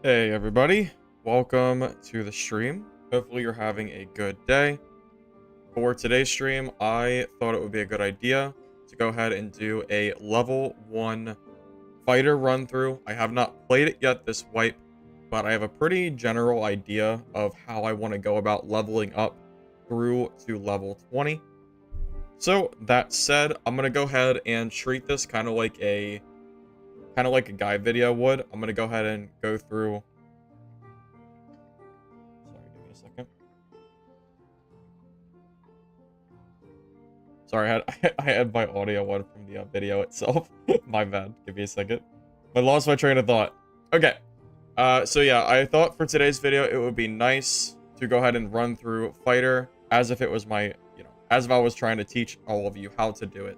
Hey everybody, welcome to the stream. Hopefully you're having a good day. For today's stream, I thought it would be a good idea to go ahead and do a level 1 fighter run through. I have not played it yet this wipe, but I have a pretty general idea of how I want to go about leveling up through to level 20. So that said, I'm going to go ahead and treat this kind of like a guide video would. I'm going to go ahead and go through. Sorry, give me a second. Sorry, I had my audio on from the video itself. My bad. Give me a second. I lost my train of thought. Okay. So yeah, I thought for today's video it would be nice to go ahead and run through Fighter as if it was my, as if I was trying to teach all of you how to do it.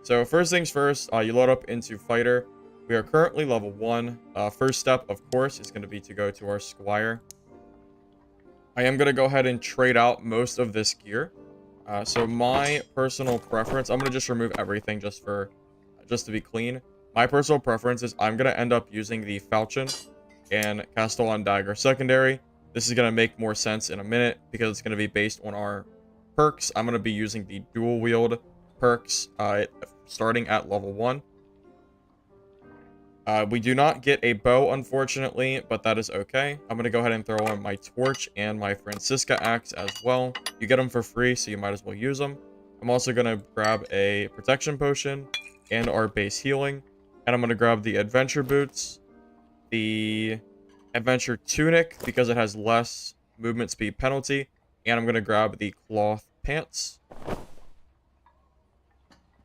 So first things first, you load up into Fighter. We are currently level 1. First step, of course, is going to be to go to our Squire. I am going to go ahead and trade out most of this gear. So my personal preference, I'm going to just remove everything just to be clean. My personal preference is I'm going to end up using the Falchion and Castellan Dagger secondary. This is going to make more sense in a minute because it's going to be based on our perks. I'm going to be using the dual wield perks starting at level 1. We do not get a bow, unfortunately, but that is okay. I'm going to go ahead and throw in my torch and my Francisca axe as well. You get them for free, so you might as well use them. I'm also going to grab a protection potion and our base healing. And I'm going to grab the adventure boots, the adventure tunic because it has less movement speed penalty. And I'm going to grab the cloth pants.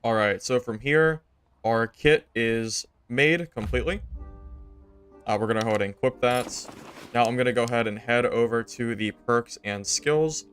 Alright, so from here, our kit is made completely. We're going to go ahead and equip that. Now I'm going to go ahead and head over to the perks and skills.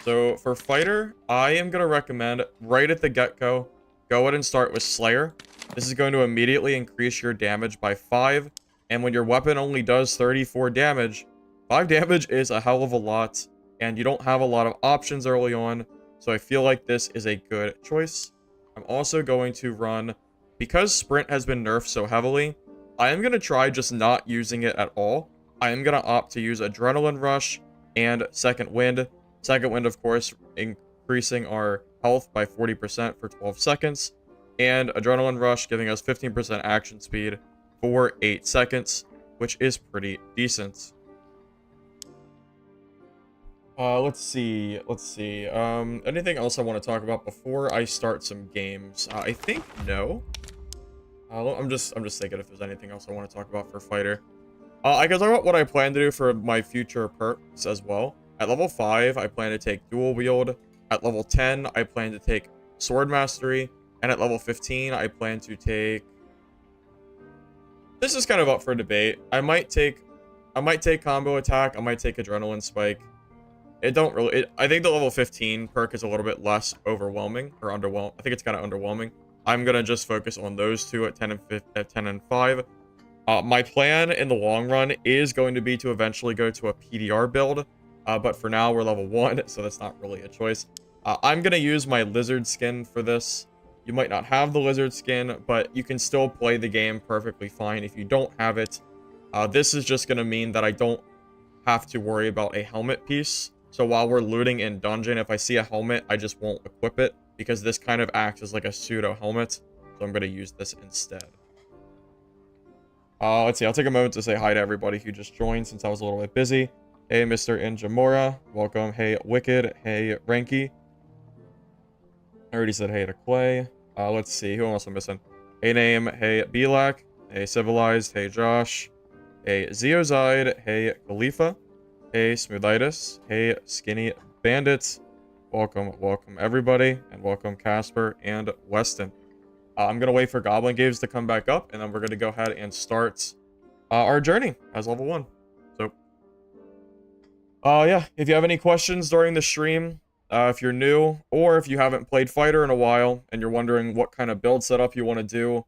So for fighter, I am going to recommend right at the get-go, go ahead and start with Slayer. This is going to immediately increase your damage by 5. And when your weapon only does 34 damage, 5 damage is a hell of a lot. And you don't have a lot of options early on. So I feel like this is a good choice. I'm also going to run, because Sprint has been nerfed so heavily, I am going to try just not using it at all. I am going to opt to use Adrenaline Rush and Second Wind. Second Wind, of course, increasing our health by 40% for 12 seconds. And Adrenaline Rush giving us 15% action speed for 8 seconds, which is pretty decent. Let's see. Anything else I want to talk about before I start some games? I think no. I'm just thinking if there's anything else I want to talk about for fighter. I can talk about what I plan to do for my future perks as well. At level 5, I plan to take dual wield. At level 10, I plan to take sword mastery, and at level 15, I plan to take. This is kind of up for debate. I might take combo attack. I might take adrenaline spike. I think the level 15 perk is a little bit less overwhelming or underwhelming. I think it's kind of underwhelming. I'm going to just focus on those two at 10 and 5. My plan in the long run is going to be to eventually go to a PDR build. But for now, we're level 1, so that's not really a choice. I'm going to use my lizard skin for this. You might not have the lizard skin, but you can still play the game perfectly fine if you don't have it. This is just going to mean that I don't have to worry about a helmet piece. So while we're looting in dungeon, if I see a helmet, I just won't equip it because this kind of acts as like a pseudo helmet. So I'm going to use this instead. Let's see. I'll take a moment to say hi to everybody who just joined since I was a little bit busy. Hey, Mr. Injamura. Welcome. Hey, Wicked. Hey, Ranky. I already said hey to Clay. Let's see. Who else am I missing? Hey, Name. Hey, Belak. Hey, Civilized. Hey, Josh. Hey, Zeozide. Hey, Khalifa. Hey, Smoothitis. Hey, Skinny Bandits. Welcome everybody, and welcome Casper and Weston. I'm gonna wait for Goblin Caves to come back up, and then we're gonna go ahead and start our journey as level 1. So, yeah, if you have any questions during the stream, if you're new, or if you haven't played Fighter in a while, and you're wondering what kind of build setup you want to do,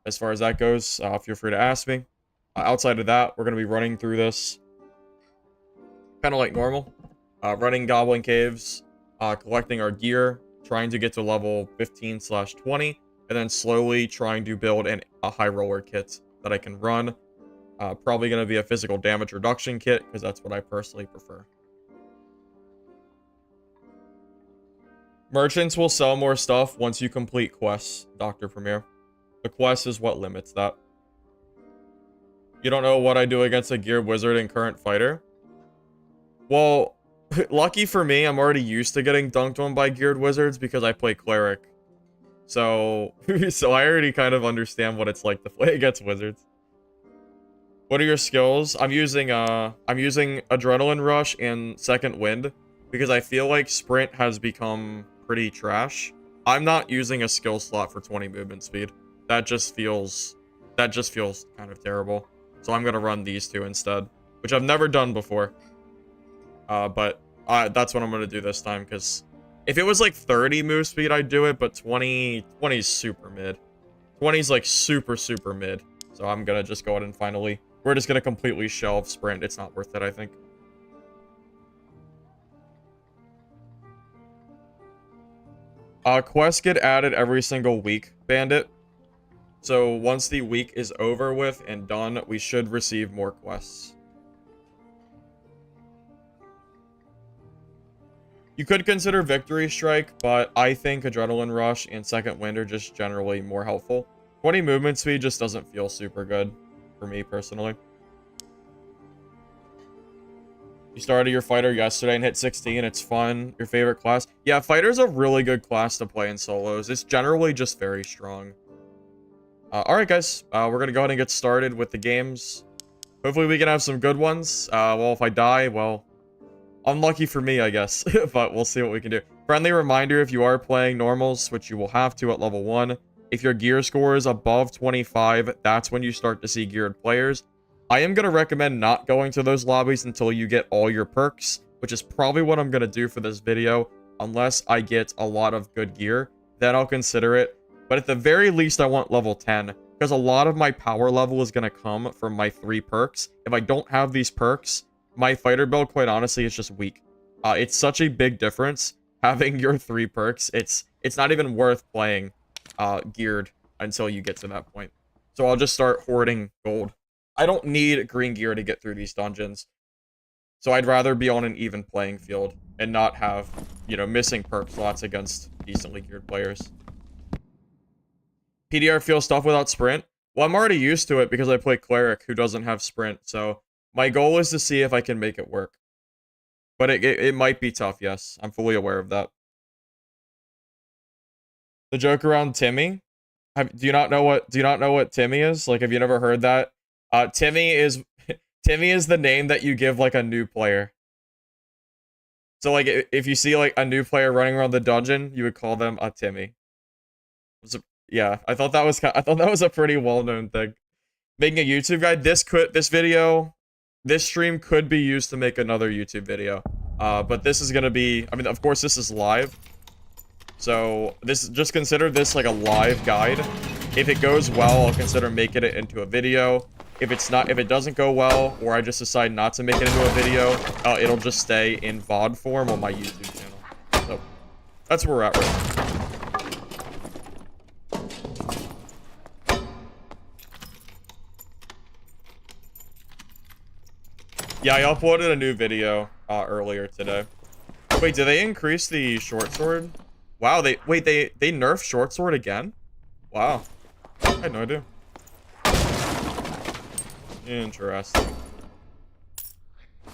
as far as that goes, feel free to ask me. Outside of that, we're gonna be running through this kind of like normal, running Goblin Caves, collecting our gear, trying to get to level 15/20, and then slowly trying to build a high roller kit that I can run. Probably going to be a physical damage reduction kit, because that's what I personally prefer. Merchants will sell more stuff once you complete quests, Dr. Premier. The quest is what limits that. You don't know what I do against a geared wizard in current fighter? Well, lucky for me, I'm already used to getting dunked on by geared wizards because I play cleric. So, so I already kind of understand what it's like to play against wizards. What are your skills? I'm using Adrenaline Rush and Second Wind because I feel like Sprint has become pretty trash. I'm not using a skill slot for 20 movement speed. That just feels kind of terrible. So I'm gonna run these two instead, which I've never done before. But that's what I'm gonna do this time, because if it was like 30 move speed, I'd do it, but 20 is super mid. 20 is like super mid. So I'm gonna just go ahead and finally, we're just gonna completely shelve Sprint. It's not worth it, I think. Quests get added every single week, Bandit. So once the week is over with and done, we should receive more quests. You could consider Victory Strike, but I think Adrenaline Rush and Second Wind are just generally more helpful. 20 movement speed just doesn't feel super good for me personally. You started your fighter yesterday and hit 16. It's fun. Your favorite class? Yeah, fighter's a really good class to play in solos. It's generally just very strong. Alright, guys. We're going to go ahead and get started with the games. Hopefully we can have some good ones. Well, if I die, well, unlucky for me, I guess. But we'll see what we can do. Friendly reminder, if you are playing normals, which you will have to at level 1, if your gear score is above 25, that's when you start to see geared players. I am going to recommend not going to those lobbies until you get all your perks, which is probably what I'm going to do for this video, unless I get a lot of good gear. Then I'll consider it. But at the very least, I want level 10, because a lot of my power level is going to come from my 3 perks. If I don't have these perks, my fighter build, quite honestly, is just weak. It's such a big difference having your 3 perks. It's not even worth playing geared until you get to that point. So I'll just start hoarding gold. I don't need green gear to get through these dungeons. So I'd rather be on an even playing field and not have, you know, missing perk slots against decently geared players. PDR feels tough without sprint. Well, I'm already used to it because I play cleric who doesn't have sprint. So my goal is to see if I can make it work. But it might be tough, yes. I'm fully aware of that. The joke around Timmy? Do you not know what Timmy is? Like, have you never heard that? Timmy is the name that you give like a new player. So like if you see like a new player running around the dungeon, you would call them a Timmy. Yeah, I thought that was a pretty well-known thing. Making a YouTube guide. This stream could be used to make another YouTube video. But this is gonna be, I mean, of course this is live. So just consider this like a live guide. If it goes well, I'll consider making it into a video. If it doesn't go well, or I just decide not to make it into a video, it'll just stay in VOD form on my YouTube channel. So that's where we're at right now. Yeah, I uploaded a new video earlier today. Wait, did they increase the short sword? Wow, they nerfed short sword again? Wow. I had no idea. Interesting.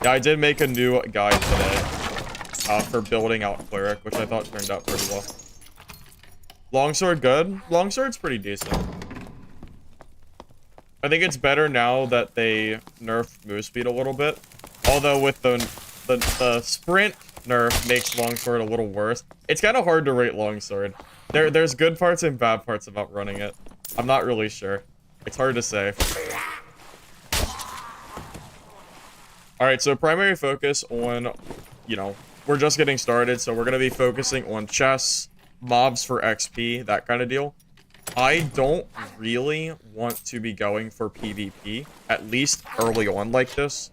Yeah, I did make a new guide today for building out cleric, which I thought turned out pretty well. Longsword good? Longsword's pretty decent. I think it's better now that they nerfed move speed a little bit. Although with the sprint nerf makes longsword a little worse. It's kind of hard to rate longsword. There's good parts and bad parts about running it. I'm not really sure. It's hard to say. Alright, so primary focus on, you know, we're just getting started, so we're going to be focusing on chests, mobs for XP, that kind of deal. I don't really want to be going for PvP, at least early on like this.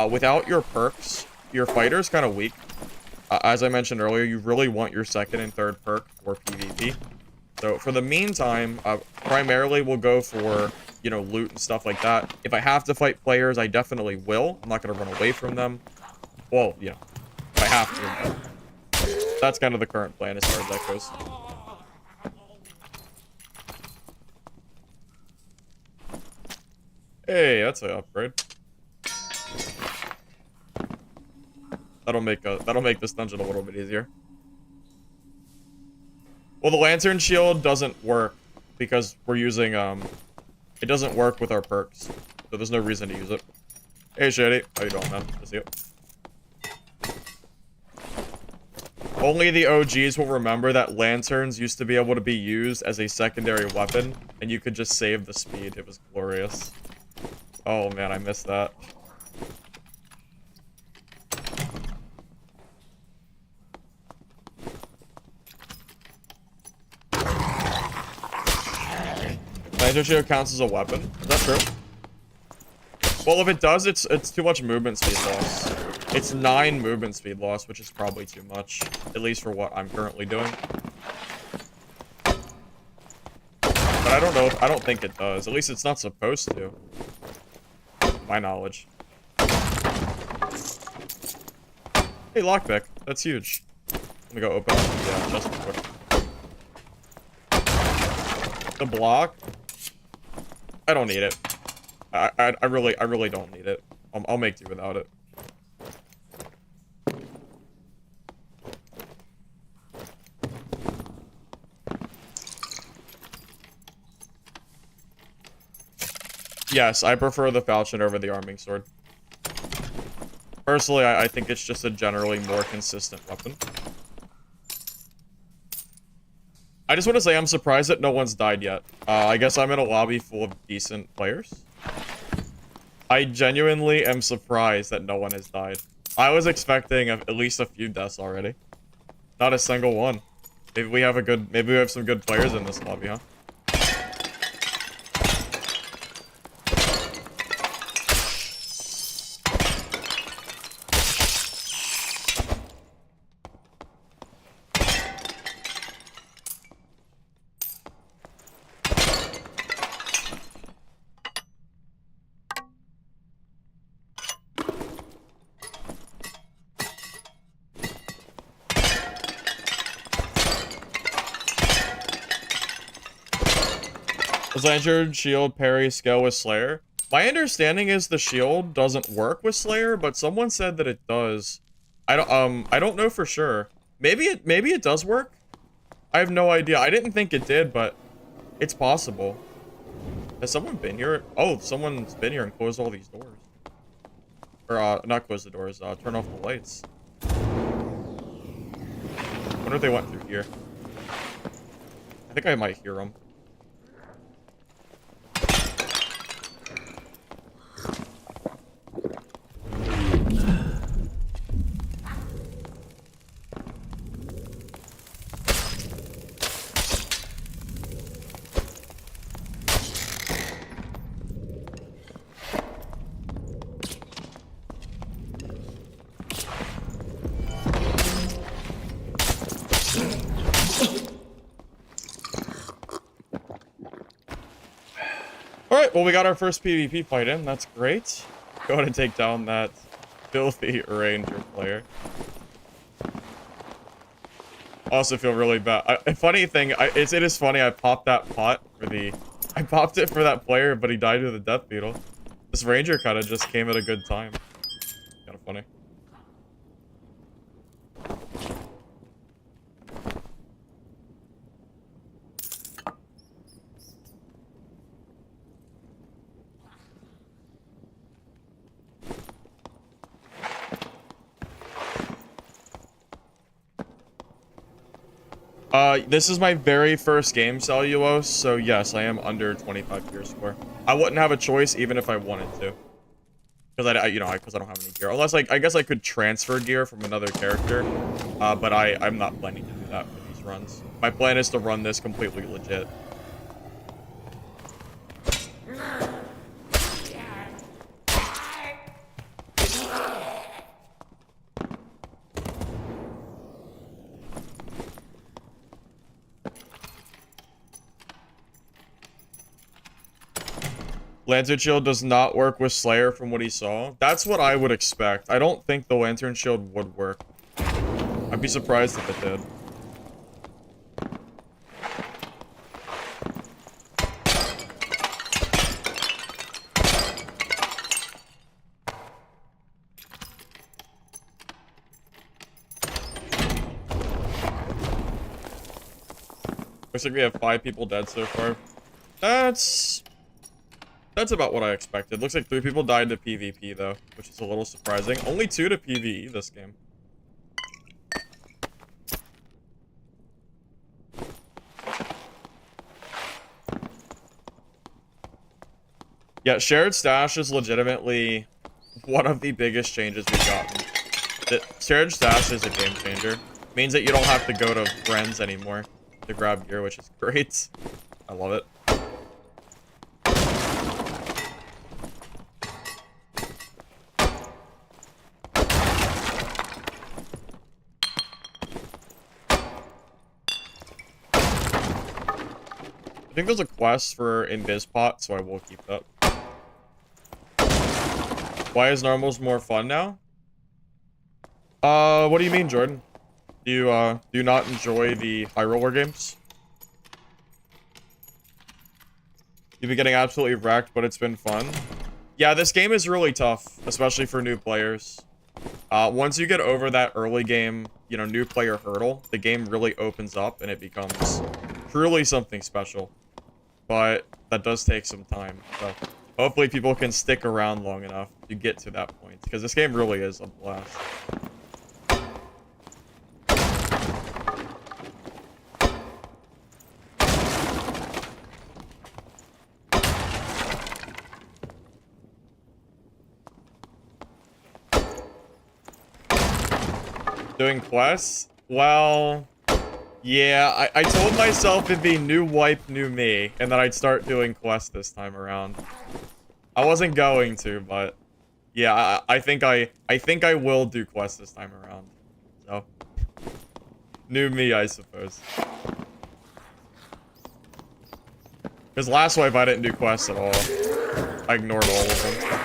Without your perks, your fighter is kind of weak. As I mentioned earlier, you really want your second and third perk for PvP. So for the meantime, primarily we'll go for you know, loot and stuff like that. If I have to fight players, I definitely will. I'm not going to run away from them. Well, you know, if I have to. But that's kind of the current plan as far as that goes. Hey, that's an upgrade. That'll make this dungeon a little bit easier. Well, the lantern shield doesn't work because we're using it doesn't work with our perks, so there's no reason to use it. Hey, Shady, how you doing, man? Good to see you. Only the OGs will remember that lanterns used to be able to be used as a secondary weapon, and you could just save the speed. It was glorious. Oh man, I missed that. Lantern shield counts as a weapon. Is that true? Well, if it does, it's too much movement speed loss. It's 9 movement speed loss, which is probably too much, at least for what I'm currently doing. But I don't know. I don't think it does. At least it's not supposed to. My knowledge. Hey, lockpick. That's huge. Let me go open up the chest real quick. The block. I don't need it. I really don't need it. I'll make do without it. Yes, I prefer the falchion over the arming sword. Personally, I think it's just a generally more consistent weapon. I just want to say I'm surprised that no one's died yet. I guess I'm in a lobby full of decent players. I genuinely am surprised that no one has died. I was expecting at least a few deaths already. Not a single one. Maybe we have some good players in this lobby, huh? Does Lantern shield parry scale with Slayer? My understanding is the shield doesn't work with Slayer, but someone said that it does. I don't know for sure. Maybe it does work. I have no idea. I didn't think it did, but it's possible. Has someone been here? Oh, someone's been here and closed all these doors. Or not close the doors. Turn off the lights. I wonder if they went through here. I think I might hear them. Alright, well we got our first PvP fight in, that's great. Go ahead and take down that filthy ranger player. Also feel really bad. Funny thing, it is funny, I popped that pot for I popped it for that player, but he died to the death beetle. This ranger kind of just came at a good time. Kind of funny. This is my very first game, Cellulose, so yes, I am under 25 gear score. I wouldn't have a choice even if I wanted to. Because because I don't have any gear. Unless, like, I guess I could transfer gear from another character. But I'm not planning to do that for these runs. My plan is to run this completely legit. Lantern Shield does not work with Slayer from what he saw. That's what I would expect. I don't think the Lantern Shield would work. I'd be surprised if it did. Looks like we have 5 people dead so far. That's about what I expected. Looks like 3 people died to PvP though, which is a little surprising. Only 2 to PvE this game. Yeah, shared stash is legitimately one of the biggest changes we've gotten. Shared stash is a game changer. It means that you don't have to go to friends anymore to grab gear, which is great. I love it. I think there's a quest for Invispot, so I will keep that. Why is normals more fun now? What do you mean, Jordan? Do you not enjoy the high roller games? You've been getting absolutely wrecked, but it's been fun. Yeah, this game is really tough, especially for new players. Once you get over that early game, you know, new player hurdle, the game really opens up and it becomes truly something special. But that does take some time, so hopefully people can stick around long enough to get to that point, because this game really is a blast. Doing quests? Well, yeah, I told myself it'd be new wipe, new me, and that I'd start doing quests this time around. I wasn't going to, but yeah, I think I will do quests this time around. So, new me, I suppose. Because last wipe I didn't do quests at all. I ignored all of them.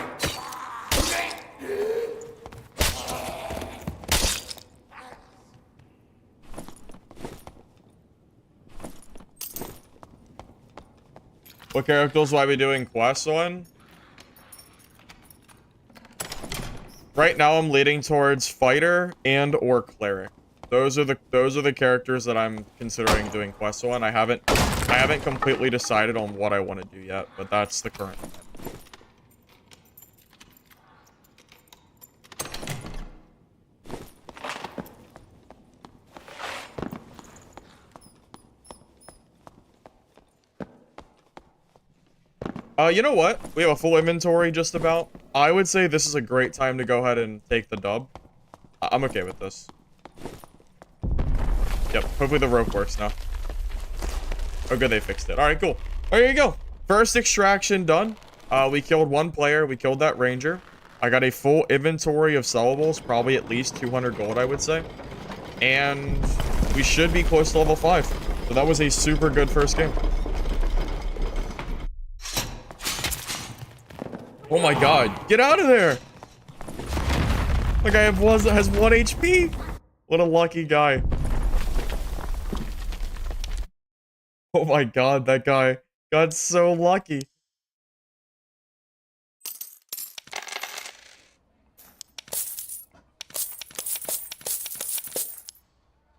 What characters will I be doing quests on? Right now I'm leaning towards fighter and or cleric. Those are the characters that I'm considering doing quests on. I haven't completely decided on what I want to do yet, but that's the current plan. You know what? We have a full inventory just about. I would say this is a great time to go ahead and take the dub. I'm okay with this. Yep, hopefully the rope works now. Oh good, they fixed it. Alright, cool. There you go. First extraction done. We killed 1 player. We killed that ranger. I got a full inventory of sellables, probably at least 200 gold, I would say. And we should be close to level 5. So that was a super good first game. Oh my god, get out of there! The guy has 1 HP! What a lucky guy. Oh my god, that guy got so lucky.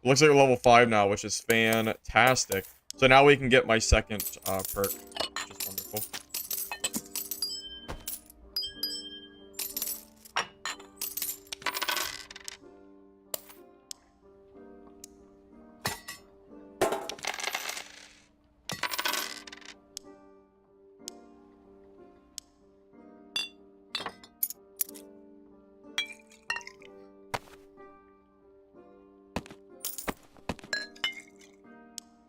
Looks like we're level 5 now, which is fantastic. So now we can get my second perk, which is wonderful.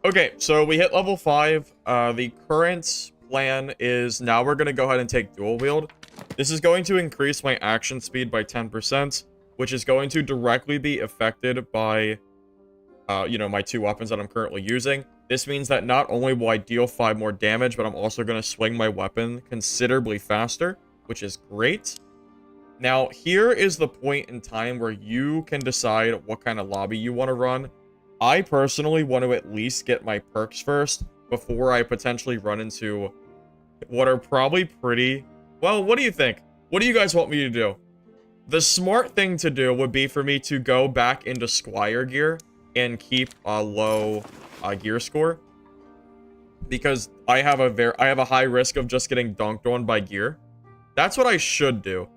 Okay, so we hit level 5. The current plan is now we're going to go ahead and take dual wield. This is going to increase my action speed by 10%, which is going to directly be affected by, you know, my 2 weapons that I'm currently using. This means that not only will I deal 5 more damage, but I'm also going to swing my weapon considerably faster, which is great. Now, here is the point in time where you can decide what kind of lobby you want to run. I personally want to at least get my perks first before I potentially run into what are probably pretty... Well, what do you think? What do you guys want me to do? The smart thing to do would be for me to go back into Squire gear and keep a low gear score. Because I have a high risk of just getting dunked on by gear. That's what I should do.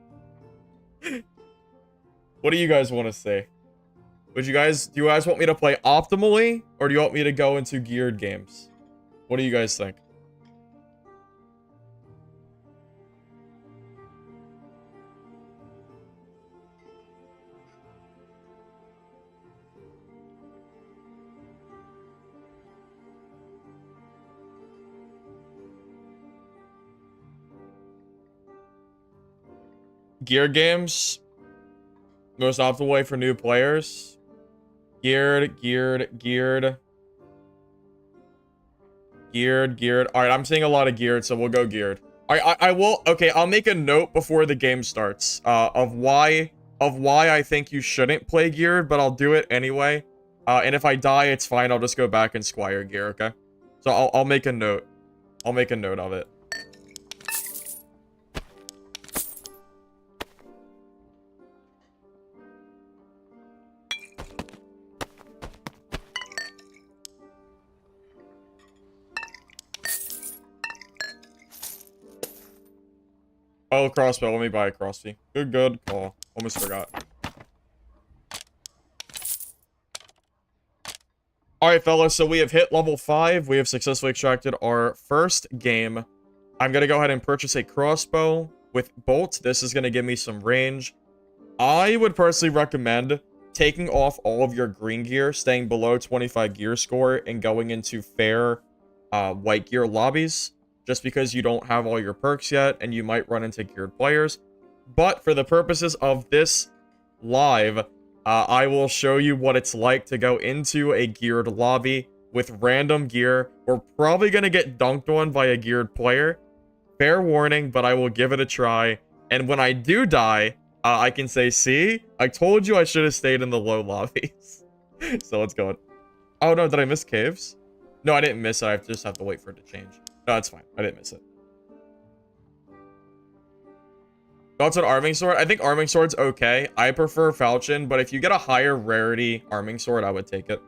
What do you guys want to say? Do you guys want me to play optimally, or do you want me to go into geared games? What do you guys think? Gear games. Most optimal way for new players. Geared. Alright, I'm seeing a lot of geared, so we'll go geared. I will... Okay, I'll make a note before the game starts of why I think you shouldn't play geared, but I'll do it anyway. And if I die, it's fine. I'll just go back and Squire gear, okay? So I'll make a note. I'll make a note of it. Oh, crossbow. Let me buy a crossbow. Good call. Almost forgot. Alright, fellas. So we have hit level 5. We have successfully extracted our first game. I'm going to go ahead and purchase a crossbow with bolt. This is going to give me some range. I would personally recommend taking off all of your green gear, staying below 25 gear score, and going into fair white gear lobbies. Just because you don't have all your perks yet, and you might run into geared players. But for the purposes of this live, I will show you what it's like to go into a geared lobby with random gear. We're probably going to get dunked on by a geared player. Fair warning, but I will give it a try. And when I do die, I can say, see? I told you I should have stayed in the low lobbies. So let's go. Oh no, did I miss caves? No, I didn't miss it. I just have to wait for it to change. No, it's fine. I didn't miss it. Thoughts on Arming Sword? I think Arming Sword's okay. I prefer Falchion, but if you get a higher rarity Arming Sword, I would take it.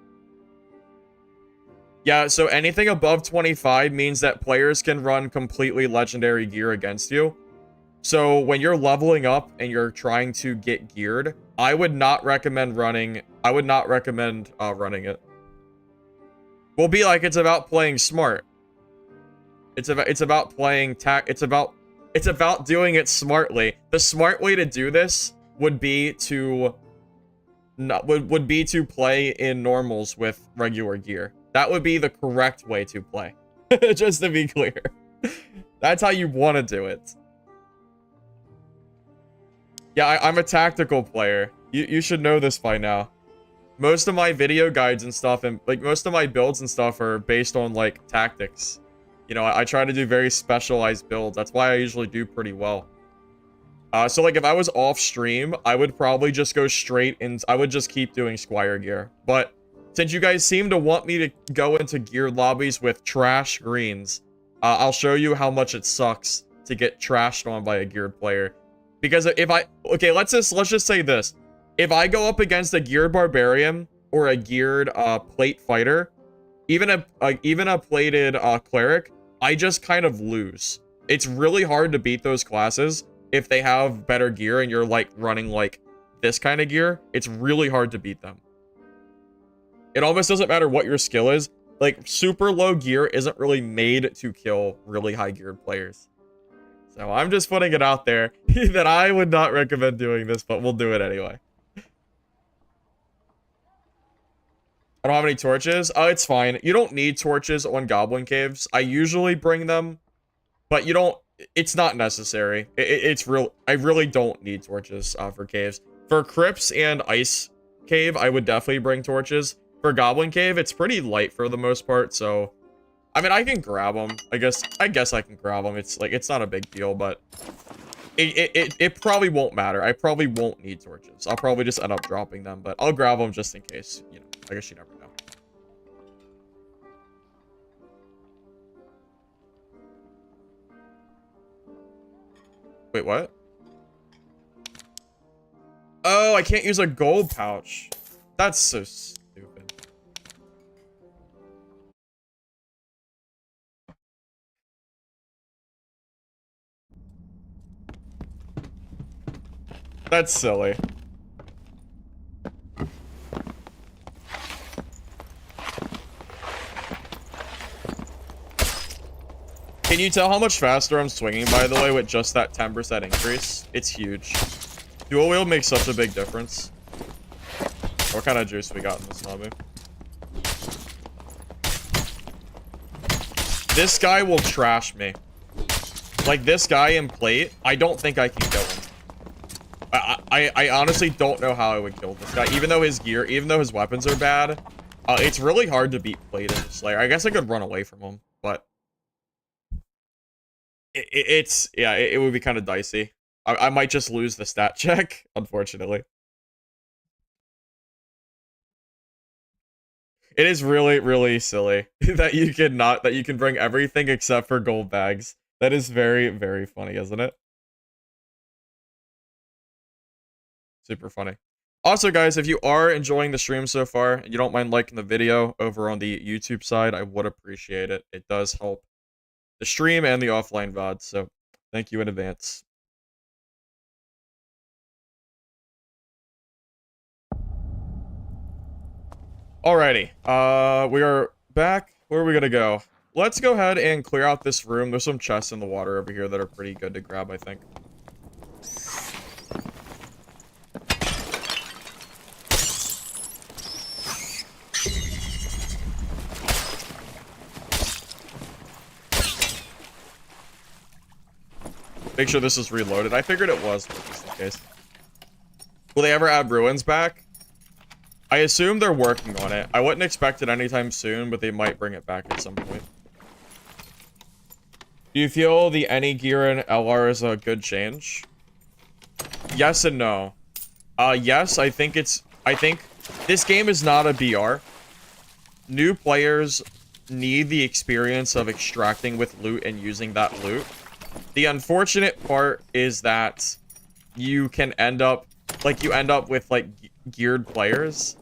Yeah, so anything above 25 means that players can run completely legendary gear against you. So when you're leveling up and you're trying to get geared, I would not recommend running... running it. We'll be like, it's about playing smart. It's about playing it's about doing it smartly. The smart way to do this would be to play in normals with regular gear. That would be the correct way to play. Just to be clear. That's how you want to do it. Yeah, I'm a tactical player. You should know this by now. Most of my video guides and stuff, and like most of my builds and stuff are based on like tactics. You know, I try to do very specialized builds. That's why I usually do pretty well. So, like, if I was off stream, I would probably just go straight in. I would just keep doing Squire gear. But since you guys seem to want me to go into geared lobbies with trash greens, I'll show you how much it sucks to get trashed on by a geared player. Because if I... Okay, let's just say this. If I go up against a geared barbarian or a geared plate fighter, even a plated cleric, I just kind of lose. It's really hard to beat those classes if they have better gear and you're like running like this kind of gear. It's really hard to beat them. It almost doesn't matter what your skill is. Like super low gear isn't really made to kill really high geared players. So I'm just putting it out there that I would not recommend doing this, but we'll do it anyway. I don't have any torches. Oh, it's fine. You don't need torches on goblin caves. I usually bring them, but you don't... It's not necessary. It's real... I really don't need torches for caves. For crypts and ice cave, I would definitely bring torches. for Goblin Cave, it's pretty light for the most part, so... I mean, I can grab them. I guess I can grab them. It's like, it's not a big deal, but... It probably won't matter. I probably won't need torches. I'll probably just end up dropping them, but I'll grab them just in case. You know, I guess you never know. Wait, what? Oh, I can't use a gold pouch. That's so stupid. That's silly. Can you tell how much faster I'm swinging, by the way, with just that 10% increase? It's huge. Dual wield makes such a big difference. What kind of juice we got in this lobby? This guy will trash me. Like, this guy in plate, I don't think I can kill him. I honestly don't know how I would kill this guy. Even though his gear, even though his weapons are bad, it's really hard to beat plate in Slayer. I guess I could run away from him, but... it would be kind of dicey. I might just lose the stat check, unfortunately. It is really, really silly that you can bring everything except for gold bags. That is very, very funny, isn't it? Super funny. Also, guys, if you are enjoying the stream so far, and you don't mind liking the video over on the YouTube side, I would appreciate it. It does help the stream and the offline VOD, so thank you in advance. Alrighty, we are back. Where are we gonna go? Let's go ahead and clear out this room. There's some chests in the water over here that are pretty good to grab, I think. Make sure this is reloaded. I figured it was, but just in case. Will they ever add ruins back? I assume they're working on it. I wouldn't expect it anytime soon, but they might bring it back at some point. Do you feel the any gear in LR is a good change? Yes and no. Yes, I think this game is not a BR. New players need the experience of extracting with loot and using that loot. The unfortunate part is that you can end up with like geared players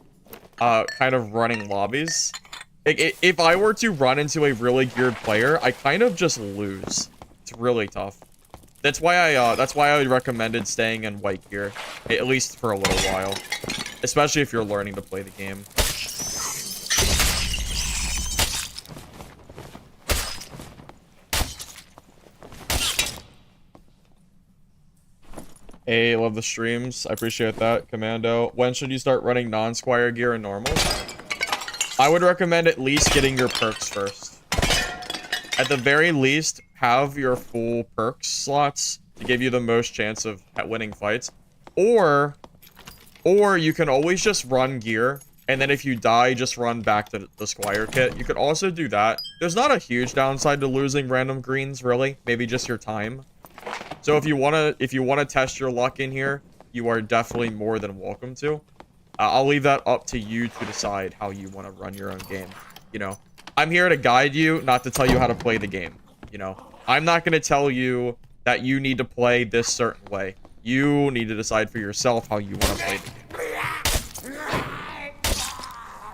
kind of running lobbies. If I were to run into a really geared player, I kind of just lose. It's really tough. That's why I recommended staying in white gear, at least for a little while, especially if you're learning to play the game. Hey, love the streams. I appreciate that, Commando. When should you start running non-squire gear and normals? I would recommend at least getting your perks first. At the very least, have your full perks slots to give you the most chance of winning fights. Or you can always just run gear, and then if you die, just run back to the squire kit. You could also do that. There's not a huge downside to losing random greens, really. Maybe just your time. So if you wanna test your luck in here, you are definitely more than welcome to. I'll leave that up to you to decide how you want to run your own game. You know, I'm here to guide you, not to tell you how to play the game. You know, I'm not gonna tell you that you need to play this certain way. You need to decide for yourself how you want to play the game.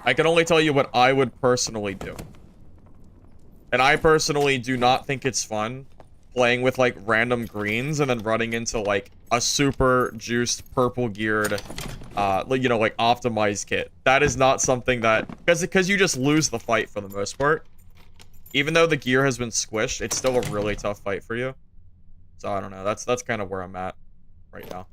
I can only tell you what I would personally do. And I personally do not think it's fun playing with like random greens and then running into like a super juiced purple geared you know, like optimized kit. That is not something that, because you just lose the fight for the most part. Even though the gear has been squished, it's still a really tough fight for you. So I don't know, that's kind of where I'm at right now.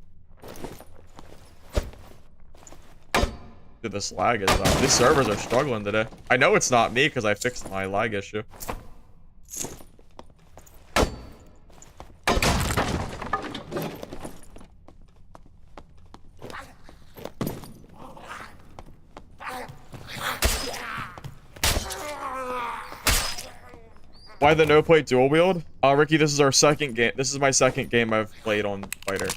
Dude, this lag is these servers are struggling today. I know it's not me because I fixed my lag issue. Why the no plate dual wield? Ricky, this is our second game. This is my second game I've played on Fighter.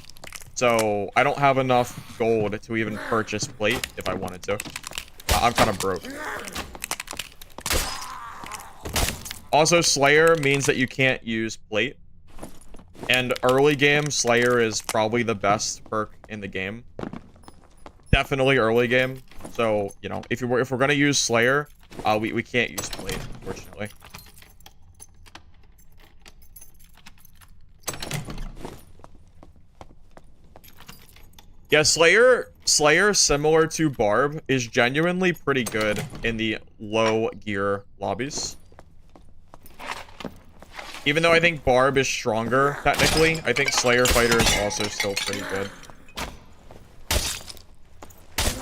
So I don't have enough gold to even purchase plate if I wanted to. I'm kind of broke. Also, Slayer means that you can't use plate. And early game, Slayer is probably the best perk in the game. Definitely early game. So, you know, if we're gonna use Slayer, we can't use plate, unfortunately. Yeah, Slayer, similar to Barb, is genuinely pretty good in the low gear lobbies. Even though I think Barb is stronger, technically, I think Slayer Fighter is also still pretty good.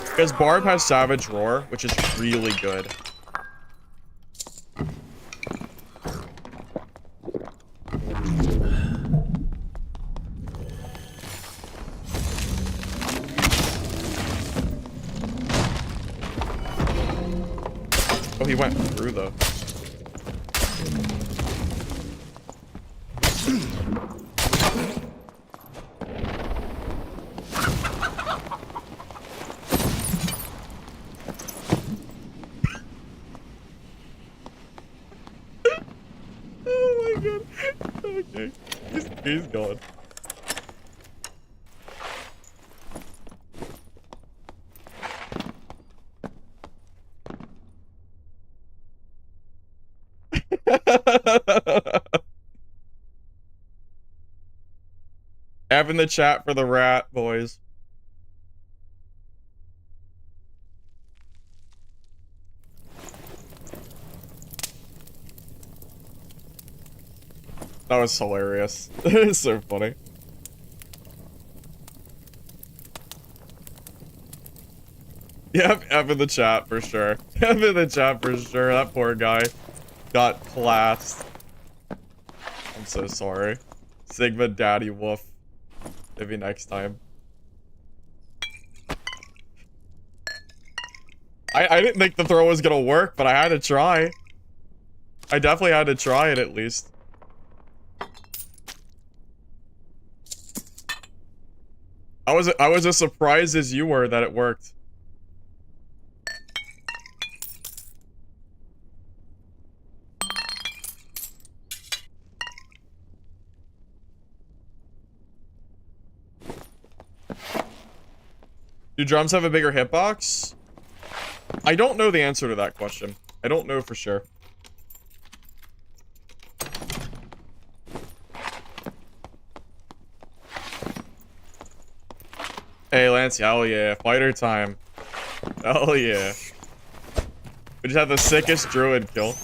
Because Barb has Savage Roar, which is really good. Oh, he went through, though. Oh my god. Okay. He's gone. F in the chat for the rat, boys. That was hilarious. It's so funny. Yep, F in the chat for sure. F in the chat for sure. That poor guy got classed. I'm so sorry. Sigma Daddy Wolf. Maybe next time. I didn't think the throw was gonna work, but I had to try. I definitely had to try it at least. I was as surprised as you were that it worked. Do drums have a bigger hitbox? I don't know the answer to that question. I don't know for sure. Hey, Lance, hell yeah. Fighter time. Hell yeah. We just had the sickest druid kill.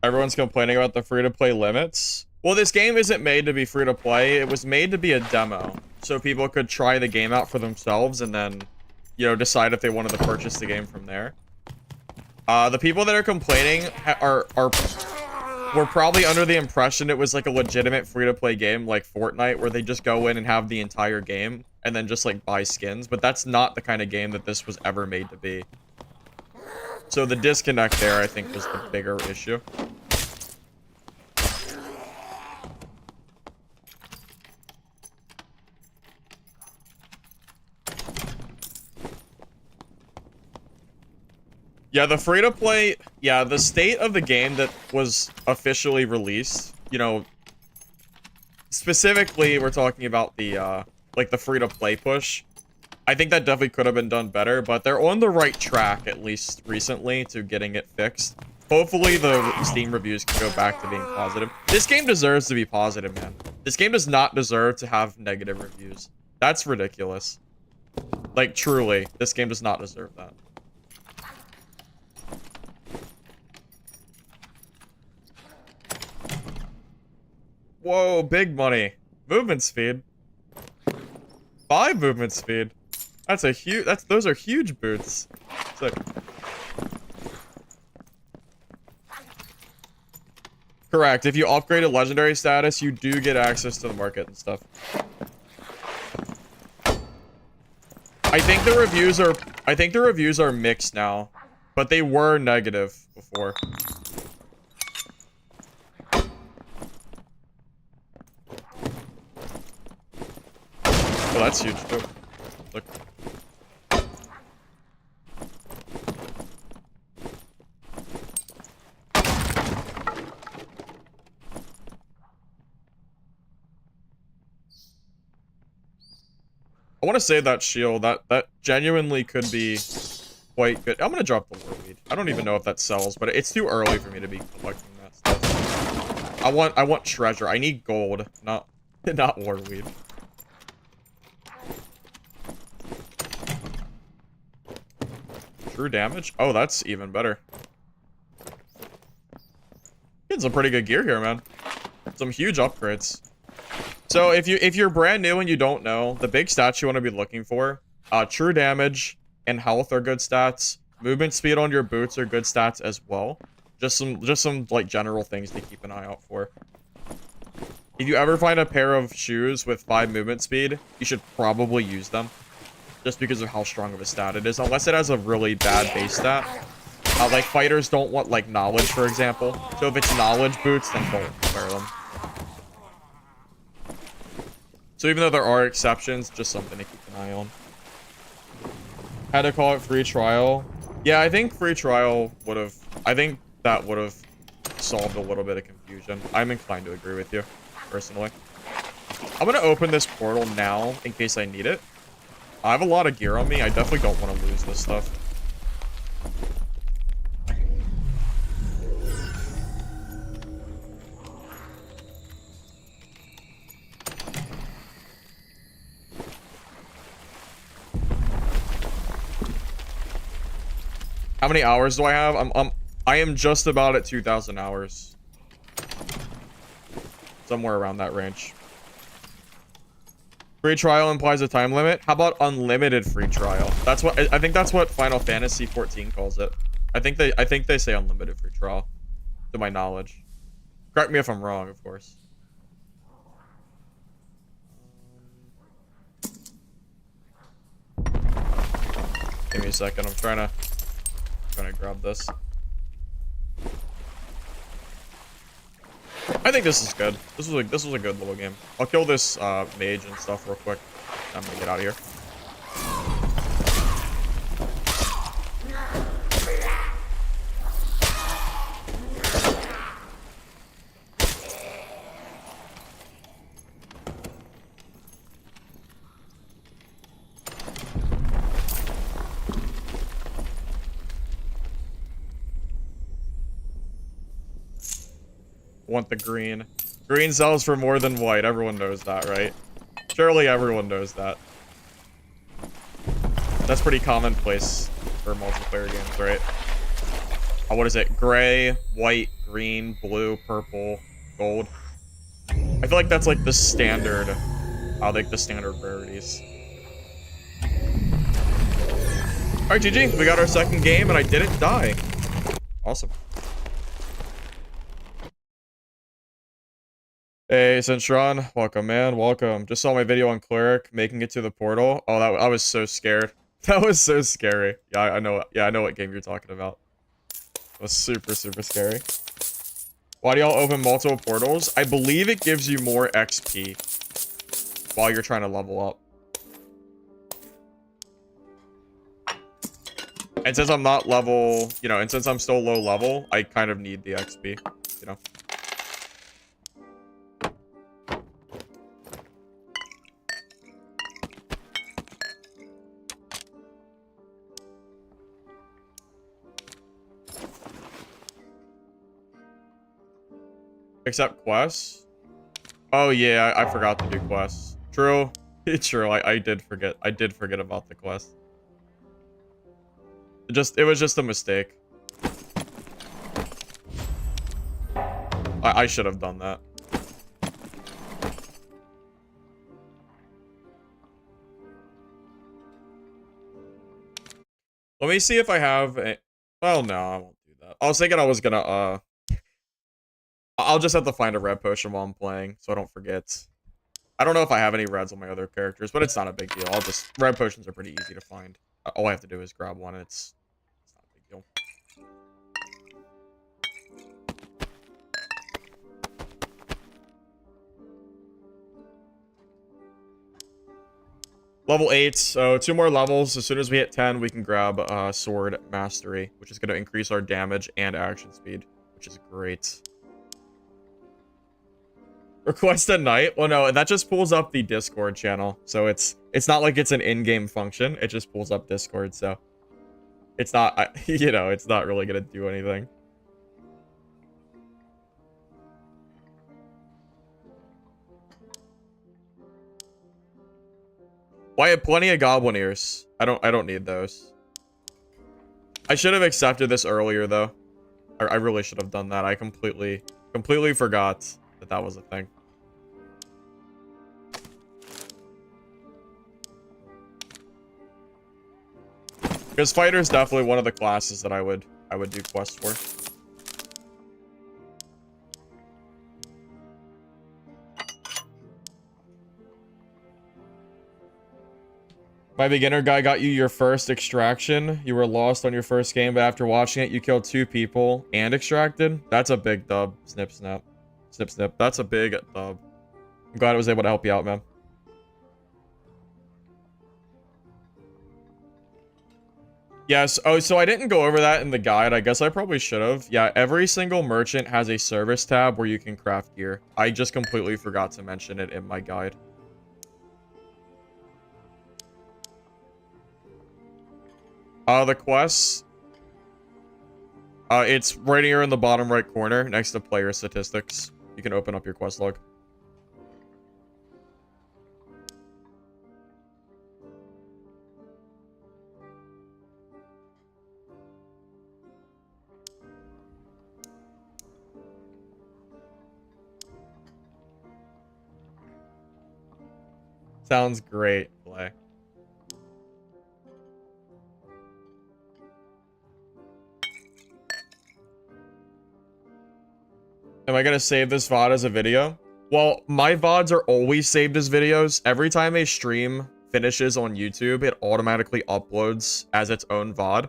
Everyone's complaining about the free-to-play limits. Well, this game isn't made to be free-to-play. It was made to be a demo. So people could try the game out for themselves and then, you know, decide if they wanted to purchase the game from there. The people that are complaining were probably under the impression it was like a legitimate free-to-play game like Fortnite where they just go in and have the entire game and then just like buy skins. But that's not the kind of game that this was ever made to be. So the disconnect there, I think, was the bigger issue. Yeah, the free-to-play... Yeah, the state of the game that was officially released, you know... Specifically, we're talking about the, like, the free-to-play push. I think that definitely could have been done better, but they're on the right track, at least recently, to getting it fixed. Hopefully, the Steam reviews can go back to being positive. This game deserves to be positive, man. This game does not deserve to have negative reviews. That's ridiculous. Like, truly, this game does not deserve that. Whoa, big money. Movement speed. 5 movement speed. That's a huge, those are huge boots. Sick. Correct. If you upgrade a legendary status, you do get access to the market and stuff. I think the reviews are mixed now, but they were negative before. Oh, that's huge too. Look. I want to save that shield. That genuinely could be quite good. I'm gonna drop the Warweed. I don't even know if that sells, but it's too early for me to be collecting that stuff. I want treasure. I need gold, not Warweed. True damage? Oh, that's even better. Getting some pretty good gear here, man. Some huge upgrades. So if you're brand new and you don't know, the big stats you want to be looking for, true damage and health are good stats. Movement speed on your boots are good stats as well. Just some like general things to keep an eye out for. If you ever find a pair of shoes with 5 movement speed, you should probably use them. Just because of how strong of a stat it is, unless it has a really bad base stat. Like fighters don't want like knowledge, for example. So if it's knowledge boots, then don't wear them. So even though there are exceptions, just something to keep an eye on. Had to call it free trial. Yeah, I think free trial would have... I think that would have solved a little bit of confusion. I'm inclined to agree with you, personally. I'm going to open this portal now in case I need it. I have a lot of gear on me. I definitely don't want to lose this stuff. How many hours do I have? I am just about at 2,000 hours. Somewhere around that range. Free trial implies a time limit. How about unlimited free trial? That's what I think that's what Final Fantasy 14 calls it. I think they say unlimited free trial, to my knowledge. Correct me if I'm wrong, of course. Give me a second. I'm trying to grab this. I think this is good. This was a good little game. I'll kill this mage and stuff real quick. I'm gonna get out of here. Want the green. Green sells for more than white. Everyone knows that, right? Surely everyone knows that. That's pretty commonplace for multiplayer games, right? What is it? Gray, white, green, blue, purple, gold. I feel like that's like the standard, like the standard rarities. Alright, GG. We got our second game and I didn't die. Awesome. Hey, Centron, welcome, man. Welcome. Just saw my video on Cleric making it to the portal. Oh, I was so scared. That was so scary. Yeah, I know. Yeah, I know what game you're talking about. It was super, super scary. Why do y'all open multiple portals? I believe it gives you more XP while you're trying to level up. And since I'm not level, you know, and since I'm still low level, I kind of need the XP, you know. Except quests. Oh yeah, I forgot to do quests. True. True. I did forget. I did forget about the quest. It was just a mistake. I should have done that. Let me see if I have a... Well, no, I won't do that. I was thinking I was gonna, I'll just have to find a red potion while I'm playing, so I don't forget. I don't know if I have any reds on my other characters, but it's not a big deal. Red potions are pretty easy to find. All I have to do is grab one, and it's not a big deal. Level 8, so 2 more levels. As soon as we hit 10, we can grab Sword Mastery, which is going to increase our damage and action speed, which is great. Request at night? Well, no, that just pulls up the Discord channel, so it's not like it's an in-game function. It just pulls up Discord, so it's not, you know, it's not really going to do anything. Well, I have plenty of goblin ears. I don't need those. I should have accepted this earlier, though. I really should have done that. I completely forgot that that was a thing. Because fighter is definitely one of the classes that I would do quests for. My beginner guy got you your first extraction. You were lost on your first game, but after watching it, you killed 2 people and extracted. That's a big dub. Snip, snap. Snip, snip. That's a big dub. I'm glad I was able to help you out, man. Yes. Oh, so I didn't go over that in the guide. I guess I probably should have. Yeah, every single merchant has a service tab where you can craft gear. I just completely forgot to mention it in my guide. The quests. It's right here in the bottom right corner next to player statistics. You can open up your quest log. Sounds great, Play. Am I gonna save this VOD as a video? Well, my VODs are always saved as videos. Every time a stream finishes on YouTube, it automatically uploads as its own VOD.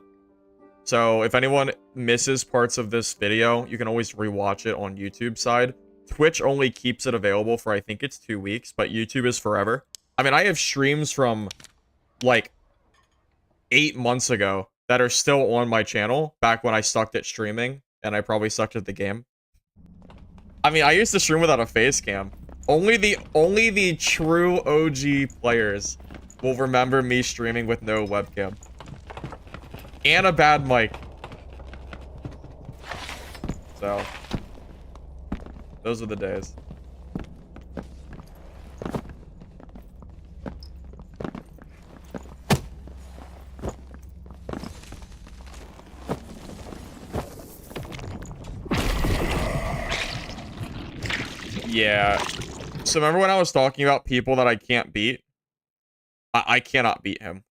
So if anyone misses parts of this video, you can always rewatch it on YouTube side. Twitch only keeps it available for, I think it's 2 weeks, but YouTube is forever. I mean, I have streams from, like, 8 months ago that are still on my channel, back when I sucked at streaming, and I probably sucked at the game. I mean, I used to stream without a face cam. Only the true OG players will remember me streaming with no webcam. And a bad mic. So, those are the days. Yeah. So remember when I was talking about people that I can't beat? I cannot beat him.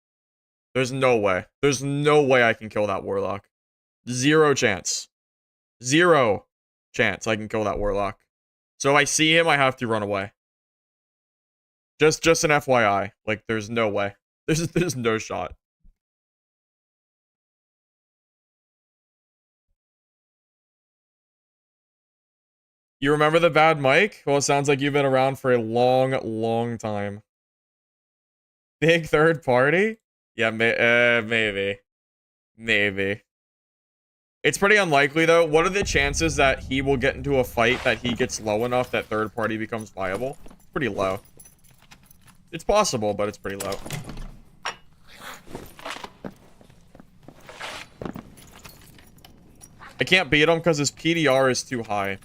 There's no way. There's no way I can kill that warlock. 0 chance. 0 chance I can kill that warlock. So if I see him, I have to run away. Just an FYI. Like, there's no way. There's no shot. You remember the bad mic? Well, it sounds like you've been around for a long time. Big third party? Yeah, maybe. Maybe. It's pretty unlikely, though. What are the chances that he will get into a fight that he gets low enough that third party becomes viable? Pretty low. It's possible, but it's pretty low. I can't beat him because his PDR is too high.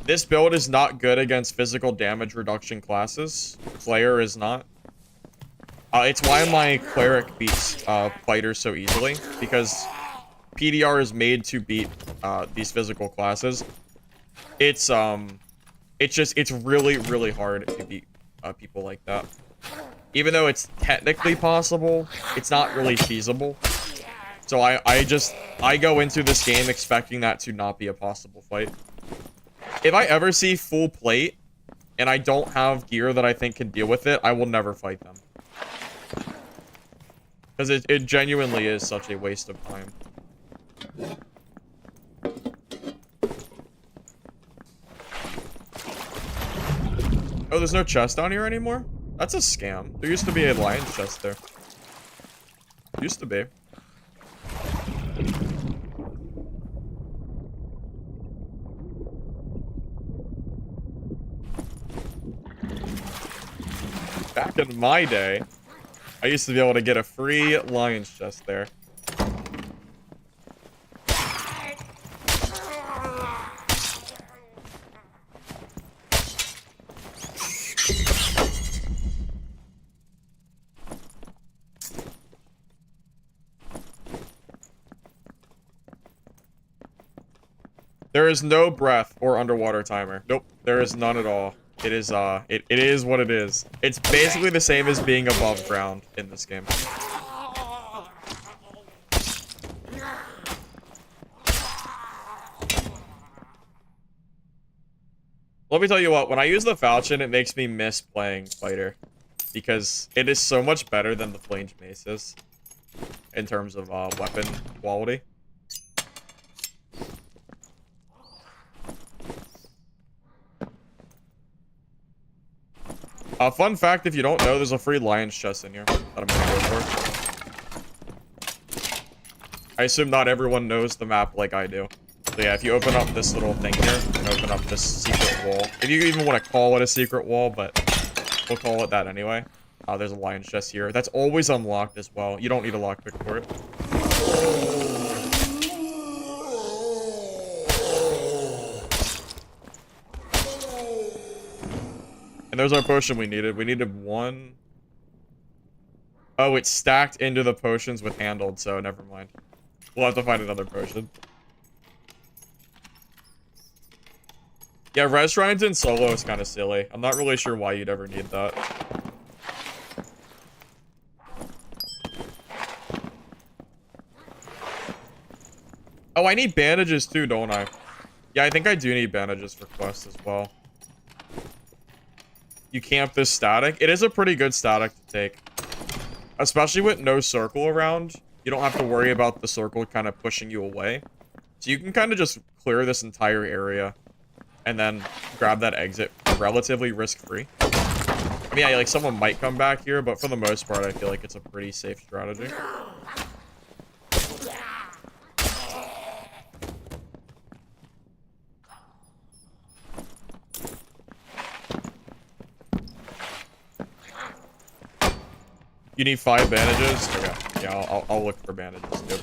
This build is not good against physical damage reduction classes. Slayer is not. It's why my cleric beats fighters so easily, because PDR is made to beat these physical classes. It's really hard to beat people like that. Even though it's technically possible, it's not really feasible. So I go into this game expecting that to not be a possible fight. If I ever see full plate and I don't have gear that I think can deal with it, I will never fight them. Because it genuinely is such a waste of time. Oh, there's no chest down here anymore? That's a scam. There used to be a lion's chest there. Used to be. Back in my day, I used to be able to get a free lion's chest there. There is no breath or underwater timer. Nope, there is none at all. It is, it is what it is. It's basically the same as being above ground in this game. Let me tell you what, when I use the falchion, it makes me miss playing fighter. Because it is so much better than the flange maces. In terms of, weapon quality. Fun fact, if you don't know, there's a free lion's chest in here that I'm gonna go for. I assume not everyone knows the map like I do. So yeah, if you open up this little thing here, you can open up this secret wall. If you even want to call it a secret wall, but we'll call it that anyway. There's a lion's chest here. That's always unlocked as well. You don't need a lockpick for it. And there's our potion we needed. We needed one. Oh, it's stacked into the potions with handled, so never mind. We'll have to find another potion. Yeah, res shrines in solo is kind of silly. I'm not really sure why you'd ever need that. Oh, I need bandages too, don't I? Yeah, I think I do need bandages for quests as well. You camp this static. It is a pretty good static to take. Especially with no circle around. You don't have to worry about the circle kind of pushing you away. So you can kind of just clear this entire area. And then grab that exit relatively risk-free. I mean, yeah, like someone might come back here, but for the most part, I feel like it's a pretty safe strategy. You need 5 bandages? Okay. Yeah, I'll look for bandages, too.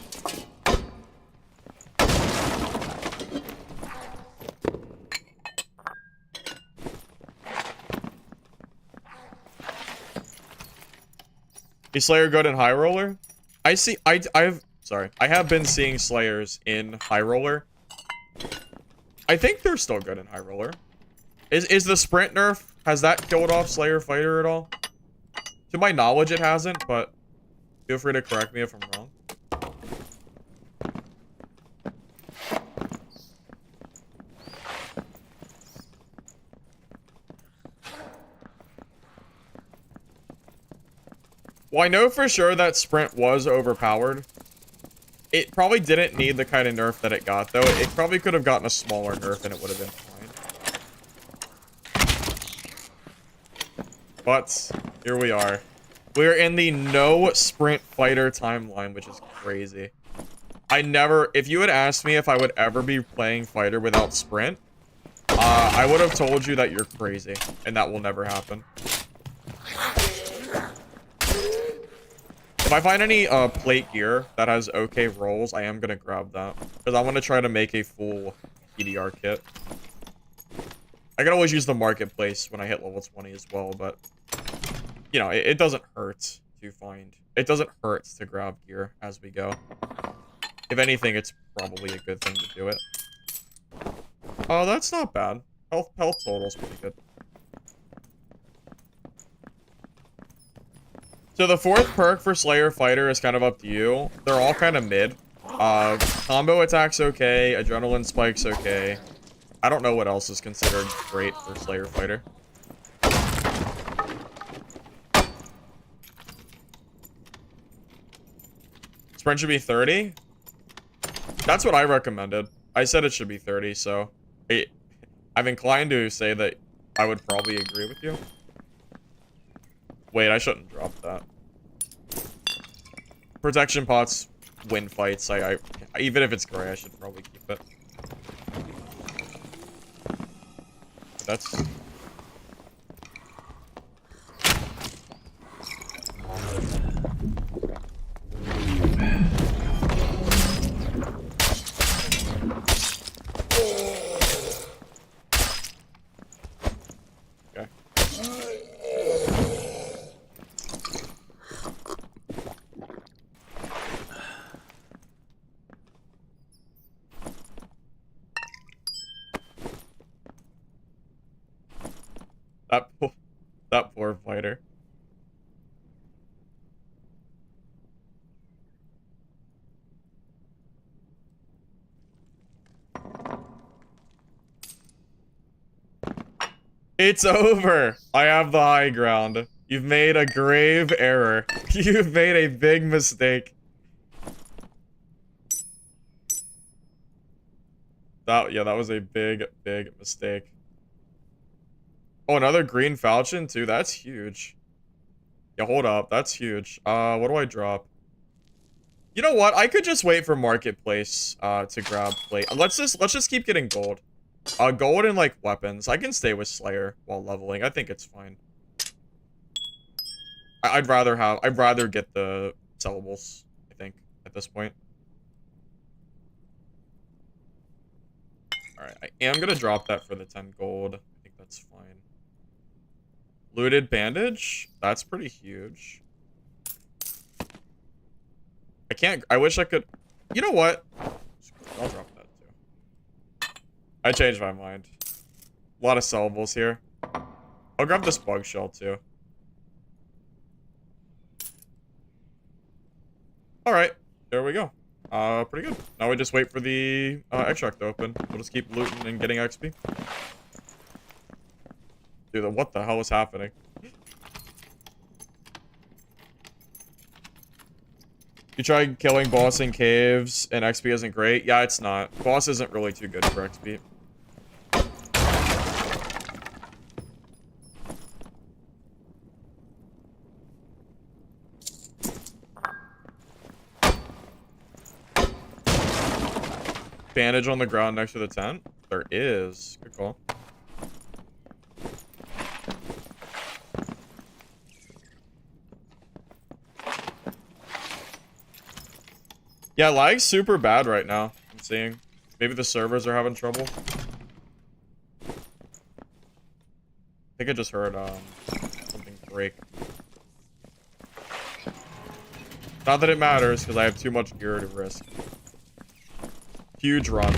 Is Slayer good in High Roller? I have been seeing Slayers in High Roller. I think they're still good in High Roller. Is the sprint nerf, has that killed off Slayer Fighter at all? To my knowledge, it hasn't, but feel free to correct me if I'm wrong. Well, I know for sure that sprint was overpowered. It probably didn't need the kind of nerf that it got, though. It probably could have gotten a smaller nerf and it would have been fine. But here we are. We're in the no sprint fighter timeline, which is crazy. If you had asked me if I would ever be playing fighter without sprint, I would have told you that you're crazy, and that will never happen. If I find any plate gear that has okay rolls, I am gonna grab that. Because I want to try to make a full PDR kit. I can always use the marketplace when I hit level 20 as well, but you know, it doesn't hurt to find. It doesn't hurt to grab gear as we go. If anything, it's probably a good thing to do it. Oh, that's not bad. Health total's pretty good. So the 4th perk for Slayer Fighter is kind of up to you. They're all kind of mid. Combo attack's okay. Adrenaline spike's okay. I don't know what else is considered great for Slayer Fighter. Sprint should be 30? That's what I recommended. I said it should be 30, so I'm inclined to say that I would probably agree with you. Wait, I shouldn't drop that. Protection pots win fights. Even if it's gray, I should probably keep it. That's... Okay. That poor fighter. It's over. I have the high ground. You've made a grave error. You've made a big mistake. That was a big mistake. Oh, another green falchion too. That's huge. Yeah, hold up. That's huge. What do I drop? You know what? I could just wait for marketplace to grab plate. Let's just keep getting gold. Gold and like weapons. I can stay with Slayer while leveling. I think it's fine. I'd rather get the sellables, I think, at this point. Alright, I am gonna drop that for the 10 gold. I think that's fine. Looted bandage? That's pretty huge. I wish I could... You know what? I'll drop that too. I changed my mind. A lot of sellables here. I'll grab this bug shell too. Alright, there we go. Pretty good. Now we just wait for the extract to open. We'll just keep looting and getting XP. Dude, what the hell is happening? You tried killing boss in caves and XP isn't great? Yeah, it's not. Boss isn't really too good for XP. Bandage on the ground next to the tent? There is. Good call. Yeah, lag's super bad right now. I'm seeing. Maybe the servers are having trouble. I think I just heard something break. Not that it matters, because I have too much gear to risk. Huge run.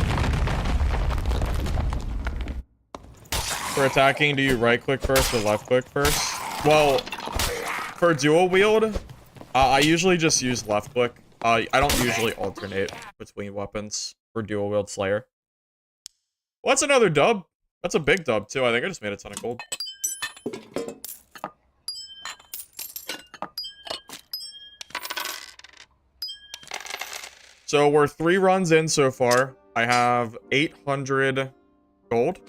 For attacking, do you right click first or left click first? Well, for dual wield, I usually just use left click. I don't usually alternate between weapons for dual wield Slayer. Well, that's another dub. That's a big dub too. I think I just made a ton of gold. So we're 3 runs in so far. I have 800 gold.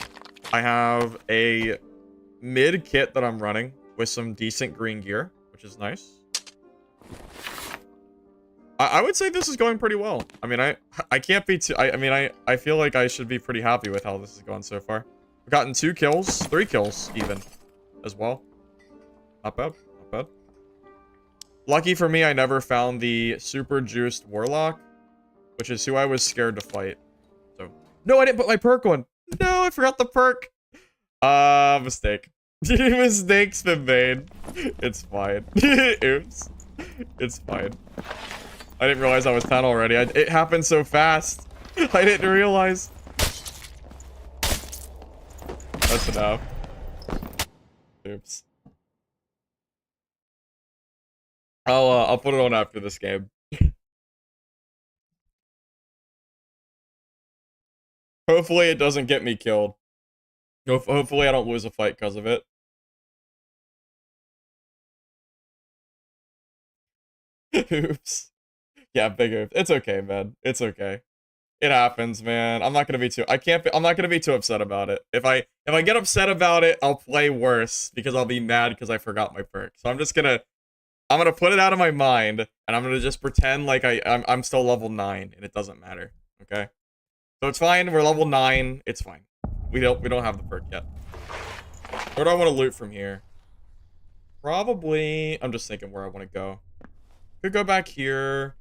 I have a mid kit that I'm running with some decent green gear, which is nice. I would say this is going pretty well. I mean, I can't be too... I feel like I should be pretty happy with how this is going so far. We've gotten 2 kills, 3 kills even, as well. Not bad, not bad. Lucky for me, I never found the super juiced warlock, which is who I was scared to fight. So, no, I didn't put my perk on. No, I forgot the perk. Mistake. Mistake's been made. It's fine. Oops. It's fine. I didn't realize I was 10 already. It happened so fast. I didn't realize. That's enough. Oops. I'll put it on after this game. Hopefully it doesn't get me killed. Hopefully I don't lose a fight because of it. Oops. Yeah, big oops. It's okay, man. It's okay. It happens, man. I'm not gonna be too. I'm not gonna be too upset about it. If I get upset about it, I'll play worse because I'll be mad because I forgot my perk. So I'm gonna put it out of my mind and I'm gonna just pretend like I'm still level 9 and it doesn't matter. Okay. So it's fine. We're level 9. It's fine. We don't have the perk yet. Where do I want to loot from here? Probably. I'm just thinking where I want to go. Could go back here.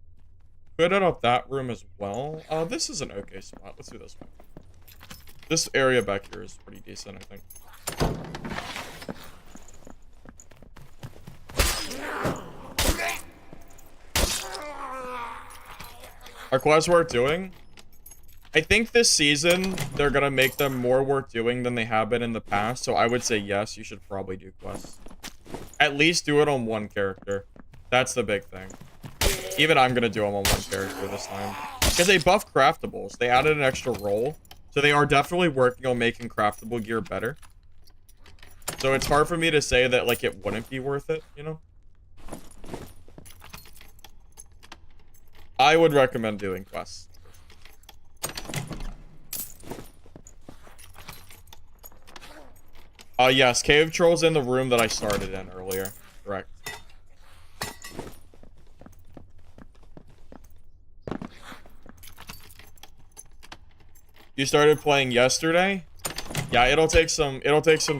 Could hit up that room as well. This is an okay spot. Let's do this one. This area back here is pretty decent, I think. Are quests worth doing? I think this season, they're gonna make them more worth doing than they have been in the past, so I would say yes, you should probably do quests. At least do it on one character. That's the big thing. Even I'm gonna do them on one character this time. Because they buff craftables. They added an extra role. So they are definitely working on making craftable gear better. So it's hard for me to say that, like, it wouldn't be worth it, you know? I would recommend doing quests. Yes, Cave Troll's in the room that I started in earlier. Correct. You started playing yesterday? Yeah, it'll take some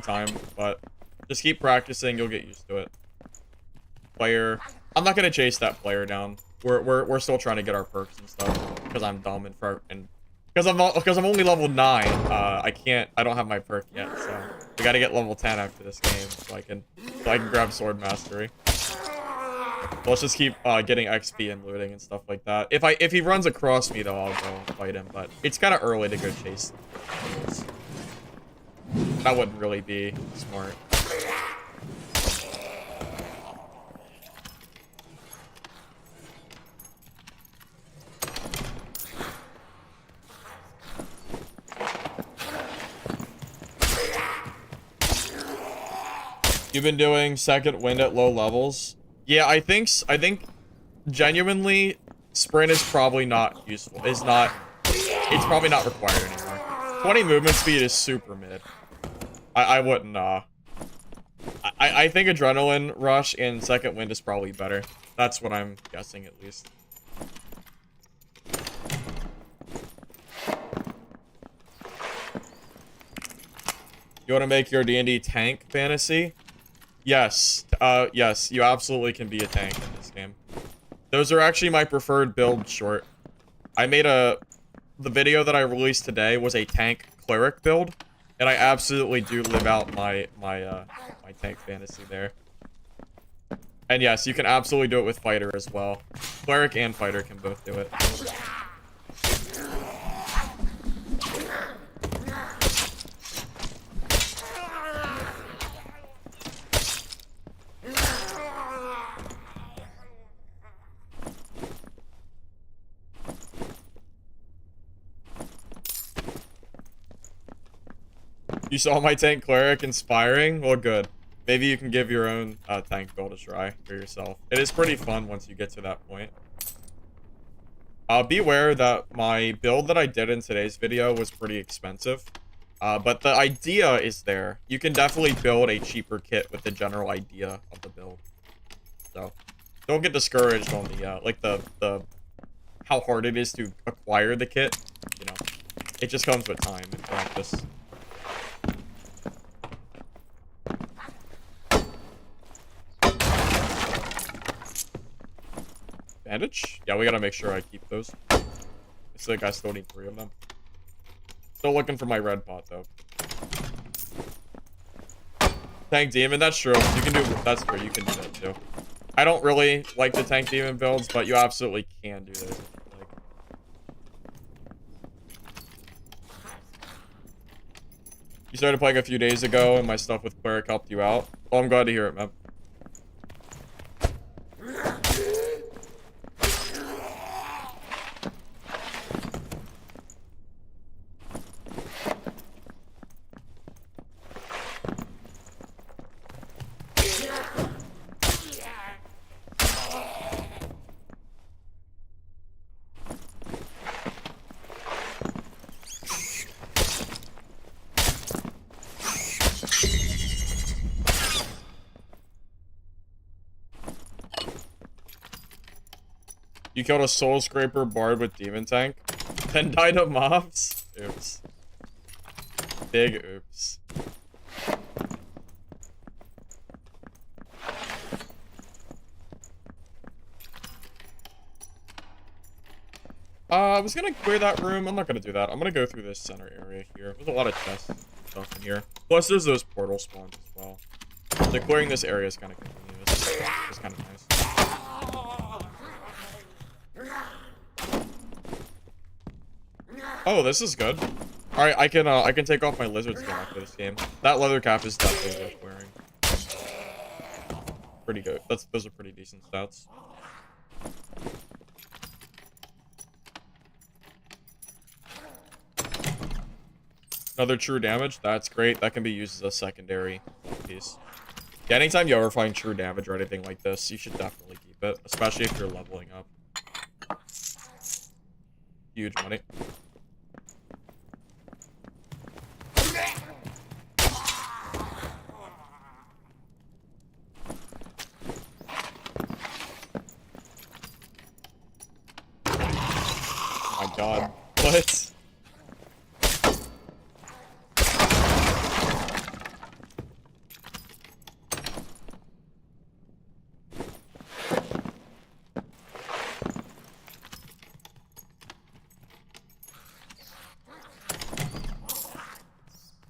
time, but just keep practicing, you'll get used to it. Player. I'm not gonna chase that player down. We're still trying to get our perks and stuff because I'm dumb and because I'm only level 9. I don't have my perk yet, so we gotta get level 10 after this game so I can grab sword mastery. Let's just keep getting XP and looting and stuff like that. If he runs across me though, I'll go fight him, but it's kind of early to go chase. That wouldn't really be smart. You've been doing second wind at low levels? Yeah, I think genuinely sprint is probably not useful. It's probably not required anymore. 20 movement speed is super mid. I wouldn't I think adrenaline rush and second wind is probably better. That's what I'm guessing at least. You want to make your D&D tank fantasy? Yes. Yes, you absolutely can be a tank in this game. Those are actually my preferred build short. I made the video that I released today was a tank cleric build, and I absolutely do live out my tank fantasy there. And yes, you can absolutely do it with fighter as well. Cleric and fighter can both do it. You saw my tank cleric inspiring? Well, good. Maybe you can give your own tank build a try for yourself. It is pretty fun once you get to that point. Beware that my build that I did in today's video was pretty expensive. But the idea is there. You can definitely build a cheaper kit with the general idea of the build. So, don't get discouraged on the how hard it is to acquire the kit. You know, it just comes with time and practice. Bandage? Yeah, we gotta make sure I keep those. It's like I still need 3 of them. Still looking for my red pot though. Tank demon, that's true. You can do that's true, you can do that too. I don't really like the tank demon builds, but you absolutely can do those if you like. You started playing a few days ago and my stuff with cleric helped you out. Well, I'm glad to hear it, man. You killed a Soul Scraper Bard with Demon Tank, then died of mobs? Oops. Big oops. I was gonna clear that room. I'm not gonna do that. I'm gonna go through this center area here. There's a lot of chests and stuff in here. Plus, there's those portal spawns as well. So clearing this area is kind of continuous. It's kind of nice. Oh, this is good. All right, I can take off my lizard skin after this game. That leather cap is definitely worth wearing. Pretty good. Those are pretty decent stats. Another true damage. That's great. That can be used as a secondary piece. Yeah, anytime you ever find true damage or anything like this, you should definitely keep it, especially if you're leveling up. Huge money. Oh my god. What?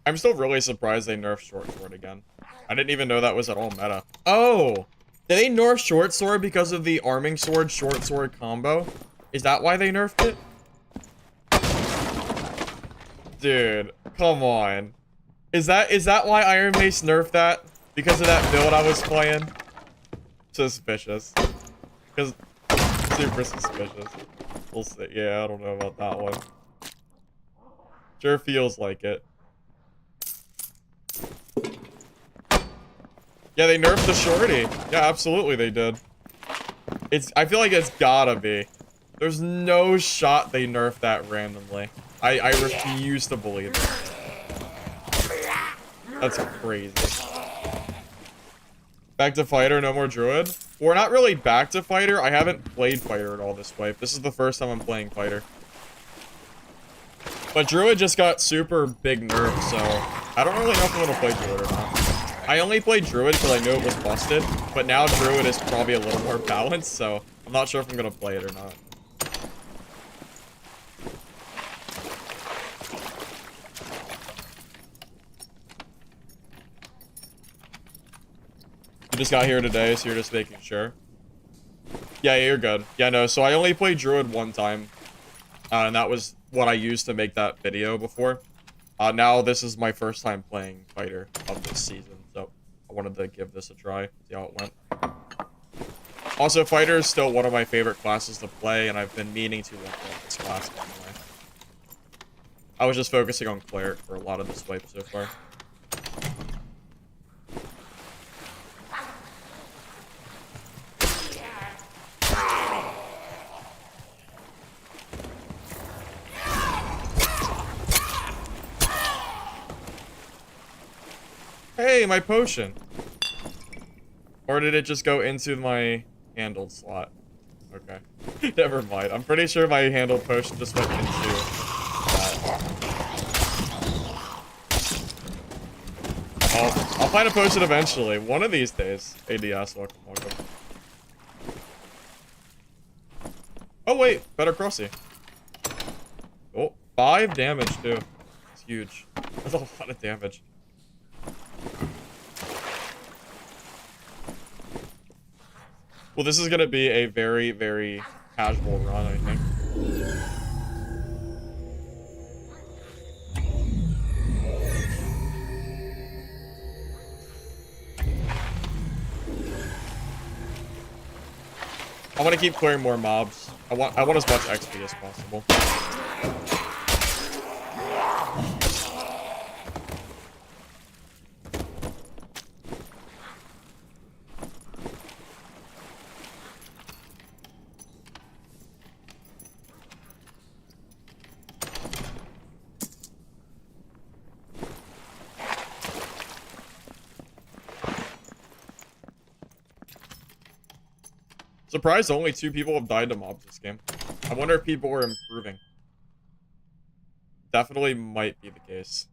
I'm still really surprised they nerfed Short Sword again. I didn't even know that was at all meta. Oh! Did they nerf Short Sword because of the Arming Sword, Short Sword combo? Is that why they nerfed it? Dude, come on. Is that why Iron Mace nerfed that? Because of that build I was playing? Suspicious. Because super suspicious. We'll see. Yeah, I don't know about that one. Sure feels like it. Yeah, they nerfed the shorty. Yeah, absolutely they did. I feel like it's gotta be. There's no shot they nerfed that randomly. I refuse to believe it. That's crazy. Back to fighter, no more druid? We're not really back to fighter. I haven't played fighter at all this wipe. This is the first time I'm playing fighter. But druid just got super big nerfs, so I don't really know if I'm gonna play druid or not. I only played druid because I knew it was busted, but now druid is probably a little more balanced, so I'm not sure if I'm gonna play it or not. You just got here today, so you're just making sure. Yeah, you're good. Yeah, no, so I only played druid one time, and that was what I used to make that video before. Now this is my first time playing fighter of this season, so I wanted to give this a try, see how it went. Also, fighter is still one of my favorite classes to play, and I've been meaning to level up this class anyway. I was just focusing on cleric for a lot of this wipe so far. Hey, my potion. Or did it just go into my handled slot? Okay. Never mind. I'm pretty sure my handled potion just went into that. I'll find a potion eventually. One of these days. ADS, welcome, welcome. Oh, wait. Better Crossy. Oh, 5 damage, too. It's huge. That's a lot of damage. Well, this is going to be a very, very casual run, I think. I want to keep clearing more mobs. I want as much XP as possible. Surprised only 2 people have died to mobs this game. I wonder if people are improving. Definitely might be the case.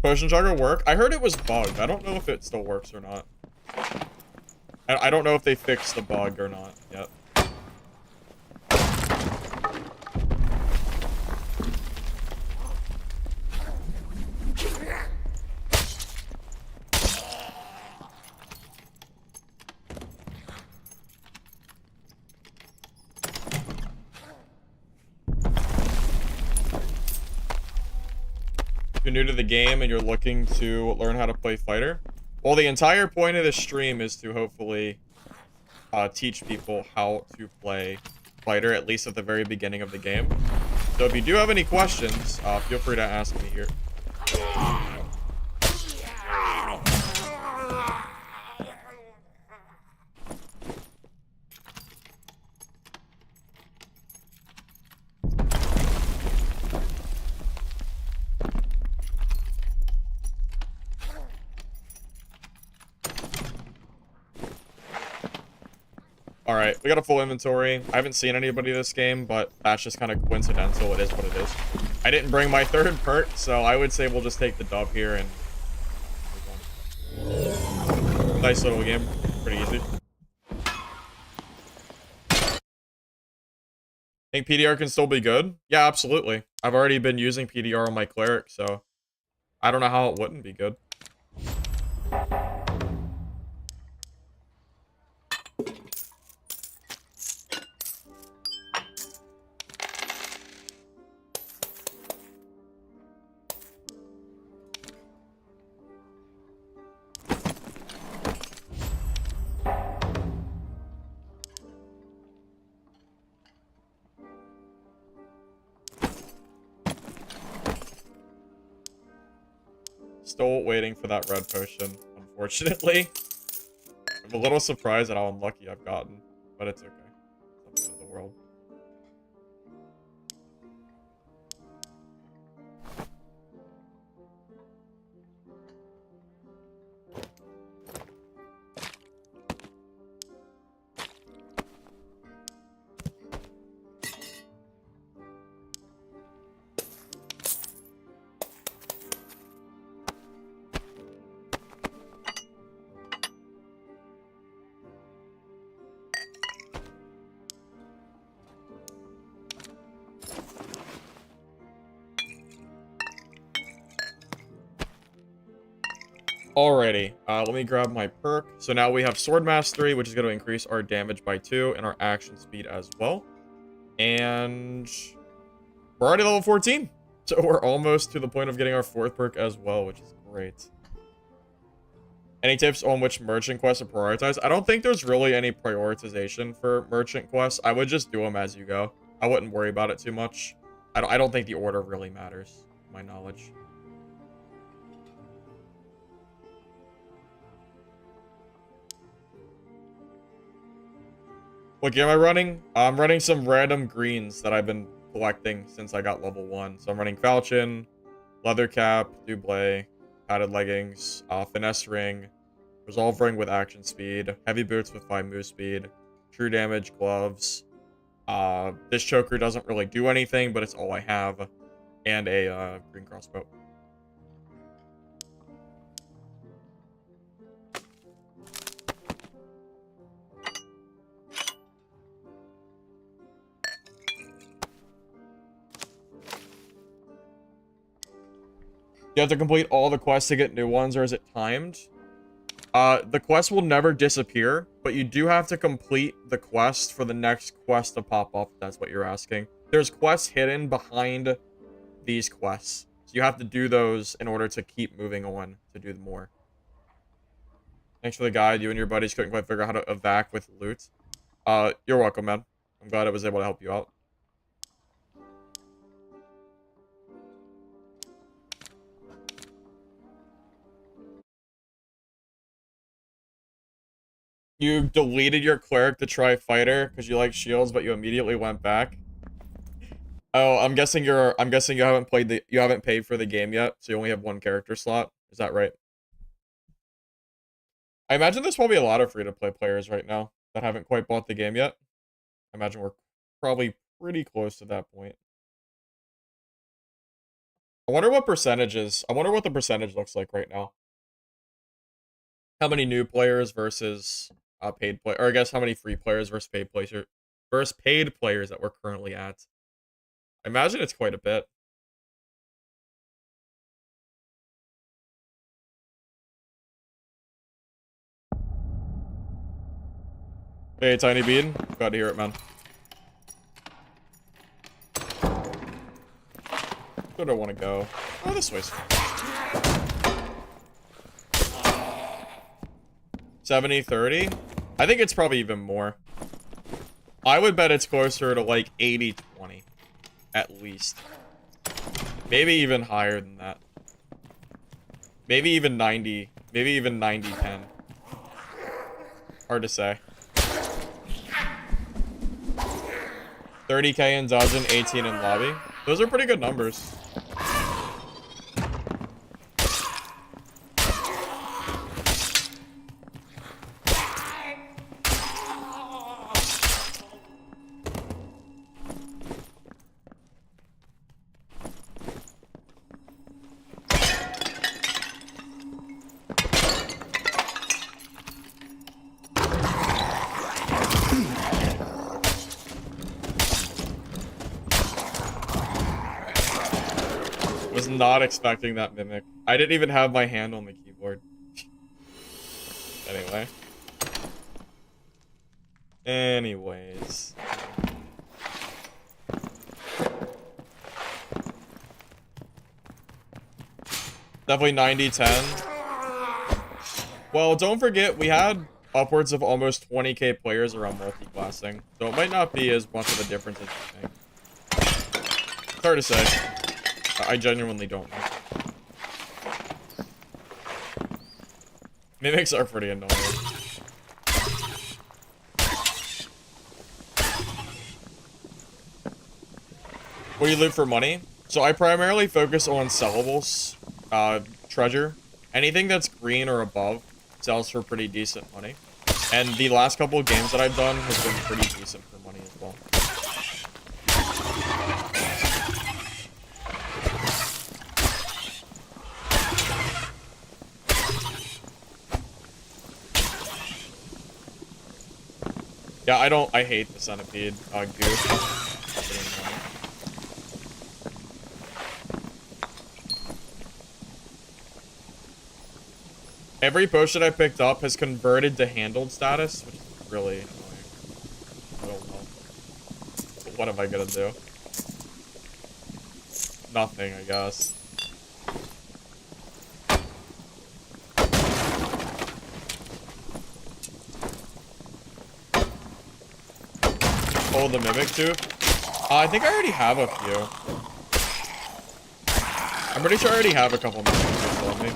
Potion Chugger work? I heard it was bugged. I don't know if it still works or not. I don't know if they fixed the bug or not yet. If you're new to the game and you're looking to learn how to play fighter, well, the entire point of this stream is to hopefully teach people how to play fighter, at least at the very beginning of the game. So if you do have any questions, feel free to ask me here. Alright, we got a full inventory. I haven't seen anybody this game, but that's just kind of coincidental. It is what it is. I didn't bring my 3rd perk, so I would say we'll just take the dub here and move on. Nice little game. Pretty easy. Think PDR can still be good? Yeah, absolutely. I've already been using PDR on my cleric, so I don't know how it wouldn't be good. Still waiting for that red potion, unfortunately. I'm a little surprised at how unlucky I've gotten, but it's okay. It's not the end of the world. Alrighty, let me grab my perk. So now we have Sword Mastery, which is going to increase our damage by 2 and our action speed as well. And we're already level 14. So we're almost to the point of getting our 4th perk as well, which is great. Any tips on which merchant quests to prioritize? I don't think there's really any prioritization for merchant quests. I would just do them as you go. I wouldn't worry about it too much. I don't think the order really matters, to my knowledge. What game am I running? I'm running some random greens that I've been collecting since I got level 1. So I'm running Falchion, Leather Cap, Doublé, Padded Leggings, Finesse Ring, Resolve Ring with Action Speed, Heavy Boots with 5 Move Speed, True Damage, Gloves. This Choker doesn't really do anything, but it's all I have. And a Green Crossbow. You have to complete all the quests to get new ones, or is it timed? The quest will never disappear, but you do have to complete the quest for the next quest to pop up, if that's what you're asking. There's quests hidden behind these quests. So you have to do those in order to keep moving on to do more. Thanks for the guide. You and your buddies couldn't quite figure out how to evac with loot. You're welcome, man. I'm glad I was able to help you out. You deleted your cleric to try fighter because you like shields, but you immediately went back. Oh, I'm guessing you haven't paid for the game yet, so you only have one character slot. Is that right? I imagine there's probably a lot of free-to-play players right now that haven't quite bought the game yet. I imagine we're probably pretty close to that point. I wonder what the percentage looks like right now. How many new players versus paid play, or I guess how many free players versus paid players that we're currently at. I imagine it's quite a bit. Hey, Tiny Bean. Glad to hear it, man. Where do I want to go? Oh, this way's fine. 70-30? I think it's probably even more. I would bet it's closer to like 80-20. At least. Maybe even higher than that. Maybe even 90. Maybe even 90-10. Hard to say. 30k in dungeon, 18 in lobby. Those are pretty good numbers. Was not expecting that mimic. I didn't even have my hand on the keyboard. Anyways. Definitely 90-10. Well, don't forget, we had upwards of almost 20k players around multi-classing, so it might not be as much of a difference as you think. It's hard to say. I genuinely don't know. Mimics are pretty annoying. What do you loot for money? So I primarily focus on sellables, treasure. Anything that's green or above sells for pretty decent money. And the last couple of games that I've done has been pretty decent for money as well. Yeah, I hate the centipede goo. Every potion I picked up has converted to handled status, which is really annoying. I don't know. But what am I gonna do? Nothing, I guess. Oh, the mimic too? I think I already have a few. I'm pretty sure I already have a couple mimics on me.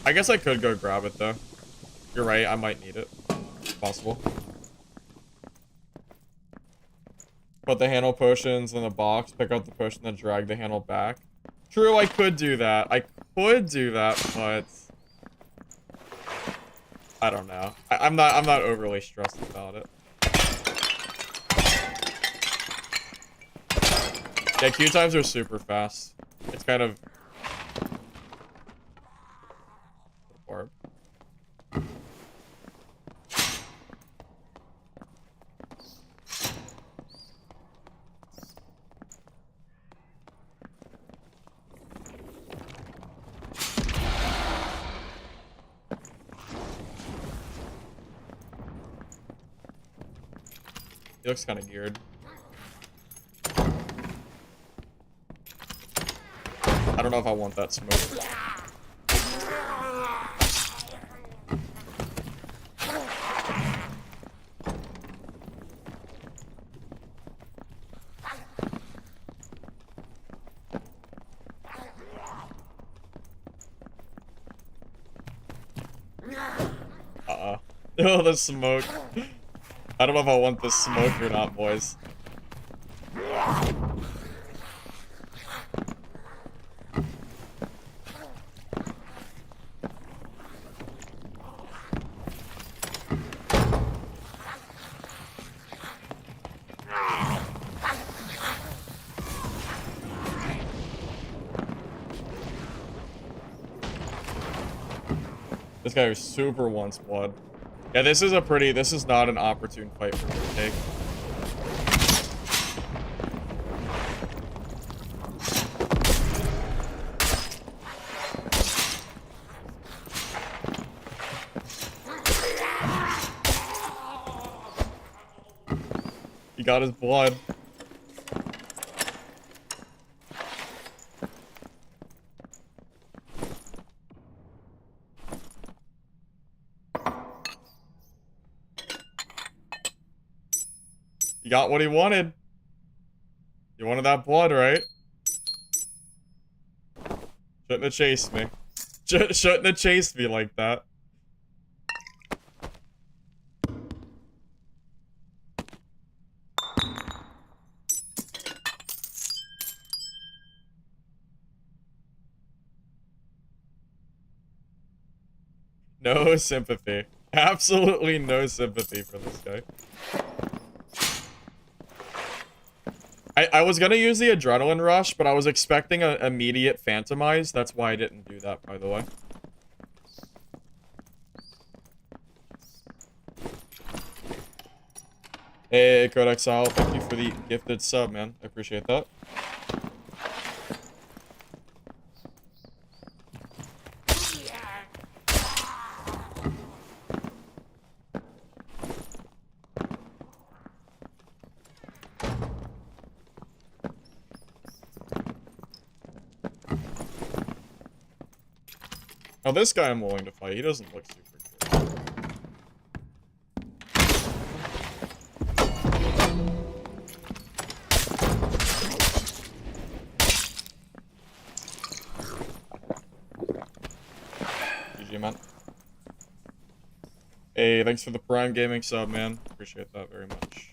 I guess I could go grab it though. You're right, I might need it. It's possible. Put the handle potions in the box, pick up the potion, then drag the handle back. True, I could do that. I could do that, but I don't know. I'm not overly stressed about it. Yeah, queue times are super fast. It's kind of barb. He looks kind of geared. I don't know if I want that smoke. Oh, the smoke. I don't know if I want this smoke or not, boys. This guy super wants blood. Yeah, this is not an opportune fight for me to take. He got his blood. He got what he wanted. He wanted that blood, right? Shouldn't have chased me. Shouldn't have chased me like that. No sympathy. Absolutely no sympathy for this guy. I was gonna use the adrenaline rush, but I was expecting an immediate phantomize. That's why I didn't do that, by the way. Hey, Code Exile, thank you for the gifted sub, man. I appreciate that. Now this guy I'm willing to fight. He doesn't look super good. GG, man. Hey, thanks for the Prime Gaming sub, man. Appreciate that very much.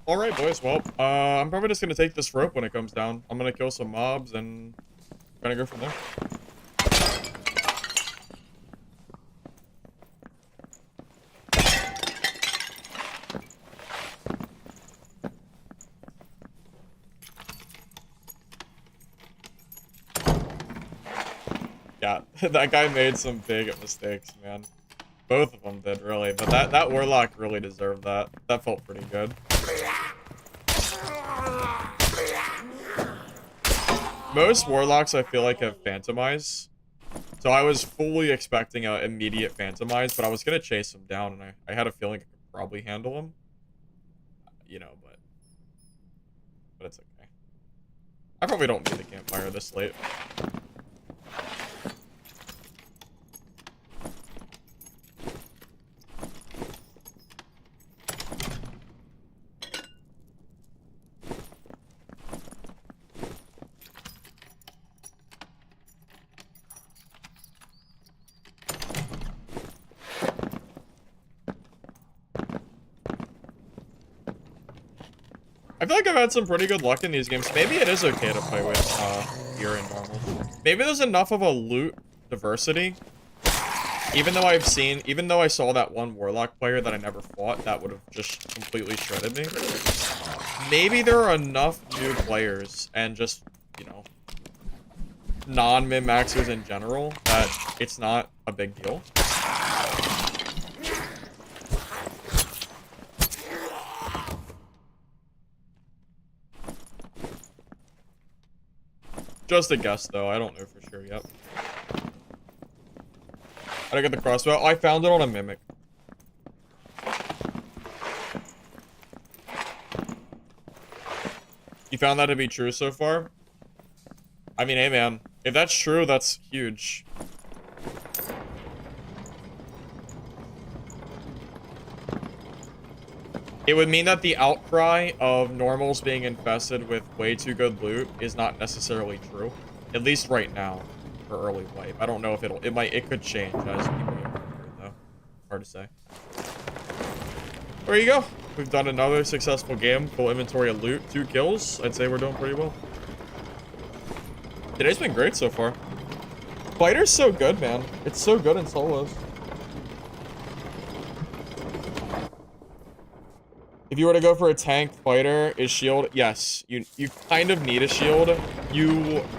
Alright, boys. Well, I'm probably just gonna take this rope when it comes down. I'm gonna kill some mobs and gonna go from there. Yeah, that guy made some big mistakes, man. Both of them did, really. But that Warlock really deserved that. That felt pretty good. Most Warlocks, I feel like, have Phantomize. So I was fully expecting an immediate Phantomize, but I was going to chase him down, and I had a feeling I could probably handle him. You know, but it's okay. I probably don't need the campfire this late. I feel like I've had some pretty good luck in these games. Maybe it is okay to play with gear in normal. Maybe there's enough of a loot diversity. Even though I saw that one Warlock player that I never fought that would have just completely shredded me. Maybe there are enough new players and just, you know, non-min-maxers in general that it's not a big deal. Just a guess, though. I don't know for sure yet. I get the crossbow. I found it on a Mimic. You found that to be true so far? I mean, hey, man. If that's true, that's huge. It would mean that the outcry of normals being infested with way too good loot is not necessarily true. At least right now, for early wipe. I don't know if it could change as people get older, though. Hard to say. There you go. We've done another successful game. Full inventory of loot. 2 kills. I'd say we're doing pretty well. Today's been great so far. Fighter's so good, man. It's so good in solos. If you were to go for a tank fighter, is shield? Yes, you kind of need a shield.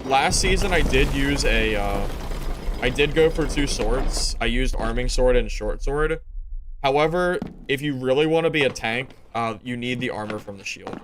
Last season I did use I did go for 2 swords. I used arming sword and short sword. However, if you really want to be a tank, you need the armor from the shield.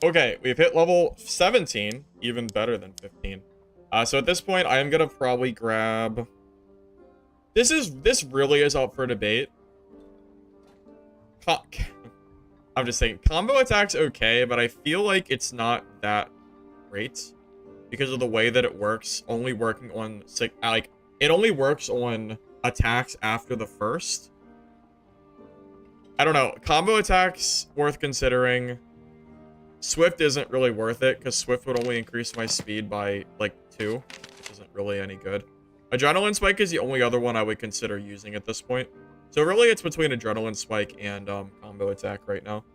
Okay, we've hit level 17, even better than 15. So at this point, I am gonna probably grab... This really is up for debate. I'm just saying, combo attack's okay, but I feel like it's not that great because of the way that it works, only working on, like, it only works on attacks after the first. I don't know, combo attack's worth considering. Swift isn't really worth it, because Swift would only increase my speed by, like, 2, which isn't really any good. Adrenaline Spike is the only other one I would consider using at this point. So really, it's between Adrenaline Spike and combo attack right now.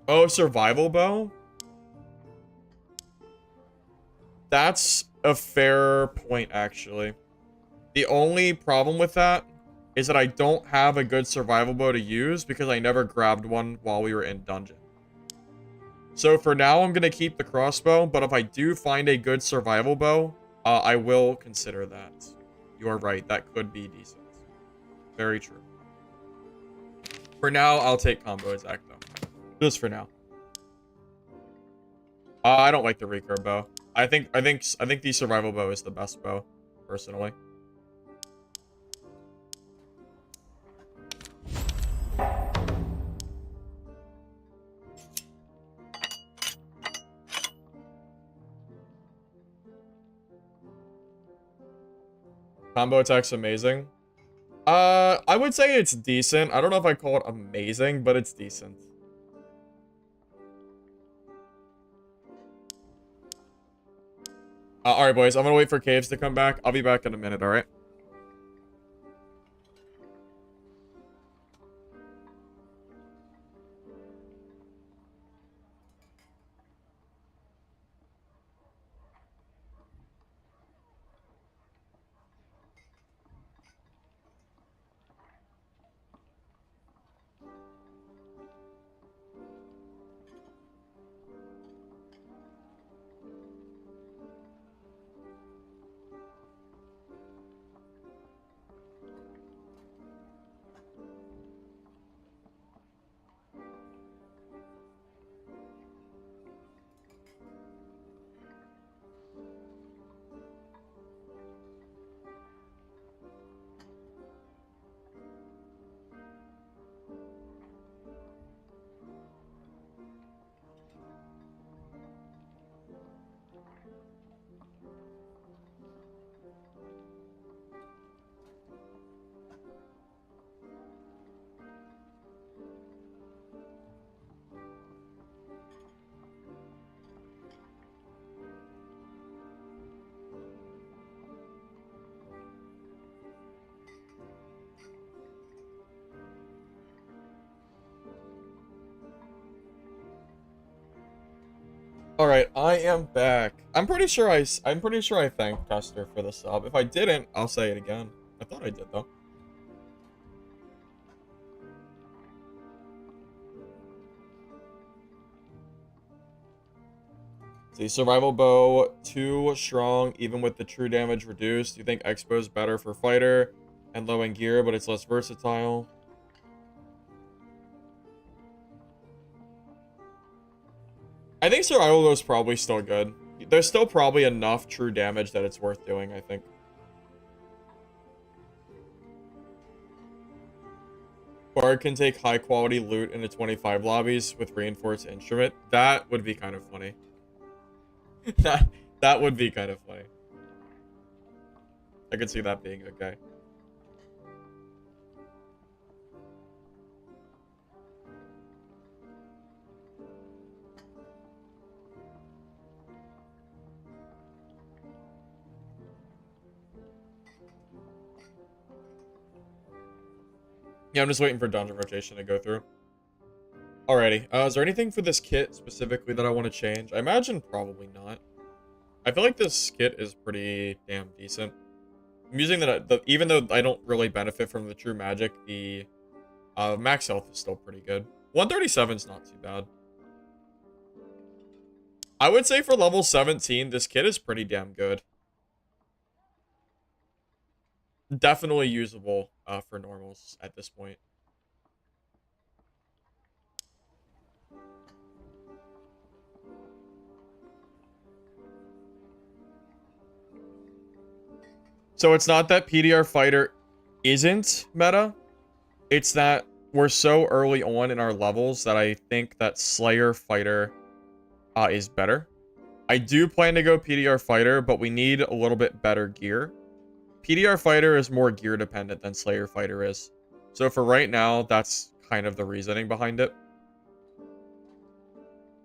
Oh, Survival Bow? That's a fair point, actually. The only problem with that is that I don't have a good Survival Bow to use because I never grabbed one while we were in dungeon. So for now, I'm going to keep the crossbow, but if I do find a good survival bow, I will consider that. You are right, that could be decent. Very true. For now, I'll take combo attack, though. Just for now. I don't like the recurve bow. I think the survival bow is the best bow, personally. Combo attack's amazing. I would say it's decent. I don't know if I call it amazing, but it's decent. Alright, boys. I'm gonna wait for Caves to come back. I'll be back in a minute, alright? All right, I am back. I'm pretty sure I thanked Tester for the sub. If I didn't, I'll say it again. I thought I did though. See, survival bow, too strong, even with the true damage reduced. You think Expo is better for fighter and low in gear, but it's less versatile. I think survival bow is probably still good. There's still probably enough true damage that it's worth doing, I think. Bard can take high quality loot into 25 lobbies with reinforced instrument. That would be kind of funny. that would be kind of funny. I could see that being okay. Yeah, I'm just waiting for dungeon rotation to go through. Alrighty. Is there anything for this kit specifically that I want to change? I imagine probably not. I feel like this kit is pretty damn decent. I'm using that, even though I don't really benefit from the true magic, the max health is still pretty good. 137 is not too bad. I would say for level 17, this kit is pretty damn good. Definitely usable for normals at this point. So it's not that PDR Fighter isn't meta. It's that we're so early on in our levels that I think that Slayer Fighter is better. I do plan to go PDR Fighter, but we need a little bit better gear. PDR Fighter is more gear dependent than Slayer Fighter is. So for right now, that's kind of the reasoning behind it.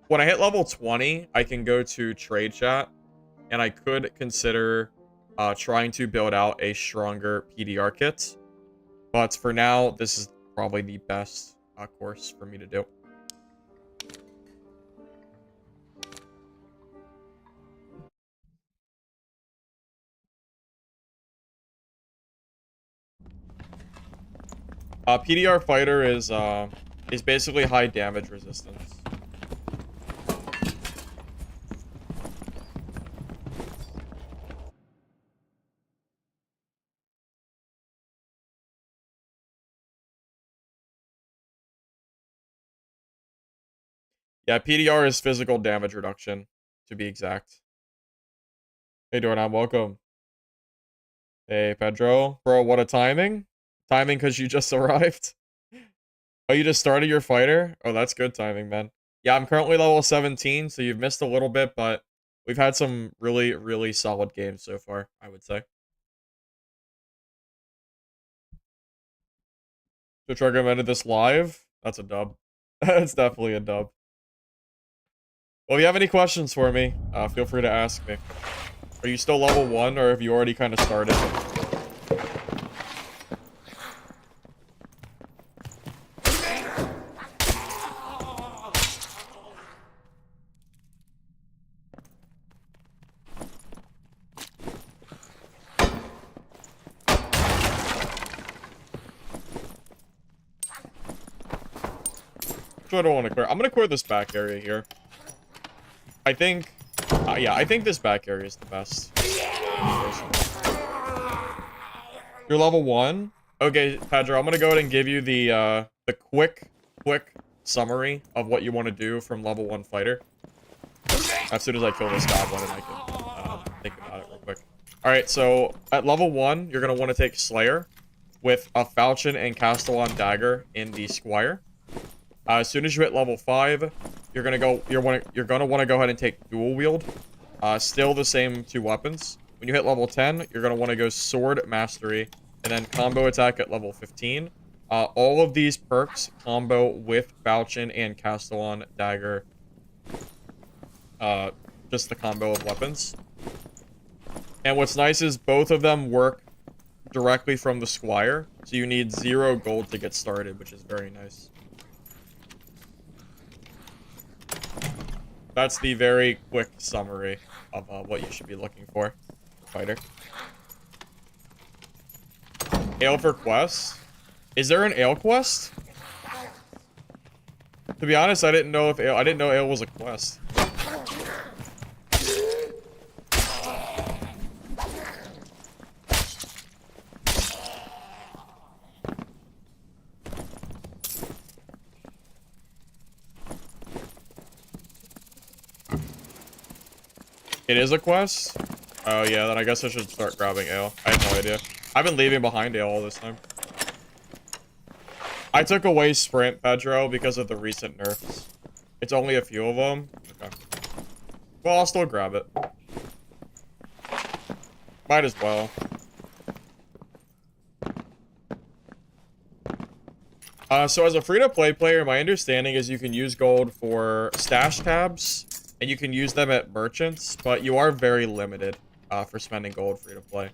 When I hit level 20, I can go to trade chat, and I could consider trying to build out a stronger PDR kit. But for now, this is probably the best course for me to do. PDR Fighter is basically high damage resistance. Yeah, PDR is physical damage reduction, to be exact. Hey, Dornam, welcome. Hey, Pedro. Bro, what a timing. Timing because you just arrived. Oh, you just started your fighter? Oh, that's good timing, man. Yeah, I'm currently level 17, so you've missed a little bit, but we've had some really, really solid games so far, I would say. Just recommended this live. That's a dub. That's definitely a dub. Well, if you have any questions for me, feel free to ask me. Are you still level 1, or have you already kind of started? I don't want to clear. I'm going to clear this back area here. I think... yeah, I think this back area is the best. You're level 1? Okay, Pedro, I'm going to go ahead and give you the quick summary of what you want to do from level 1 fighter. As soon as I kill this goblin, and I can think about it real quick. Alright, so at level 1, you're going to want to take Slayer with a Falchion and Castellan Dagger in the Squire. As soon as you hit level 5, you're gonna want to go ahead and take Dual Wield. Still the same 2 weapons. When you hit level 10, you're gonna want to go Sword Mastery, and then Combo Attack at level 15. All of these perks combo with Falchion and Castellan Dagger. Just the combo of weapons. And what's nice is both of them work directly from the Squire, so you need 0 gold to get started, which is very nice. That's the very quick summary of what you should be looking for, fighter. Ale for quests? Is there an ale quest? To be honest, I didn't know Ale was a quest. It is a quest? Oh yeah, then I guess I should start grabbing ale. I have no idea. I've been leaving behind ale all this time. I took away sprint, Pedro, because of the recent nerfs. It's only a few of them. Okay. Well, I'll still grab it. Might as well. So as a free-to-play player, my understanding is you can use gold for stash tabs, and you can use them at merchants, but you are very limited for spending gold free-to-play.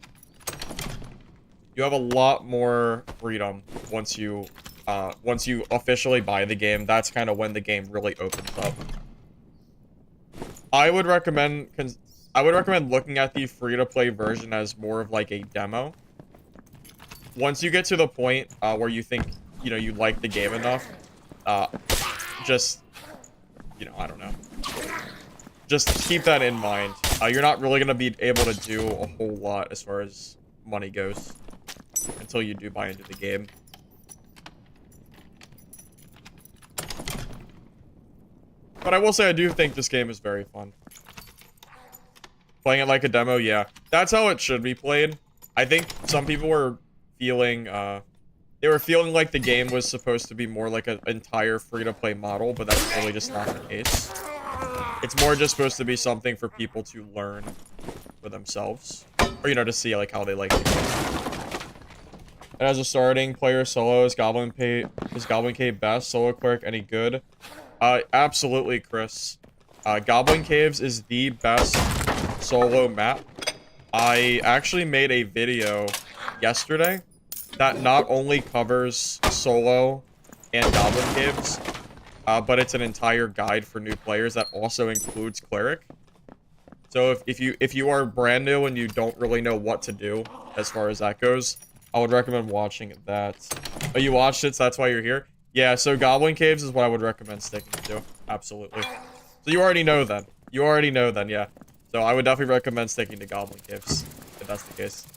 You have a lot more freedom once you officially buy the game. That's kind of when the game really opens up. I would recommend looking at the free-to-play version as more of like a demo. Once you get to the point where you think, you know, you like the game enough, just, you know, I don't know. Just keep that in mind. You're not really going to be able to do a whole lot as far as money goes until you do buy into the game. But I will say I do think this game is very fun. Playing it like a demo, yeah. That's how it should be played. I think some people were feeling, they were feeling like the game was supposed to be more like an entire free-to-play model, but that's really just not the case. It's more just supposed to be something for people to learn for themselves. Or, you know, to see, like, how they like the game. And as a starting player solo, is Goblin Cave best? Solo Cleric any good? Absolutely, Chris. Goblin Caves is the best solo map. I actually made a video yesterday that not only covers solo and Goblin Caves, but it's an entire guide for new players that also includes Cleric. So if you are brand new and you don't really know what to do as far as that goes, I would recommend watching that. Oh, you watched it, so that's why you're here? Yeah, so Goblin Caves is what I would recommend sticking to. Absolutely. So you already know then. You already know then, yeah. So I would definitely recommend sticking to Goblin Caves, if that's the case.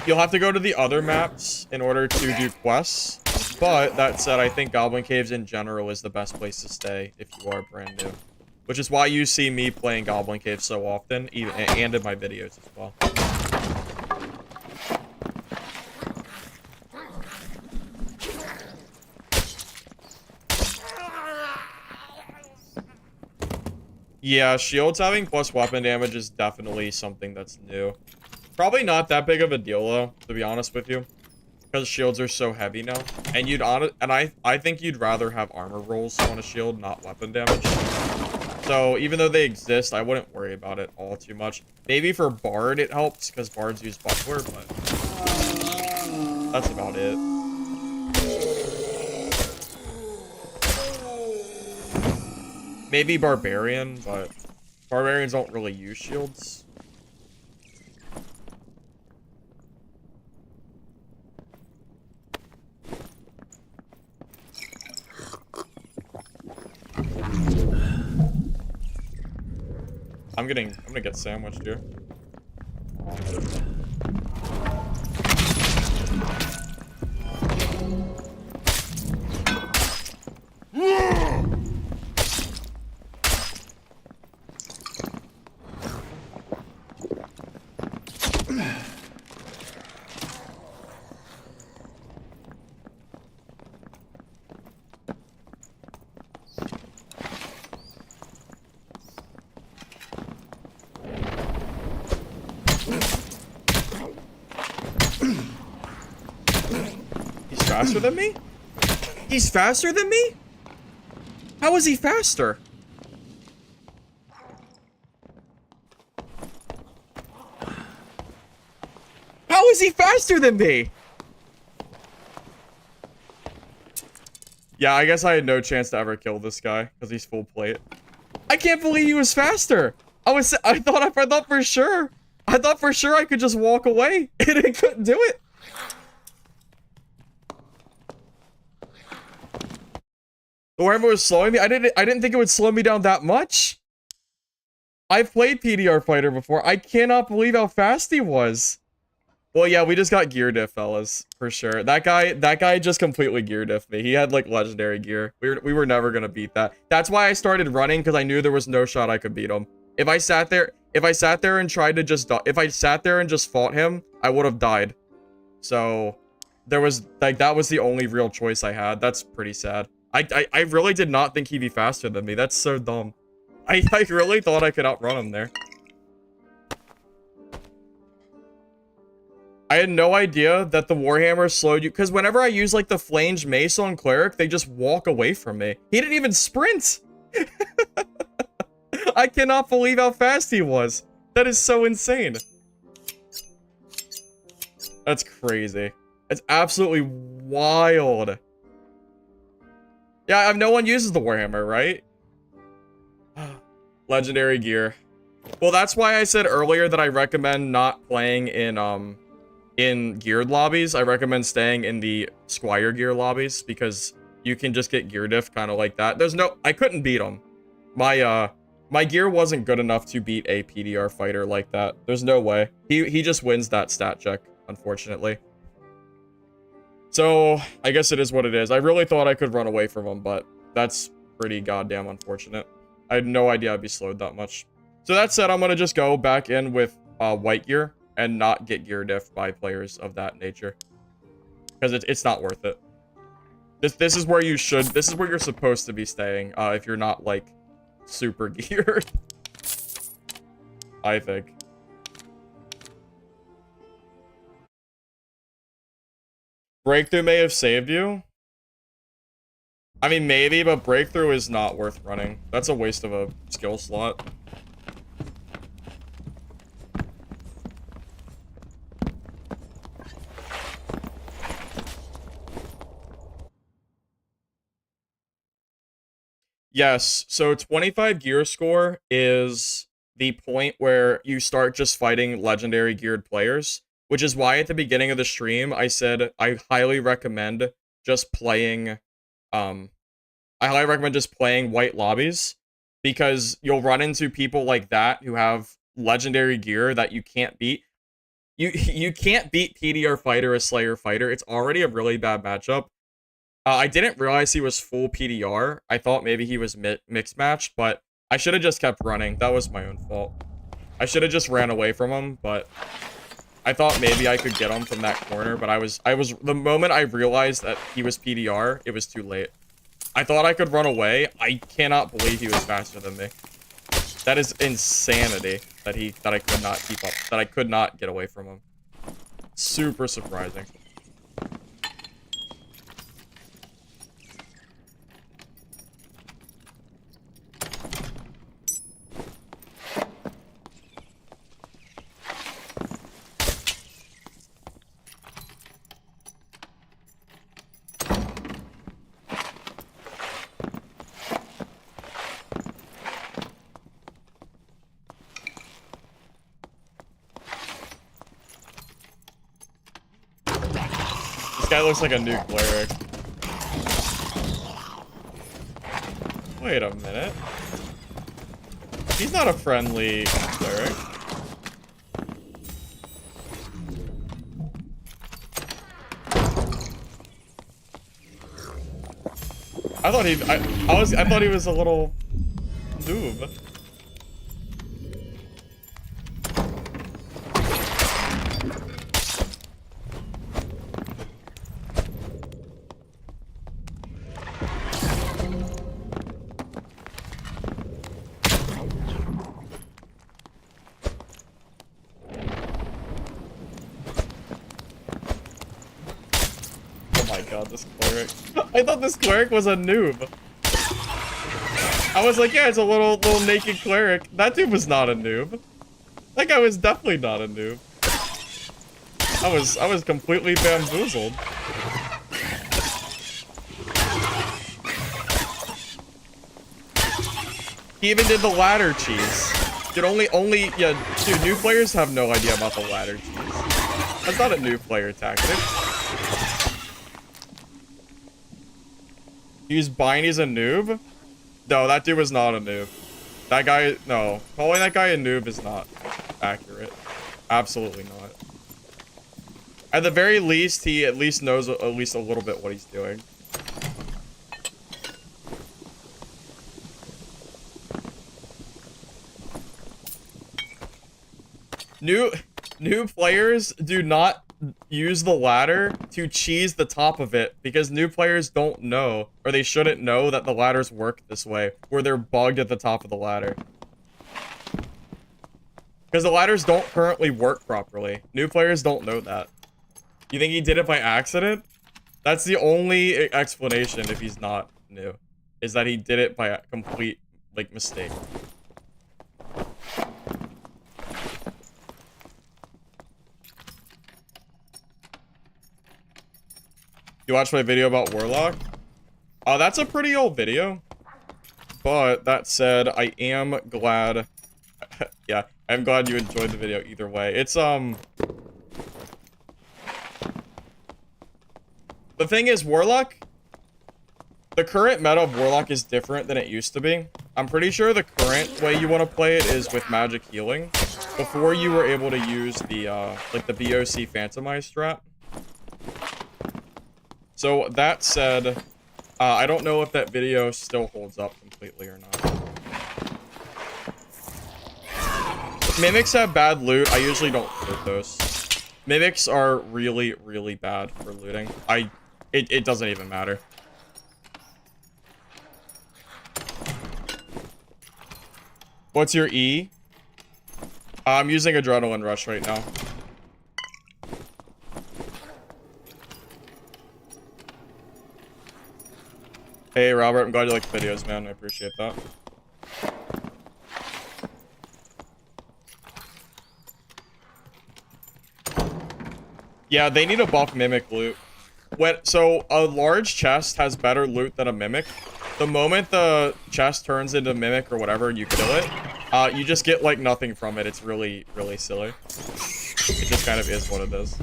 You'll have to go to the other maps in order to do quests. But that said, I think Goblin Caves in general is the best place to stay if you are brand new. Which is why you see me playing Goblin Caves so often, even and in my videos as well. Yeah, shields having plus weapon damage is definitely something that's new. Probably not that big of a deal though, to be honest with you, because shields are so heavy now. And I think you'd rather have armor rolls on a shield, not weapon damage. So even though they exist, I wouldn't worry about it all too much. Maybe for Bard it helps because Bards use Buckler, but that's about it. Maybe Barbarian, but Barbarians don't really use shields. I'm gonna get sandwiched here. Faster than me? He's faster than me? How is he faster? How is he faster than me? Yeah, I guess I had no chance to ever kill this guy because he's full plate. I can't believe he was faster. I thought for sure I could just walk away and I couldn't do it. Wherever it was slowing me, I didn't think it would slow me down that much. I've played PDR Fighter before. I cannot believe how fast he was. Well, yeah, we just got gear diff, fellas, for sure. That guy just completely gear diffed me. He had like legendary gear. We were never gonna beat that. That's why I started running, because I knew there was no shot I could beat him. If I sat there and tried to just if I sat there and just fought him, I would have died. So there was like that was the only real choice I had. That's pretty sad. I really did not think he'd be faster than me. That's so dumb. I really thought I could outrun him there. I had no idea that the Warhammer slowed you, because whenever I use like the Flange Mace on Cleric, they just walk away from me. He didn't even sprint! I cannot believe how fast he was. That is so insane. That's crazy. It's absolutely wild. Yeah, no one uses the Warhammer, right? Legendary gear. Well, that's why I said earlier that I recommend not playing in geared lobbies. I recommend staying in the Squire gear lobbies, because you can just get gear diff kind of like that. I couldn't beat him. My gear wasn't good enough to beat a PDR fighter like that. There's no way. He just wins that stat check, unfortunately. So, I guess it is what it is. I really thought I could run away from him, but that's pretty goddamn unfortunate. I had no idea I'd be slowed that much. So that said, I'm gonna just go back in with white gear and not get gear diff by players of that nature, because it's not worth it. This is where you're supposed to be staying if you're not like super geared. I think. Breakthrough may have saved you. I mean, maybe, but Breakthrough is not worth running. That's a waste of a skill slot. Yes, so 25 gear score is the point where you start just fighting legendary geared players, which is why at the beginning of the stream I said I highly recommend just playing white lobbies, because you'll run into people like that who have legendary gear that you can't beat. You can't beat PDR fighter a Slayer fighter. It's already a really bad matchup. I didn't realize he was full PDR. I thought maybe he was mixed match, but I should have just kept running. That was my own fault. I should have just ran away from him, but I thought maybe I could get him from that corner, but the moment I realized that he was PDR, it was too late. I thought I could run away. I cannot believe he was faster than me. That is insanity that I could not keep up, that I could not get away from him. Super surprising. This guy looks like a new cleric. Wait a minute. He's not a friendly cleric. I thought he was a little noob. This cleric. I thought this cleric was a noob. I was like, yeah, it's a little naked cleric. That dude was not a noob. That guy was definitely not a noob. I was completely bamboozled. He even did the ladder cheese. Dude, dude, new players have no idea about the ladder cheese. That's not a new player tactic. Use Biney's a noob? No, that dude was not a noob. That guy, no. Calling that guy a noob is not accurate. Absolutely not. At the very least, he at least knows at least a little bit what he's doing. New players do not use the ladder to cheese the top of it because new players don't know, or they shouldn't know, that the ladders work this way, where they're bugged at the top of the ladder. Because the ladders don't currently work properly. New players don't know that. You think he did it by accident? That's the only explanation if he's not new. Is that he did it by a complete, like, mistake. You watched my video about Warlock? That's a pretty old video. But that said, I am glad... yeah, I'm glad you enjoyed the video either way. It's, The thing is, Warlock... the current meta of Warlock is different than it used to be. I'm pretty sure the current way you want to play it is with magic healing. Before you were able to use the, like the BOC Phantomize strat. So, that said, I don't know if that video still holds up completely or not. Mimics have bad loot. I usually don't loot those. Mimics are really, really bad for looting. It doesn't even matter. What's your E? I'm using Adrenaline Rush right now. Hey, Robert, I'm glad you like the videos, man. I appreciate that. Yeah, they need a buff Mimic loot. So, a large chest has better loot than a Mimic. The moment the chest turns into Mimic or whatever and you kill it, you just get, like, nothing from it. It's really, really silly. It just kind of is what it is.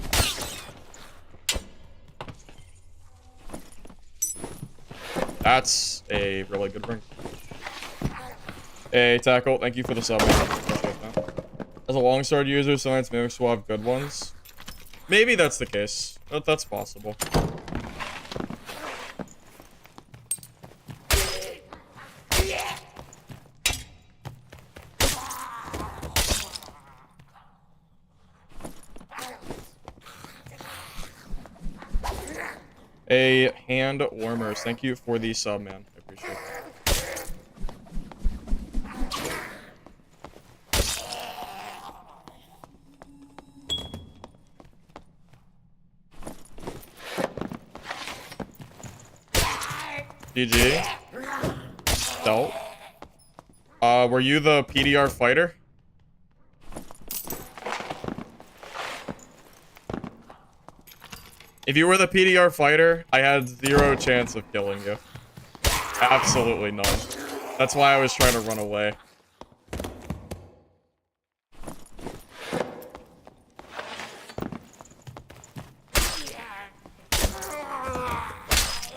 That's a really good ring. Hey, Tackle, thank you for the sub. As a longsword user, sometimes Mimics will have good ones. Maybe that's the case. That's possible. A hand warmers. Thank you for the sub, man. I appreciate it. GG. Dope. Were you the PDR fighter? If you were the PDR fighter, I had 0 chance of killing you. Absolutely none. That's why I was trying to run away.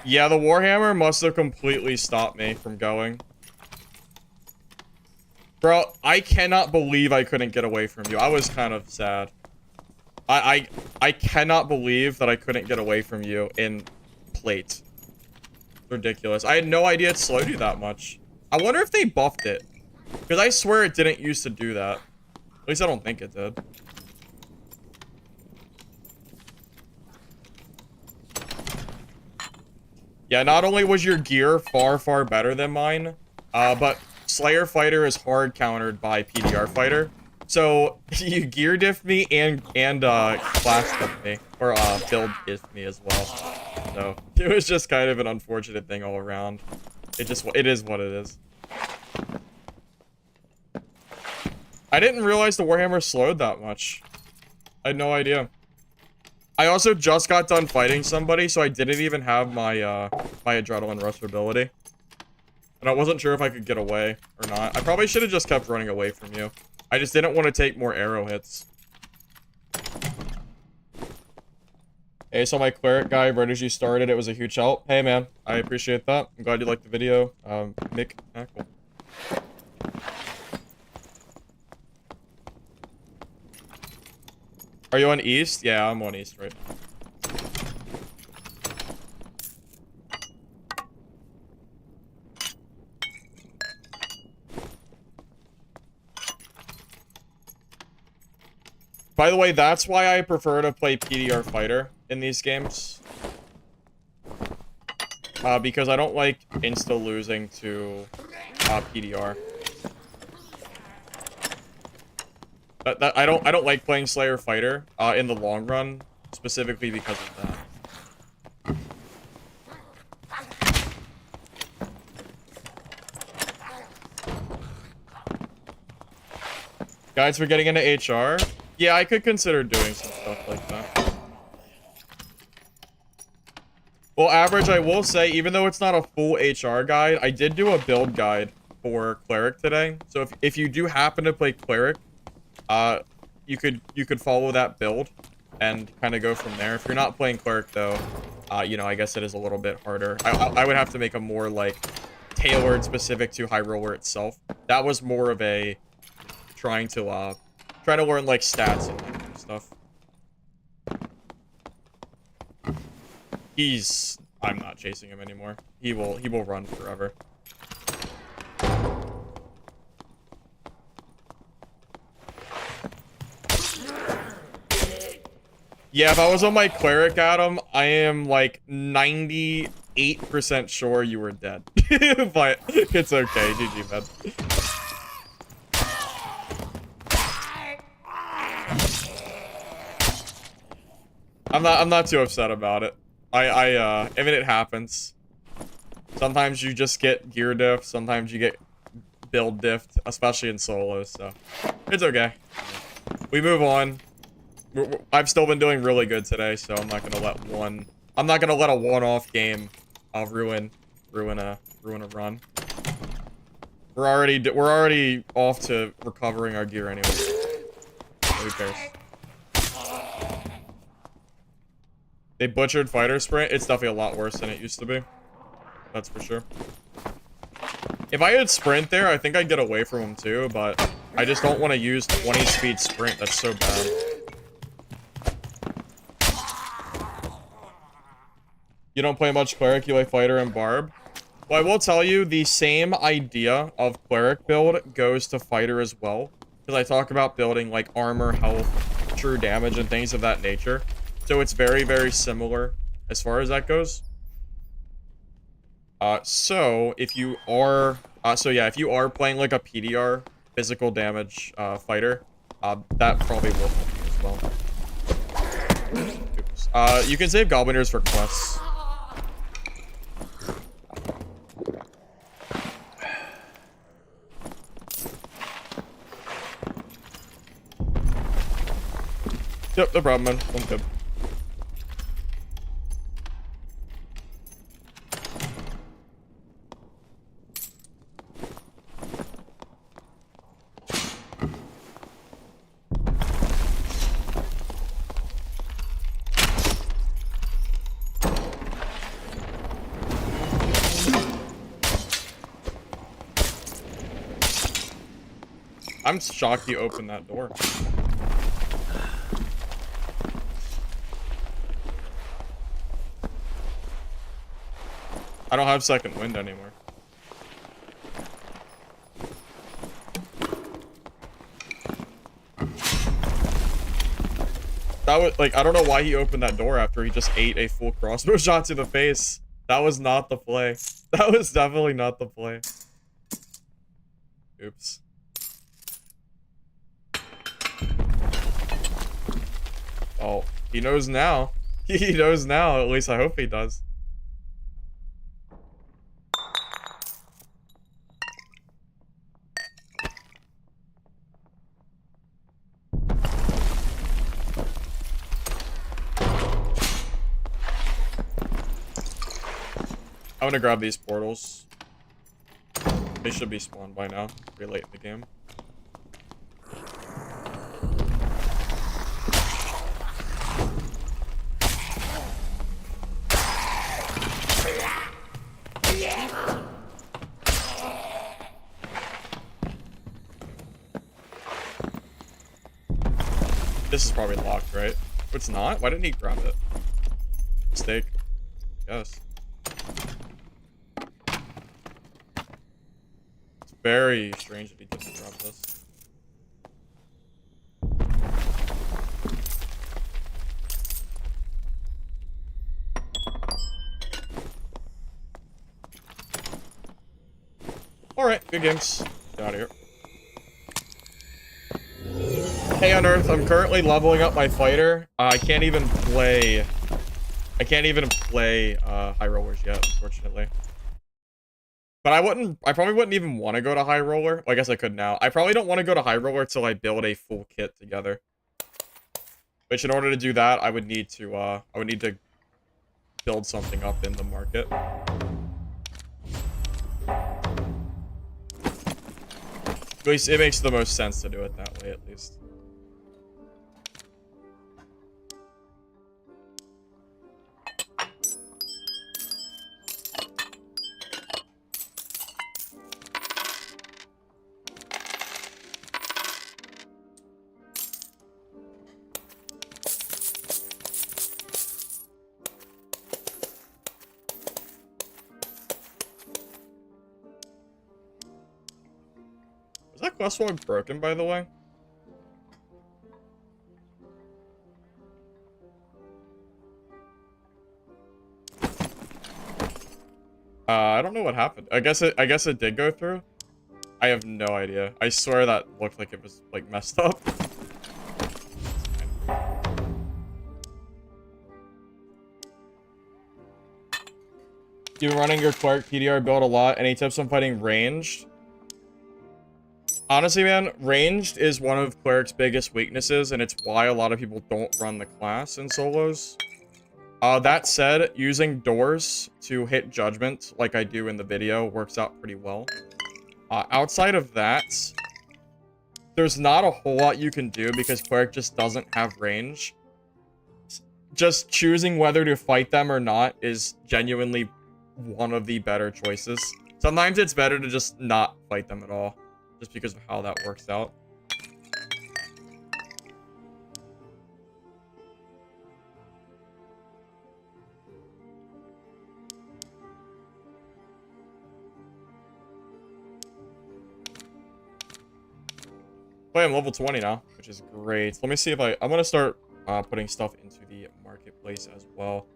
Yeah, the Warhammer must have completely stopped me from going. Bro, I cannot believe I couldn't get away from you. I was kind of sad. I cannot believe that I couldn't get away from you in plate. Ridiculous. I had no idea it slowed you that much. I wonder if they buffed it. Because I swear it didn't used to do that. At least I don't think it did. Yeah, not only was your gear far, far better than mine, but Slayer Fighter is hard countered by PDR Fighter. So, you gear diffed me and class diffed me. Or, build diffed me as well. So, it was just kind of an unfortunate thing all around. It is what it is. I didn't realize the Warhammer slowed that much. I had no idea. I also just got done fighting somebody, so I didn't even have my, my Adrenaline Rush ability. And I wasn't sure if I could get away or not. I probably should have just kept running away from you. I just didn't want to take more arrow hits. Hey, so my cleric guy, right as you started, it was a huge help. Hey, man, I appreciate that. I'm glad you liked the video. Mick Ackle. Are you on East? Yeah, I'm on East right now. By the way, that's why I prefer to play PDR Fighter in these games. Because I don't like insta-losing to PDR. I don't like playing Slayer Fighter in the long run, specifically because of that. Guides for getting into HR? Yeah, I could consider doing some stuff like that. Well, Average, I will say, even though it's not a full HR guide, I did do a build guide for Cleric today. So if you do happen to play Cleric, you could follow that build and kind of go from there. If you're not playing Cleric though, you know, I guess it is a little bit harder. I would have to make a more like tailored specific to High Roller itself. That was more of a trying to learn like stats and like, stuff. I'm not chasing him anymore. He will run forever. Yeah, if I was on my Cleric, Adam, I am like 98% sure you were dead. But it's okay, GG, man. I'm not too upset about it. I mean, it happens. Sometimes you just get gear diff, sometimes you get build diffed, especially in solo, so it's okay. We move on. I've still been doing really good today, so I'm not gonna let a one-off game ruin a run. We're already off to recovering our gear anyway. Who cares? They butchered Fighter Sprint. It's definitely a lot worse than it used to be. That's for sure. If I had Sprint there, I think I'd get away from him too, but I just don't want to use 20 speed Sprint. That's so bad. You don't play much Cleric, you play Fighter and Barb? Well, I will tell you, the same idea of Cleric build goes to Fighter as well. Because I talk about building like armor, health, true damage, and things of that nature. So it's very, very similar as far as that goes. So if you are playing like a PDR, physical damage, fighter, that probably will help you as well. You can save Goblin Ears for quests. Yep, no problem, man. I'm good. I'm shocked you opened that door. I don't have second wind anymore. That was like, I don't know why he opened that door after he just ate a full crossbow shot to the face. That was not the play. That was definitely not the play. Oops. Oh, he knows now. He knows now. At least I hope he does. I'm gonna grab these portals. They should be spawned by now. Pretty late in the game. This is probably locked, right? It's not? Why didn't he grab it? Mistake. Yes. It's very strange that he didn't drop this. Alright, good games. Get out of here. Hey Unearth, I'm currently leveling up my fighter. I can't even play high rollers yet, unfortunately. But I probably wouldn't even want to go to high roller. Well, I guess I could now. I probably don't want to go to high roller until I build a full kit together. Which in order to do that, I would need to build something up in the market. At least it makes the most sense to do it that way, at least. Is that quest log broken, by the way? I don't know what happened. I guess it did go through. I have no idea. I swear that looked like it was like messed up. You've been running your Clark PDR build a lot. Any tips on fighting ranged? Honestly, man, ranged is one of Cleric's biggest weaknesses, and it's why a lot of people don't run the class in solos. That said, using doors to hit judgment, like I do in the video, works out pretty well. Outside of that, there's not a whole lot you can do because Cleric just doesn't have range. Just choosing whether to fight them or not is genuinely one of the better choices. Sometimes it's better to just not fight them at all, just because of how that works out. But I'm level 20 now, which is great. Let me see if I'm gonna start putting stuff into the marketplace as well.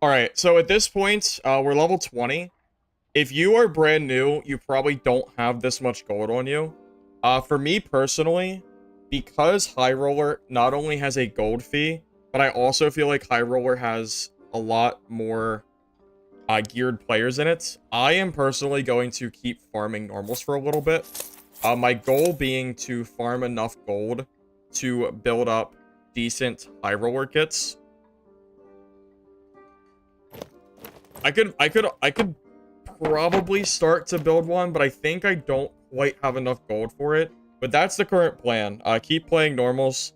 Alright, so at this point, we're level 20. If you are brand new, you probably don't have this much gold on you. For me personally, because High Roller not only has a gold fee, but I also feel like High Roller has a lot more geared players in it, I am personally going to keep farming normals for a little bit. My goal being to farm enough gold to build up decent High Roller kits. I could probably start to build one, but I think I don't quite have enough gold for it. But that's the current plan. Keep playing normals,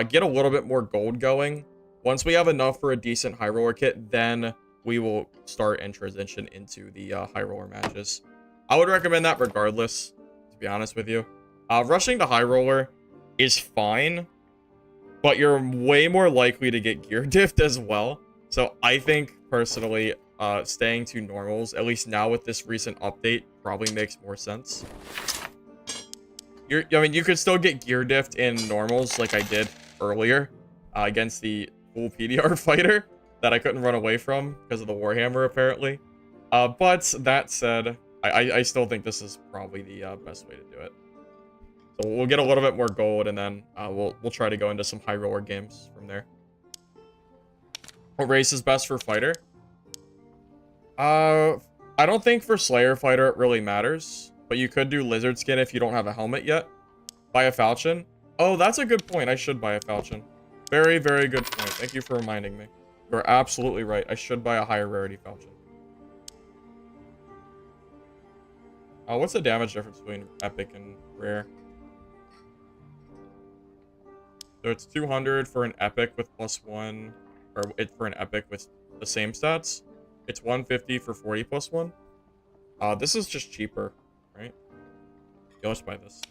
get a little bit more gold going. Once we have enough for a decent high roller kit, then we will start and transition into the high roller matches. I would recommend that regardless, to be honest with you. Rushing to high roller is fine, but you're way more likely to get gear diffed as well. So I think personally, staying to normals, at least now with this recent update, probably makes more sense. I mean, you could still get gear diffed in normals like I did earlier against the full PDR fighter that I couldn't run away from because of the Warhammer, apparently. But that said, I still think this is probably the best way to do it. So we'll get a little bit more gold, and then we'll try to go into some high roller games from there. What race is best for fighter? I don't think for Slayer fighter it really matters, but you could do lizard skin if you don't have a helmet yet. Buy a falchion. Oh, that's a good point. I should buy a falchion. Very, very good point. Thank you for reminding me. You're absolutely right. I should buy a higher rarity falchion. What's the damage difference between epic and rare? So it's 200 for an epic with +1, or for an epic with the same stats. It's 150 for 40 +1. This is just cheaper, right? Yeah, let's buy this.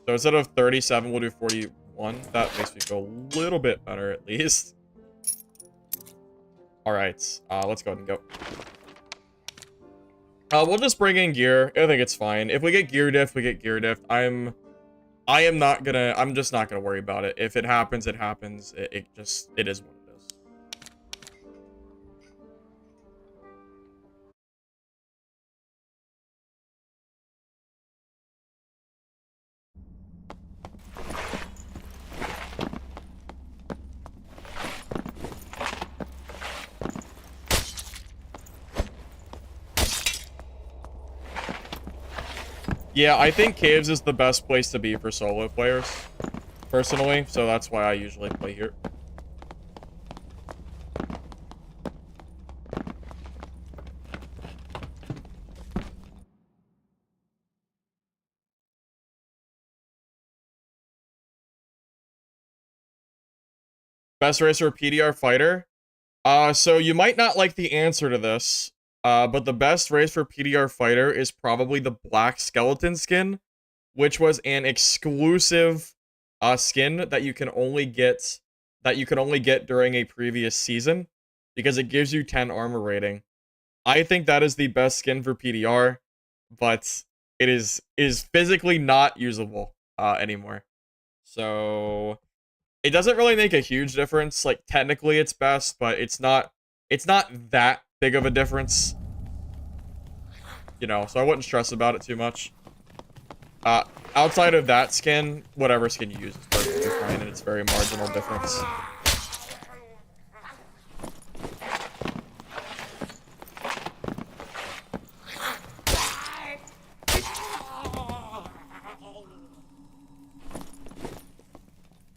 So instead of 37, we'll do 41. That makes me feel a little bit better, at least. All right, let's go ahead and go. We'll just bring in gear. I think it's fine. If we get gear diff, we get gear diff. I'm just not gonna worry about it. If it happens, it happens. It is what it is. Yeah, I think caves is the best place to be for solo players, personally, so that's why I usually play here. Best racer or PDR fighter? So you might not like the answer to this, but the best race for PDR fighter is probably the black skeleton skin, which was an exclusive skin that you can only get during a previous season because it gives you 10 armor rating. I think that is the best skin for PDR, but it is physically not usable anymore. So it doesn't really make a huge difference. Like, technically it's best, but it's not that big of a difference. You know, so I wouldn't stress about it too much. Outside of that skin, whatever skin you use is perfectly fine, and it's very marginal difference.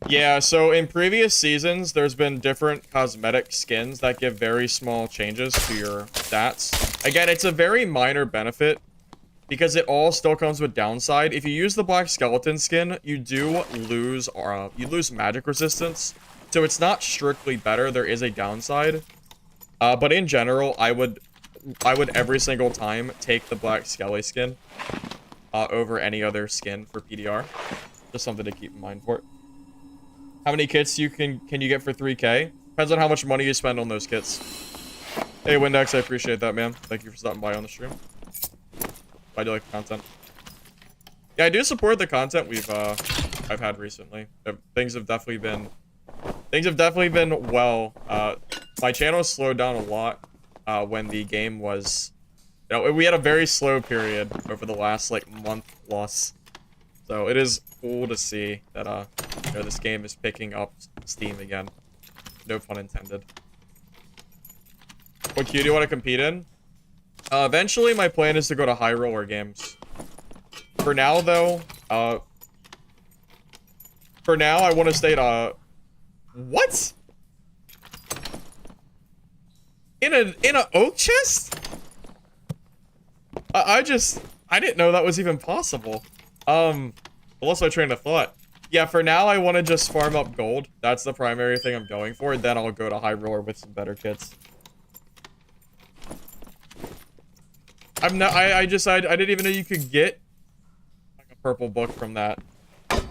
Yeah, so in previous seasons, there's been different cosmetic skins that give very small changes to your stats. Again, it's a very minor benefit because it all still comes with downside. If you use the black skeleton skin, you do lose magic resistance. So it's not strictly better. There is a downside. But in general, I would every single time take the black skelly skin over any other skin for PDR. Just something to keep in mind for it. How many kits can you get for 3K? Depends on how much money you spend on those kits. Hey, Windex, I appreciate that, man. Thank you for stopping by on the stream. I do like the content. Yeah, I do support the content I've had recently. Things have definitely been well. My channel has slowed down a lot when the game was, you know, we had a very slow period over the last like month plus. So it is cool to see that you know, this game is picking up steam again. No pun intended. What queue do you want to compete in? Eventually, my plan is to go to high roller games. For now, though, I want to stay at what? In a oak chest? I didn't know that was even possible. Unless I train of thought. Yeah, for now, I want to just farm up gold. That's the primary thing I'm going for. Then I'll go to high roller with some better kits. I didn't even know you could get like a purple book from that. I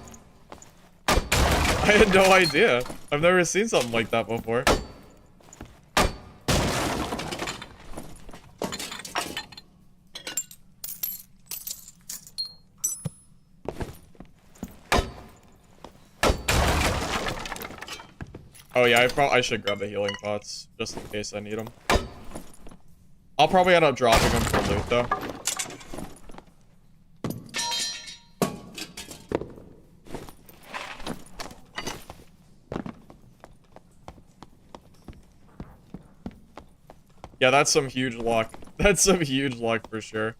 had no idea. I've never seen something like that before. Oh yeah, I should grab the healing pots just in case I need them. I'll probably end up dropping them for loot though. Yeah, that's some huge luck. That's some huge luck for sure.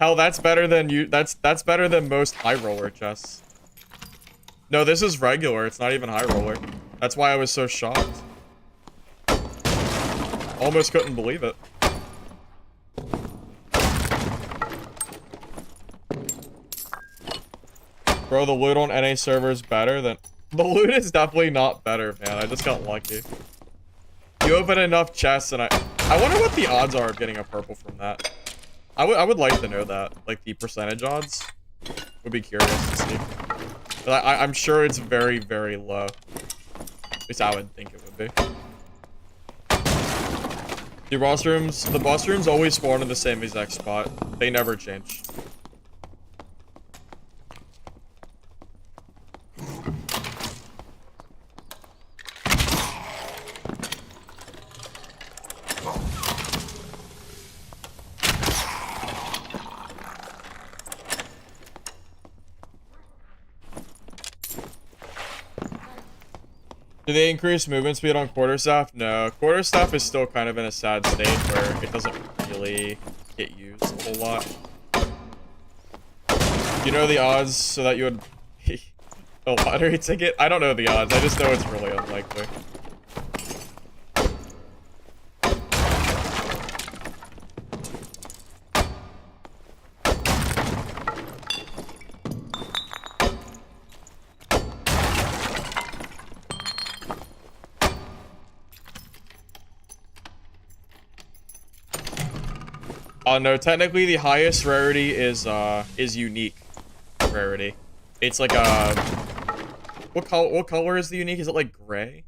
Hell, that's better than you. That's better than most high roller chests. No, this is regular. It's not even high roller. That's why I was so shocked. Almost couldn't believe it. Bro, the loot on NA server is better than... The loot is definitely not better, man. I just got lucky. You open enough chests and I wonder what the odds are of getting a purple from that. I would like to know that. Like, the percentage odds. Would be curious to see. But I'm sure it's very, very low. At least I would think it would be. The boss rooms always spawn in the same exact spot. They never change. Do they increase movement speed on quarterstaff? No, quarterstaff is still kind of in a sad state where it doesn't really get used a whole lot. You know the odds so that you would a lottery ticket? I don't know the odds. I just know it's really unlikely. No, technically the highest rarity is unique rarity. It's like what color is the unique? Is it like gray?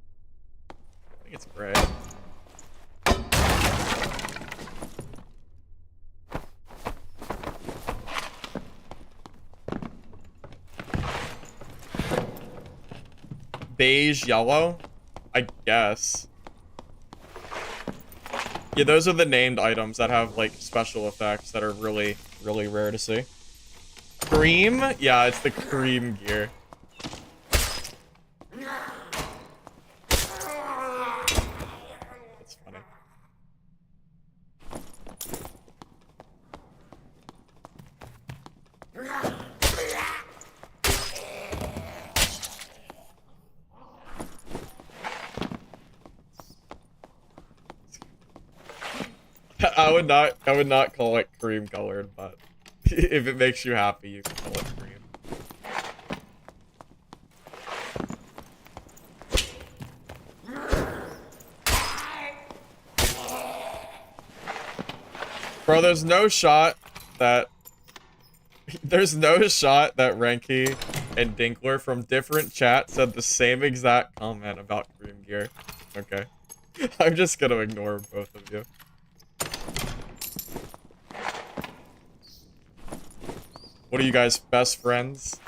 I think it's gray. Beige yellow? I guess. Yeah, those are the named items that have, like, special effects that are really, really rare to see. Cream? Yeah, it's the cream gear. That's funny. I would not call it cream colored, but if it makes you happy, you can call it cream. Bro, there's no shot that Renki and Dinkler from different chats said the same exact comment about cream gear. Okay. I'm just gonna ignore both of you. What are you guys, best friends?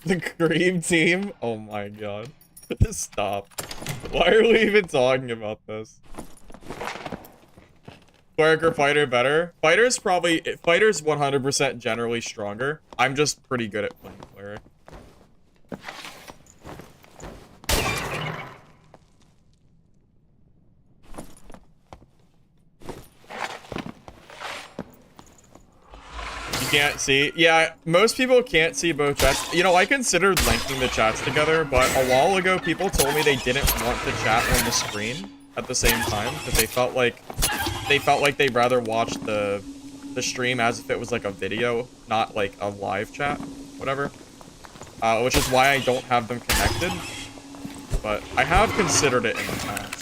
The cream team? Oh my god. Stop. Why are we even talking about this? Cleric or fighter better? Fighter's 100% generally stronger. I'm just pretty good at playing cleric. Can't see. Yeah, most people can't see both chats. You know, I considered linking the chats together, but a while ago people told me they didn't want the chat on the screen at the same time because they felt like they'd rather watch the stream as if it was like a video, not like a live chat, whatever. Which is why I don't have them connected. But I have considered it in the past.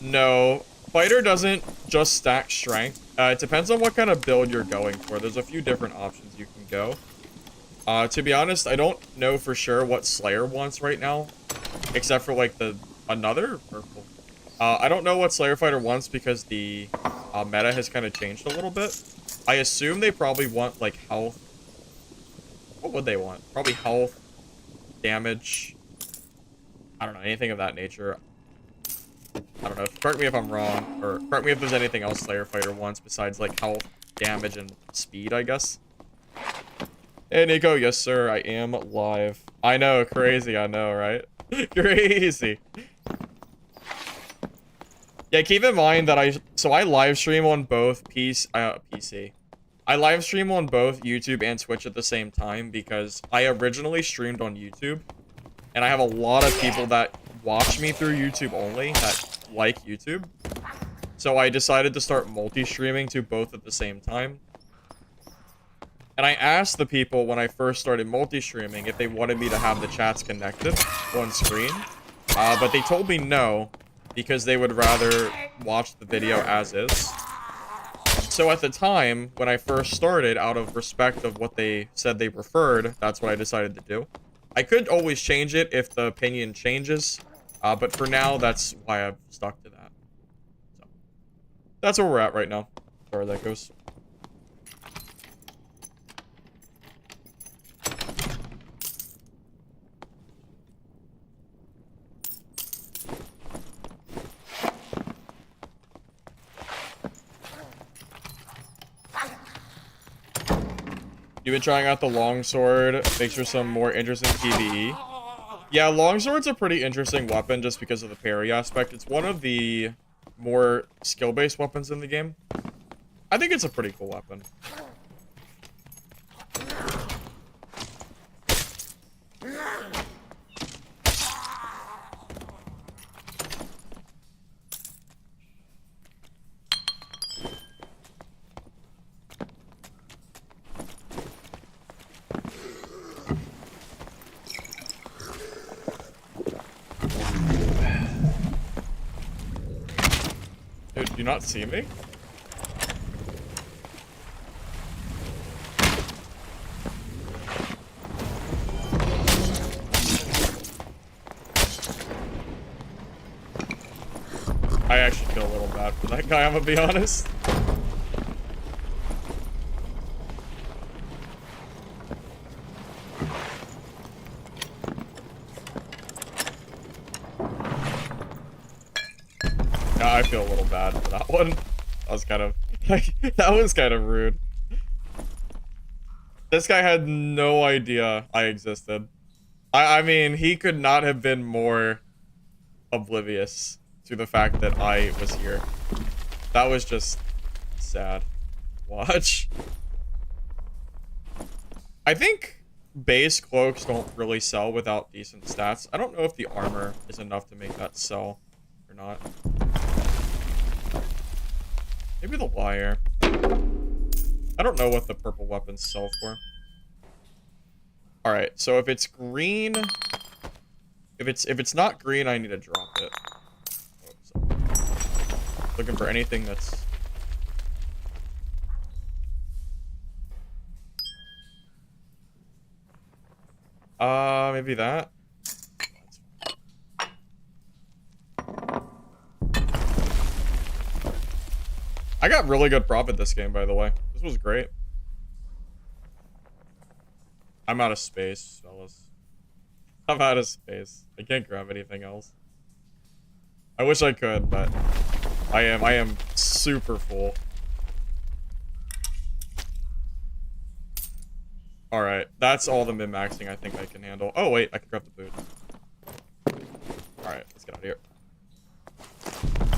No, fighter doesn't just stack strength. It depends on what kind of build you're going for. There's a few different options you can go. To be honest, I don't know for sure what Slayer wants right now, except for like another purple. I don't know what Slayer fighter wants because the meta has kind of changed a little bit. I assume they probably want like health. What would they want? Probably health, damage, I don't know, anything of that nature. I don't know. Correct me if I'm wrong, or correct me if there's anything else Slayer Fighter wants besides like health, damage, and speed, I guess. Hey, Nico. Yes, sir. I am live. I know. Crazy. I know, right? Crazy. Yeah, keep in mind that I live stream on both PC. I live stream on both YouTube and Twitch at the same time because I originally streamed on YouTube, and I have a lot of people that watch me through YouTube only that like YouTube. So I decided to start multi-streaming to both at the same time. And I asked the people when I first started multi-streaming if they wanted me to have the chats connected on screen. But they told me no, because they would rather watch the video as is. So at the time, when I first started, out of respect of what they said they preferred, that's what I decided to do. I could always change it if the opinion changes, but for now, that's why I've stuck to that. So, that's where we're at right now, as far as that goes. You've been trying out the longsword, makes for some more interesting PvE. Yeah, longsword's a pretty interesting weapon just because of the parry aspect. It's one of the more skill-based weapons in the game. I think it's a pretty cool weapon. Dude, do you not see me? I actually feel a little bad for that guy, I'm gonna be honest. Yeah, I feel a little bad for that one. That was kind of, like, that was kind of rude. This guy had no idea I existed. I mean, he could not have been more oblivious to the fact that I was here. That was just sad. Watch. I think base cloaks don't really sell without decent stats. I don't know if the armor is enough to make that sell or not. Maybe the wire. I don't know what the purple weapons sell for. Alright, so if it's green... If it's not green, I need to drop it. Oops. Looking for anything that's... maybe that? I got really good profit this game, by the way. This was great. I'm out of space, fellas. I'm out of space. I can't grab anything else. I wish I could, but I am super full. Alright, that's all the min-maxing I think I can handle. Oh wait, I can grab the boot. Alright, let's get out of here.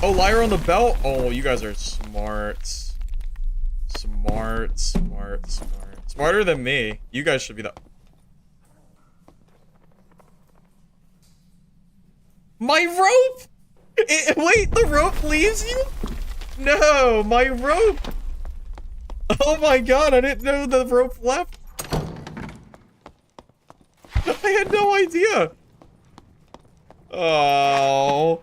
Oh, Lyre on the belt? Oh, you guys are smart. Smart. Smarter than me. You guys should be the... My rope! Wait, the rope leaves you? No, my rope! Oh my god, I didn't know the rope left. I had no idea. Oh.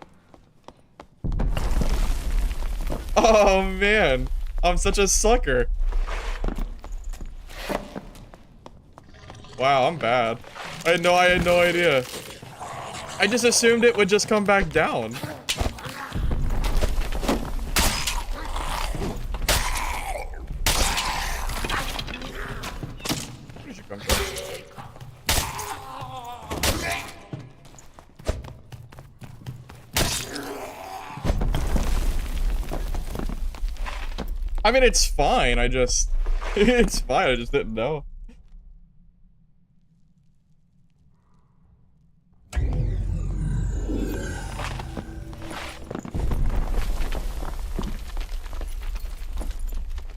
Oh man, I'm such a sucker. Wow, I'm bad. I had no idea. I just assumed it would just come back down. Where did you come from? I mean, it's fine. I just... It's fine. I just didn't know.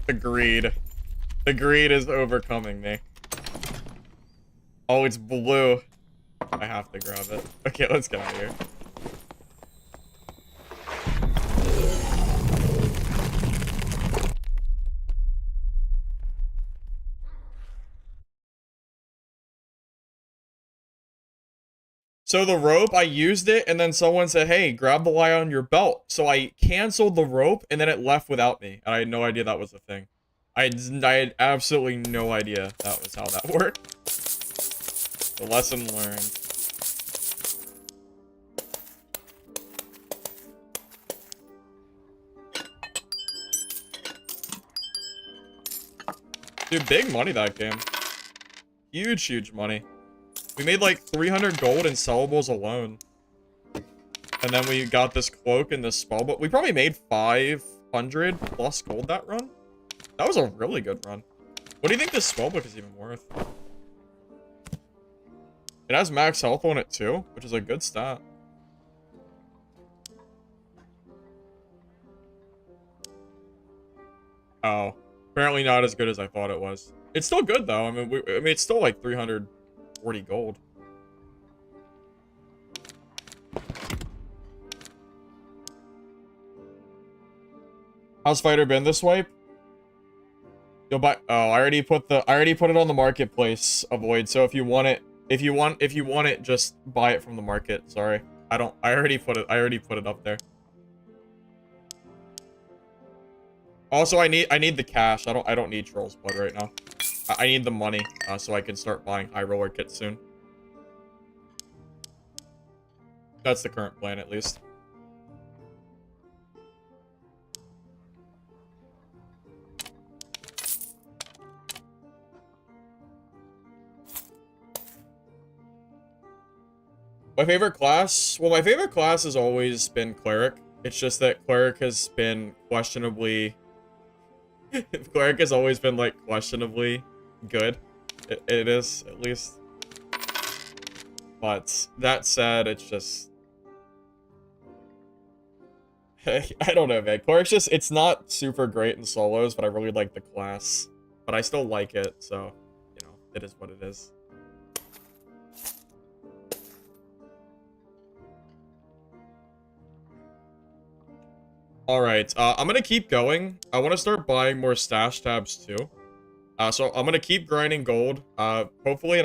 The greed. The greed is overcoming me. Oh, it's blue. I have to grab it. Okay, let's get out of here. So the rope, I used it, and then someone said, hey, grab the wire on your belt. So I canceled the rope, and then it left without me. And I had no idea that was a thing. I had absolutely no idea that was how that worked. The lesson learned. Dude, big money that game. Huge, huge money. We made like 300 gold in sellables alone. And then we got this cloak and this spell book. We probably made 500 plus gold that run. That was a really good run. What do you think this spell book is even worth? It has max health on it too, which is a good stat. Oh, apparently not as good as I thought it was. It's still good though. I mean, it's still like 340 gold. How's Fighter been this wipe? You'll buy. Oh, I already put it on the marketplace. Avoid. So if you want it, just buy it from the market. Sorry, I already put it up there. Also, I need the cash. I don't need Troll's Blood right now. I need the money so I can start buying high roller kits soon. That's the current plan, at least. My favorite class? Well, my favorite class has always been Cleric. It's just that Cleric has been questionably... Cleric has always been, like, questionably good. It is, at least. But, that said, it's just... I don't know, man. Cleric's just... It's not super great in solos, but I really like the class. But I still like it, so... You know, it is what it is. Alright, I'm gonna keep going. I want to start buying more stash tabs too. So I'm gonna keep grinding gold. Hopefully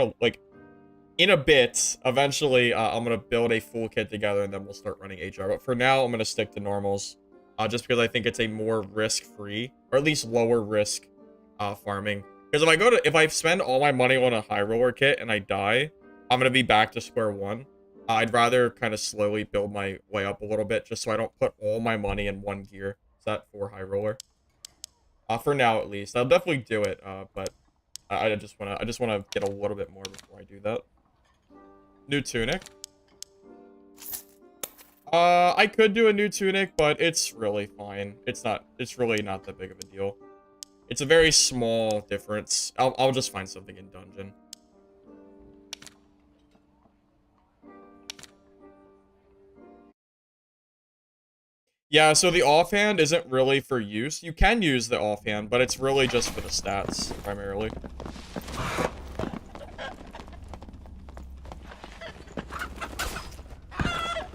in a bit, eventually, I'm gonna build a full kit together and then we'll start running HR. But for now, I'm gonna stick to normals. Just because I think it's a more risk-free, or at least lower risk, farming. Because if I spend all my money on a high roller kit and I die, I'm gonna be back to square one. I'd rather kind of slowly build my way up a little bit, just so I don't put all my money in one gear. Is that for high roller? For now, at least. I'll definitely do it, but I just wanna get a little bit more before I do that. New tunic. I could do a new tunic, but it's really fine. It's really not that big of a deal. It's a very small difference. I'll just find something in dungeon. Yeah, so the offhand isn't really for use. You can use the offhand, but it's really just for the stats, primarily.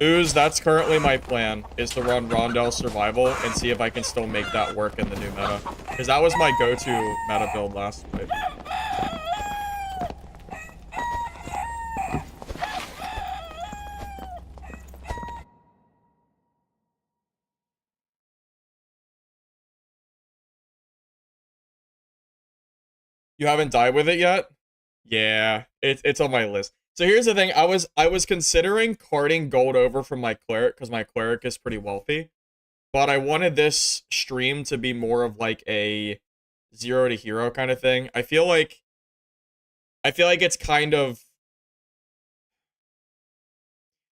Ooze, that's currently my plan, is to run Rondel Survival and see if I can still make that work in the new meta. Because that was my go-to meta build last wipe. You haven't died with it yet? Yeah, it's on my list. So here's the thing, I was considering carting gold over from my cleric, because my cleric is pretty wealthy. But I wanted this stream to be more of like a 0 to hero kind of thing. I feel like it's kind of...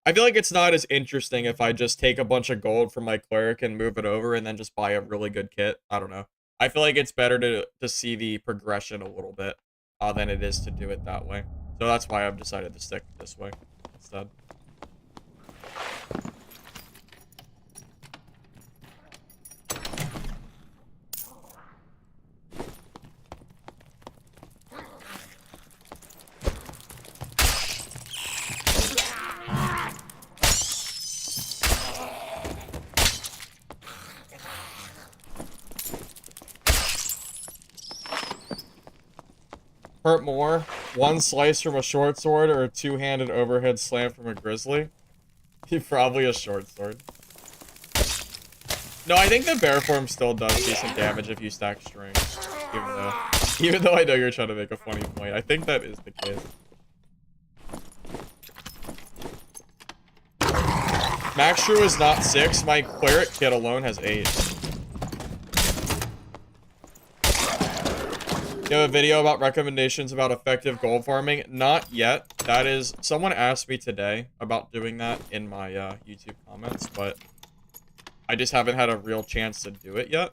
I feel like it's not as interesting if I just take a bunch of gold from my cleric and move it over and then just buy a really good kit. I don't know. I feel like it's better to see the progression a little bit than it is to do it that way. So that's why I've decided to stick this way instead. Hurt more, one slice from a short sword or a two-handed overhead slam from a grizzly? Probably a short sword. No, I think the bear form still does decent damage if you stack strings. Even though I know you're trying to make a funny point. I think that is the case. Max Shrew is not 6. My cleric kit alone has 8. You have a video about recommendations about effective gold farming? Not yet. That is, someone asked me today about doing that in my YouTube comments, but I just haven't had a real chance to do it yet.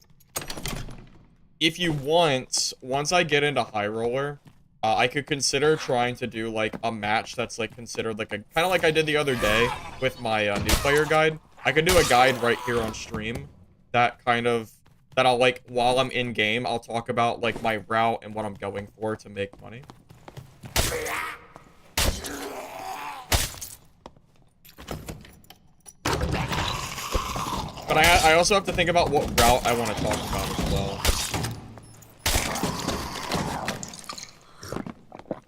If you want, once I get into High Roller, I could consider trying to do like a match that's like considered like a kind of like I did the other day with my new player guide. I could do a guide right here on stream that kind of that I'll like while I'm in game, I'll talk about like my route and what I'm going for to make money. But I also have to think about what route I want to talk about as well.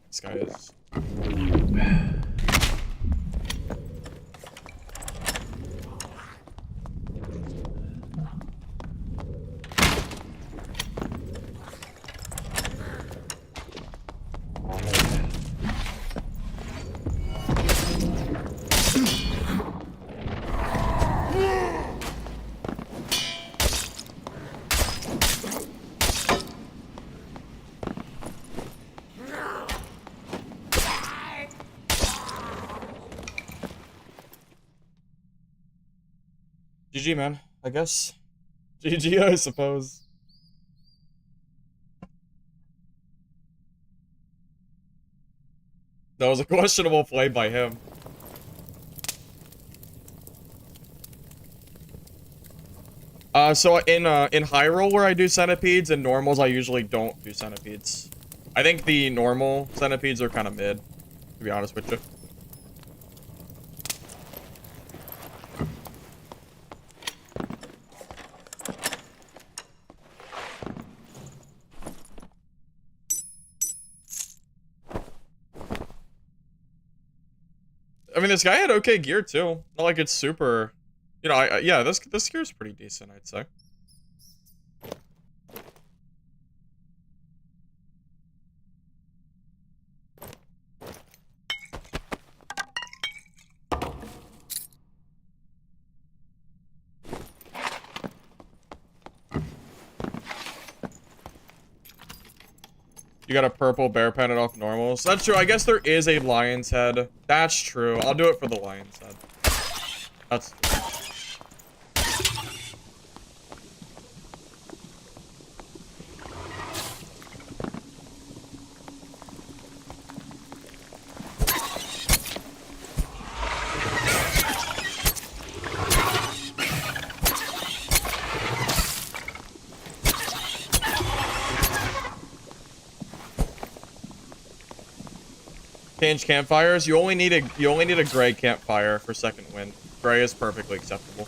This guy is... GG, man. I guess. GG, I suppose. That was a questionable play by him. So in High Roller I do centipedes, and normals I usually don't do centipedes. I think the normal centipedes are kind of mid, to be honest with you. I mean, this guy had okay gear too. Not like it's super, you know. Yeah, this gear's pretty decent, I'd say. You got a purple bear pendant off normals. That's true. I guess there is a lion's head. That's true. I'll do it for the lion's head. That's... Change campfires. You only need a gray campfire for second wind. Gray is perfectly acceptable.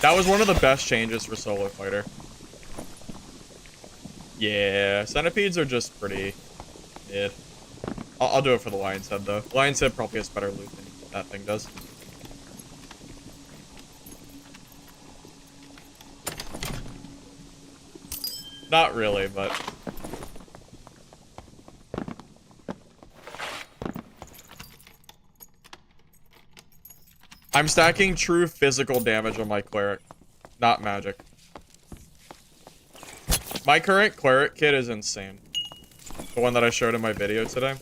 That was one of the best changes for solo fighter. Yeah, centipedes are just pretty mid. I'll do it for the lion's head though. Lion's head probably has better loot than that thing does. Not really, but... I'm stacking true physical damage on my cleric, not magic. My current cleric kit is insane. The one that I showed in my video today.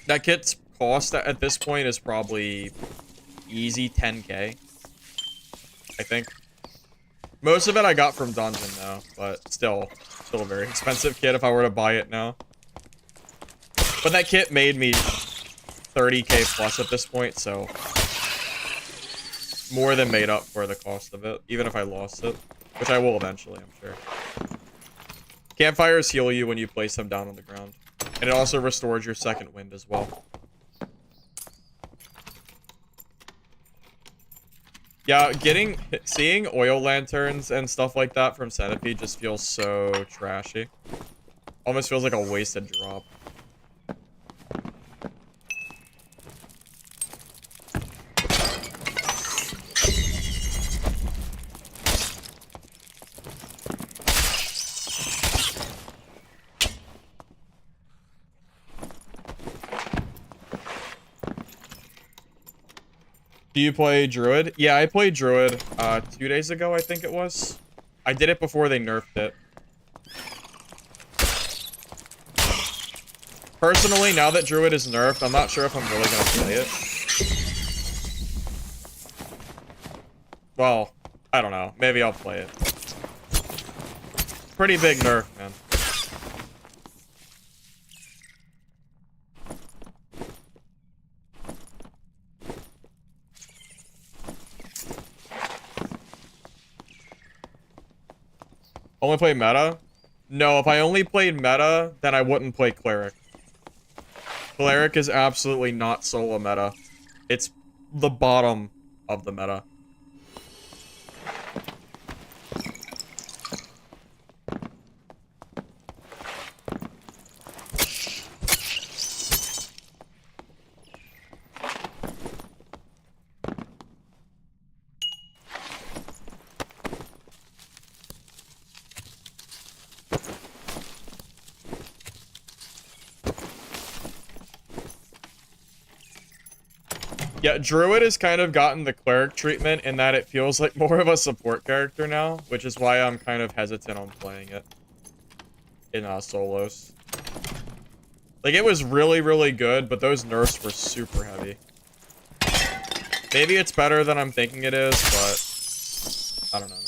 That kit's cost at this point is probably easy 10k. I think. Most of it I got from Dungeon, though, but still a very expensive kit if I were to buy it now. But that kit made me 30k plus at this point, so more than made up for the cost of it, even if I lost it, which I will eventually, I'm sure. Campfires heal you when you place them down on the ground, and it also restores your second wind as well. Yeah, seeing oil lanterns and stuff like that from Centipede just feels so trashy. Almost feels like a wasted drop. Do you play Druid? Yeah, I played Druid 2 days ago, I think it was. I did it before they nerfed it. Personally, now that Druid is nerfed, I'm not sure if I'm really gonna play it. Well, I don't know. Maybe I'll play it. Pretty big nerf, man. Only play meta? No, if I only played meta, then I wouldn't play Cleric. Cleric is absolutely not solo meta. It's the bottom of the meta. Yeah, Druid has kind of gotten the Cleric treatment in that it feels like more of a support character now, which is why I'm kind of hesitant on playing it in solos. Like, it was really, really good, but those nerfs were super heavy. Maybe it's better than I'm thinking it is, but I don't know, man.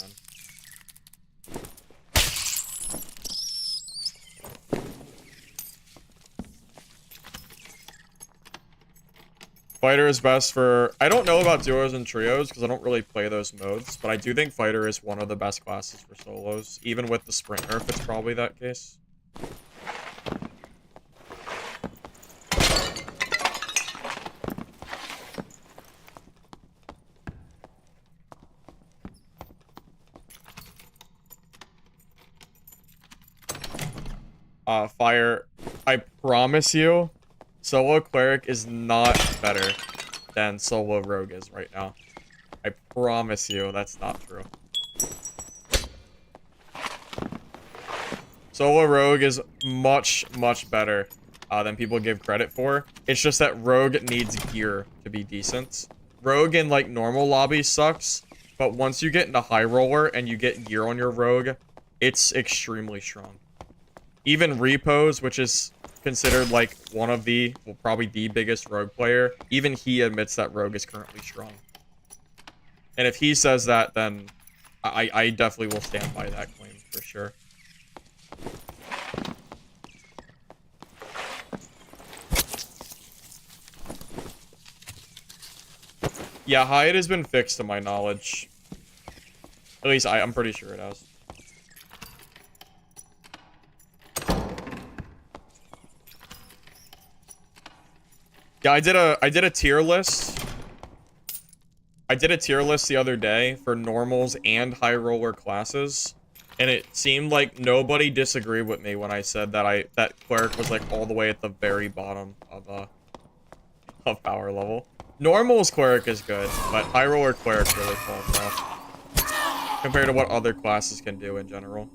Fighter is best for... I don't know about duos and trios because I don't really play those modes, but I do think Fighter is one of the best classes for solos. Even with the sprint nerf, it's probably that case. Fire, I promise you, solo Cleric is not better than solo Rogue is right now. I promise you that's not true. Solo Rogue is much, much better than people give credit for. It's just that Rogue needs gear to be decent. Rogue in, like, normal lobbies sucks, but once you get into High Roller and you get gear on your Rogue, it's extremely strong. Even Repos, which is considered like one of the, well, probably the biggest Rogue player, even he admits that Rogue is currently strong. And if he says that, then I definitely will stand by that claim for sure. Yeah, Hyatt has been fixed to my knowledge. At least I'm pretty sure it has. Yeah, I did a tier list. I did a tier list the other day for normals and high roller classes, and it seemed like nobody disagreed with me when I said that that Cleric was like all the way at the very bottom of power level. Normals Cleric is good, but high roller Cleric really falls off compared to what other classes can do in general.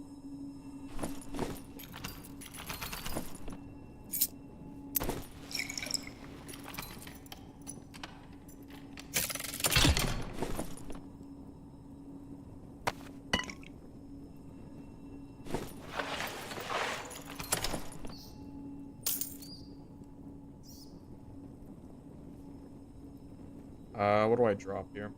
What do I drop here?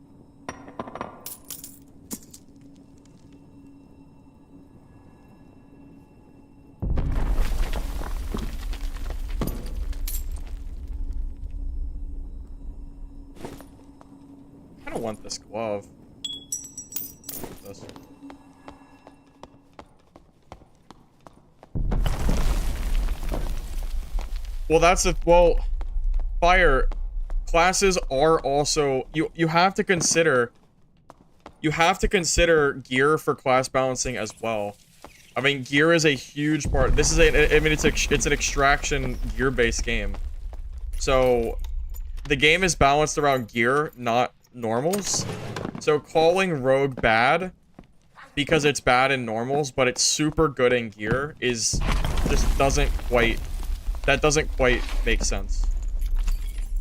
want this glove. This. Well, that's a well. Fire classes are also you have to consider. You have to consider gear for class balancing as well. I mean, gear is a huge part. This is I mean, it's an extraction gear-based game. So, the game is balanced around gear, not normals. So, calling Rogue bad because it's bad in normals, but it's super good in gear is just doesn't quite make sense.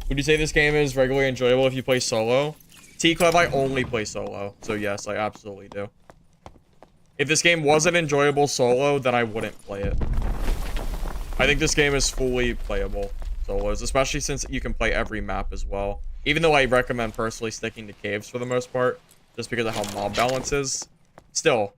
Would you say this game is regularly enjoyable if you play solo? T-Club, I only play solo, so yes, I absolutely do. If this game wasn't enjoyable solo, then I wouldn't play it. I think this game is fully playable solos, especially since you can play every map as well. Even though I recommend personally sticking to caves for the most part, just because of how mob balance is. Still,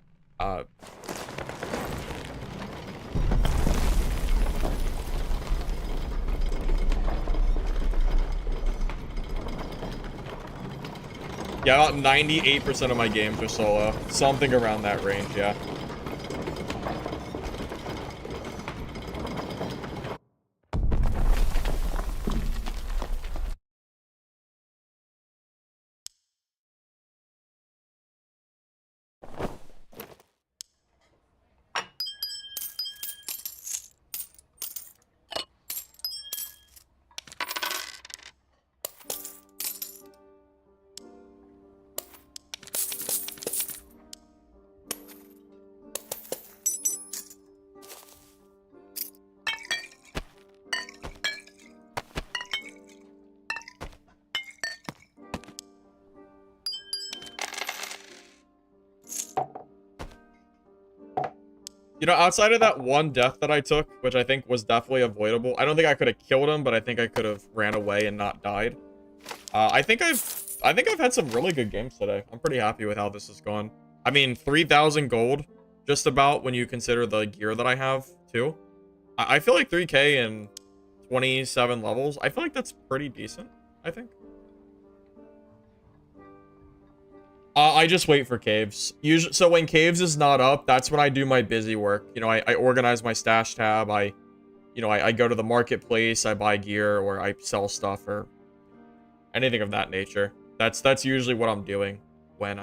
yeah, about 98% of my games are solo. Something around that range, yeah. You know, outside of that one death that I took, which I think was definitely avoidable, I don't think I could have killed him, but I think I could have ran away and not died. I think I've had some really good games today. I'm pretty happy with how this has gone. I mean, 3,000 gold, just about, when you consider the gear that I have, too. I feel like 3K and 27 levels, I feel like that's pretty decent, I think. I just wait for caves. Usually, so when caves is not up, that's when I do my busy work. You know, I organize my stash tab. I go to the marketplace. I buy gear or I sell stuff or anything of that nature. That's usually what I'm doing when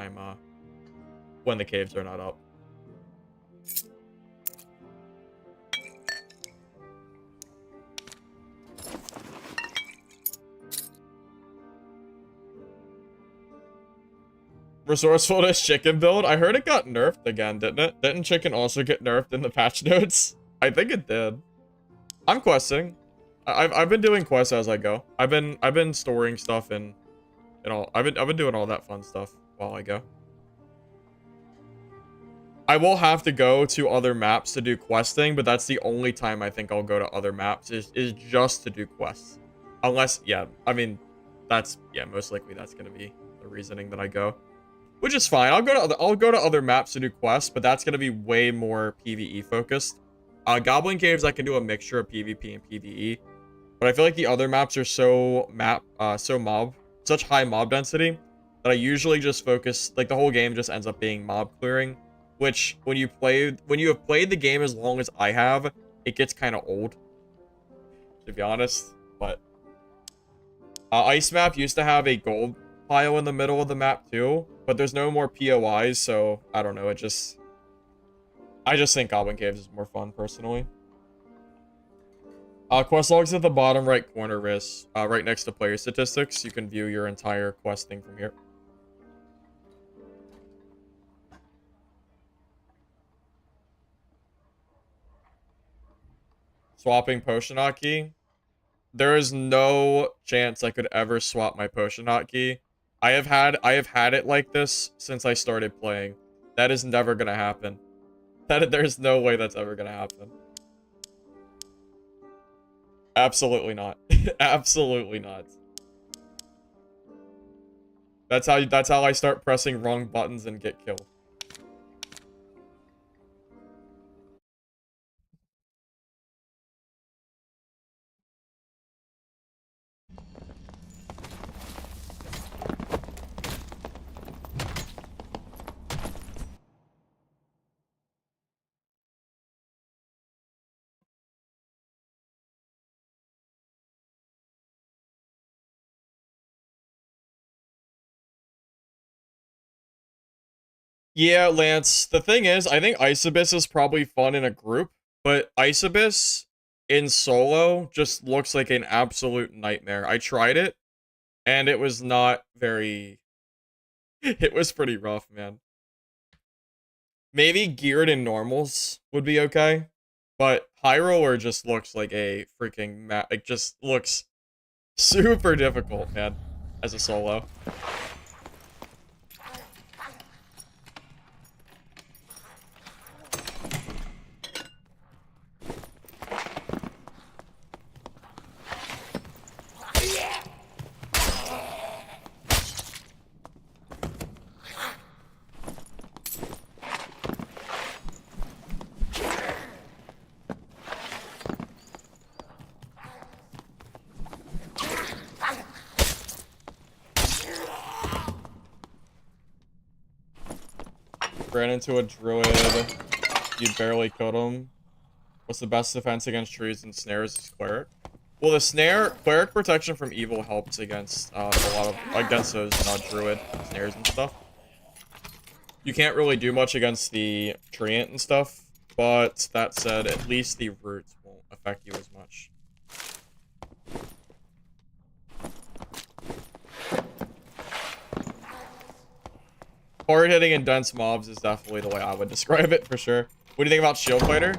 when the caves are not up. Resourcefulness chicken build? I heard it got nerfed again, didn't it? Didn't chicken also get nerfed in the patch notes? I think it did. I'm questing. I've been doing quests as I go. I've been storing stuff and all. I've been doing all that fun stuff while I go. I will have to go to other maps to do questing, but that's the only time I think I'll go to other maps is just to do quests. Unless, yeah, I mean, most likely that's gonna be the reasoning that I go. Which is fine. I'll go to other maps to do quests, but that's gonna be way more PvE focused. Goblin Caves, I can do a mixture of PvP and PvE, but I feel like the other maps are such high mob density that I usually just focus. Like the whole game just ends up being mob clearing, which when you have played the game as long as I have, it gets kind of old, to be honest. But Ice Map used to have a gold pile in the middle of the map too, but there's no more POIs, so I don't know. I just think Goblin Caves is more fun personally. Quest logs at the bottom right corner, Riz. Right next to player statistics. You can view your entire quest thing from here. Swapping potion hotkey. There is no chance I could ever swap my potion hotkey. I have had it like this since I started playing. That is never gonna happen. There's no way that's ever gonna happen. Absolutely not. Absolutely not. That's how I start pressing wrong buttons and get killed. Yeah, Lance, the thing is, I think Isobis is probably fun in a group, but Isobis in solo just looks like an absolute nightmare. I tried it, and it was not very... It was pretty rough, man. Maybe geared in normals would be okay, but High Roller just looks like a freaking it just looks super difficult, man, as a solo. Ran into a druid. You barely killed him. What's the best defense against trees and snares is cleric. Well, the cleric protection from evil helps against a lot of against those druid snares and stuff. You can't really do much against the treant and stuff, but that said, at least the roots won't affect you as much. Hard-hitting and dense mobs is definitely the way I would describe it, for sure. What do you think about Shield Fighter?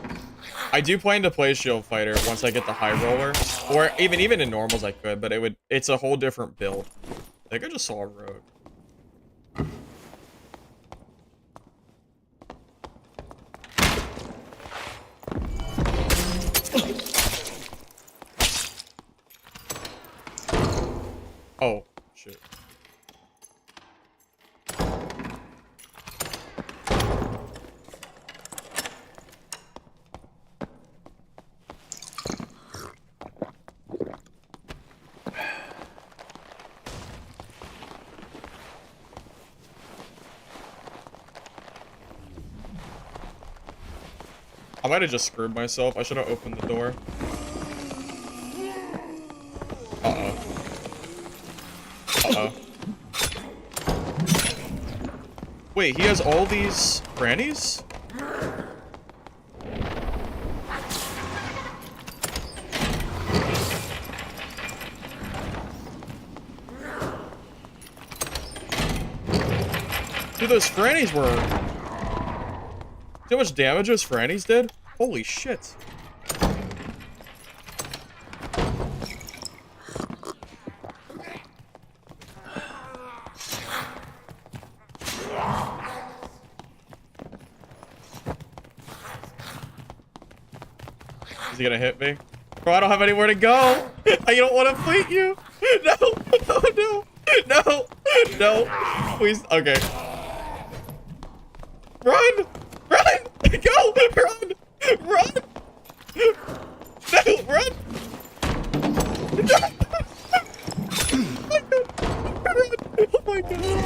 I do plan to play Shield Fighter once I get the High Roller. Or even in normals I could, but it's a whole different build. I think I just saw a rogue. Oh, shoot. I might have just screwed myself. I should have opened the door. Uh-oh. Uh-oh. Wait, he has all these grannies? Dude, those Frannies were... See how much damage those Frannies did? Holy shit. Is he gonna hit me? Bro, I don't have anywhere to go! I don't want to fleet you! No! Oh no! No! No! Please, okay. Run! Run! Go! Run! Run! No! Run! No! Oh my god! Run! Oh my god!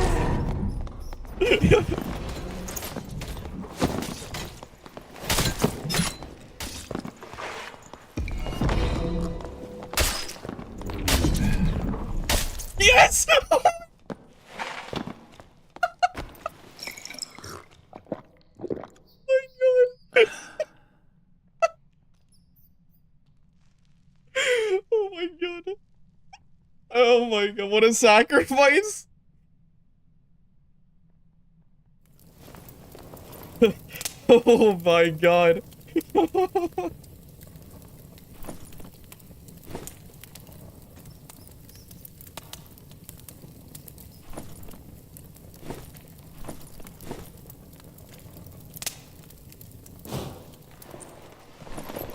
Yes! Oh my god. Oh my god, what a sacrifice! Oh my god.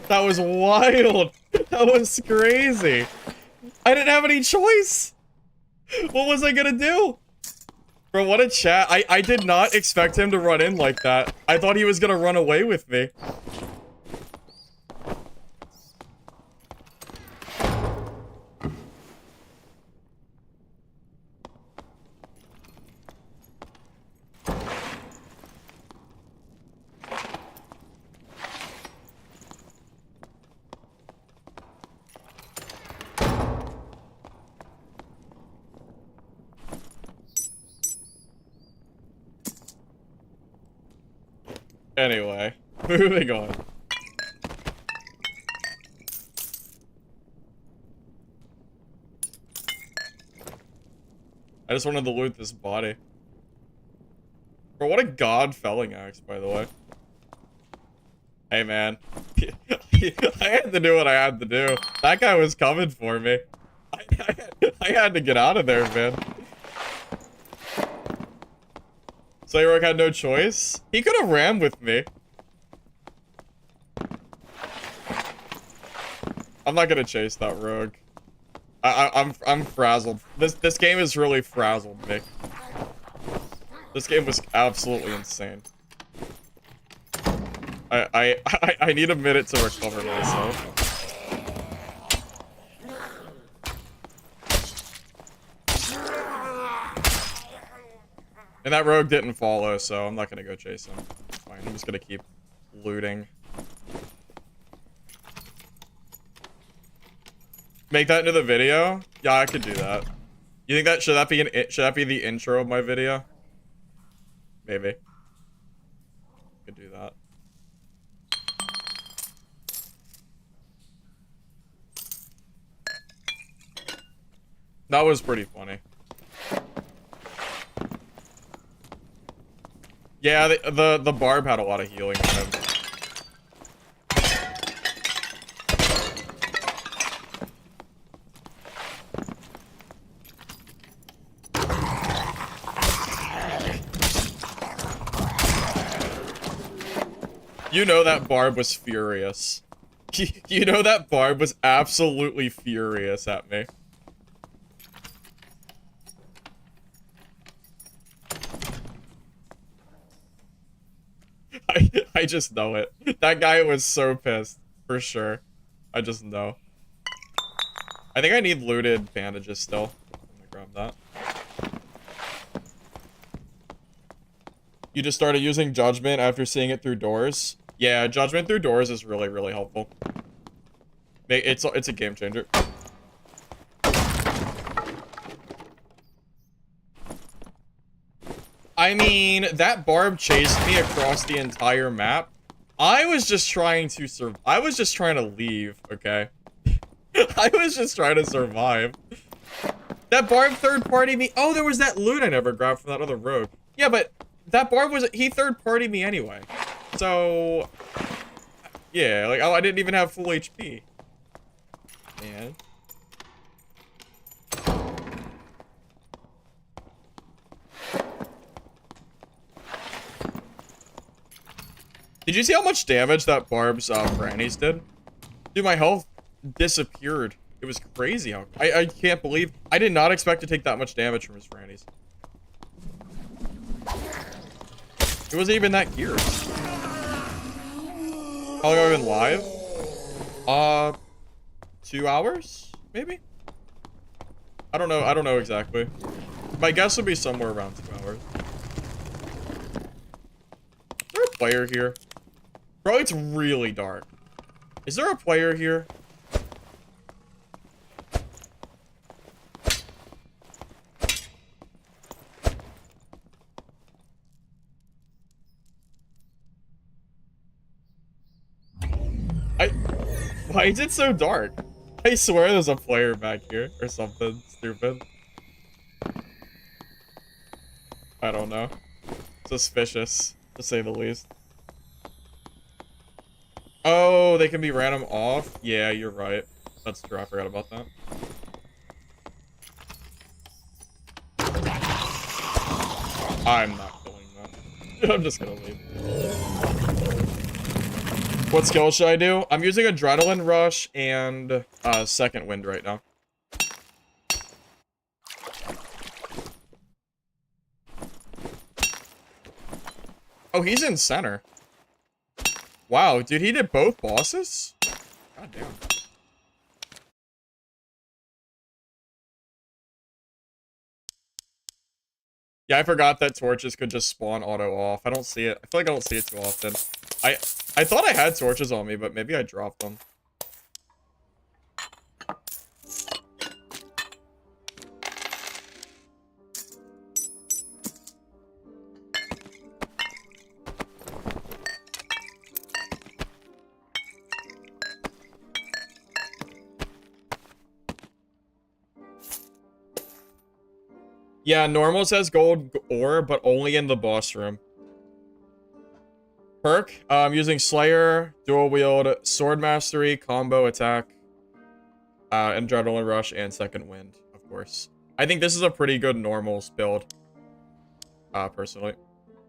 That was wild. That was crazy. I didn't have any choice. What was I gonna do? Bro, what a chat. I did not expect him to run in like that. I thought he was gonna run away with me. Anyway, moving on. I just wanted to loot this body. Bro, what a god felling axe, by the way. Hey, man. I had to do what I had to do. That guy was coming for me. I had to get out of there, man. Slayrock had no choice. He could have ran with me. I'm not gonna chase that rogue. I'm frazzled. This game has really frazzled me. This game was absolutely insane. I need a minute to recover myself. And that rogue didn't follow, so I'm not gonna go chase him. It's fine. I'm just gonna keep looting. Make that into the video? Yeah, I could do that. You think that should that be the intro of my video? Maybe. Could do that. That was pretty funny. Yeah, the barb had a lot of healing on him. You know that barb was furious. You know that barb was absolutely furious at me. I just know it. That guy was so pissed, for sure. I just know. I think I need looted bandages still. I'm gonna grab that. You just started using Judgment after seeing it through doors? Yeah, Judgment through doors is really, really helpful. It's a game changer. I mean, that barb chased me across the entire map. I was just trying to I was just trying to leave, okay? I was just trying to survive. That barb third-party me. Oh, there was that loot I never grabbed from that other rogue. Yeah, but that barb he third-party me anyway. So, yeah, like, I didn't even have full HP. Man. Did you see how much damage that barb's grannies did? Dude, my health disappeared. It was crazy how I can't believe I did not expect to take that much damage from his grannies. It wasn't even that geared. How long have I been live? 2 hours, maybe? I don't know exactly. My guess would be somewhere around 2 hours. Is there a player here? Bro, it's really dark. Is there a player here? Why is it so dark? I swear there's a player back here or something stupid. I don't know. Suspicious, to say the least. Oh, they can be random off? Yeah, you're right. That's true, I forgot about that. I'm not killing that. I'm just gonna leave. What skill should I do? I'm using Adrenaline Rush and Second Wind right now. Oh, he's in center. Wow, dude, he did both bosses? God damn. Yeah, I forgot that torches could just spawn auto off. I don't see it. I feel like I don't see it too often. I thought I had torches on me, but maybe I dropped them. Yeah, normal says gold ore, but only in the boss room. Perk, using Slayer, dual wield, sword mastery, combo attack, adrenaline rush, and second wind, of course. I think this is a pretty good normals build, personally.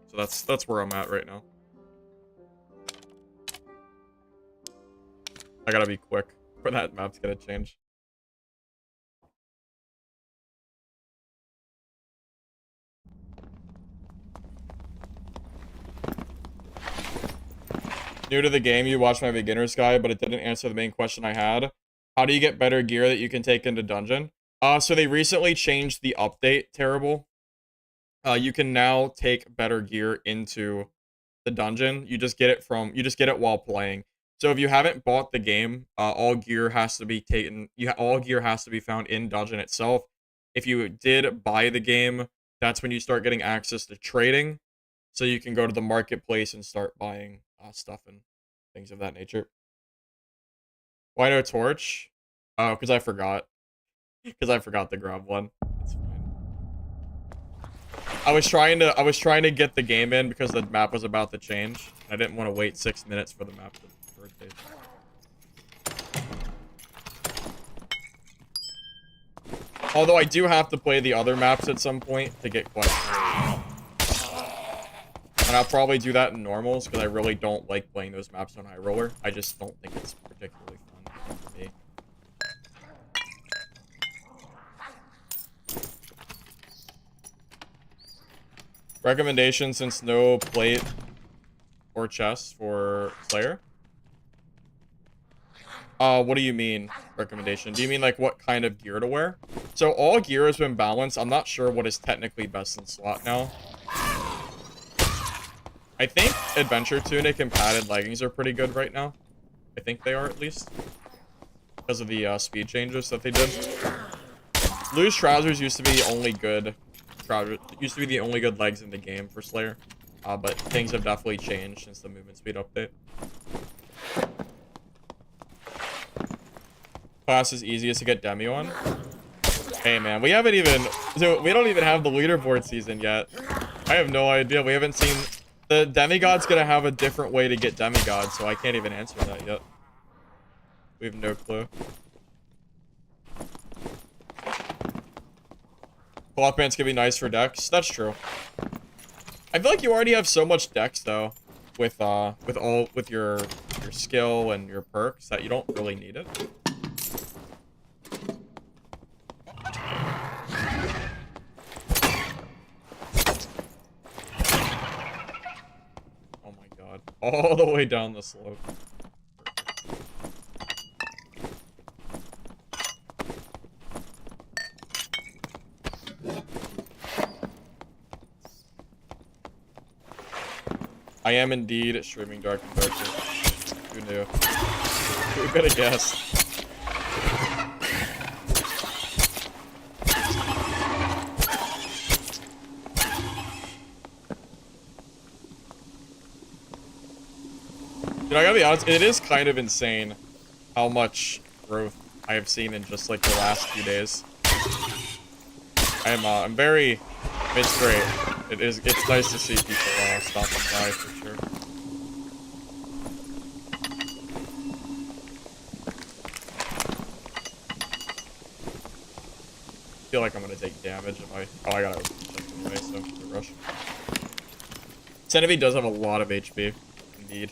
So that's where I'm at right now. I gotta be quick for that map to get a change. New to the game, you watched my beginner's guide, but it didn't answer the main question I had. How do you get better gear that you can take into dungeon? So they recently changed the update, terrible. You can now take better gear into the dungeon. You just get it while playing. So if you haven't bought the game, all gear has to be taken. All gear has to be found in dungeon itself. If you did buy the game, that's when you start getting access to trading. So you can go to the marketplace and start buying stuff and things of that nature. Why no torch? Oh, because I forgot. Because I forgot to grab one. That's fine. I was trying to get the game in because the map was about to change. I didn't want to wait 6 minutes for the map to rotate. Although I do have to play the other maps at some point to get questions. And I'll probably do that in normals because I really don't like playing those maps on high roller. I just don't think it's particularly fun for me. Recommendation, since no plate or chest for Slayer? What do you mean, recommendation? Do you mean, like, what kind of gear to wear? So, all gear has been balanced. I'm not sure what is technically best in slot now. I think Adventure Tunic and padded leggings are pretty good right now. I think they are, at least. Because of the speed changes that they did. Loose trousers used to be the only good legs in the game for Slayer. But things have definitely changed since the movement speed update. Class is easiest to get Demi on. Hey man, we don't even have the leaderboard season yet. I have no idea. We haven't seen... The Demigod's gonna have a different way to get Demigod, so I can't even answer that yet. We have no clue. Cloth pants can be nice for decks. That's true. I feel like you already have so much decks though, with your skill and your perks that you don't really need it. Oh my god. All the way down the slope. I am indeed streaming Dark and Darker. Who knew? Who could have guessed? Dude, I gotta be honest, it is kind of insane how much growth I have seen in just like the last few days. I'm very, it's great. It's nice to see people stop and die for sure. I feel like I'm gonna take damage if I gotta check anyway, so the rush. Centipede does have a lot of HP, indeed.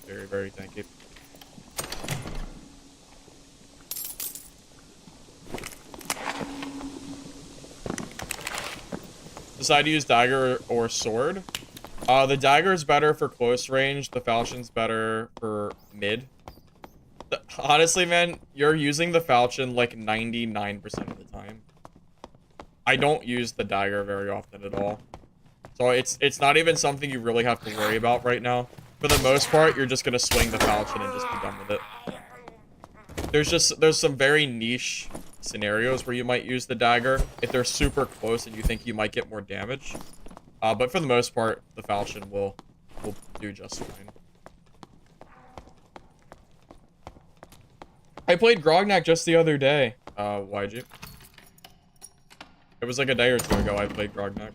Very, very tanky. Decide to use dagger or sword. The dagger is better for close range. The falchion's better for mid. Honestly, man, you're using the falchion like 99% of the time. I don't use the dagger very often at all. So it's not even something you really have to worry about right now. For the most part, you're just gonna swing the falchion and just be done with it. There's some very niche scenarios where you might use the dagger if they're super close and you think you might get more damage. But for the most part, the falchion will do just fine. I played Grognak just the other day, YG. It was like a day or two ago I played Grognak.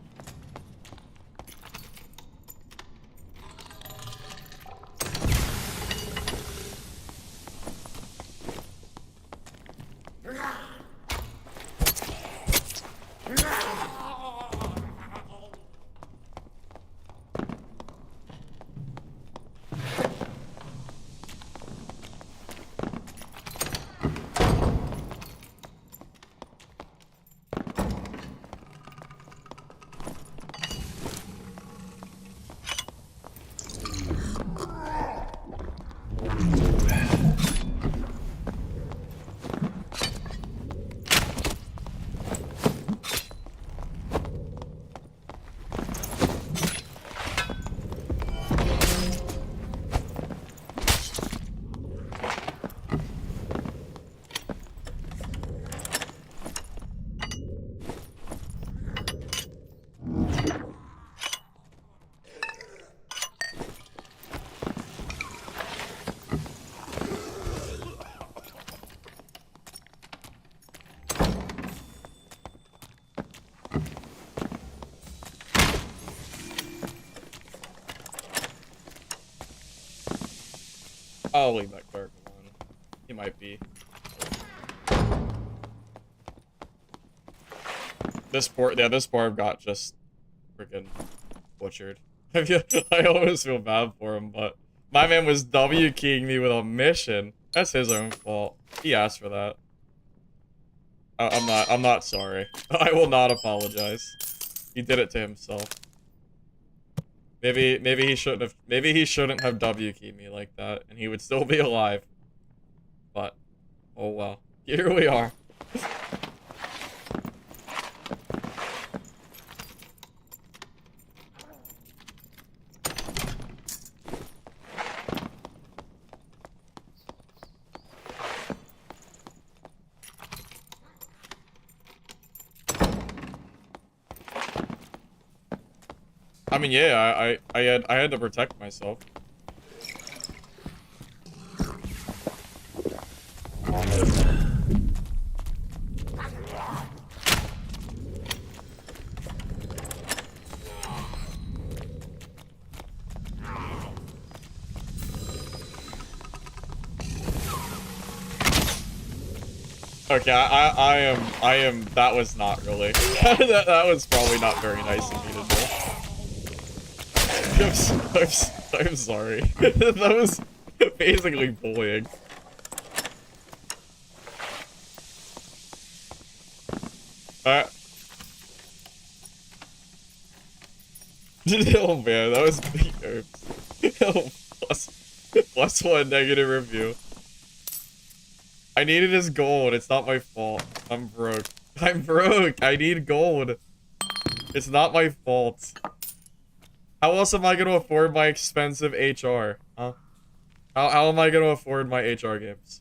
I'll leave that cleric alone. He might be. This Borb got just freaking butchered. I always feel bad for him, but my man was W-keying me with a mission. That's his own fault. He asked for that. I'm not sorry. I will not apologize. He did it to himself. Maybe he shouldn't have W-keyed me like that, and he would still be alive. But, oh well. Here we are. I mean, yeah, I had to protect myself. Okay, I am, that was not really, that was probably not very nice of me to do. I'm sorry. That was basically bullying. Oh man, that was big herbs. Oh, plus one negative review. I needed his gold. It's not my fault. I'm broke. I'm broke. I need gold. It's not my fault. How else am I going to afford my expensive HR? Huh? How am I going to afford my HR games?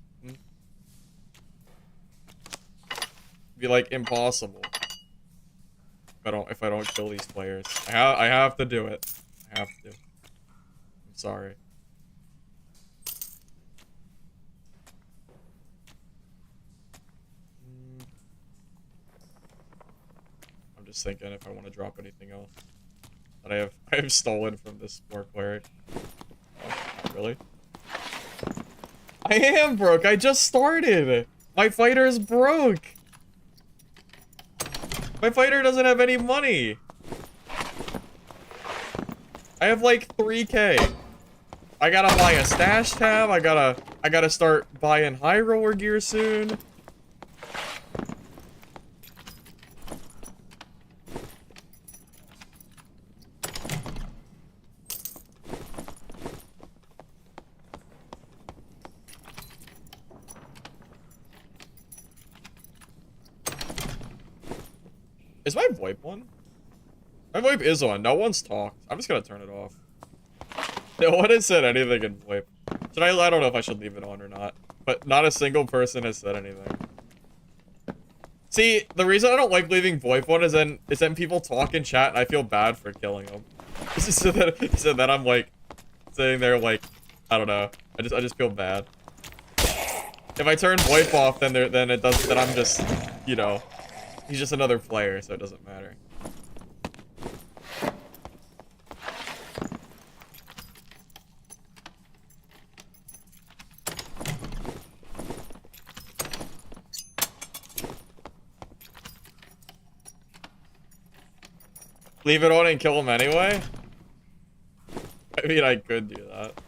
Be like impossible. If I don't kill these players. I have to do it. I have to. I'm sorry. I'm just thinking if I want to drop anything else that I have stolen from this poor cleric. Oh, not really. I am broke. I just started. My fighter is broke. My fighter doesn't have any money. I have like 3K. I gotta buy a stash tab. I gotta start buying high roller gear soon. Is my VoIP on? My VoIP is on. No one's talked. I'm just gonna turn it off. No one has said anything in VoIP. I don't know if I should leave it on or not. But not a single person has said anything. See, the reason I don't like leaving VoIP on is then people talk in chat and I feel bad for killing them. so that I'm like sitting there like, I don't know. I just feel bad. If I turn VoIP off, then I'm just, you know, He's just another player, so it doesn't matter. Leave it on and kill him anyway? I mean, I could do that.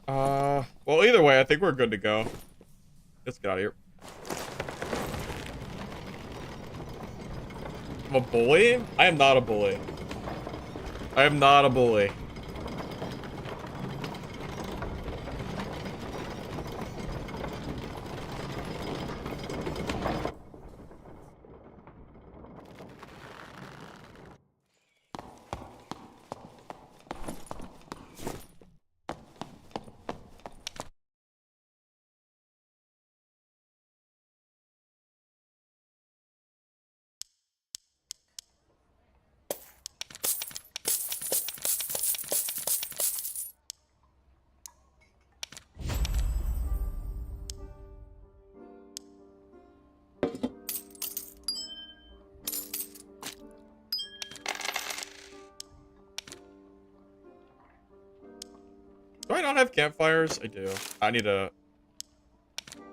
Well, either way, I think we're good to go. Let's get out of here. I'm a bully? I am not a bully. I am not a bully. Do I not have campfires? I do. I need to...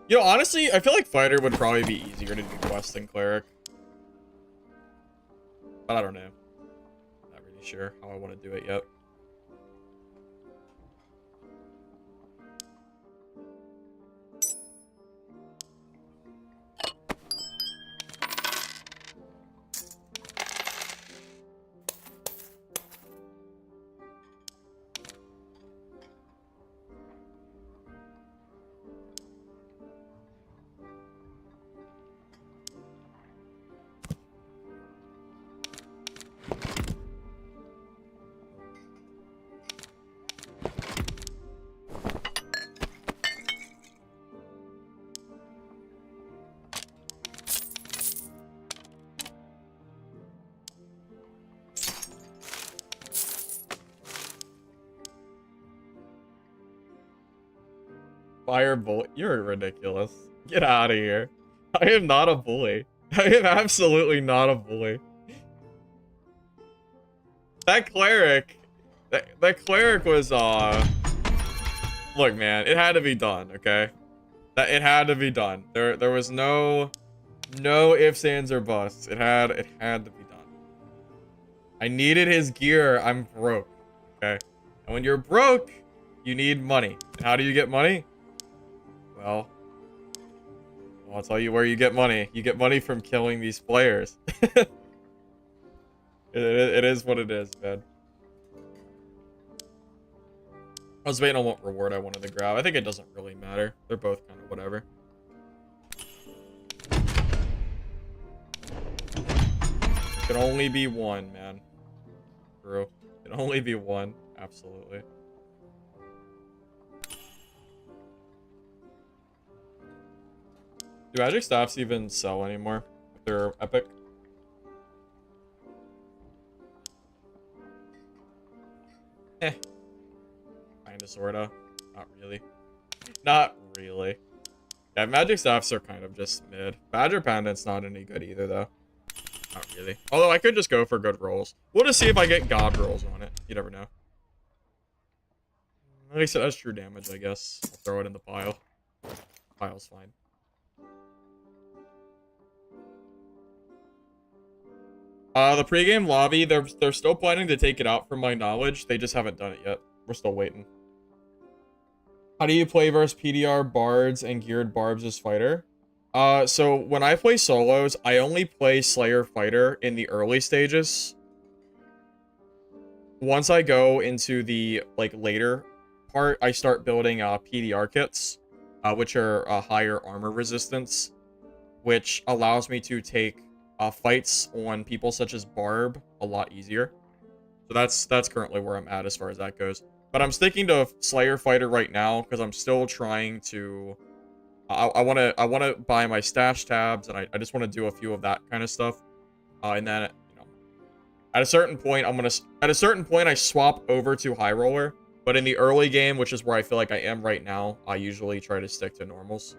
You know, honestly, I feel like fighter would probably be easier to do quest than cleric. But I don't know. Not really sure how I want to do it yet. Fire bully? You're ridiculous. Get out of here. I am not a bully. I am absolutely not a bully. That cleric... That cleric was, Look, man, it had to be done, okay? It had to be done. There was no ifs, ands, or buts. It had to be done. I needed his gear. I'm broke, okay? And when you're broke, you need money. And how do you get money? Well, I'll tell you where you get money. You get money from killing these players. It is what it is, man. I was waiting on what reward I wanted to grab. I think it doesn't really matter. They're both kind of whatever. It can only be one, man. True. It can only be one. Absolutely. Do magic staffs even sell anymore? If they're epic? Eh. Kinda, sorta. Not really. Not really. Yeah, magic staffs are kind of just mid. Badger Pendant's not any good either, though. Not really. Although I could just go for good rolls. We'll just see if I get god rolls on it. You never know. At least it has true damage, I guess. I'll throw it in the pile. Pile's fine. The pregame lobby, they're still planning to take it out from my knowledge. They just haven't done it yet. We're still waiting. How do you play versus PDR bards and geared barbs as fighter? So when I play solos, I only play Slayer fighter in the early stages. Once I go into the later part, I start building PDR kits, which are higher armor resistance, which allows me to take fights on people such as Barb a lot easier. So that's currently where I'm at as far as that goes. But I'm sticking to Slayer fighter right now because I'm still trying to. I want to buy my stash tabs, and I just want to do a few of that kind of stuff. And then at a certain point I swap over to High Roller. But in the early game, which is where I feel like I am right now, I usually try to stick to normals.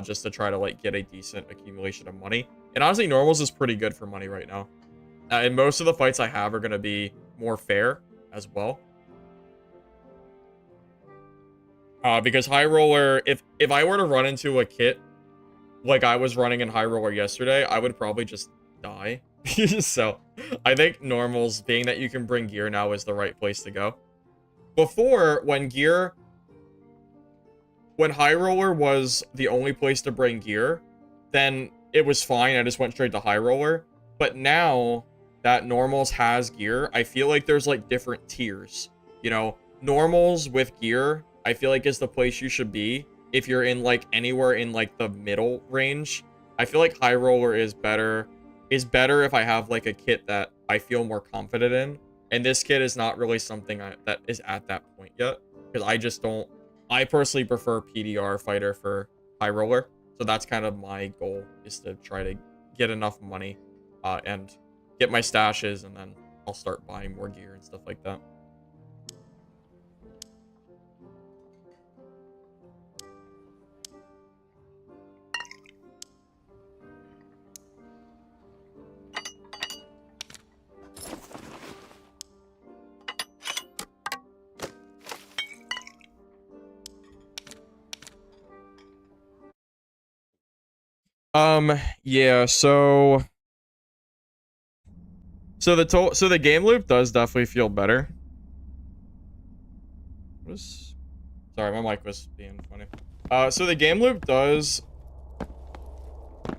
just to try to like get a decent accumulation of money. And honestly, normals is pretty good for money right now. And most of the fights I have are going to be more fair as well. Because High Roller, if I were to run into a kit like I was running in High Roller yesterday, I would probably just die. So I think normals, being that you can bring gear now, is the right place to go. Before, when High Roller was the only place to bring gear, then it was fine. I just went straight to High Roller. But now that normals has gear, I feel like there's like different tiers. You know, normals with gear, I feel like is the place you should be. If you're in like anywhere in like the middle range, I feel like High Roller is better if I have like a kit that I feel more confident in. And this kit is not really something that is at that point yet, because I personally prefer PDR fighter for High Roller. So that's kind of my goal, is to try to get enough money and get my stashes, and then I'll start buying more gear and stuff like that. Yeah, so the game loop does definitely feel better. Sorry, my mic was being funny. So the game loop does,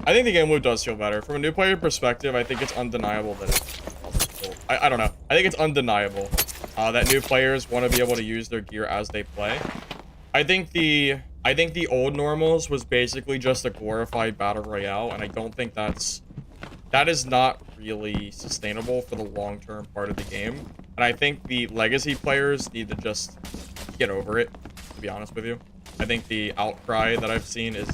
I think the game loop does feel better. From a new player perspective, I think it's undeniable that I don't know. I think it's undeniable that new players want to be able to use their gear as they play. I think the old normals was basically just a glorified battle royale, and I don't think that is not really sustainable for the long-term part of the game. And I think the legacy players need to just get over it, to be honest with you. I think the outcry that I've seen is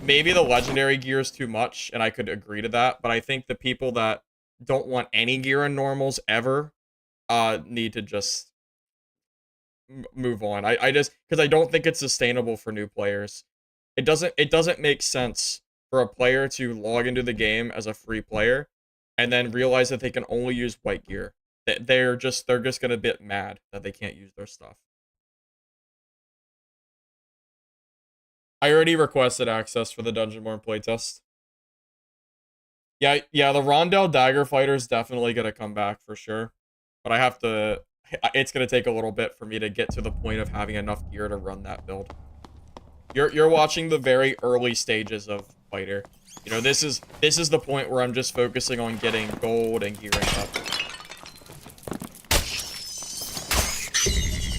maybe the legendary gear is too much, and I could agree to that, but I think the people that don't want any gear in normals ever need to just move on. I just, because I don't think it's sustainable for new players. It doesn't make sense for a player to log into the game as a free player and then realize that they can only use white gear. They're just gonna get mad that they can't use their stuff. I already requested access for the Dungeonborn playtest. Yeah, the Rondel Dagger fighter is definitely gonna come back for sure, but it's gonna take a little bit for me to get to the point of having enough gear to run that build. You're watching the very early stages of fighter. You know, this is the point where I'm just focusing on getting gold and gearing up.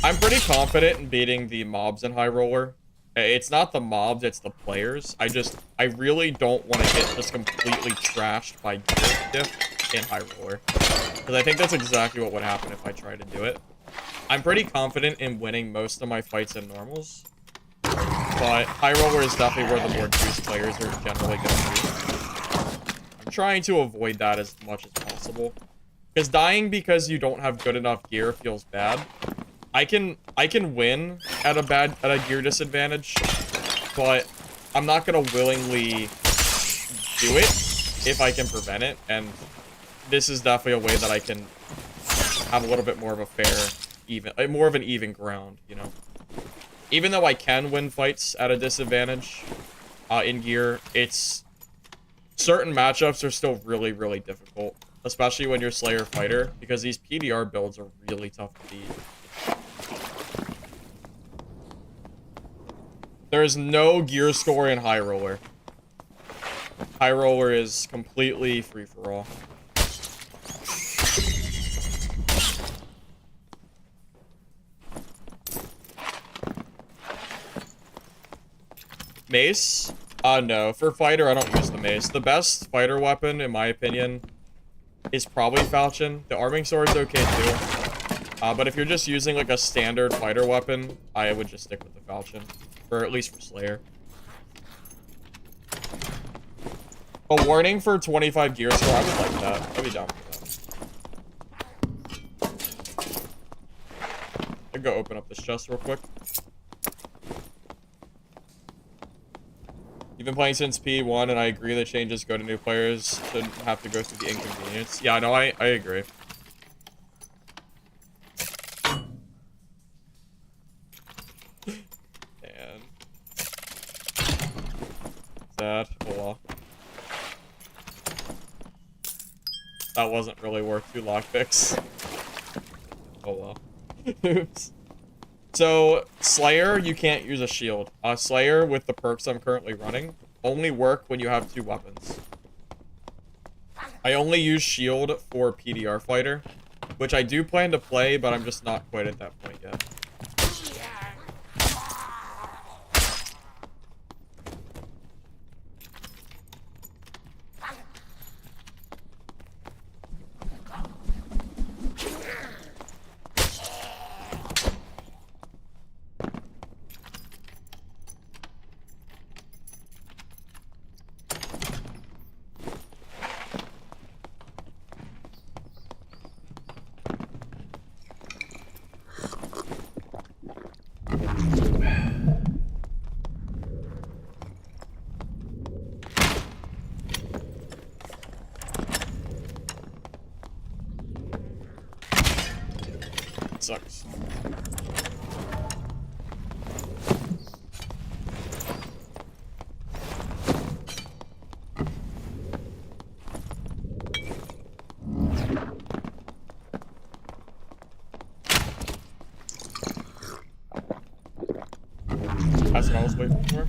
I'm pretty confident in beating the mobs in High Roller. It's not the mobs, it's the players. I really don't want to get just completely trashed by gear diff in High Roller, because I think that's exactly what would happen if I tried to do it. I'm pretty confident in winning most of my fights in normals, but High Roller is definitely where the more juice players are generally going to be. I'm trying to avoid that as much as possible, because dying because you don't have good enough gear feels bad. I can win at a gear disadvantage, but I'm not gonna willingly do it if I can prevent it, and this is definitely a way that I can have a little bit more of a more of an even ground, you know. Even though I can win fights at a disadvantage in gear, certain matchups are still really, really difficult, especially when you're Slayer fighter, because these PDR builds are really tough to beat. There is no gear score in High Roller. High Roller is completely free-for-all. Mace? No. For fighter, I don't use the mace. The best fighter weapon, in my opinion, is probably Falchion. The arming sword is okay, too. But if you're just using, like, a standard fighter weapon, I would just stick with the Falchion. Or at least for Slayer. A warning for 25 gear score, I would like that. I'd be down for that. I'll go open up this chest real quick. You've been playing since P1, and I agree the changes go to new players. Shouldn't have to go through the inconvenience. Yeah, no, I agree. And that, oh well. That wasn't really worth 2 lockpicks. Oh well. Oops. So, Slayer, you can't use a shield. Slayer, with the perks I'm currently running, only work when you have 2 weapons. I only use shield for PDR fighter, which I do plan to play, but I'm just not quite at that point yet. Sucks. That's what I was waiting for.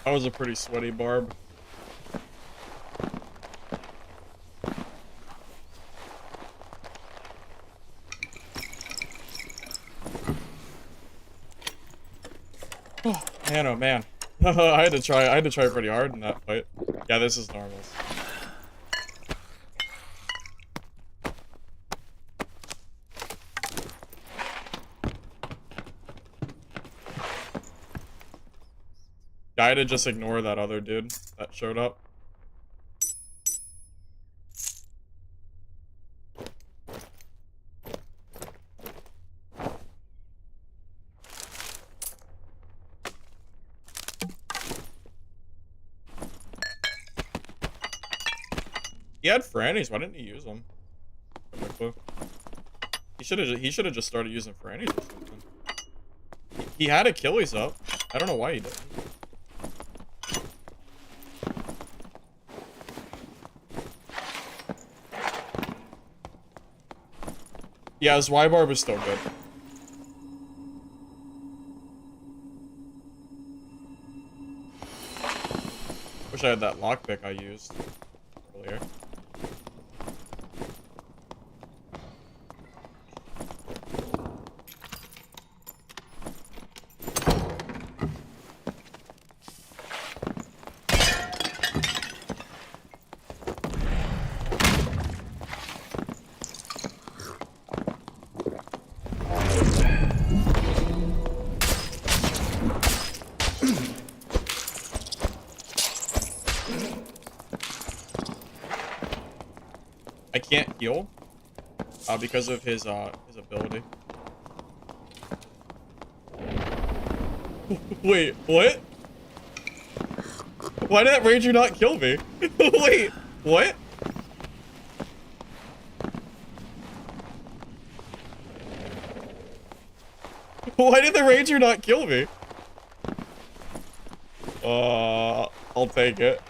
That was a pretty sweaty barb. Oh man, oh man. I had to try pretty hard in that fight. Yeah, this is normal. Yeah, I had to just ignore that other dude that showed up. He had Frannies, why didn't he use them? He should have just started using Frannies or something. He had Achilles up. I don't know why he didn't. Yeah, his Y-barb is still good. Wish I had that lockpick I used earlier. I can't heal because of his ability. Wait, what? Why did that ranger not kill me? Wait, what? Why did the ranger not kill me? I'll take it.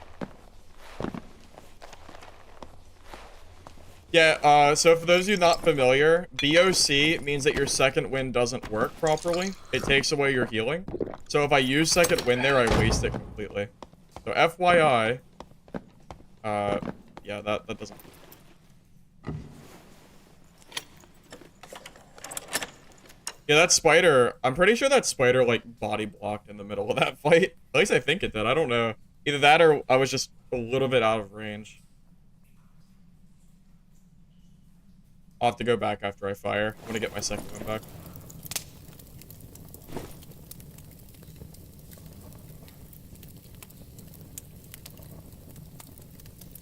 Yeah, so for those of you not familiar, BOC means that your second wind doesn't work properly. It takes away your healing. So if I use second wind there, I waste it completely. So FYI, yeah, that doesn't. Yeah, that spider, I'm pretty sure that spider, like, body blocked in the middle of that fight. At least I think it did, I don't know. Either that or I was just a little bit out of range. I'll have to go back after I fire. I'm gonna get my second one back.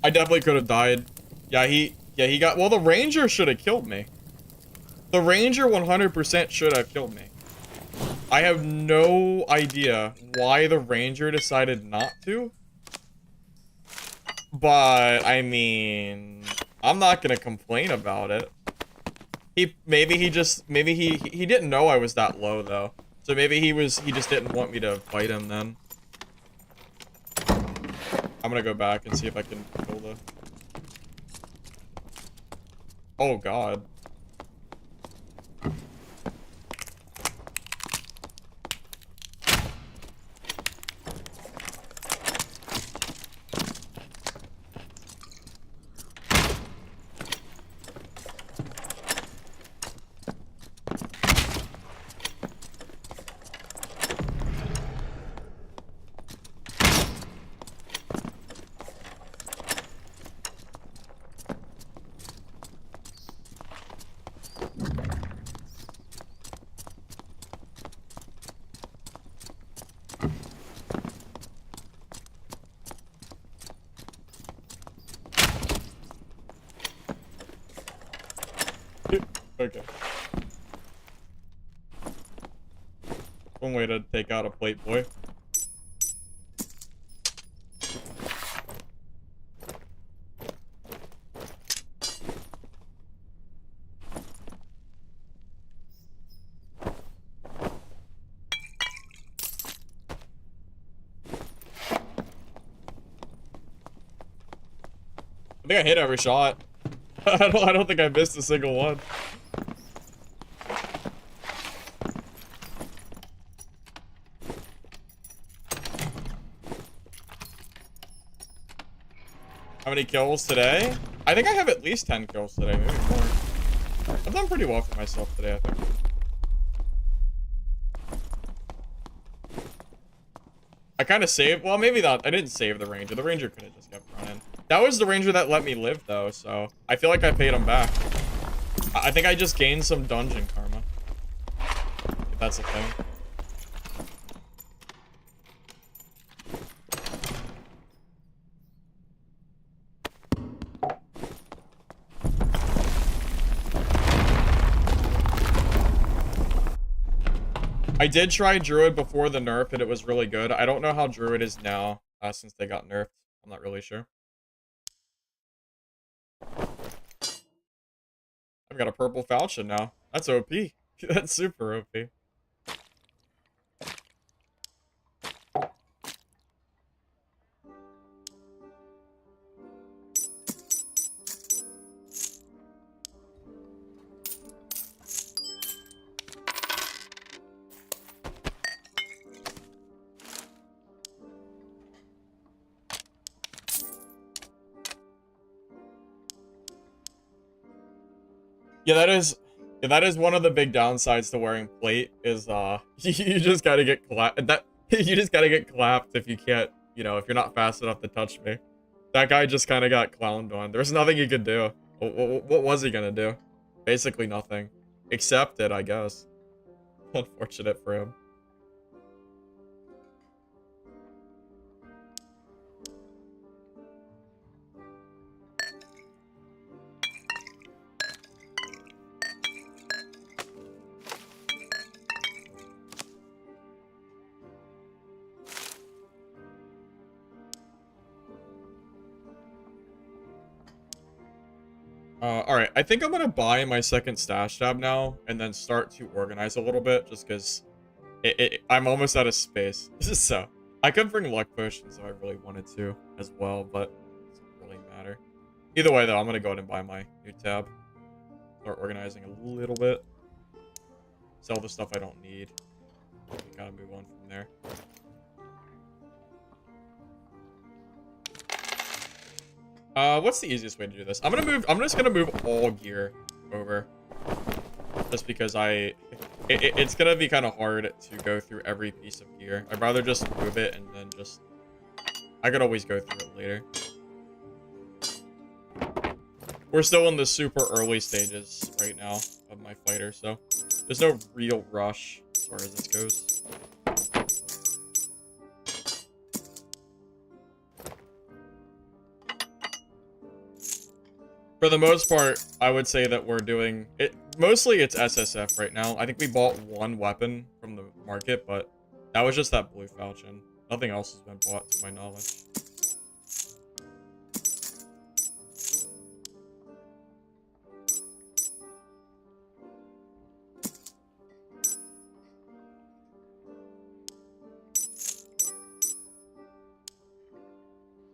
I definitely could have died. Yeah, he got, well, the ranger should have killed me. The ranger 100% should have killed me. I have no idea why the ranger decided not to. But, I mean, I'm not gonna complain about it. Maybe he didn't know I was that low, though. So maybe he just didn't want me to fight him then. I'm gonna go back and see if I can kill the... Oh, God. Okay. One way to take out a plate boy. I think I hit every shot. I don't think I missed a single one. How many kills today? I think I have at least 10 kills today, maybe more. I've done pretty well for myself today, I think. I kind of saved, well, maybe not. I didn't save the ranger. The ranger could have just kept running. That was the ranger that let me live, though, so I feel like I paid him back. I think I just gained some dungeon karma. If that's a thing. I did try Druid before the nerf, and it was really good. I don't know how Druid is now, since they got nerfed. I'm not really sure. I've got a purple falchion now. That's OP. That's super OP. Yeah, that is one of the big downsides to wearing plate is you just gotta get clapped. You just gotta get clapped if you can't, you know, if you're not fast enough to touch me. That guy just kind of got clowned on. There's nothing he could do. What was he gonna do? Basically nothing. Accept it, I guess. Unfortunate for him. Alright, I think I'm gonna buy my second stash tab now, and then start to organize a little bit, just because I'm almost out of space. So, I could bring luck potions if I really wanted to, as well, but it doesn't really matter. Either way, though, I'm gonna go ahead and buy my new tab. Start organizing a little bit. Sell the stuff I don't need. Gotta move on from there. What's the easiest way to do this? I'm just gonna move all gear over. Just because it's gonna be kind of hard to go through every piece of gear. I'd rather just move it and then just, I could always go through it later. We're still in the super early stages right now of my fighter, so there's no real rush as far as this goes. For the most part, I would say that we're doing it. Mostly it's SSF right now. I think we bought one weapon from the market, but that was just that blue falchion. Nothing else has been bought to my knowledge.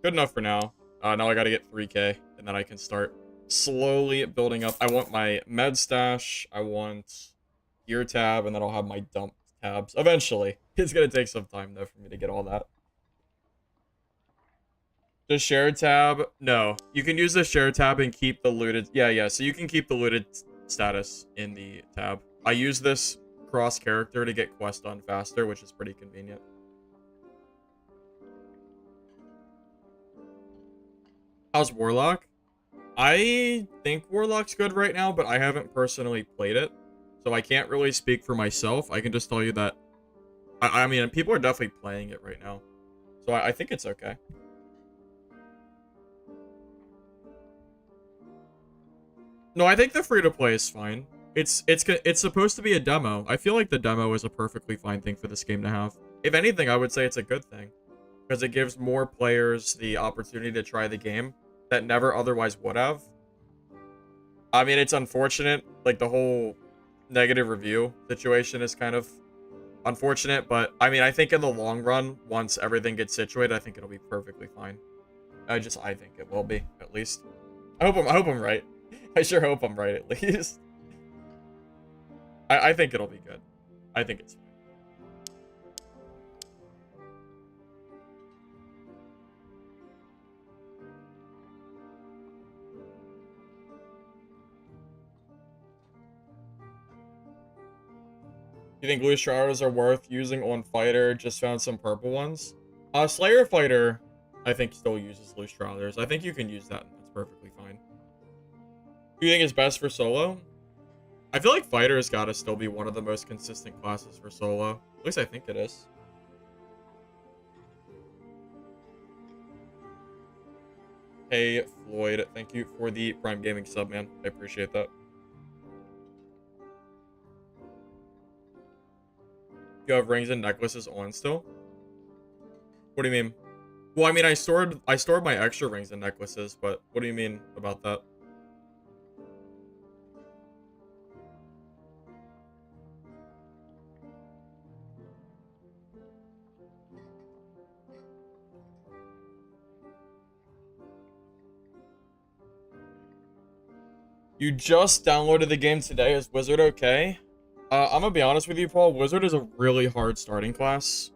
Good enough for now. Now I gotta get 3K, and then I can start slowly building up. I want my med stash, I want gear tab, and then I'll have my dump tabs eventually. It's gonna take some time, though, for me to get all that. The share tab? No. You can use the share tab and keep the looted... Yeah, so you can keep the looted status in the tab. I use this cross-character to get quests done faster, which is pretty convenient. How's Warlock? I think Warlock's good right now, but I haven't personally played it. So I can't really speak for myself. I can just tell you that... I mean, people are definitely playing it right now. So I think it's okay. No, I think the free-to-play is fine. It's supposed to be a demo. I feel like the demo is a perfectly fine thing for this game to have. If anything, I would say it's a good thing. Because it gives more players the opportunity to try the game that never otherwise would have. I mean, it's unfortunate. Like, the whole negative review situation is kind of unfortunate. But, I mean, I think in the long run, once everything gets situated, I think it'll be perfectly fine. I think it will be, at least. I hope I'm right. I sure hope I'm right, at least. I think it'll be good. I think it's fine. You think loose shrouders are worth using on fighter? Just found some purple ones. Slayer fighter, I think still uses loose shrouders. I think you can use that. That's perfectly fine. Who do you think is best for solo? I feel like fighter has got to still be one of the most consistent classes for solo. At least I think it is. Hey, Floyd, thank you for the Prime Gaming sub, man. I appreciate that. You have rings and necklaces on still? What do you mean? Well, I mean, I stored my extra rings and necklaces, but what do you mean about that? You just downloaded the game today. Is Wizard okay? I'm gonna be honest with you, Paul. Wizard is a really hard starting class.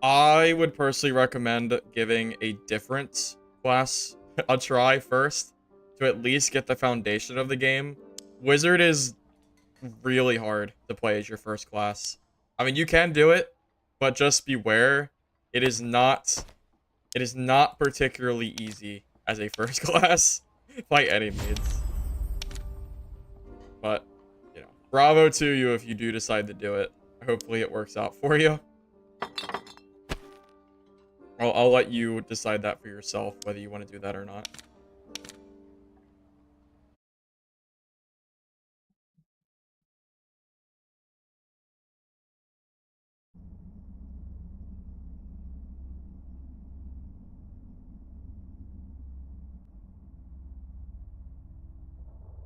I would personally recommend giving a different class a try first to at least get the foundation of the game. Wizard is really hard to play as your first class. I mean, you can do it, but just beware. It is not particularly easy as a first class by any means. But, you know, bravo to you if you do decide to do it. Hopefully it works out for you. I'll let you decide that for yourself, whether you want to do that or not.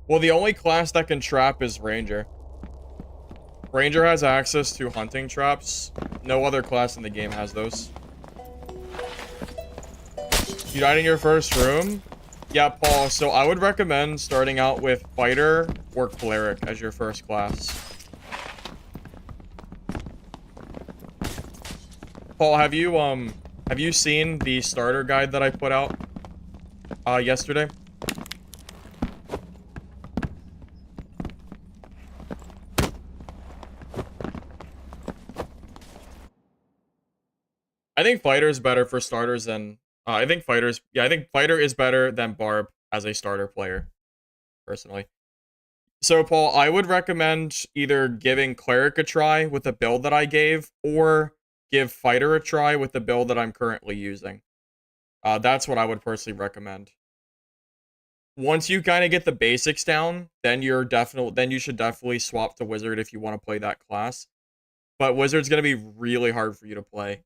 Well, the only class that can trap is Ranger. Ranger has access to hunting traps. No other class in the game has those. You died in your first room? Yeah, Paul, so I would recommend starting out with Fighter or Cleric as your first class. Paul, have you seen the starter guide that I put out yesterday? I think Fighter is better for starters than I think Fighter is better than Barb as a starter player, personally. So, Paul, I would recommend either giving Cleric a try with the build that I gave, or give Fighter a try with the build that I'm currently using. That's what I would personally recommend. Once you kind of get the basics down, then you should definitely swap to Wizard if you want to play that class. But Wizard's gonna be really hard for you to play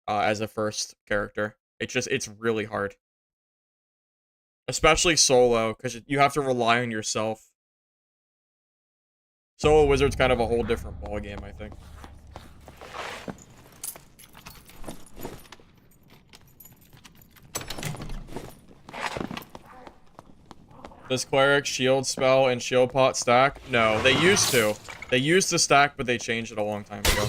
as a first character. It's really hard. Especially solo, because you have to rely on yourself. Solo Wizard's kind of a whole different ballgame, I think. Does Cleric shield spell and shield pot stack? No, they used to. They used to stack, but they changed it a long time ago.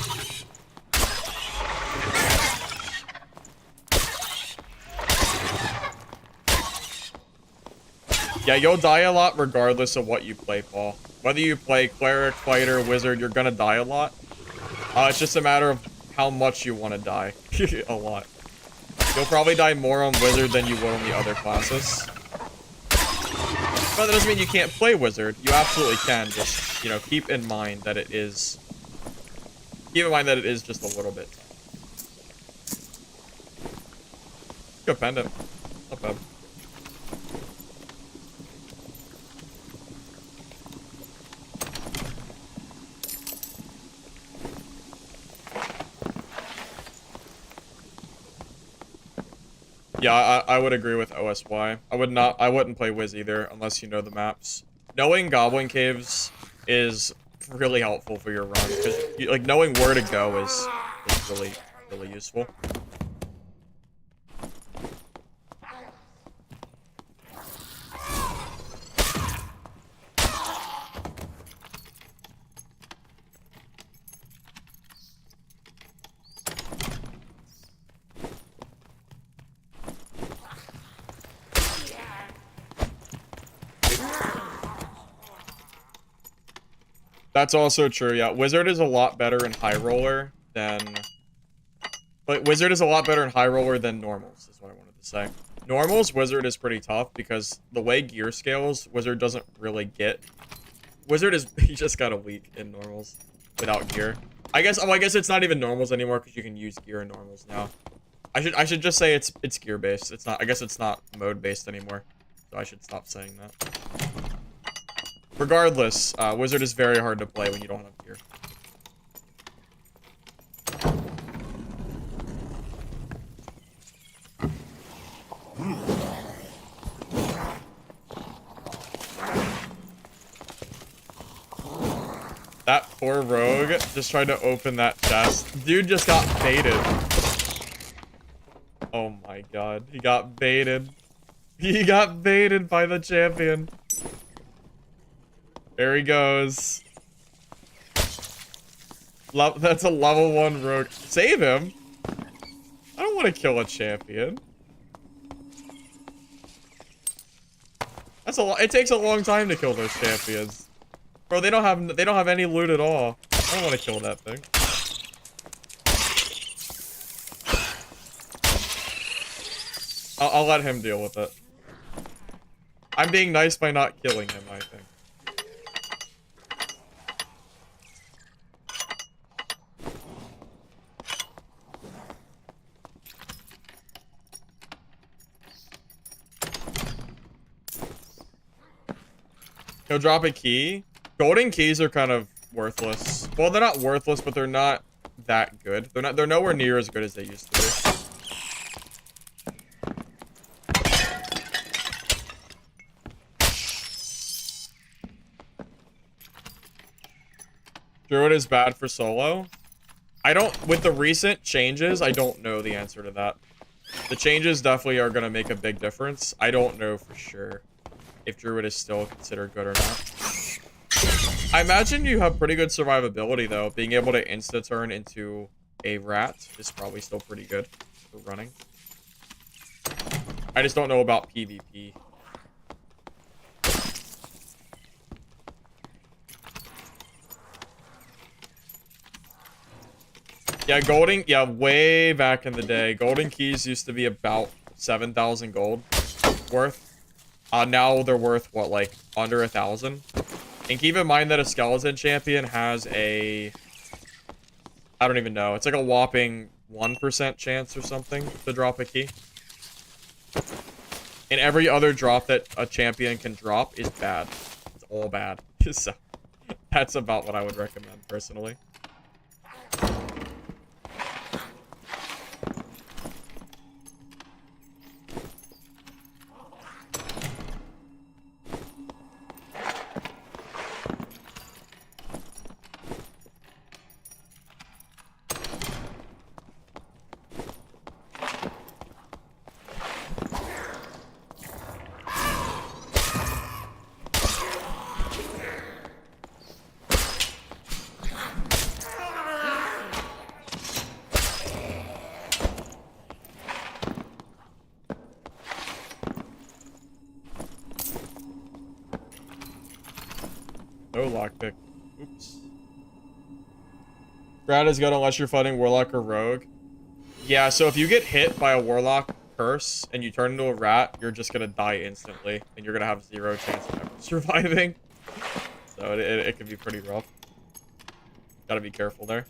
Yeah, you'll die a lot regardless of what you play, Paul. Whether you play Cleric, Fighter, Wizard, you're gonna die a lot. It's just a matter of how much you want to die. A lot. You'll probably die more on Wizard than you would on the other classes. But that doesn't mean you can't play Wizard. You absolutely can. Just, you know, keep in mind that it is just a little bit. Good pendant. Not bad. Yeah, I would agree with OSY. I wouldn't play Wiz either unless you know the maps. Knowing Goblin Caves is really helpful for your run, because like knowing where to go is really useful. That's also true, yeah. Wizard is a lot better in High Roller than... But Wizard is a lot better in High Roller than Normals, is what I wanted to say. Normals, Wizard is pretty tough, because the way gear scales, Wizard doesn't really get... Wizard is... He just got a weak in Normals without gear. I guess it's not even Normals anymore, because you can use gear in Normals now. I should just say it's gear-based. It's not... I guess it's not mode-based anymore. So I should stop saying that. Regardless, Wizard is very hard to play when you don't have gear. That poor rogue just tried to open that chest. Dude just got baited. Oh my god, he got baited. He got baited by the champion. There he goes. That's a level 1 rogue. Save him? I don't want to kill a champion. That's a lot. It takes a long time to kill those champions. Bro, they don't have any loot at all. I don't want to kill that thing. I'll let him deal with it. I'm being nice by not killing him, I think. He'll drop a key. Golden keys are kind of worthless. Well, they're not worthless, but they're not that good. They're nowhere near as good as they used to be. Druid is bad for solo. I don't, with the recent changes, I don't know the answer to that. The changes definitely are going to make a big difference. I don't know for sure if Druid is still considered good or not. I imagine you have pretty good survivability, though. Being able to insta-turn into a rat is probably still pretty good for running. I just don't know about PvP. Yeah, golden, yeah, way back in the day, golden keys used to be about 7,000 gold worth. Now they're worth, what, like, under 1,000? And keep in mind that a skeleton champion has a... I don't even know. It's like a whopping 1% chance or something to drop a key. And every other drop that a champion can drop is bad. It's all bad. So, that's about what I would recommend, personally. No lockpick. Oops. Strat is good unless you're fighting Warlock or Rogue. Yeah, so if you get hit by a Warlock curse and you turn into a rat, you're just gonna die instantly. And you're gonna have 0 chance of ever surviving. So it can be pretty rough. Gotta be careful there.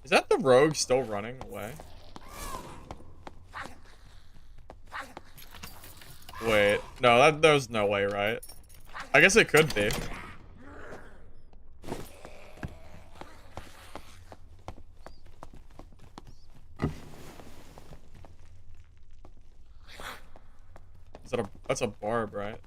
Is that the rogue still running away? Wait, no, there's no way, right? I guess it could be. That's a barb, right?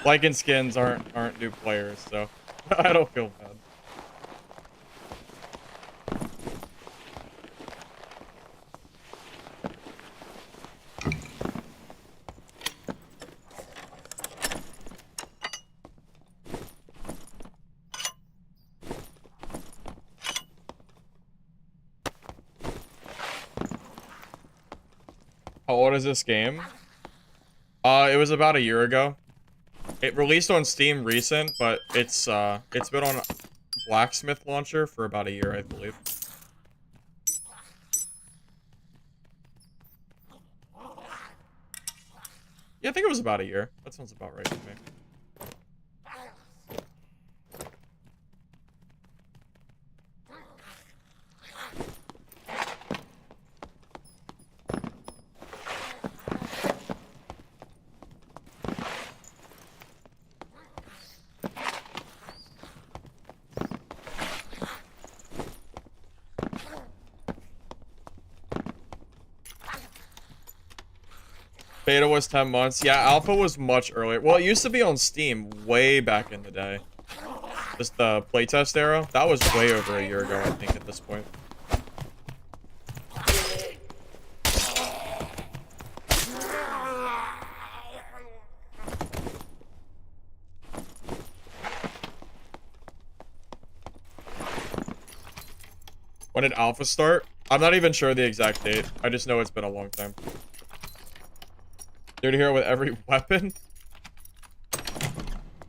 Lycan skins aren't new players, so I don't feel bad. How old is this game? It was about a year ago. It released on Steam recent, but it's been on Blacksmith Launcher for about a year, I believe. Yeah, I think it was about a year. That sounds about right to me. Beta was 10 months. Yeah, alpha was much earlier. Well, it used to be on Steam way back in the day. Just the playtest era. That was way over a year ago, I think, at this point. When did alpha start? I'm not even sure the exact date. I just know it's been a long time. Dude here with every weapon?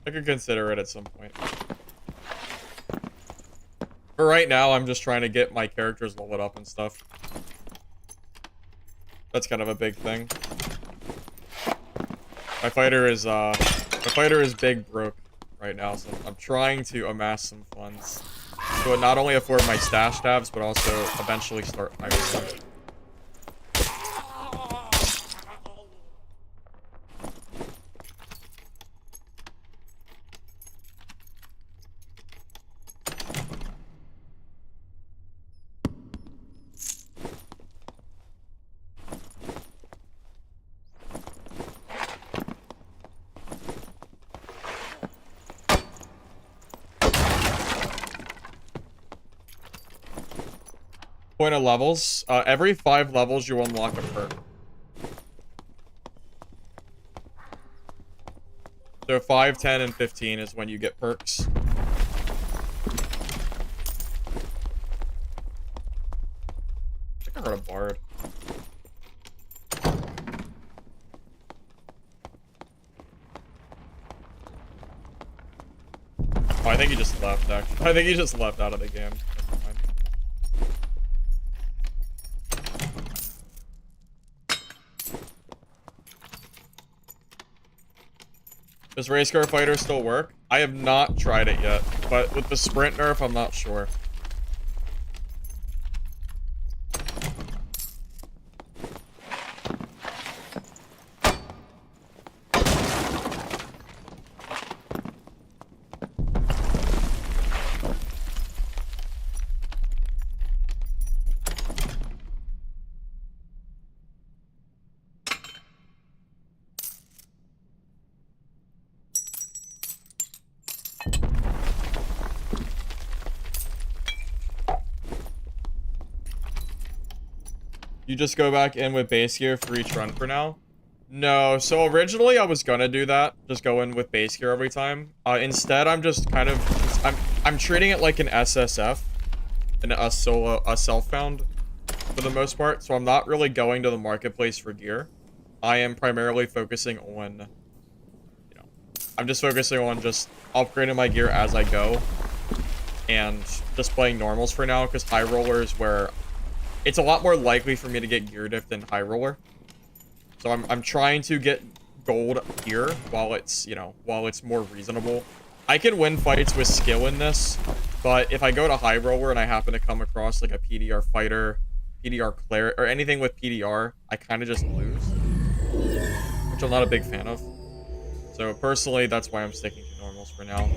I could consider it at some point. For right now, I'm just trying to get my characters leveled up and stuff. That's kind of a big thing. My fighter is big broke right now, so I'm trying to amass some funds. So it not only afford my stash tabs, but also eventually start my reserve. Point of levels. Every 5 levels, you unlock a perk. So 5, 10, and 15 is when you get perks. I think I heard a bard. Oh, I think he just left, actually. I think he just left out of the game. Never mind. Does race car fighter still work? I have not tried it yet, but with the sprint nerf, I'm not sure. You just go back in with base gear for each run for now? No, so originally I was gonna do that, just go in with base gear every time. Instead, I'm just kind of, I'm treating it like an SSF, a self-found for the most part. So I'm not really going to the marketplace for gear. I am primarily focusing on, I'm just focusing on just upgrading my gear as I go, and just playing normals for now, because high roller is where it's a lot more likely for me to get gear diff than high roller. So I'm trying to get gold here while it's, while it's more reasonable. I can win fights with skill in this, but if I go to high roller and I happen to come across like a PDR fighter, PDR cleric, or anything with PDR, I kind of just lose, which I'm not a big fan of. So personally, that's why I'm sticking to normals for now.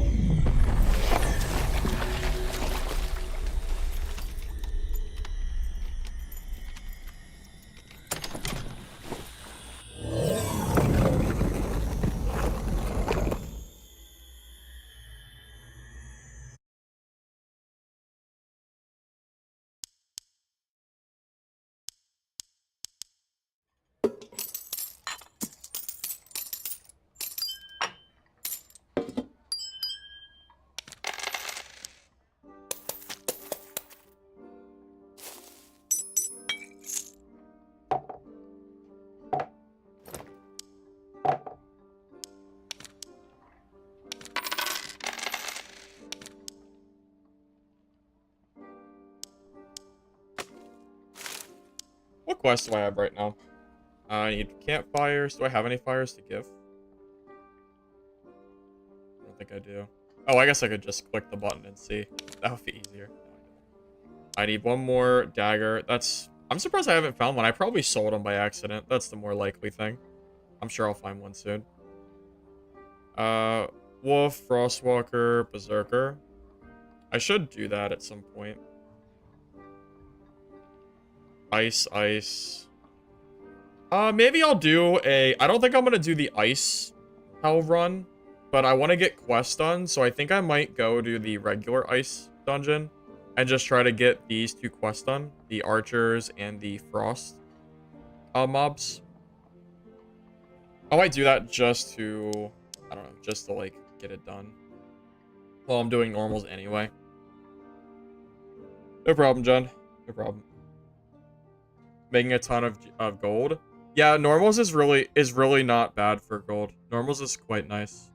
What quest do I have right now? I need campfires. Do I have any fires to give? I don't think I do. Oh, I guess I could just click the button and see. That would be easier. I need one more dagger. I'm surprised I haven't found one. I probably sold them by accident. That's the more likely thing. I'm sure I'll find one soon. Wolf, Frostwalker, Berserker. I should do that at some point. Ice. Maybe I'll do I don't think I'm gonna do the ice hell run, but I want to get quests done, so I think I might go do the regular ice dungeon and just try to get these 2 quests done, the archers and the frost mobs. I might do that just to, I don't know, just to like get it done. Well, I'm doing normals anyway. No problem, John. No problem. Making a ton of gold. Yeah, normals is really not bad for gold. Normals is quite nice.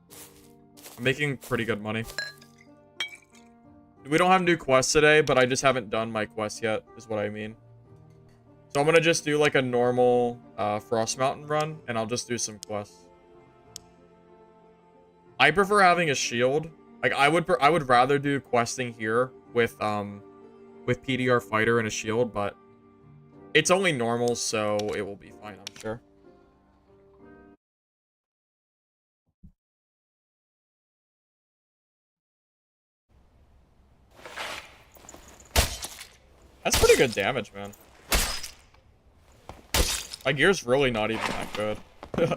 I'm making pretty good money. We don't have new quests today, but I just haven't done my quest yet, is what I mean. So I'm gonna just do like a normal Frost Mountain run, and I'll just do some quests. I prefer having a shield. Like I would rather do questing here with PDR fighter and a shield, but it's only normal, so it will be fine, I'm sure. That's pretty good damage, man. My gear's really not even that good.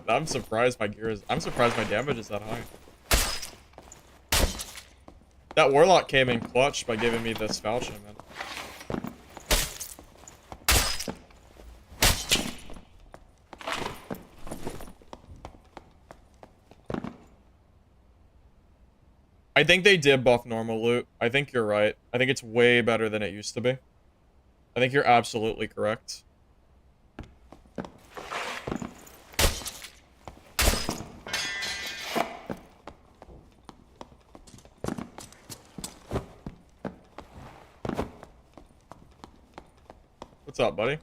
I'm surprised my damage is that high. That Warlock came in clutch by giving me this falchion, man. I think they did buff normal loot. I think you're right. I think it's way better than it used to be. I think you're absolutely correct. What's up, buddy?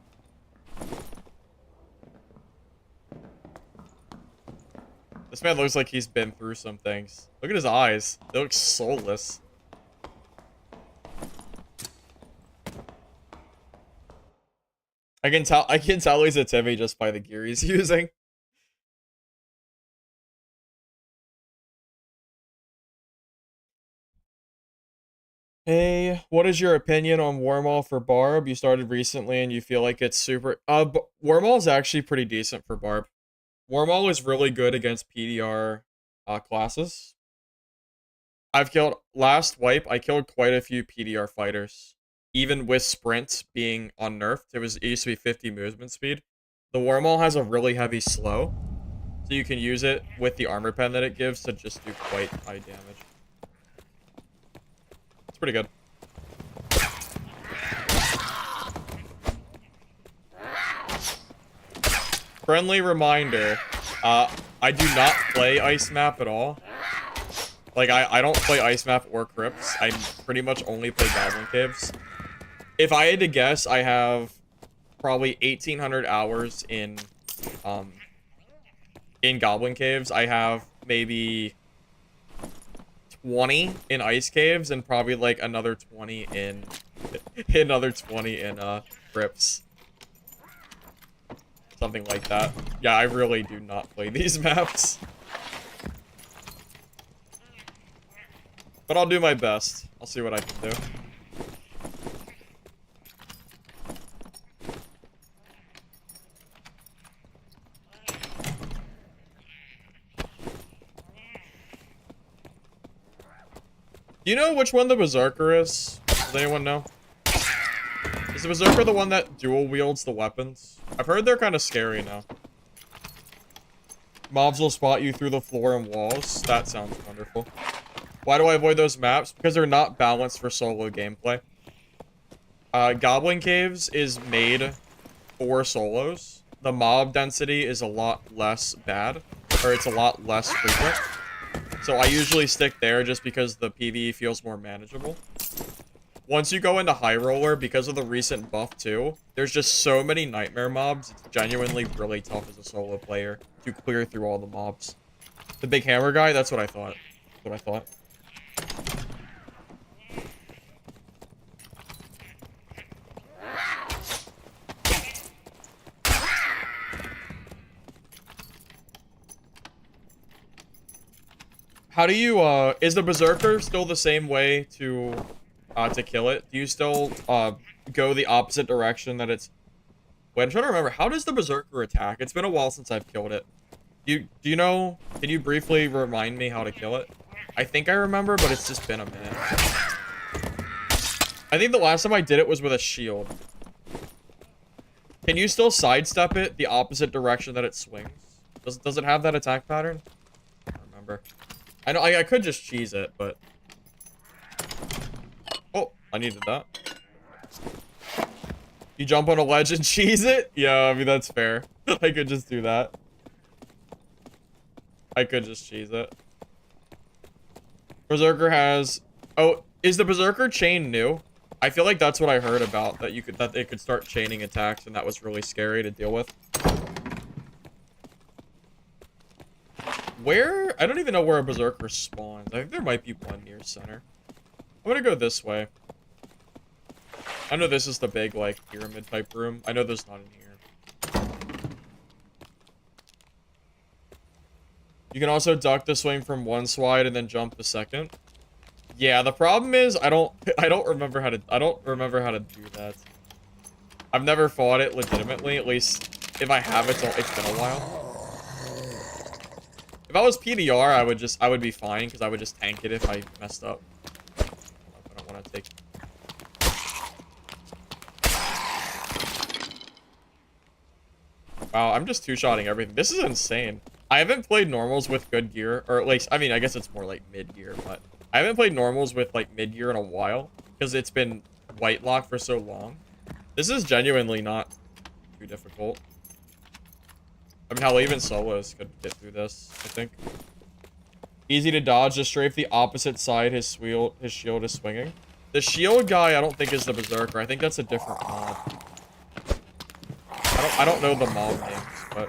This man looks like he's been through some things. Look at his eyes. They look soulless. I can tell he's a Timmy just by the gear he's using. Hey, what is your opinion on Warmaul for Barb? You started recently and you feel like it's super... Warmaul is actually pretty decent for Barb. Warmaul is really good against PDR classes. Last wipe, I killed quite a few PDR fighters. Even with Sprint being unnerfed, it used to be 50 movement speed. The Warmaul has a really heavy slow, so you can use it with the armor pen that it gives to just do quite high damage. It's pretty good. Friendly reminder, I do not play Ice Map at all. Like, I don't play Ice Map or Crypts. I pretty much only play Goblin Caves. If I had to guess, I have probably 1,800 hours in Goblin Caves. I have maybe 20 in Ice Caves and probably like another 20 in Crypts. Something like that. Yeah, I really do not play these maps. But I'll do my best. I'll see what I can do. Do you know which one the Berserker is? Does anyone know? Is the Berserker the one that dual wields the weapons? I've heard they're kind of scary now. Mobs will spot you through the floor and walls. That sounds wonderful. Why do I avoid those maps? Because they're not balanced for solo gameplay. Goblin Caves is made for solos. The mob density is a lot less bad, or it's a lot less frequent. So I usually stick there just because the PvE feels more manageable. Once you go into High Roller, because of the recent buff too, there's just so many nightmare mobs, it's genuinely really tough as a solo player to clear through all the mobs. The big hammer guy, that's what I thought. That's what I thought. How do you, is the Berserker still the same way to kill it? Do you still, go the opposite direction that it's... Wait, I'm trying to remember. How does the Berserker attack? It's been a while since I've killed it. Do you know... Can you briefly remind me how to kill it? I think I remember, but it's just been a minute. I think the last time I did it was with a shield. Can you still sidestep it the opposite direction that it swings? Does it have that attack pattern? I don't remember. I know I could just cheese it, but... Oh, I needed that. You jump on a ledge and cheese it? Yeah, I mean, that's fair. I could just do that. I could just cheese it. Berserker has... Oh, is the Berserker chain new? I feel like that's what I heard about, that it could start chaining attacks, and that was really scary to deal with. Where? I don't even know where a Berserker spawns. I think there might be one near center. I'm gonna go this way. I know this is the big, like, pyramid type room. I know there's not in here. You can also duck the swing from one slide and then jump the second. Yeah, the problem is I don't remember how to do that. I've never fought it legitimately, at least if I have it's been a while. If I was PDR, I would be fine because I would just tank it if I messed up. I don't want to take. Wow, I'm just two-shotting everything. This is insane. I haven't played normals with good gear, or at least, I mean, I guess it's more like mid-gear, but I haven't played normals with like mid-gear in a while because it's been white locked for so long. This is genuinely not too difficult. I mean, hell, even solos could get through this, I think. Easy to dodge, just strafe the opposite side his shield is swinging. The shield guy, I don't think is the Berserker. I think that's a different mob. I don't know the mob names, but...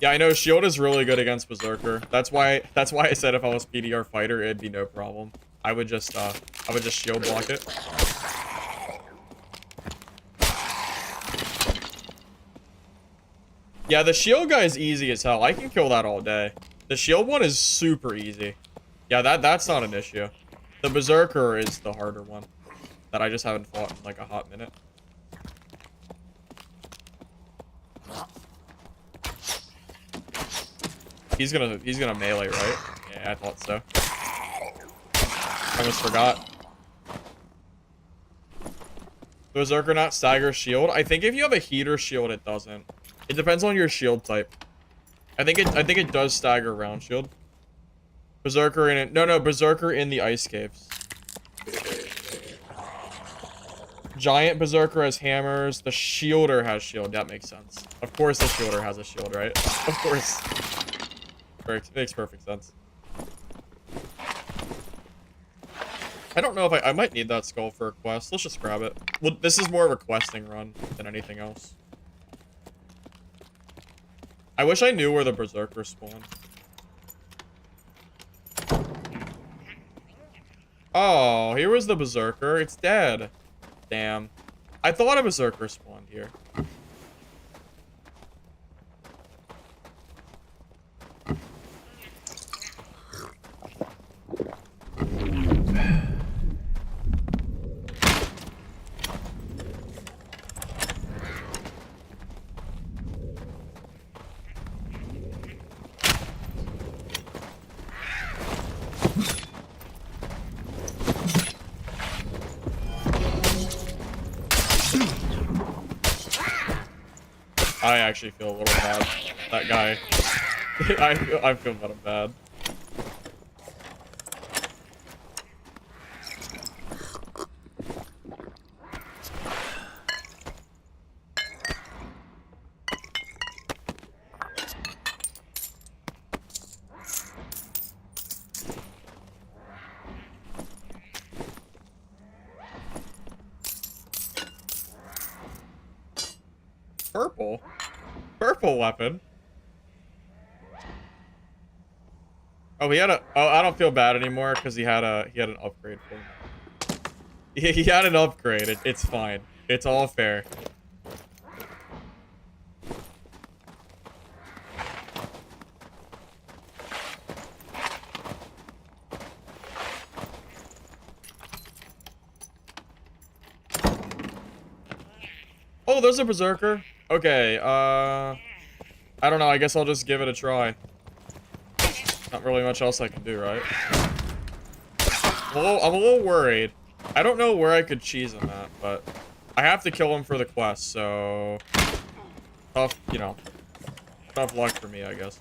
Yeah, I know shield is really good against Berserker. That's why I said if I was PDR fighter, it'd be no problem. I would just shield block it. Yeah, the shield guy is easy as hell. I can kill that all day. The shield one is super easy. Yeah, that's not an issue. The Berserker is the harder one that I just haven't fought in like a hot minute. He's gonna melee, right? Yeah, I thought so. I almost forgot. Berserker not stagger shield. I think if you have a heater shield, it doesn't. It depends on your shield type. I think it does stagger round shield. Berserker in it. No, Berserker in the ice caves. Giant Berserker has hammers. The shielder has shield. That makes sense. Of course the shielder has a shield, right? Of course. Makes perfect sense. I don't know if I might need that skull for a quest. Let's just grab it. Well, this is more of a questing run than anything else. I wish I knew where the Berserker spawned. Oh, here was the Berserker. It's dead. Damn. I thought a Berserker spawned here. I actually feel a little bad. That guy. I feel kind of bad. Purple? Purple weapon? Oh, he had a... Oh, I don't feel bad anymore because he had an upgrade for him. He had an upgrade. It's fine. It's all fair. Oh, there's a Berserker. Okay, I don't know. I guess I'll just give it a try. Not really much else I can do, right? I'm a little worried. I don't know where I could cheese him at, but I have to kill him for the quest, so tough, you know, tough luck for me, I guess.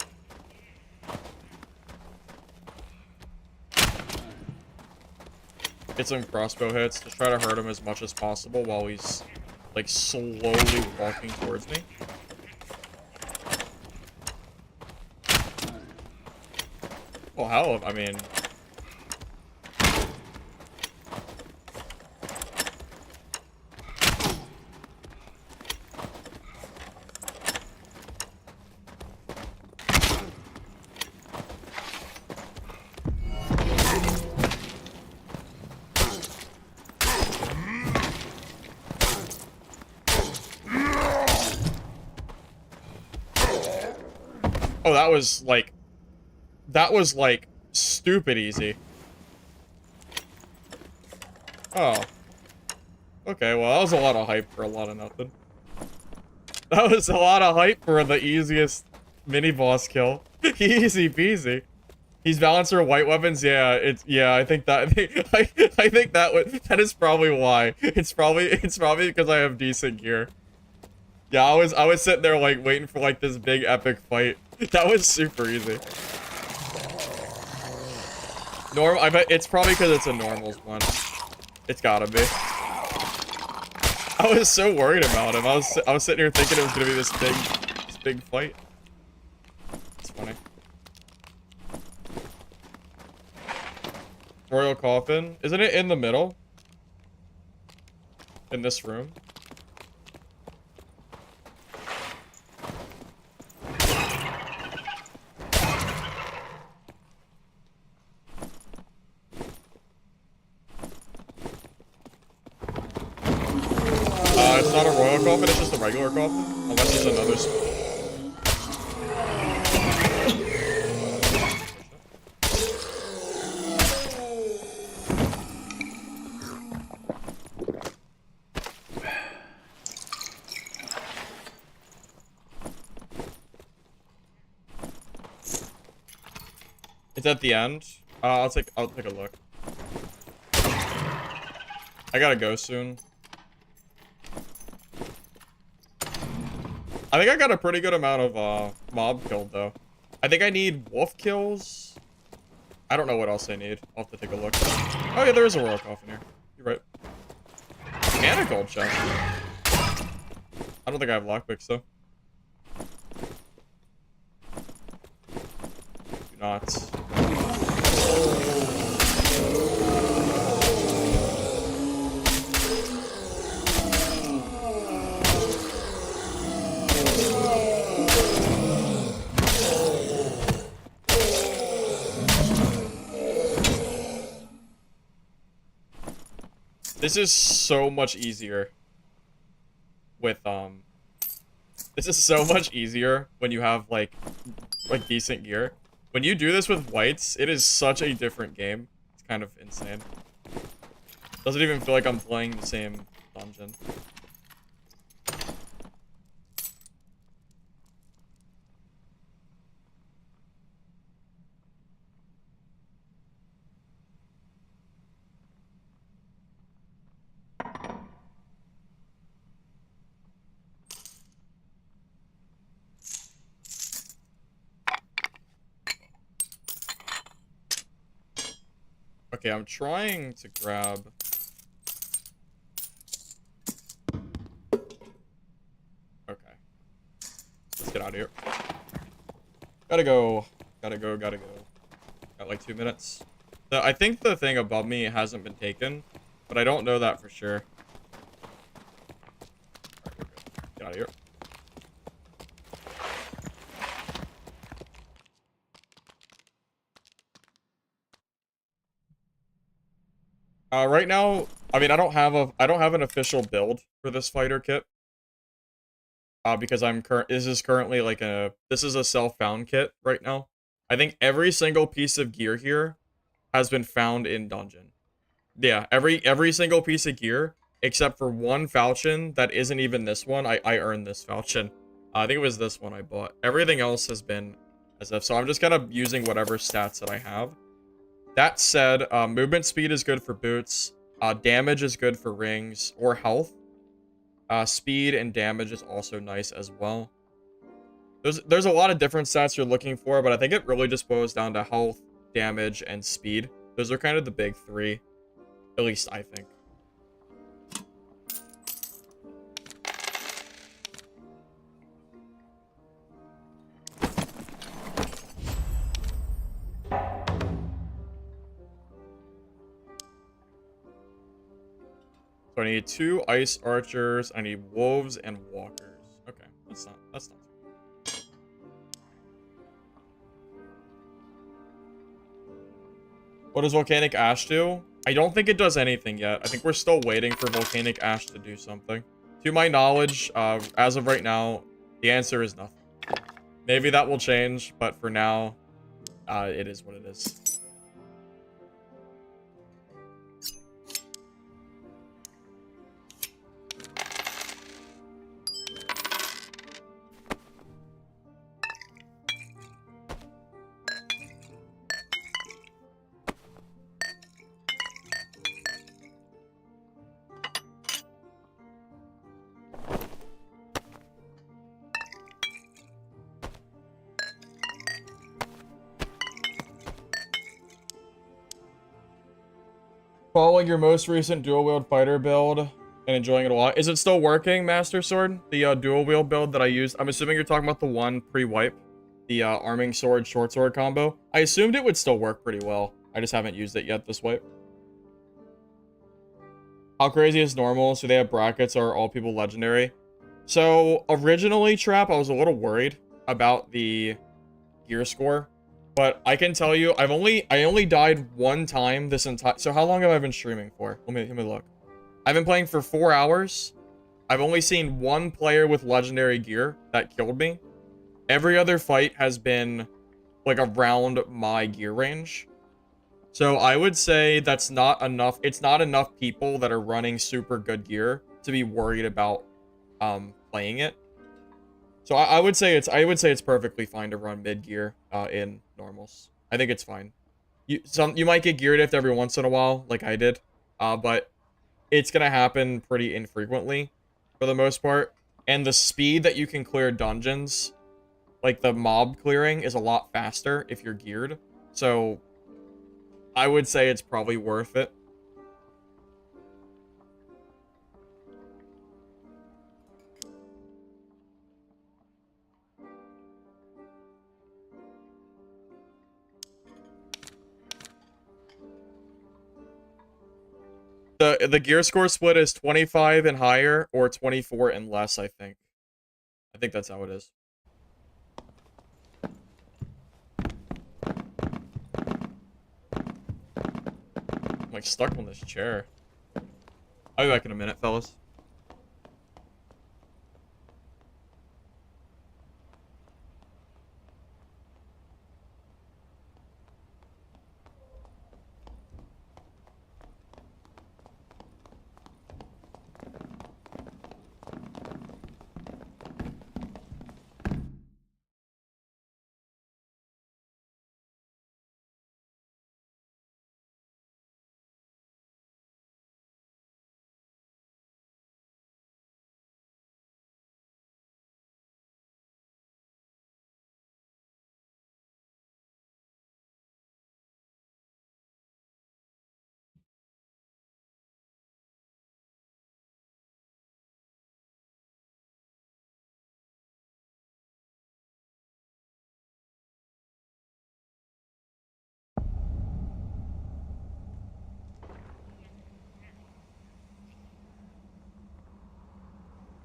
get some crossbow hits to try to hurt him as much as possible while he's like slowly walking towards me. Well, hell, I mean, oh, that was like stupid easy. Oh. Okay, well, that was a lot of hype for a lot of nothing. That was a lot of hype for the easiest mini-boss kill. Easy peasy. He's balancer white weapons. Yeah, I think that I think that is probably why. It's probably because I have decent gear. Yeah, I was sitting there like waiting for like this big epic fight. That was super easy. I bet it's probably because it's a normals one. It's gotta be. I was so worried about him. I was sitting here thinking it was gonna be this big fight. It's funny. Royal Coffin. Isn't it in the middle? In this room? It's not a royal coffin, it's just a regular coffin. Unless it's another It's at the end. I'll take a look. I gotta go soon. I think I got a pretty good amount of mob killed though. I think I need wolf kills. I don't know what else I need. I'll have to take a look. Oh yeah, there is a royal coffin here. You're right. And a gold chest. I don't think I have lockpicks though. Do not. This is so much easier with this is so much easier when you have like decent gear. When you do this with whites, it is such a different game. It's kind of insane. Doesn't even feel like I'm playing the same dungeon. Okay, I'm trying to grab... Okay. Let's get out of here. Gotta go. Got like 2 minutes. I think the thing above me hasn't been taken, but I don't know that for sure. Alright, get out of here. Right now, I mean, I don't have an official build for this fighter kit. Because this is currently like this is a self-found kit right now. I think every single piece of gear here has been found in dungeon. Yeah, every single piece of gear except for one falchion that isn't even this one. I earned this falchion. I think it was this one I bought. Everything else has been as if, so I'm just kind of using whatever stats that I have. That said, movement speed is good for boots. Damage is good for rings or health. Speed and damage is also nice as well. There's a lot of different stats you're looking for, but I think it really just boils down to health, damage, and speed. Those are kind of the big three. At least I think. So I need 2 ice archers. I need wolves and walkers. Okay, that's not too bad. What does volcanic ash do? I don't think it does anything yet. I think we're still waiting for volcanic ash to do something. To my knowledge, as of right now, the answer is nothing. Maybe that will change, but for now, it is what it is. Following your most recent dual wield fighter build and enjoying it a lot. Is it still working, Master Sword? The dual wield build that I used. I'm assuming you're talking about the one pre-wipe. The arming sword, short sword combo. I assumed it would still work pretty well. I just haven't used it yet this wipe. How crazy is normal? So they have brackets, are all people legendary? So originally, Trap, I was a little worried about the gear score. But I can tell you, I only died 1 time this entire... So how long have I been streaming for? Let me look. I've been playing for 4 hours. I've only seen 1 player with legendary gear that killed me. Every other fight has been, like, around my gear range. So I would say that's not enough. It's not enough people that are running super good gear to be worried about playing it. So I would say it's perfectly fine to run mid gear in normals. I think it's fine. You might get gear diffed every once in a while, like I did, but it's gonna happen pretty infrequently for the most part. And the speed that you can clear dungeons, like the mob clearing, is a lot faster if you're geared. So I would say it's probably worth it. The gear score split is 25 and higher or 24 and less, I think. I think that's how it is. I'm like stuck on this chair. I'll be back in a minute, fellas.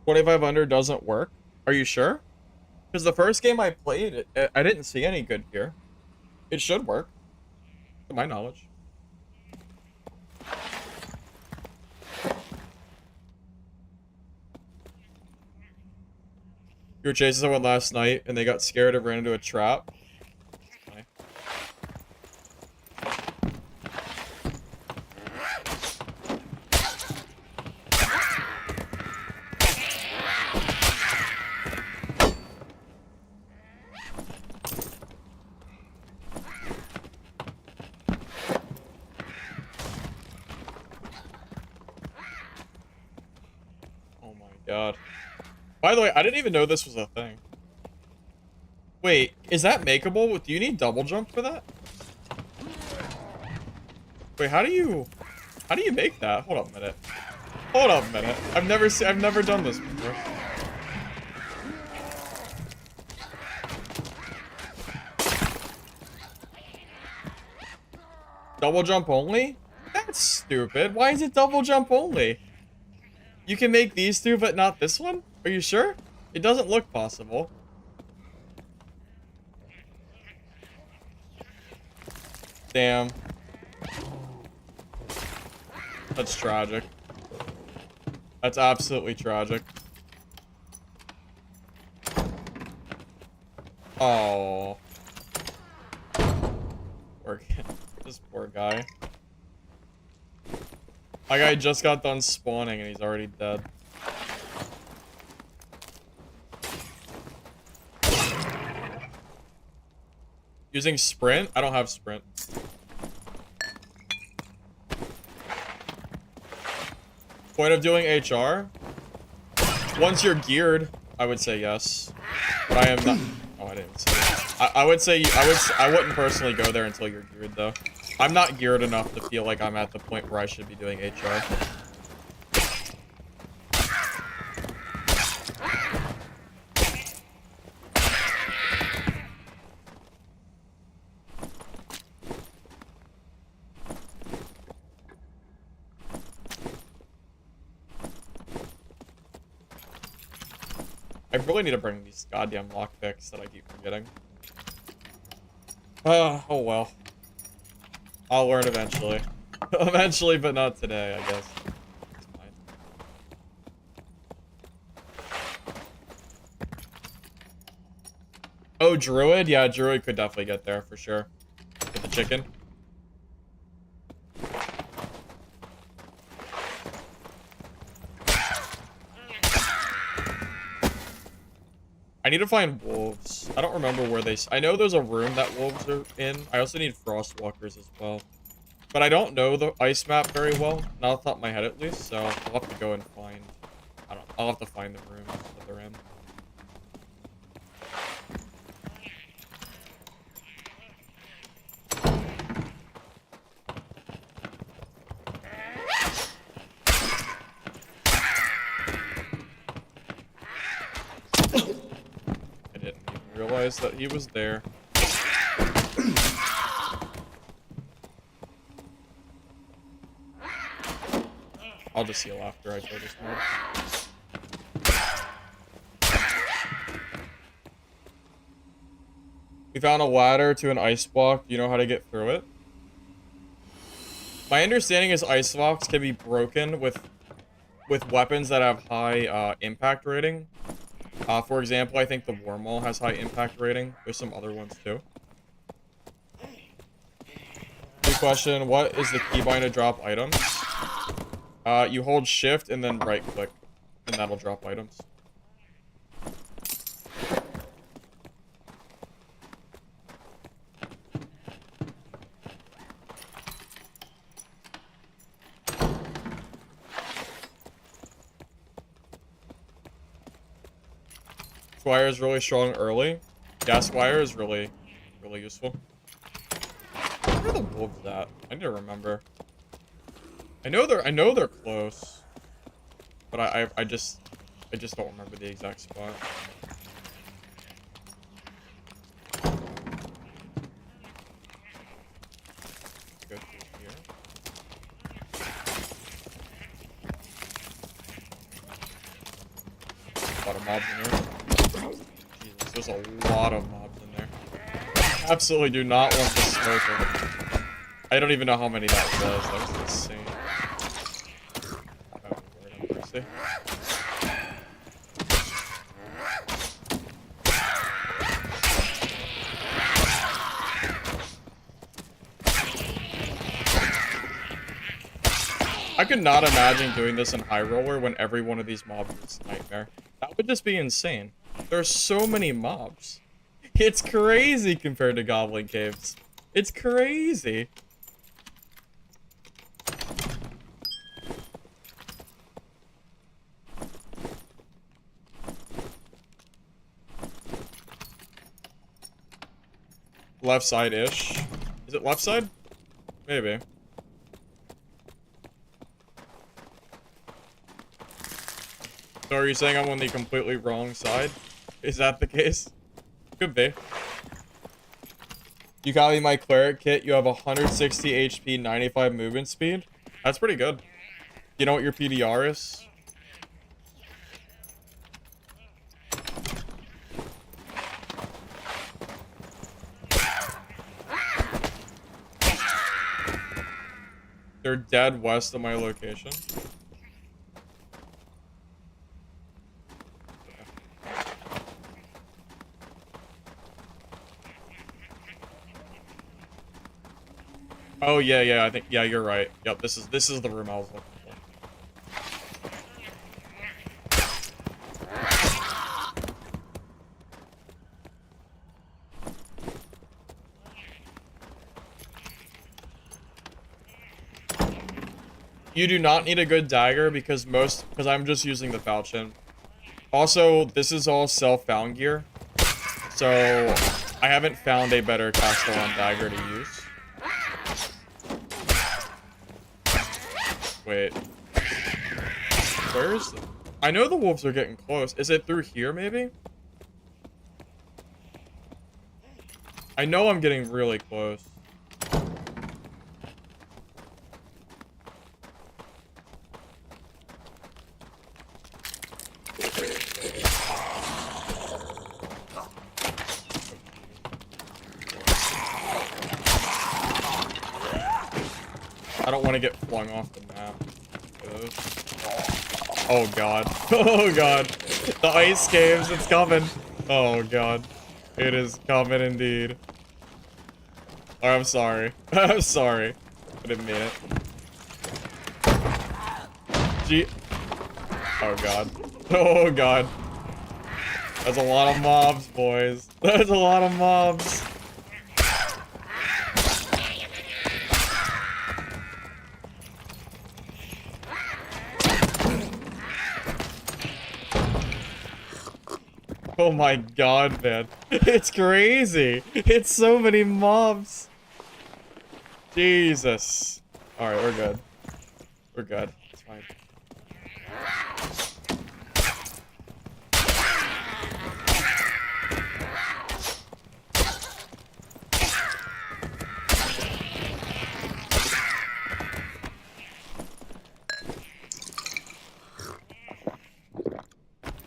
$2,500 doesn't work? Are you sure? Because the first game I played, I didn't see any good gear. It should work, to my knowledge. You were chasing someone last night, and they got scared and ran into a trap. Okay. Oh my god. By the way, I didn't even know this was a thing. Wait, is that makeable? Do you need double jump for that? Wait, how do you... How do you make that? Hold up a minute. Hold up a minute. I've never done this before. Double jump only? That's stupid. Why is it double jump only? You can make these two, but not this one? Are you sure? It doesn't look possible. Damn. That's tragic. That's absolutely tragic. Oh. This poor guy. My guy just got done spawning and he's already dead. Using sprint? I don't have sprint. Point of doing HR? Once you're geared, I would say yes. But I am not. Oh, I didn't see it. I would say I wouldn't personally go there until you're geared though. I'm not geared enough to feel like I'm at the point where I should be doing HR. I really need to bring these goddamn lockpicks that I keep forgetting. Oh well. I'll learn eventually. Eventually, but not today, I guess. It's fine. Oh, Druid? Yeah, Druid could definitely get there for sure. Get the chicken. I need to find wolves. I don't remember where they... I know there's a room that wolves are in. I also need frostwalkers as well. But I don't know the ice map very well. Not off the top of my head at least. So I'll have to go and find... I'll have to find the rooms that they're in. That he was there. I'll just heal after I kill this mob. We found a ladder to an ice block. Do you know how to get through it? My understanding is ice blocks can be broken with weapons that have high impact rating. For example, I think the Warmaul has high impact rating. There's some other ones too. Good question. What is the keybind to drop items? You hold shift and then right click, and that'll drop items. Squire is really strong early. Yeah, Squire is really useful. Where are the wolves at? I need to remember. I know they're close, but I just don't remember the exact spot. Let's go through here. A lot of mobs in here. Jesus, there's a lot of mobs in there. Absolutely do not want to smoke them. I don't even know how many that was. That was insane. Oh, Lord have mercy. I could not imagine doing this in High Roller when every one of these mobs is a nightmare. That would just be insane. There's so many mobs. It's crazy compared to Goblin Caves. It's crazy. Left side-ish. Is it left side? Maybe. So are you saying I'm on the completely wrong side? Is that the case? Could be. You got me my cleric kit. You have 160 HP, 95 movement speed. That's pretty good. You know what your PDR is? They're dead west of my location. Oh yeah, I think you're right. Yep, this is the room I was looking for. You do not need a good dagger because I'm just using the falchion. Also, this is all self-found gear. So I haven't found a better Castellan dagger to use. Wait. Where is the... I know the wolves are getting close. Is it through here, maybe? I know I'm getting really close. I don't want to get flung off the map. Oh god. Oh god. The ice caves, it's coming. Oh god. It is coming indeed. Oh, I'm sorry. I'm sorry. I didn't mean it. Gee. Oh god. Oh god. That's a lot of mobs, boys. That's a lot of mobs. Oh my god, man. It's crazy. It's so many mobs. Jesus. Alright, we're good. We're good. It's fine.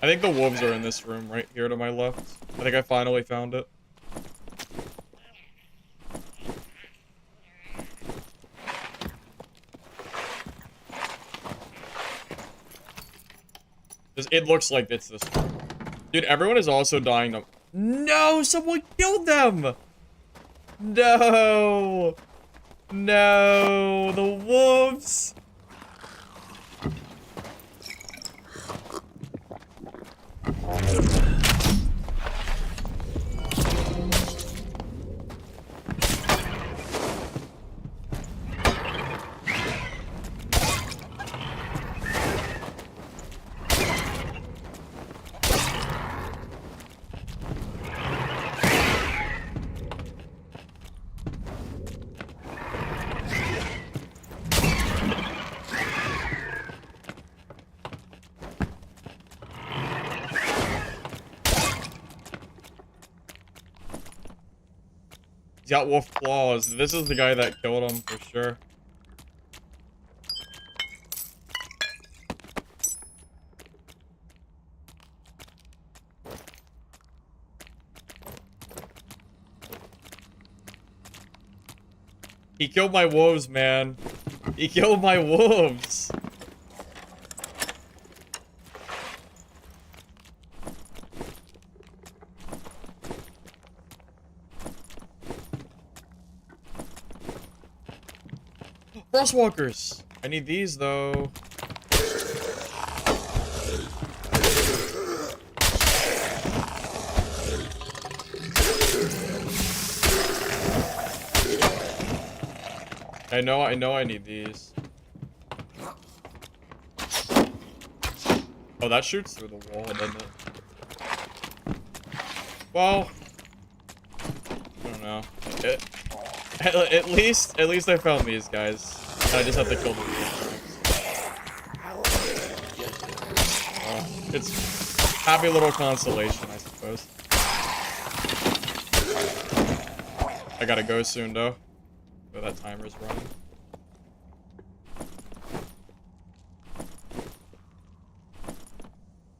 I think the wolves are in this room right here to my left. I think I finally found it. It looks like it's this room. Dude, everyone is also dying to... No! Someone killed them! No! No! The wolves! He's got wolf claws. This is the guy that killed him for sure. He killed my wolves, man. He killed my wolves. Frostwalkers! I need these, though. I know I need these. Oh, that shoots through the wall, doesn't it? Well, I don't know. At least I found these guys. I just have to kill them. Oh, It's happy little consolation, I suppose. I gotta go soon, though. So that timer's running.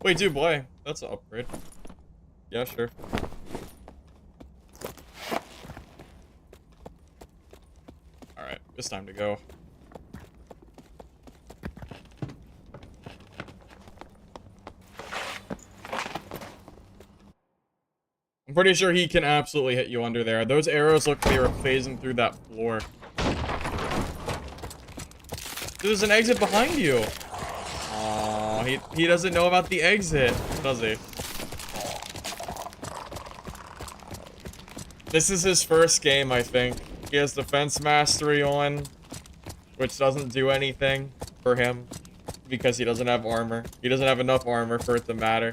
Wait, Dublé. That's an upgrade. Yeah, sure. Alright, it's time to go. I'm pretty sure he can absolutely hit you under there. Those arrows look like they were phasing through that floor. There's an exit behind you. Aw, he doesn't know about the exit, does he? This is his first game, I think. He has defense mastery on, which doesn't do anything for him because he doesn't have armor. He doesn't have enough armor for it to matter.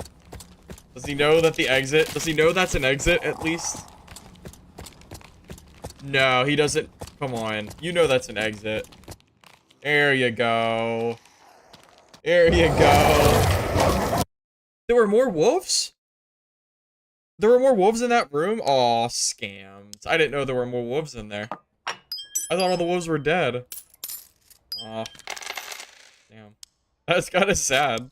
Does he know that the exit? Does he know that's an exit, at least? No, he doesn't. Come on. You know that's an exit. There you go. There you go. There were more wolves? There were more wolves in that room? Aw, scammed. I didn't know there were more wolves in there. I thought all the wolves were dead. Aw. Damn. That's kind of sad.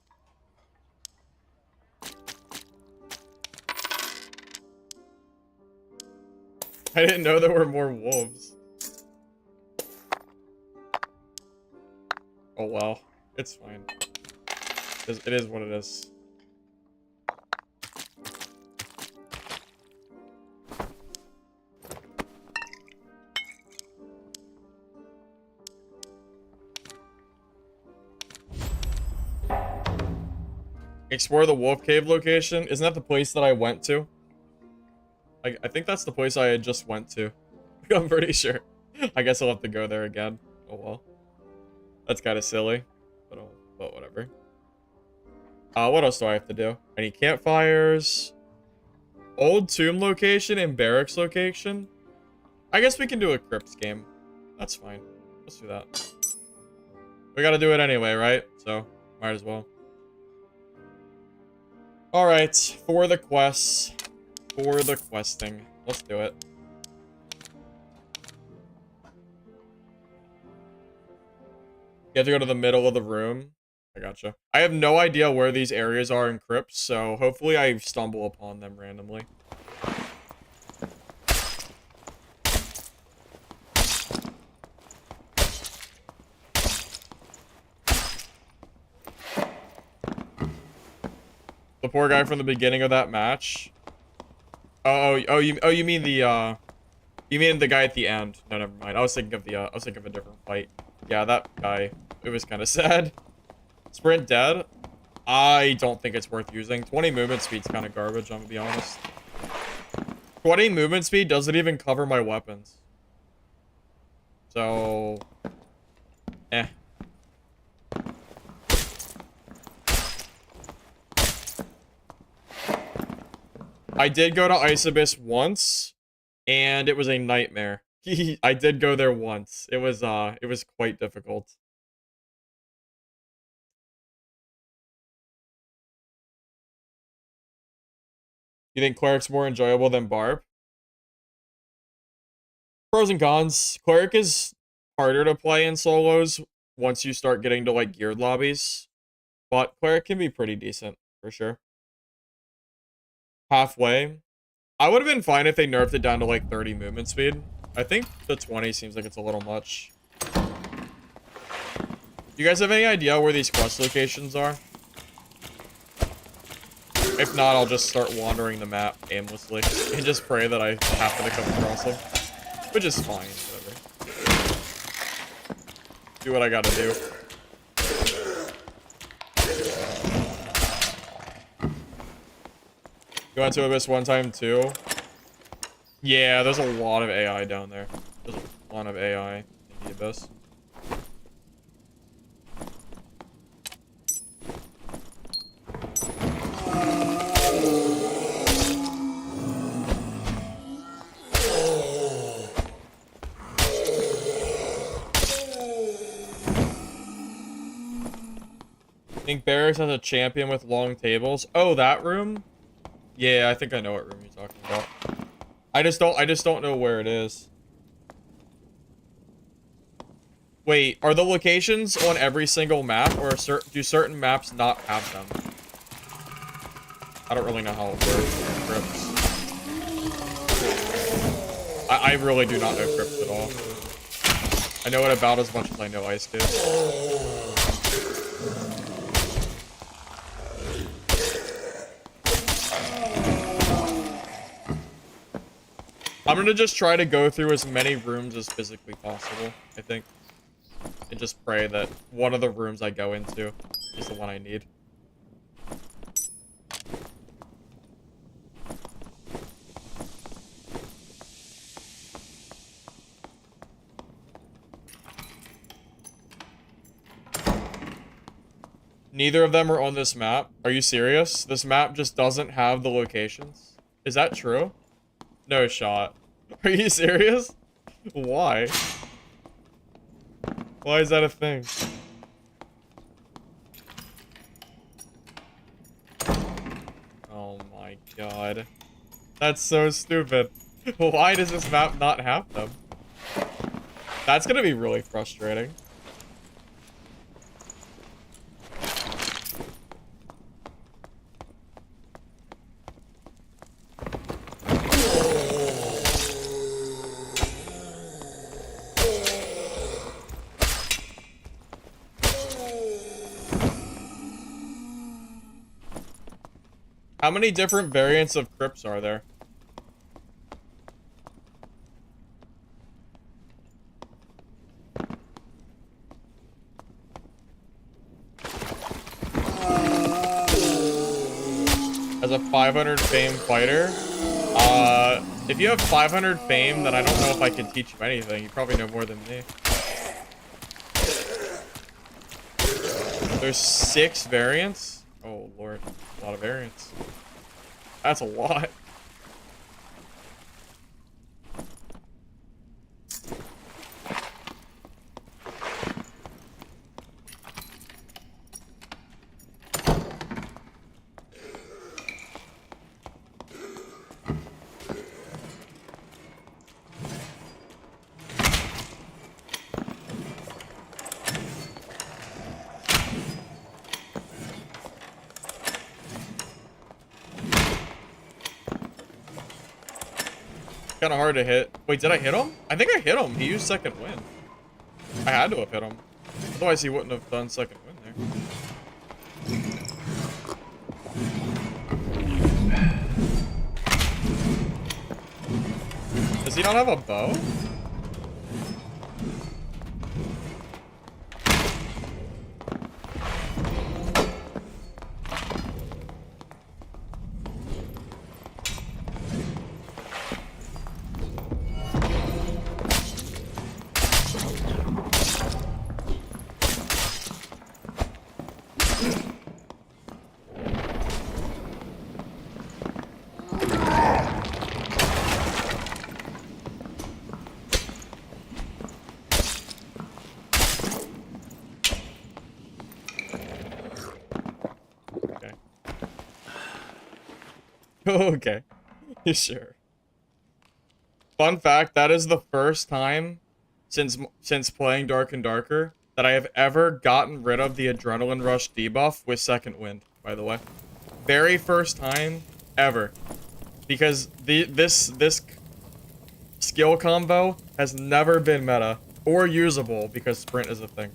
I didn't know there were more wolves. Oh well. It's fine. It is what it is. Explore the wolf cave location. Isn't that the place that I went to? I think that's the place I just went to. I'm pretty sure. I guess I'll have to go there again. Oh well. That's kind of silly. But whatever. What else do I have to do? Any campfires? Old tomb location and barracks location? I guess we can do a crypts game. That's fine. Let's do that. We gotta do it anyway, right? So, might as well. Alright, for the quests. For the questing. Let's do it. You have to go to the middle of the room. I gotcha. I have no idea where these areas are in crypts, so hopefully I stumble upon them randomly. The poor guy from the beginning of that match. You mean the you mean the guy at the end? No, never mind. I was thinking of a different fight. Yeah, that guy. It was kind of sad. Sprint dead. I don't think it's worth using. 20 movement speed's kind of garbage, I'm gonna be honest. 20 movement speed doesn't even cover my weapons. So, eh. I did go to Ice Abyss once, and it was a nightmare. I did go there once. It was quite difficult. You think Cleric's more enjoyable than Barb? Pros and cons. Cleric is harder to play in solos once you start getting to, like, geared lobbies. But Cleric can be pretty decent, for sure. Halfway. I would have been fine if they nerfed it down to, like, 30 movement speed. I think the 20 seems like it's a little much. You guys have any idea where these quest locations are? If not, I'll just start wandering the map aimlessly and just pray that I happen to come across them. Which is fine, whatever. Do what I gotta do. You went to Abyss one time too? Yeah, there's a lot of AI down there. There's a lot of AI in the Abyss. think Barracks has a champion with long tables. Oh, that room? Yeah, I think I know what room you're talking about. I just don't know where it is. Wait, are the locations on every single map, or do certain maps not have them? I don't really know how it works with crypts. I really do not know crypts at all. I know it about as much as I know Ice Cube. I'm gonna just try to go through as many rooms as physically possible, I think. And just pray that one of the rooms I go into is the one I need. Neither of them are on this map. Are you serious? This map just doesn't have the locations? Is that true? No shot. Are you serious? Why? Why is that a thing? Oh my god. That's so stupid. Why does this map not have them? That's gonna be really frustrating. How many different variants of crypts are there? As a 500 fame fighter? If you have 500 fame, then I don't know if I can teach you anything. You probably know more than me. There's 6 variants? Oh lord, a lot of variants. That's a lot. Kind of hard to hit. Wait, did I hit him? I think I hit him. He used second wind. I had to have hit him. Otherwise, he wouldn't have done second wind there. Does he not have a bow? Okay. Sure. Fun fact, that is the first time since playing Dark and Darker that I have ever gotten rid of the Adrenaline Rush debuff with Second Wind, by the way. Very first time ever. Because this skill combo has never been meta or usable because sprint is a thing.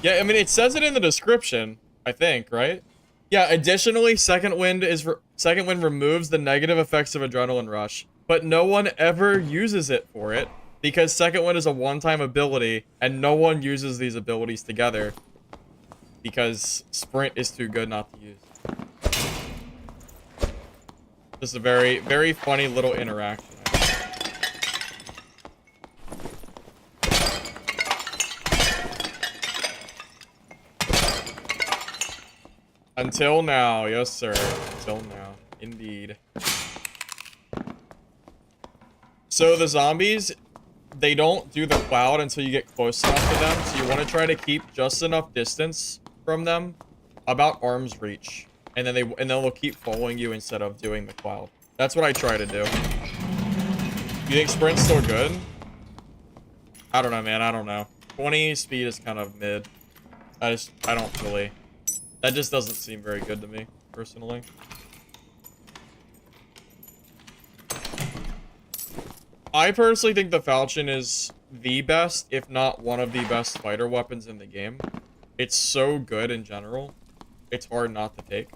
Yeah, I mean, it says it in the description, I think, right? Yeah, additionally, second wind removes the negative effects of adrenaline rush, but no one ever uses it for it because second wind is a one-time ability and no one uses these abilities together because sprint is too good not to use. Just a very, very funny little interaction. Until now, yes sir. Until now, indeed. So the zombies, they don't do the cloud until you get close enough to them. So you want to try to keep just enough distance from them, about arm's reach, and then they'll keep following you instead of doing the cloud. That's what I try to do. You think sprint's still good? I don't know, man. I don't know. 20 speed is kind of mid. I don't really. That just doesn't seem very good to me, personally. I personally think the Falchion is the best, if not one of the best fighter weapons in the game. It's so good in general. It's hard not to take.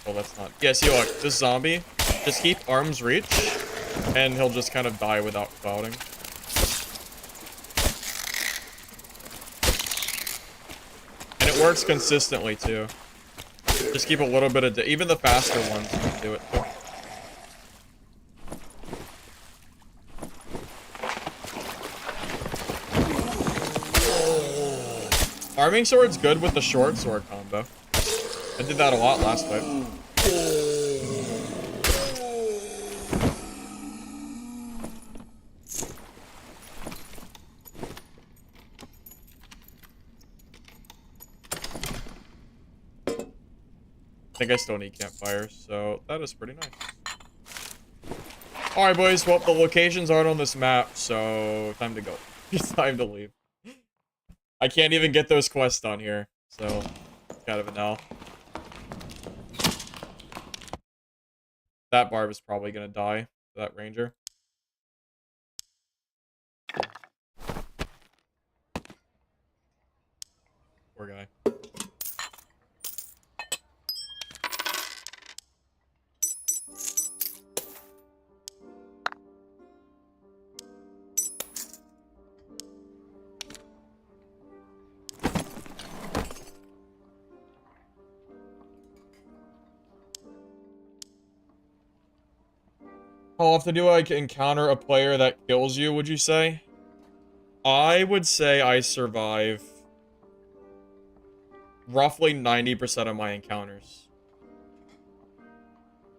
Oh, that's not... Yeah, see, look, this zombie, just keep arm's reach, and he'll just kind of die without clouding. And it works consistently, too. Just keep a little bit of... Even the faster ones can do it, too. Arming sword's good with the short sword combo. I did that a lot last fight. I think I still need campfires, so that is pretty nice. Alright, boys, well, the locations aren't on this map, so time to go. It's time to leave. I can't even get those quests on here, so it's kind of an L. That barb is probably gonna die, that ranger. Poor guy. How often do I encounter a player that kills you, would you say? I would say I survive roughly 90% of my encounters.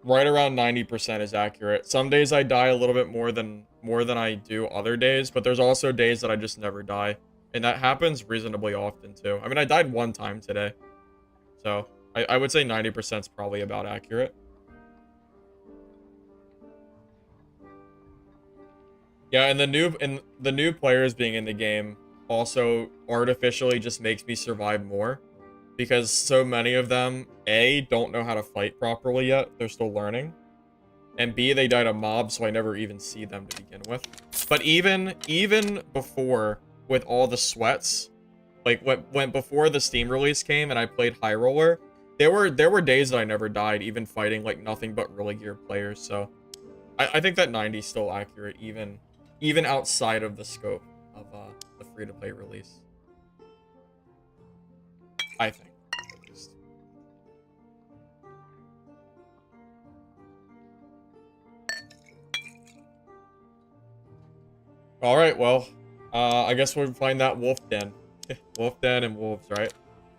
Right around 90% is accurate. Some days I die a little bit more than I do other days, but there's also days that I just never die. And that happens reasonably often too. I mean, I died one time today. So, I would say 90% is probably about accurate. Yeah, and the new players being in the game also artificially just makes me survive more. Because so many of them, A, don't know how to fight properly yet. They're still learning. And B, they die to mobs, so I never even see them to begin with. But even before, with all the sweats, like when before the Steam release came and I played High Roller, there were days that I never died, even fighting like nothing but really geared players. So I think that 90 is still accurate, even outside of the scope of the free-to-play release. I think. All right, well, I guess we'll find that wolf den. Wolf den and wolves, right? Is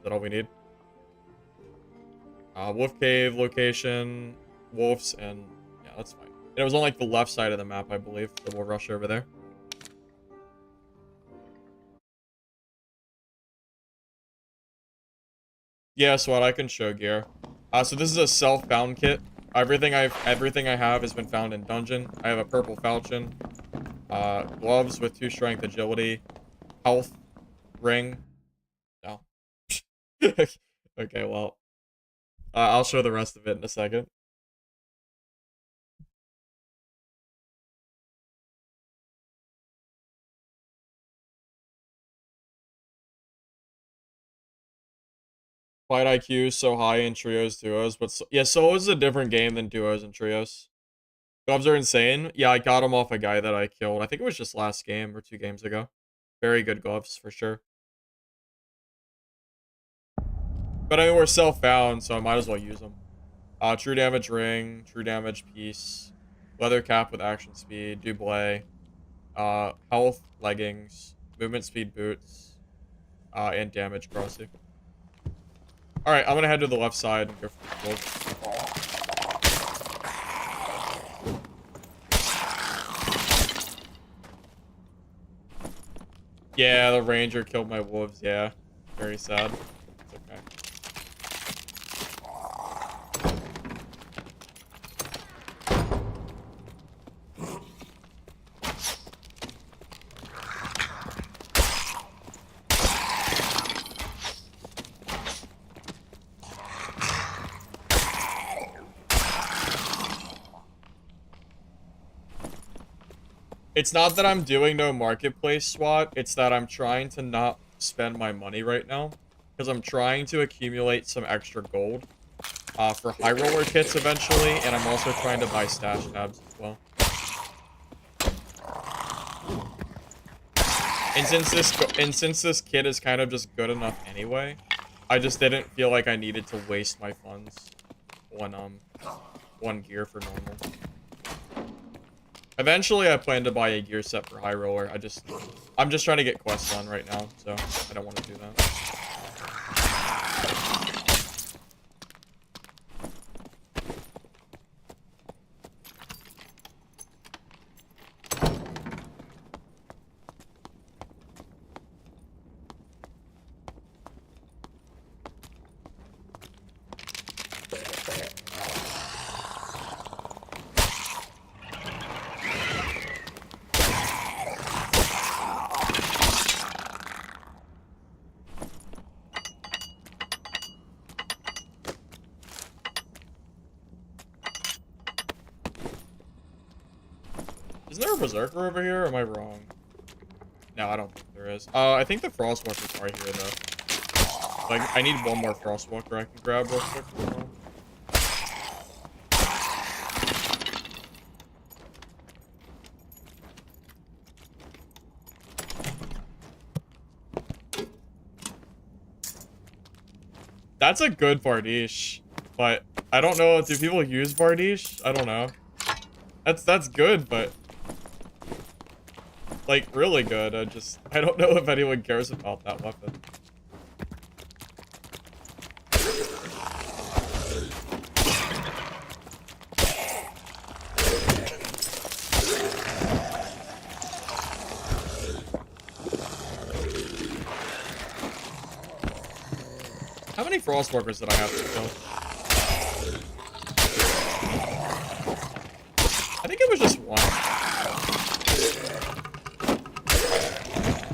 that all we need? Wolf cave location, wolves, and yeah, that's fine. And it was on like the left side of the map, I believe. So we'll rush over there. Yeah, so what I can show gear. So this is a self-found kit. Everything I have has been found in dungeon. I have a purple falchion, gloves with 2 strength agility, health, ring. No. Okay, well, I'll show the rest of it in a second. Fight IQ is so high in trios, duos, but yeah, solo is a different game than duos and trios. Gloves are insane. Yeah, I got them off a guy that I killed. I think it was just last game or 2 games ago. Very good gloves for sure. But I mean, we're self-found, so I might as well use them. True damage ring, true damage piece, leather cap with action speed, Dublé, health leggings, movement speed boots, and damage crossy. All right, I'm gonna head to the left side and go for the wolves. Yeah, the ranger killed my wolves. Yeah, very sad. It's okay. It's not that I'm doing no marketplace SWAT, it's that I'm trying to not spend my money right now. Because I'm trying to accumulate some extra gold for high roller kits eventually, and I'm also trying to buy stash tabs as well. And since this kit is kind of just good enough anyway, I just didn't feel like I needed to waste my funds on gear for normal. Eventually, I plan to buy a gear set for high roller. I'm just trying to get quests done right now, so I don't want to do that. Isn't there a berserker over here, or am I wrong? No, I don't think there is. I think the frostwalkers are here, though. Like, I need one more frostwalker I can grab real quick. That's a good Bardiche, but I don't know. Do people use Bardiche? I don't know. That's good, but like really good. I don't know if anyone cares about that weapon. How many frostwalkers did I have to kill? I think it was just one.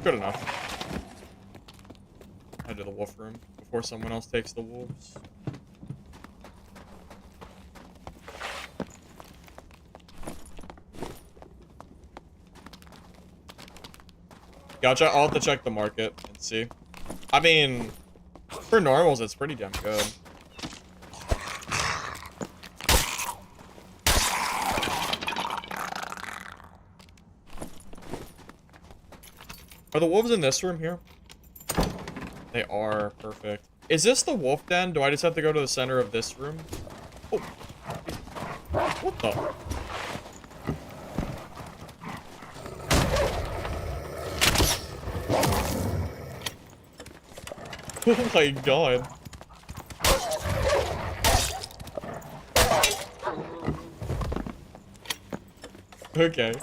Good enough. Head to the wolf room before someone else takes the wolves. Gotcha. I'll have to check the market and see. I mean, for normals, it's pretty damn good. Are the wolves in this room here? They are. Perfect. Is this the wolf den? Do I just have to go to the center of this room? Oh. What the? Oh my god. Okay.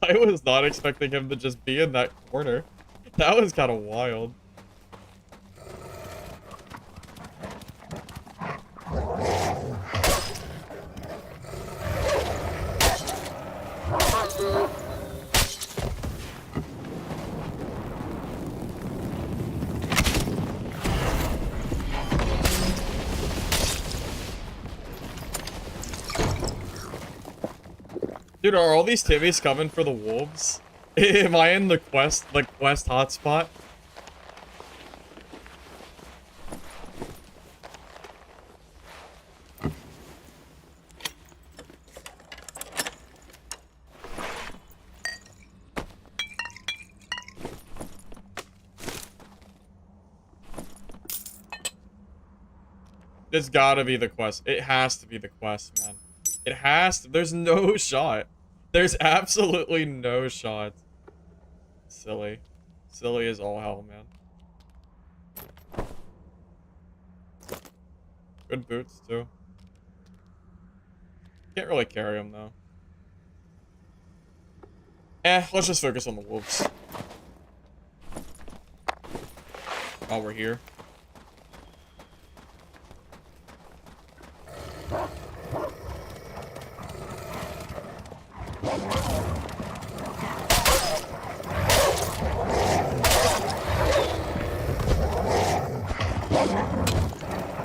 I was not expecting him to just be in that corner. That was kind of wild. Dude, are all these Timmies coming for the wolves? Am I in the quest hotspot? It's gotta be the quest. It has to be the quest, man. It has to. There's no shot. There's absolutely no shot. Silly. Silly as all hell, man. Good boots, too. Can't really carry them, though. Let's just focus on the wolves. While we're here.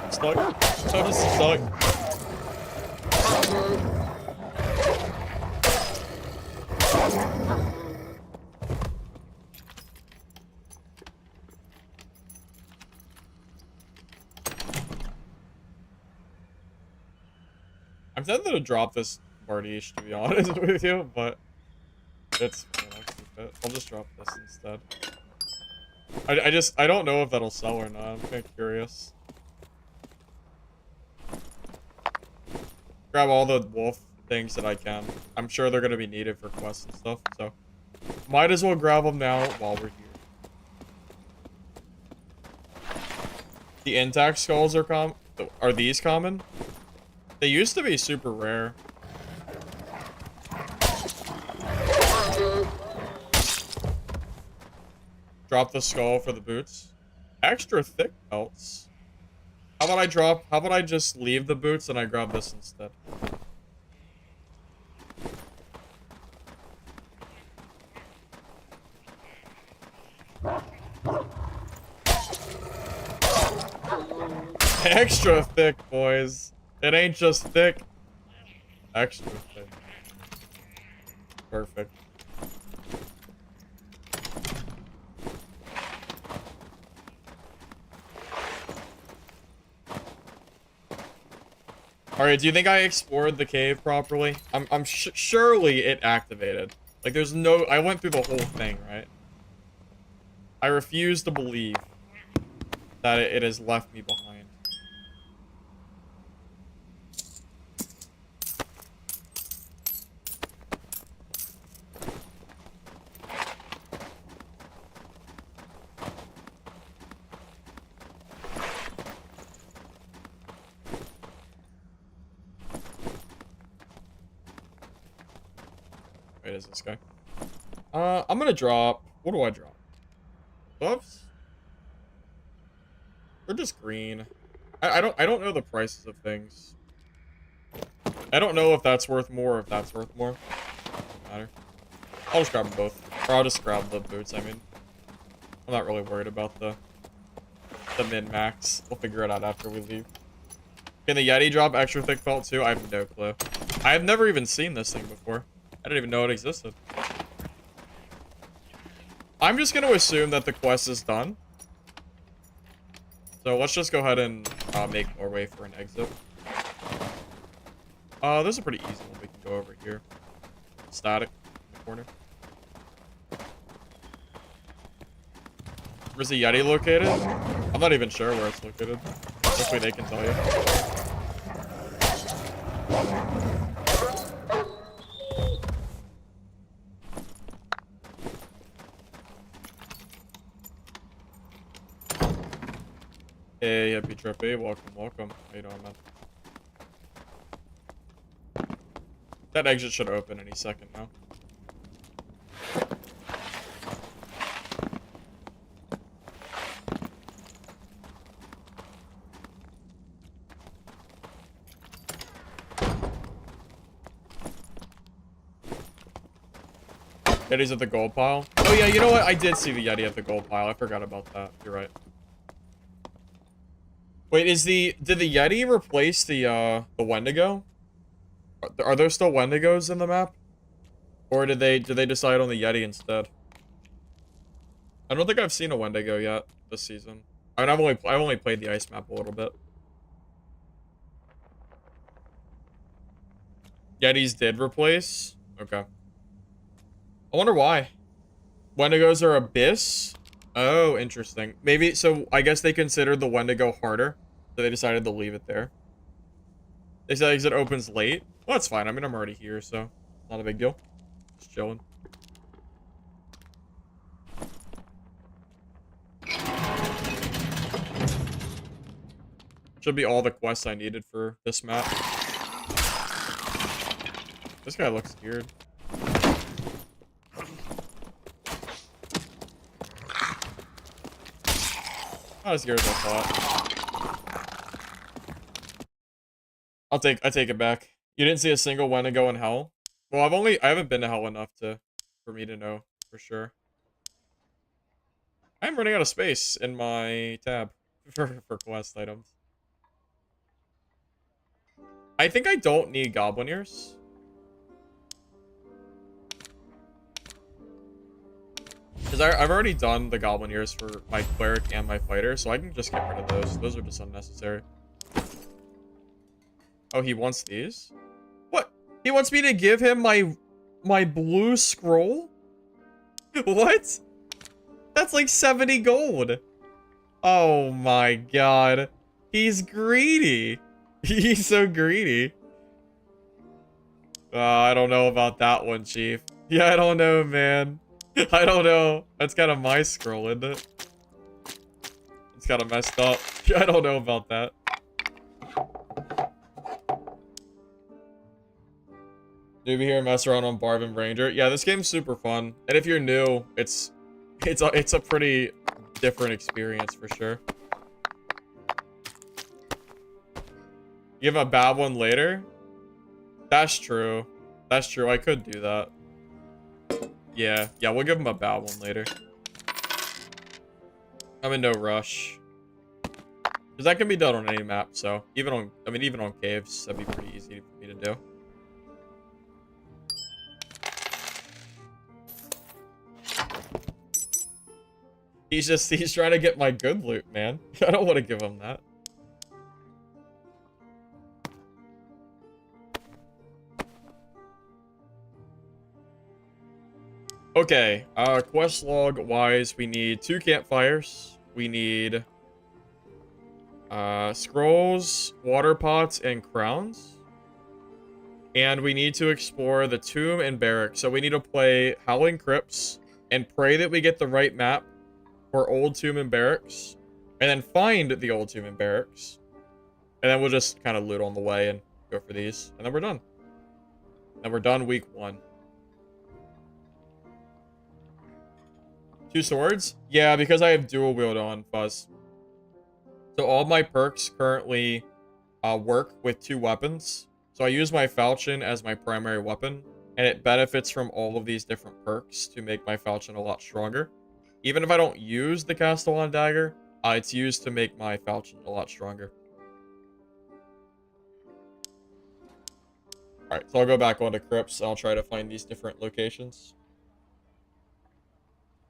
Stuck. I'm stuck. I'm tempted to drop this Bardiche, to be honest with you, but it's fine. I'll keep it. I'll just drop this instead. I don't know if that'll sell or not. I'm kind of curious. Grab all the wolf things that I can. I'm sure they're gonna be needed for quests and stuff, so might as well grab them now while we're here. The intact skulls are these common? They used to be super rare. Drop the skull for the boots. Extra thick belts. How about I just leave the boots and I grab this instead? Extra thick, boys. It ain't just thick. Extra thick. Perfect. Alright, do you think I explored the cave properly? Surely it activated. Like, there's no... I went through the whole thing, right? I refuse to believe that it has left me behind. Wait, is this guy? I'm gonna drop... What do I drop? Gloves? They're just green. I don't know the prices of things. I don't know if that's worth more or if that's worth more. Doesn't matter. I'll just grab them both. Or I'll just grab the boots, I mean. I'm not really worried about the min-max. We'll figure it out after we leave. Can the Yeti drop extra thick felt too? I have no clue. I have never even seen this thing before. I didn't even know it existed. I'm just gonna assume that the quest is done. So let's just go ahead and make our way for an exit. This is a pretty easy one. We can go over here. Static in the corner. Where's the Yeti located? I'm not even sure where it's located. Hopefully they can tell you. Hey, Happy Trippy, welcome, welcome. How you doing, man? That exit should open any second now. Yeti's at the gold pile. Oh yeah, you know what? I did see the Yeti at the gold pile. I forgot about that. You're right. Wait, did the Yeti replace the Wendigo? Are there still Wendigos in the map? Or did they decide on the Yeti instead? I don't think I've seen a Wendigo yet this season. I mean, I've only played the ice map a little bit. Yetis did replace? Okay. I wonder why. Wendigos are Abyss? Oh, interesting. Maybe, so I guess they considered the Wendigo harder, so they decided to leave it there. They said exit opens late. Well, that's fine. I mean, I'm already here, so not a big deal. Just chilling. Should be all the quests I needed for this map. This guy looks scared. Not as scared as I thought. I take it back. You didn't see a single Wendigo in hell? Well, I haven't been to hell enough for me to know for sure. I'm running out of space in my tab for quest items. I think I don't need goblin ears. Because I've already done the goblin ears for my cleric and my fighter, so I can just get rid of those. Those are just unnecessary. Oh, he wants these? What? He wants me to give him my blue scroll? What? That's like 70 gold. Oh my god. He's greedy. He's so greedy. I don't know about that one, Chief. Yeah, I don't know, man. I don't know. That's kind of my scroll, isn't it? It's kind of messed up. I don't know about that. Newbie here, mess around on Barb Ranger. Yeah, this game's super fun. And if you're new, it's a pretty different experience for sure. Give him a bad one later? That's true. That's true. I could do that. Yeah, we'll give him a bad one later. I'm in no rush. Because that can be done on any map, so even on caves, that'd be pretty easy for me to do. He's trying to get my good loot, man. I don't want to give him that. Okay, quest log wise, we need 2 campfires. We need scrolls, water pots, and crowns. And we need to explore the tomb and barracks. So we need to play Howling Crypts and pray that we get the right map for Old Tomb and Barracks, and then find the Old Tomb and Barracks, and then we'll just kind of loot on the way and go for these, and then we're done. And we're done week 1. 2 swords? Yeah, because I have dual wield on Fuzz. So all my perks currently work with 2 weapons. So I use my falchion as my primary weapon, and it benefits from all of these different perks to make my falchion a lot stronger. Even if I don't use the Castellan dagger, it's used to make my falchion a lot stronger. Alright, so I'll go back onto Crypts, and I'll try to find these different locations.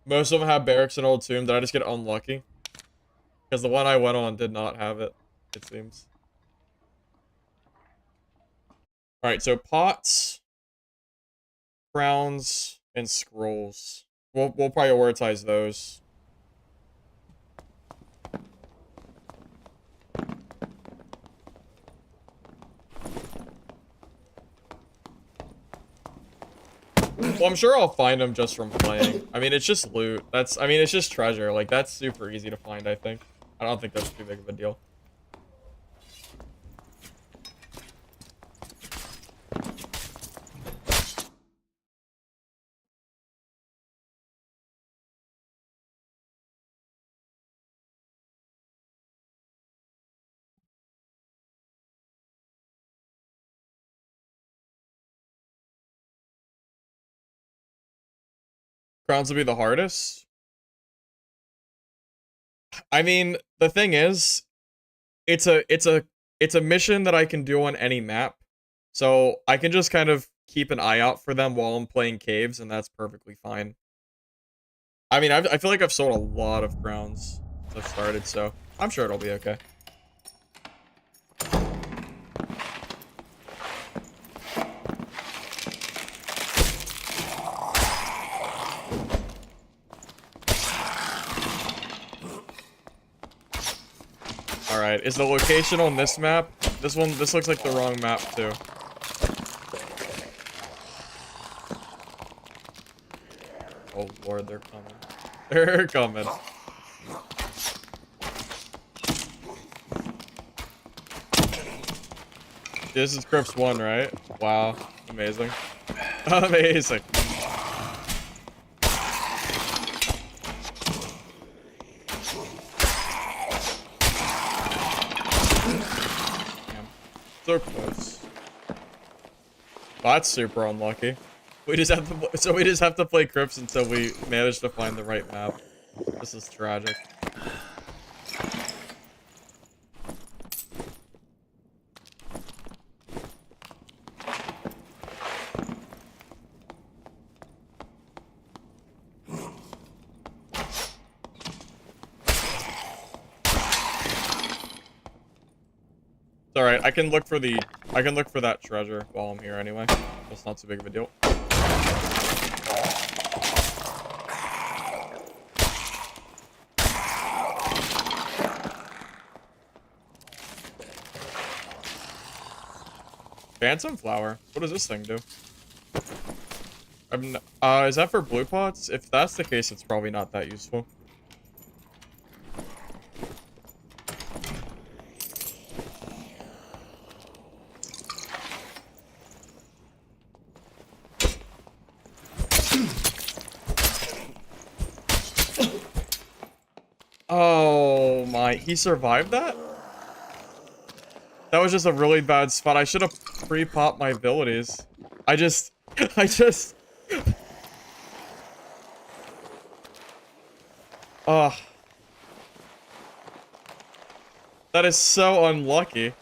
Most of them have barracks and Old Tomb. Did I just get unlucky? Because the one I went on did not have it, it seems. Alright, so pots, crowns, and scrolls. We'll prioritize those. Well, I'm sure I'll find them just from playing. I mean, it's just loot. It's just treasure. Like, that's super easy to find, I think. I don't think that's too big of a deal. Crowns will be the hardest. I mean, the thing is, it's a mission that I can do on any map. So I can just kind of keep an eye out for them while I'm playing caves, and that's perfectly fine. I mean, I feel like I've sold a lot of crowns since I've started, so I'm sure it'll be okay. Alright, is the location on this map? This looks like the wrong map, too. Oh lord, they're coming. They're coming. This is Crips 1, right? Wow. Amazing. Amazing. Damn. So close. Well, that's super unlucky. We just have to play Crips until we manage to find the right map. This is tragic. It's alright, I can look for that treasure while I'm here anyway. It's not too big of a deal. Phantom flower? What does this thing do? Is that for blue pots? If that's the case, it's probably not that useful. Oh my, he survived that? That was just a really bad spot. I should have pre-popped my abilities. I just... Ugh. That is so unlucky.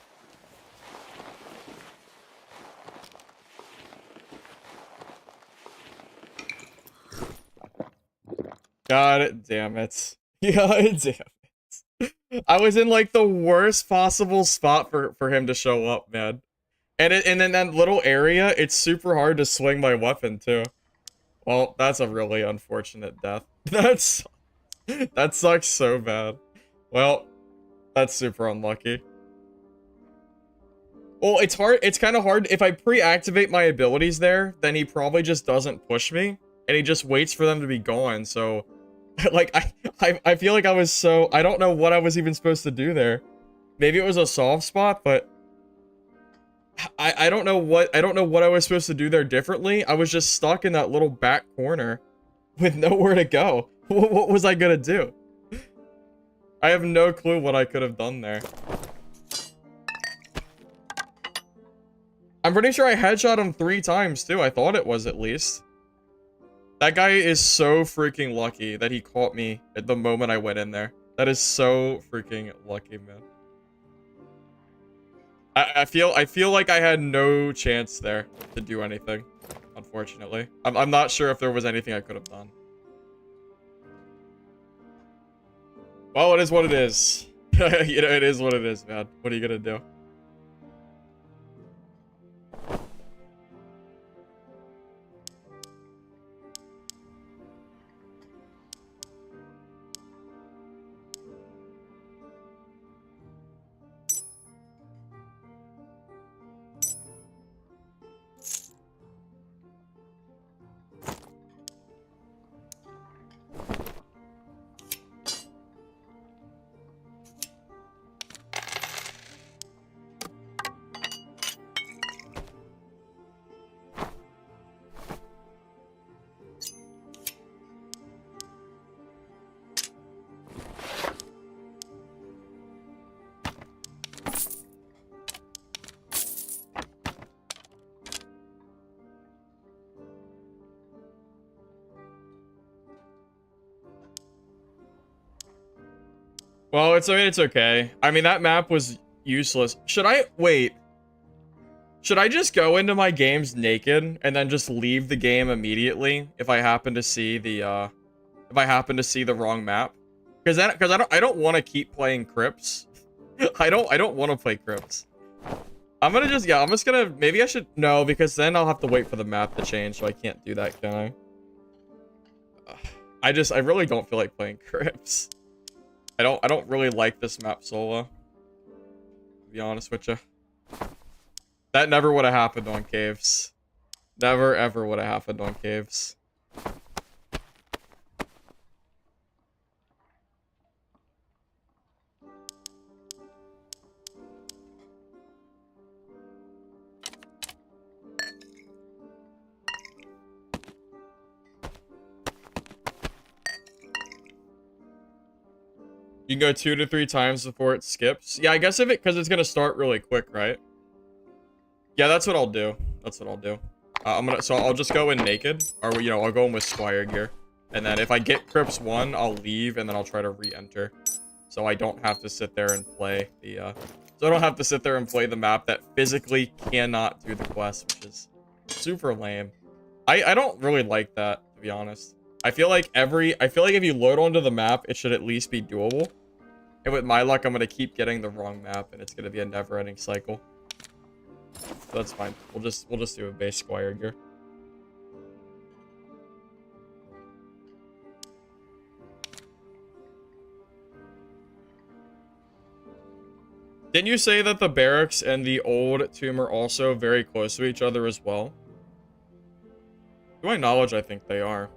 God damn it. God damn it. I was in like the worst possible spot for him to show up, man. And in that little area, it's super hard to swing my weapon too. Well, that's a really unfortunate death. That sucks so bad. Well, that's super unlucky. Well, it's kind of hard. If I pre-activate my abilities there, then he probably just doesn't push me. And he just waits for them to be gone, so... Like, I feel like I don't know what I was even supposed to do there. Maybe it was a soft spot, but... I don't know what I was supposed to do there differently. I was just stuck in that little back corner with nowhere to go. What was I gonna do? I have no clue what I could have done there. I'm pretty sure I headshot him 3 times too. I thought it was at least. That guy is so freaking lucky that he caught me at the moment I went in there. That is so freaking lucky, man. I feel like I had no chance there to do anything, unfortunately. I'm not sure if there was anything I could have done. Well, it is what it is. You know, it is what it is, man. What are you gonna do? Well, it's okay. I mean, that map was useless. Should I... Wait. Should I just go into my games naked and then just leave the game immediately if I happen to see the wrong map? Because I don't want to keep playing Crypts. I don't want to play Crypts. I'm just gonna, maybe I should, no, because then I'll have to wait for the map to change, so I can't do that, can I? I really don't feel like playing Crypts. I don't really like this map solo, to be honest with you. That never would have happened on Caves. Never ever would have happened on Caves. You can go 2 to 3 times before it skips. Yeah, I guess because it's gonna start really quick, right? Yeah, that's what I'll do. That's what I'll do. So I'll just go in naked, or I'll go in with Squire gear, and then if I get Crypts 1, I'll leave, and then I'll try to re-enter, so I don't have to sit there and play the map that physically cannot do the quest, which is super lame. I don't really like that, to be honest. I feel like if you load onto the map, it should at least be doable. And with my luck, I'm gonna keep getting the wrong map, and it's gonna be a never-ending cycle. So that's fine. We'll just do a base Squire gear. Didn't you say that the barracks and the old tomb are also very close to each other as well? To my knowledge, I think they are.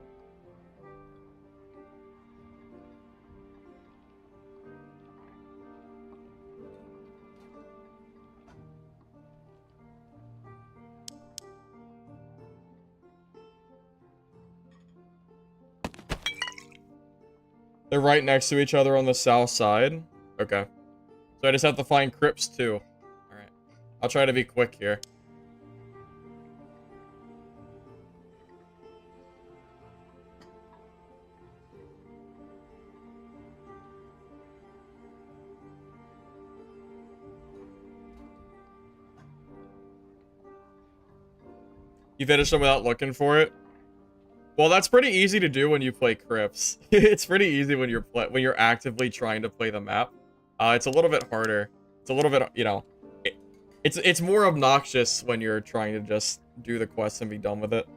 They're right next to each other on the south side. Okay. So I just have to find Crypts too. Alright. I'll try to be quick here. You finished them without looking for it? Well, that's pretty easy to do when you play Crypts. It's pretty easy when you're actively trying to play the map. It's a little bit harder. It's a little bit, it's more obnoxious when you're trying to just do the quest and be done with it.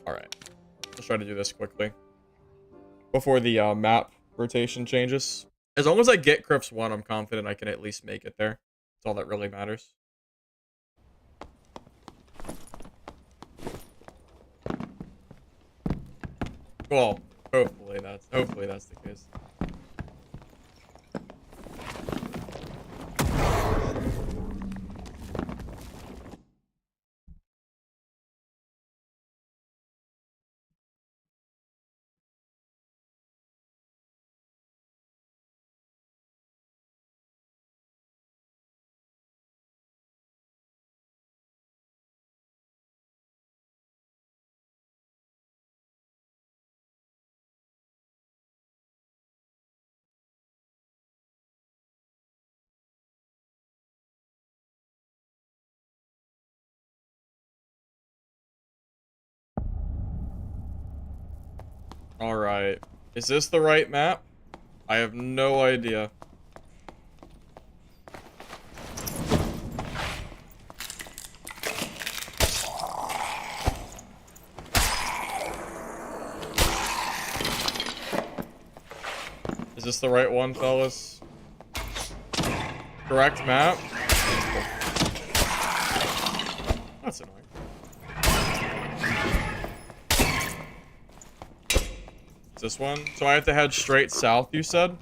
Alright. Let's try to do this quickly. Before the map rotation changes. As long as I get Crypts 1, I'm confident I can at least make it there. That's all that really matters. Well, hopefully that's the case. Alright. Is this the right map? I have no idea. Is this the right one, fellas? Correct map? That's annoying. This one? So I have to head straight south, you said?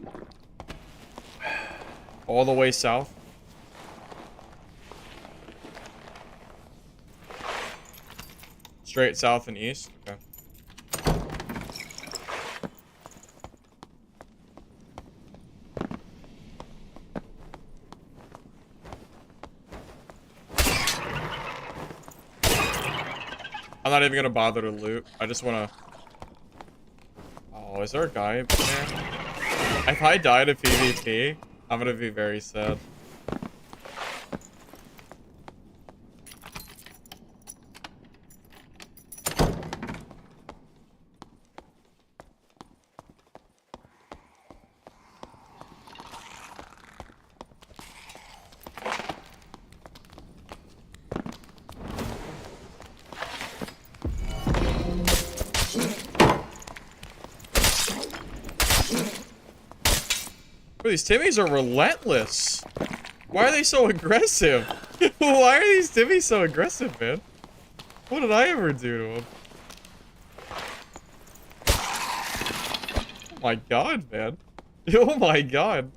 All the way south? Straight south and east? Okay. I'm not even gonna bother to loot. I just wanna... Oh, is there a guy up there? If I die to PvP, I'm gonna be very sad. Bro, these Timmies are relentless. Why are they so aggressive? Why are these Timmies so aggressive, man? What did I ever do to them? Oh my god, man. Oh my god.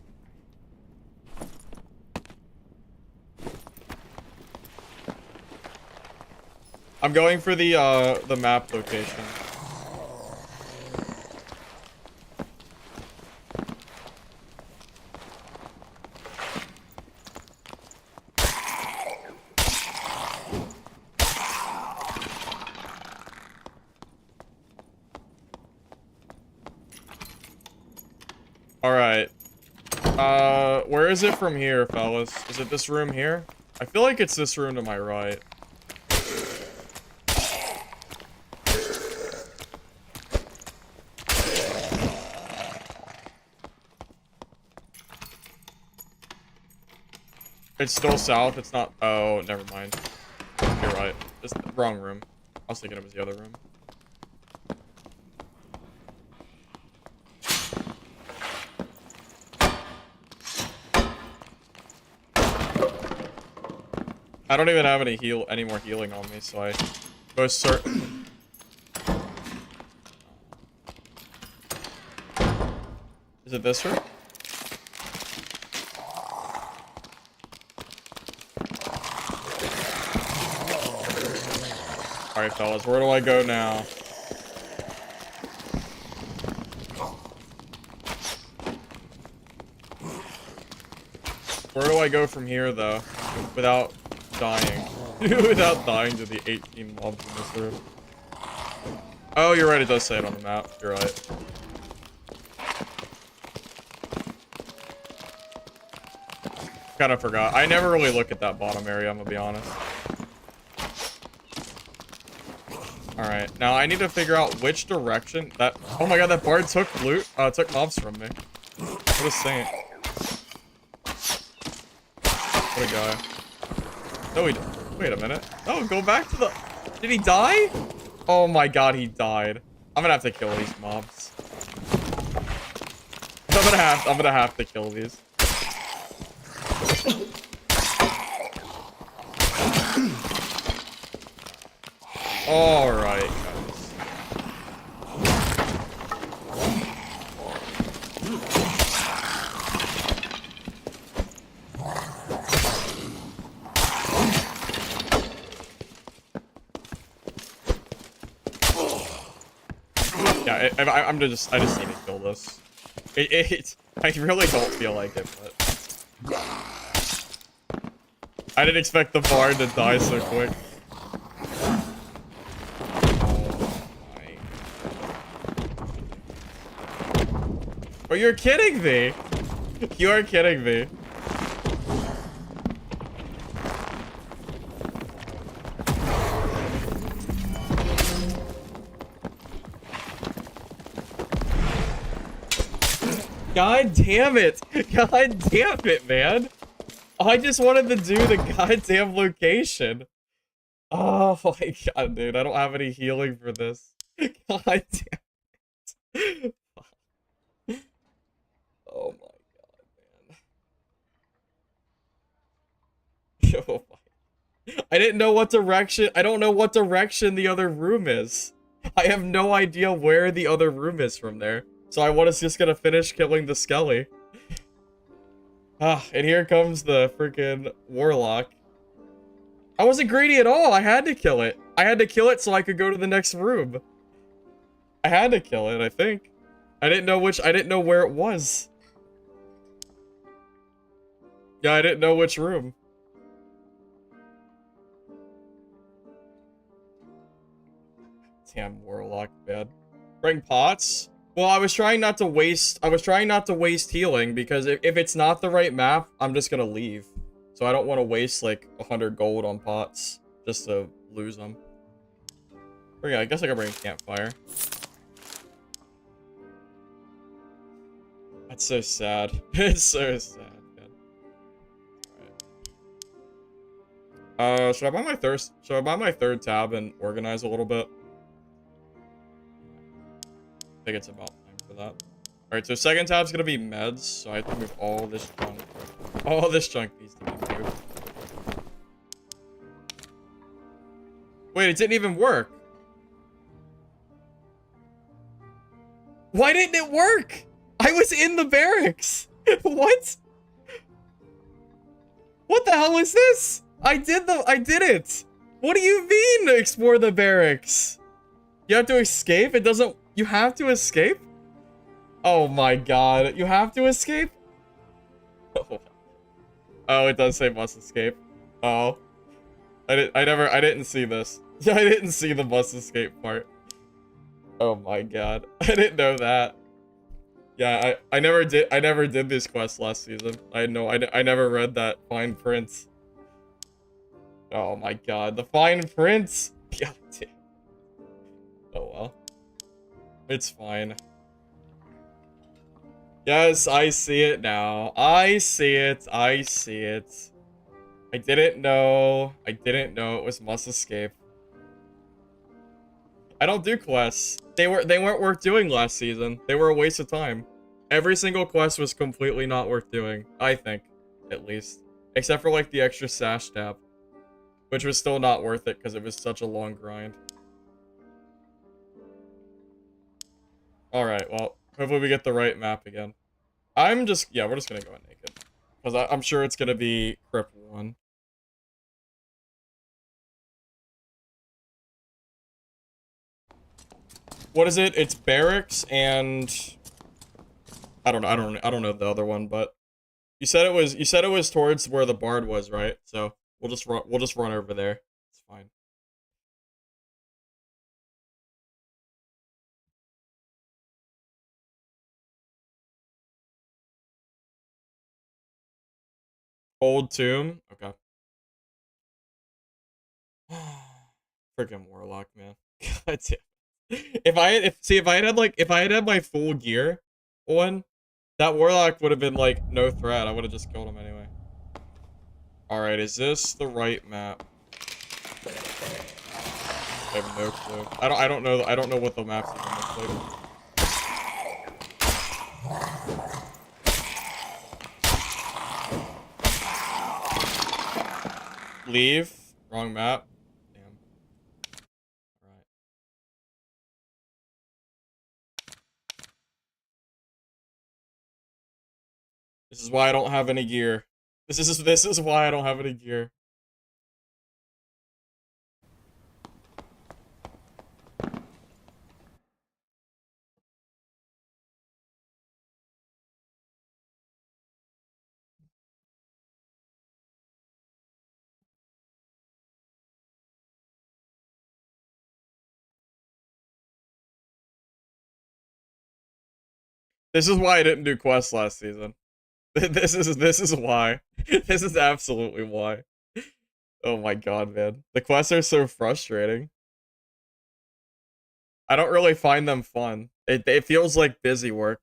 I'm going for the map location. Alright. Where is it from here, fellas? Is it this room here? I feel like it's this room to my right. It's still south, it's not- oh, never mind. You're right. It's the wrong room. I was thinking it was the other room. I don't even have any more healing on me, so I go search. Is it this room? Alright, fellas, where do I go now? Where do I go from here, though? Without dying. Without dying to the 18 mobs in this room. Oh, you're right, it does say it on the map. You're right. Kind of forgot. I never really look at that bottom area, I'm gonna be honest. Alright, now I need to figure out which direction that- oh my god, that bard took loot- took mobs from me. What a saint. What a guy. No, he- wait a minute. No, go back to the- did he die? Oh my god, he died. I'm gonna have to kill these mobs. I'm gonna have to kill these. Alright, guys. Yeah, I just need to kill this. I really don't feel like it, but... I didn't expect the bard to die so quick. Oh, you're kidding me! You are kidding me. God damn it! God damn it, man! I just wanted to do the goddamn location. Oh my god, dude. I don't have any healing for this. God damn it. Oh my god, man. Oh my. I didn't know what direction. I don't know what direction the other room is. I have no idea where the other room is from there. So I was just gonna finish killing the Skelly. Ah, and here comes the freaking Warlock. I wasn't greedy at all. I had to kill it. I had to kill it so I could go to the next room. I had to kill it, I think. I didn't know where it was. Yeah, I didn't know which room. Damn Warlock, man. Bring pots? Well, I was trying not to waste healing because if it's not the right map, I'm just gonna leave. So I don't want to waste like 100 gold on pots just to lose them. But yeah, I guess I can bring a campfire. That's so sad. It's so sad, man. Alright. Should I buy my third tab and organize a little bit? I think it's about time for that. Alright, so second tab's gonna be meds, so I have to move all this junk. All this junk needs to be moved. Wait, it didn't even work. Why didn't it work? I was in the barracks. What? What the hell is this? I did it. What do you mean explore the barracks? You have to escape? It doesn't, you have to escape? Oh my god, you have to escape? Oh, it does say must escape. Oh. I didn't see this. I didn't see the must escape part. Oh my god. I didn't know that. Yeah, I never did this quest last season. I never read that fine print. Oh my god, the fine print. God damn. Oh well. It's fine. Yes, I see it now. I see it. I see it. I didn't know. I didn't know it was must escape. I don't do quests. They weren't worth doing last season. They were a waste of time. Every single quest was completely not worth doing. I think, at least. Except for like the extra sash tab. Which was still not worth it because it was such a long grind. Alright, well, hopefully we get the right map again. Yeah, we're just gonna go in naked. Because I'm sure it's gonna be Crypt 1. What is it? It's barracks and I don't know the other one, but you said it was towards where the bard was, right? So we'll just run over there. It's fine. Old tomb. Okay. Freaking warlock, man. God damn. If I had had my full gear on, that warlock would have been like no threat. I would have just killed him anyway. All right, is this the right map? I have no clue. I don't know what the maps even look like. Leave. Wrong map. Damn. Alright. This is why I don't have any gear. This is why I don't have any gear. This is why I didn't do quests last season. This is why. This is absolutely why. Oh my god, man. The quests are so frustrating. I don't really find them fun. It feels like busy work.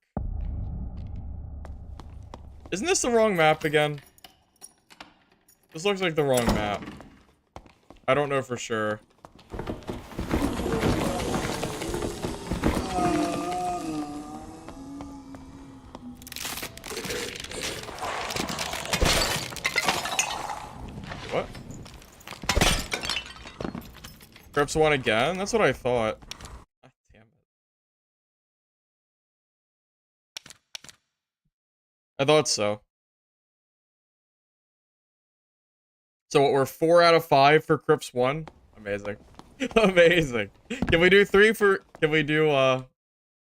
Isn't this the wrong map again? This looks like the wrong map. I don't know for sure. What? Crypts 1 again? That's what I thought. Ah, damn it. I thought so. So what, we're 4 out of 5 for Crypts 1? Amazing. Amazing. Can we do 3 for... Can we do,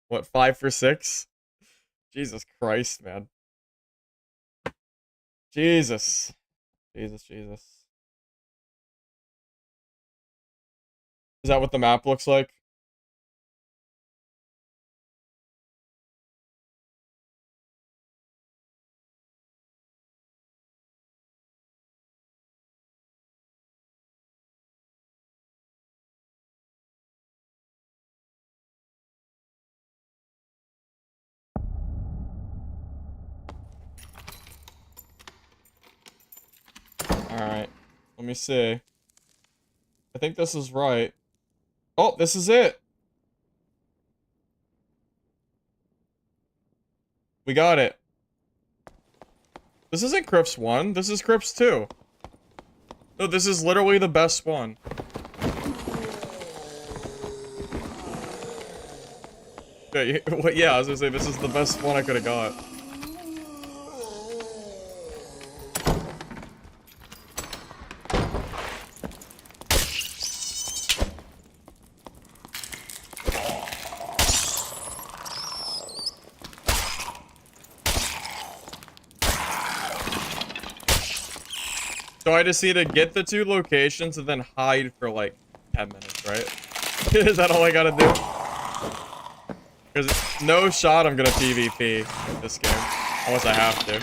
what, 5 for 6? Jesus Christ, man. Jesus. Jesus. Is that what the map looks like? Alright. Let me see. I think this is right. Oh, this is it! We got it. This isn't Crypts 1. This is Crypts 2. No, this is literally the best one. Yeah, I was gonna say, this is the best one I could have got. So I just need to get the 2 locations and then hide for like 10 minutes, right? Is that all I gotta do? Because no shot I'm gonna PvP this game. Unless I have to.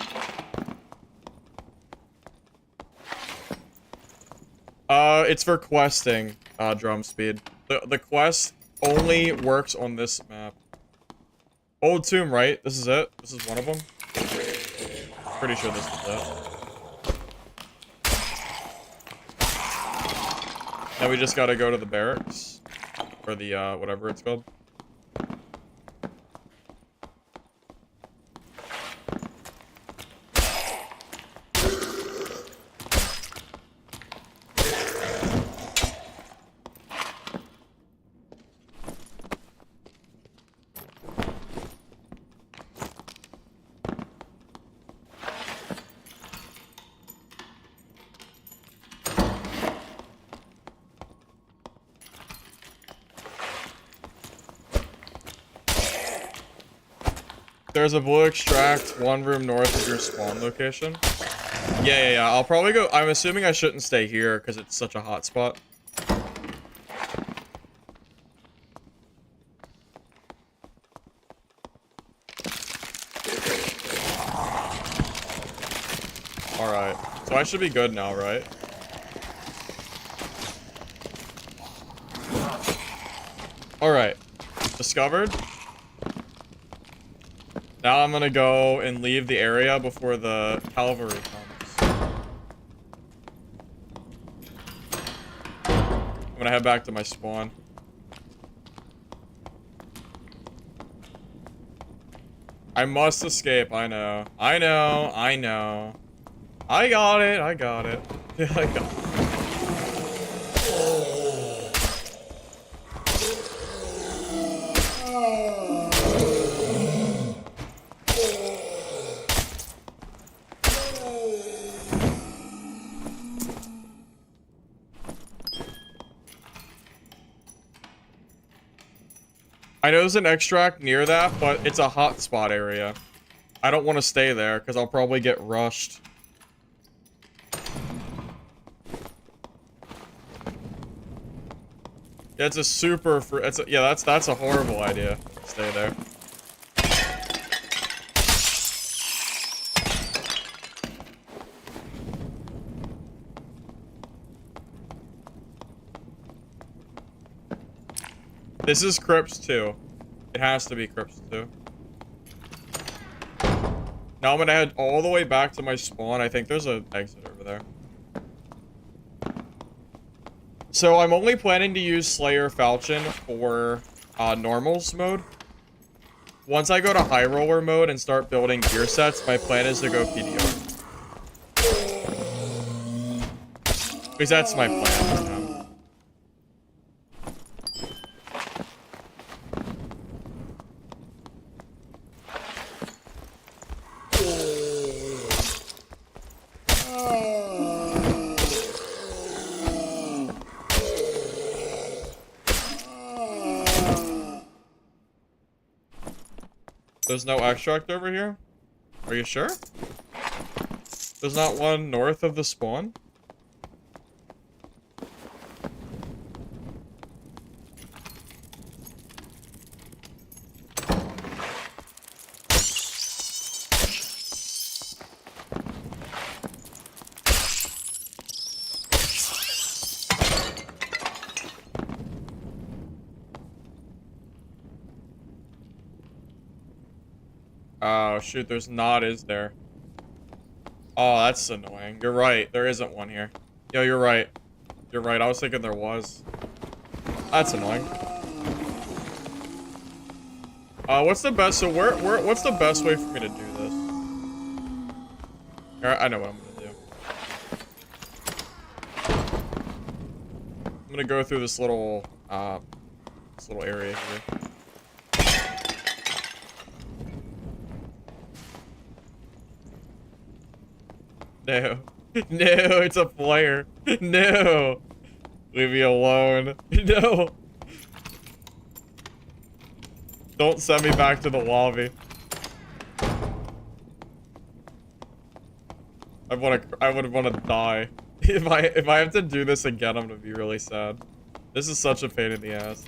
It's for questing, drum speed. The quest only works on this map. Old Tomb, right? This is it? This is one of them? Pretty sure this is it. Now we just gotta go to the barracks. Or the, whatever it's called. There's a blue extract 1 room north of your spawn location. Yeah. I'll probably go. I'm assuming I shouldn't stay here because it's such a hot spot. Alright. So I should be good now, right? Alright. Discovered. Now I'm gonna go and leave the area before the cavalry comes. I'm gonna head back to my spawn. I must escape, I know. I got it. I got it. I know there's an extract near that, but it's a hotspot area. I don't want to stay there because I'll probably get rushed. Yeah, it's a super. Yeah, that's a horrible idea. Stay there. This is Crypts 2. It has to be Crypts 2. Now I'm gonna head all the way back to my spawn. I think there's an exit over there. So I'm only planning to use Slayer Falchion for normals mode. Once I go to high roller mode and start building gear sets, my plan is to go PDR. Because that's my plan right now. There's no extract over here? Are you sure? There's not one north of the spawn? Oh, shoot, there's not, is there? Oh, that's annoying. You're right, there isn't one here. Yo, you're right. You're right, I was thinking there was. That's annoying. What's the best? So what's the best way for me to do this? I know what I'm gonna do. I'm gonna go through this little area here. No. No, it's a player. No. Leave me alone. No. Don't send me back to the lobby. I would want to die. If I have to do this again, I'm gonna be really sad. This is such a pain in the ass.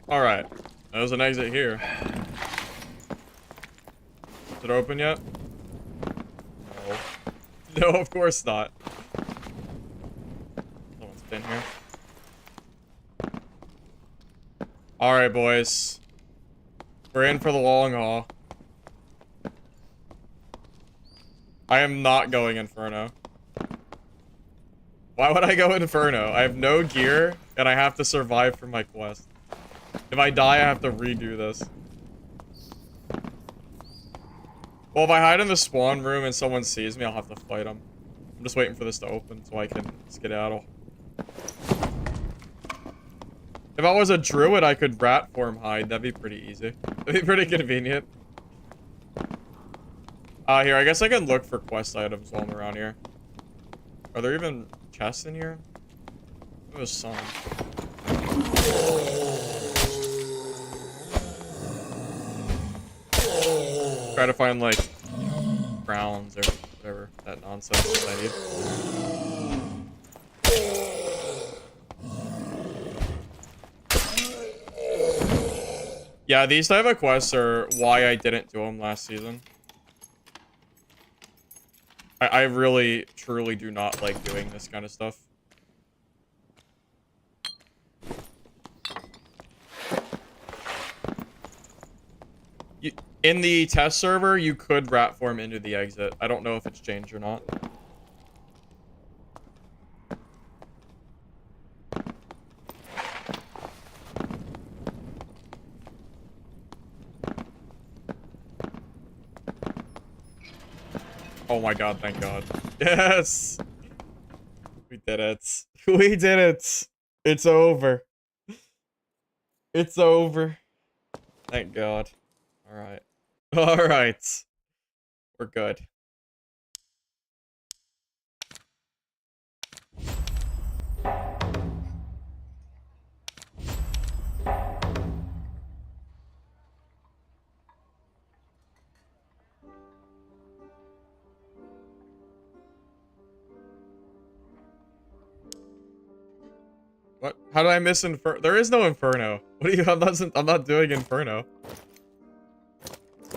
Alright. There's an exit here. Is it open yet? No. No, of course not. Someone's been here. Alright, boys. We're in for the long haul. I am not going Inferno. Why would I go Inferno? I have no gear, and I have to survive for my quest. If I die, I have to redo this. Well, if I hide in the spawn room and someone sees me, I'll have to fight them. I'm just waiting for this to open so I can skedaddle. If I was a druid, I could rat form hide. That'd be pretty easy. That'd be pretty convenient. Here, I guess I can look for quest items while I'm around here. Are there even chests in here? There's some. Try to find, like, crowns or whatever that nonsense I need. Yeah, these type of quests are why I didn't do them last season. I really, truly do not like doing this kind of stuff. In the test server, you could rat form into the exit. I don't know if it's changed or not. Oh my god, thank god. Yes! We did it. We did it! It's over. It's over. Thank god. Alright. Alright. We're good. What? How did I miss Inferno? There is no Inferno. What are you? I'm not doing Inferno.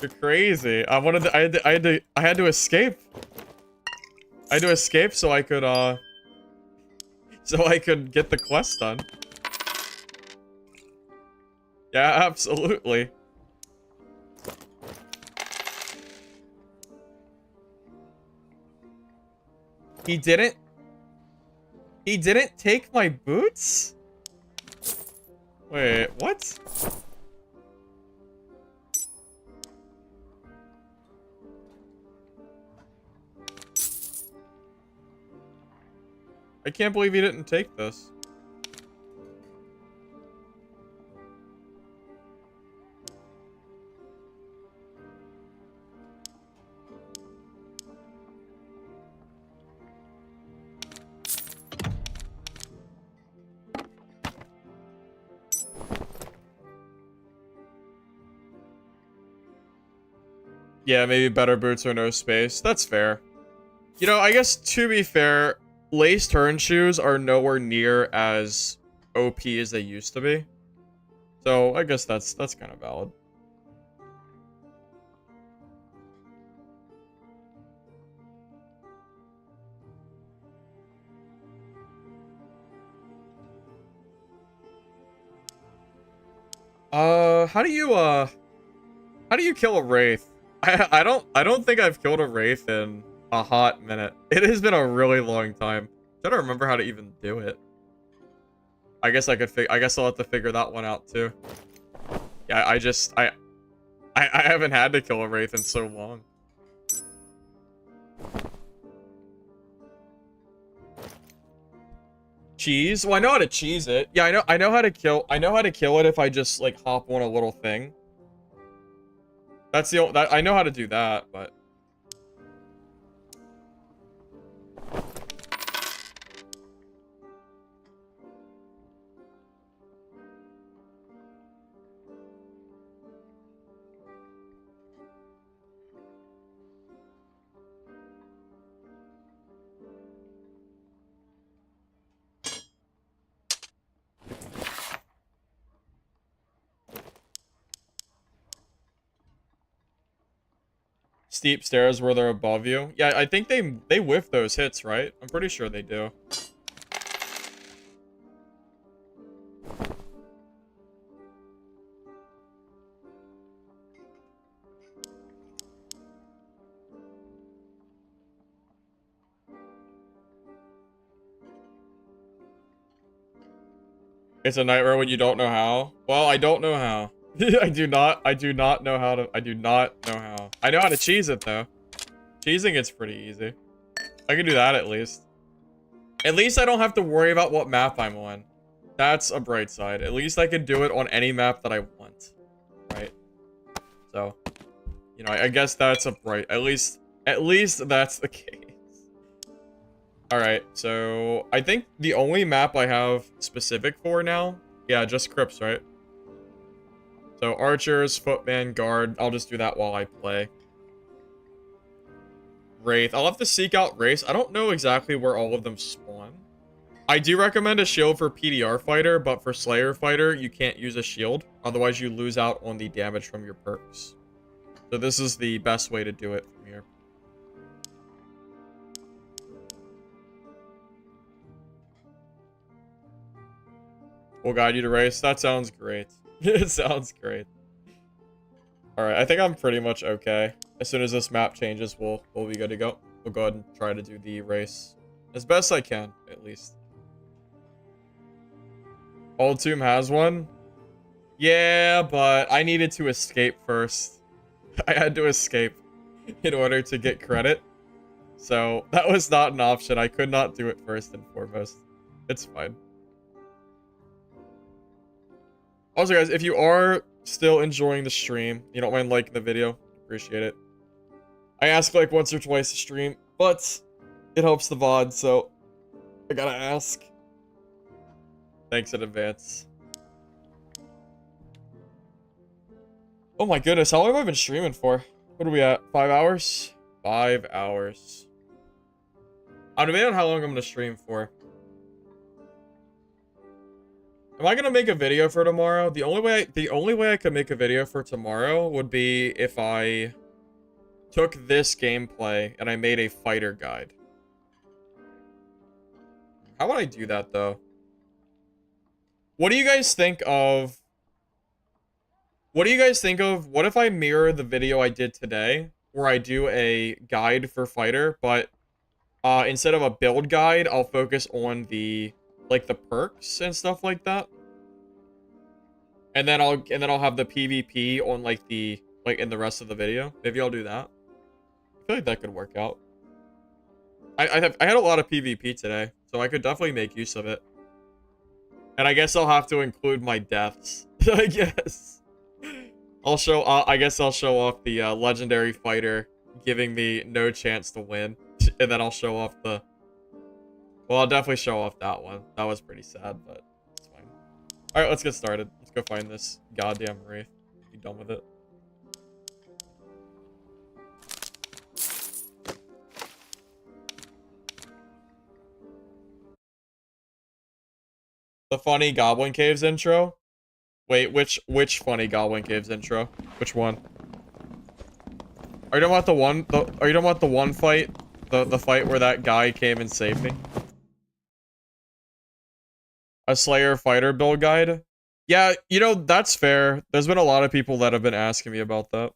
You're crazy. I had to escape. I had to escape so I could get the quest done. Yeah, absolutely. He didn't take my boots? Wait, what? I can't believe he didn't take this. Yeah, maybe better boots or no space. That's fair. You know, I guess to be fair, lace turn shoes are nowhere near as OP as they used to be. So I guess that's kind of valid. How do you kill a wraith? I don't think I've killed a wraith in a hot minute. It has been a really long time. I don't remember how to even do it. I guess I guess I'll have to figure that one out too. Yeah, I haven't had to kill a wraith in so long. Cheese? Well, I know how to cheese it. Yeah, I know how to kill it if I just like hop on a little thing. That's the only, I know how to do that, but steep stairs where they're above you. Yeah, I think they whiff those hits, right? I'm pretty sure they do. It's a nightmare when you don't know how. Well, I don't know how. I do not know how to, I do not know how. I know how to cheese it though. Cheesing it's pretty easy. I can do that at least. At least I don't have to worry about what map I'm on. That's a bright side. At least I can do it on any map that I want. Right? So, you know, I guess that's a bright, at least that's the case. Alright, so I think the only map I have specific for now, yeah, just Crypts, right? So Archers, Footman, Guard, I'll just do that while I play. Wraith, I'll have to seek out Wraiths. I don't know exactly where all of them spawn. I do recommend a shield for PDR fighter, but for Slayer fighter, you can't use a shield. Otherwise, you lose out on the damage from your perks. So this is the best way to do it from here. We'll guide you to race. That sounds great. It sounds great. Alright, I think I'm pretty much okay. As soon as this map changes, we'll be good to go. We'll go ahead and try to do the race. As best I can, at least. Old Tomb has one? Yeah, but I needed to escape first. I had to escape in order to get credit. So, that was not an option. I could not do it first and foremost. It's fine. Also, guys, if you are still enjoying the stream, you don't mind liking the video, appreciate it. I ask like once or twice a stream, but it helps the VOD, so I gotta ask. Thanks in advance. Oh my goodness, how long have I been streaming for? What are we at? 5 hours? 5 hours. I'm debating on how long I'm gonna stream for. Am I gonna make a video for tomorrow? The only way I could make a video for tomorrow would be if I took this gameplay and I made a fighter guide. How would I do that though? What do you guys think of? What do you guys think of? What if I mirror the video I did today, where I do a guide for fighter, but instead of a build guide, I'll focus on the the perks and stuff like that. And then I'll have the PvP on in the rest of the video. Maybe I'll do that. I feel like that could work out. I had a lot of PvP today, so I could definitely make use of it. And I guess I'll have to include my deaths. I guess. I guess I'll show off the legendary fighter giving me no chance to win. And then I'll show off the... Well, I'll definitely show off that one. That was pretty sad, but it's fine. Alright, let's get started. Let's go find this goddamn wraith. Be done with it. The funny Goblin Caves intro? Wait, which funny Goblin Caves intro? Which one? Are you talking about the one? Are you talking about the one fight? The fight where that guy came and saved me? A Slayer fighter build guide? Yeah, you know, that's fair. There's been a lot of people that have been asking me about that.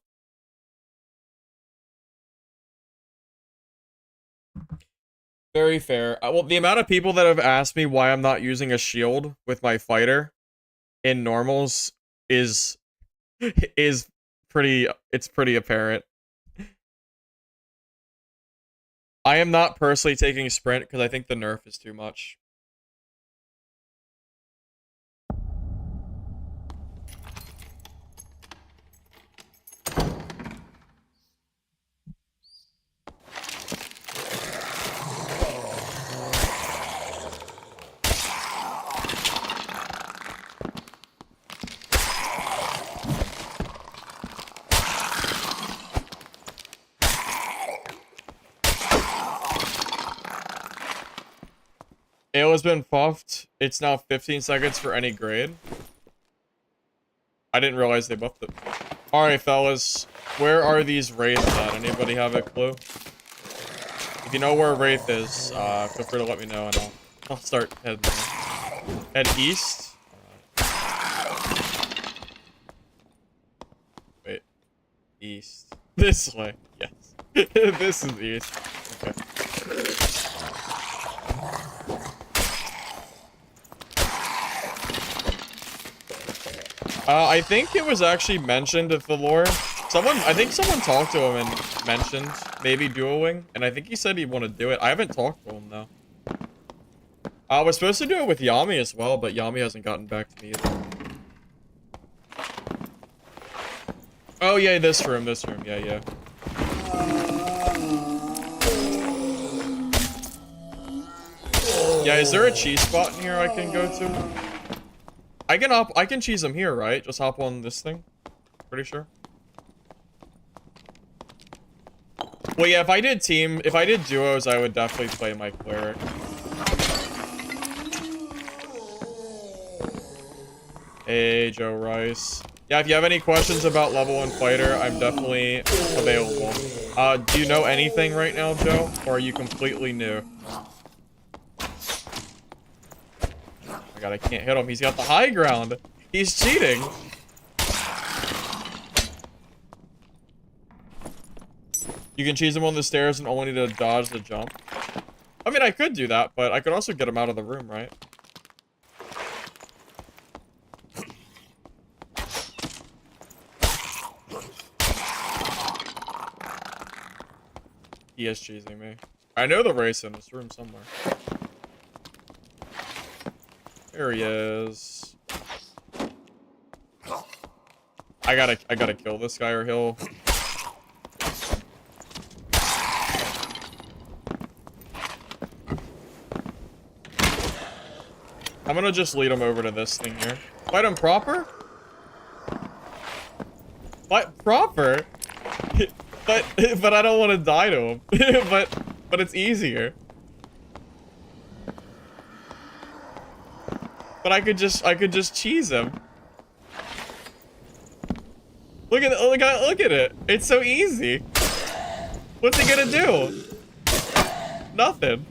Very fair. Well, the amount of people that have asked me why I'm not using a shield with my fighter in normals is is pretty apparent. I am not personally taking sprint because I think the nerf is too much. AO has been buffed. It's now 15 seconds for any grade. I didn't realize they buffed it. Alright, fellas. Where are these Wraiths at? Anybody have a clue? If you know where Wraith is, feel free to let me know and I'll start heading there. Head east? Wait. East. This way. Yes. This is east. Okay. I think it was actually mentioned at the lore. I think someone talked to him and mentioned maybe duoing, and I think he said he'd want to do it. I haven't talked to him though. I was supposed to do it with Yami as well, but Yami hasn't gotten back to me either. Oh yeah, this room, yeah. Yeah, is there a cheese spot in here I can go to? I can cheese him here, right? Just hop on this thing. Pretty sure. Well, yeah, if I did duos, I would definitely play my cleric. Hey, Joe Rice. Yeah, if you have any questions about level 1 fighter, I'm definitely available. Do you know anything right now, Joe? Or are you completely new? Oh my god, I can't hit him. He's got the high ground. He's cheating. You can cheese him on the stairs and only need to dodge the jump. I mean, I could do that, but I could also get him out of the room, right? He is cheesing me. I know the race in this room somewhere. There he is. I gotta kill this guy or he'll... I'm gonna just lead him over to this thing here. Fight him proper? Fight proper? but I don't want to die to him. but it's easier. But I could just cheese him. Look at it. It's so easy. What's he gonna do? Nothing.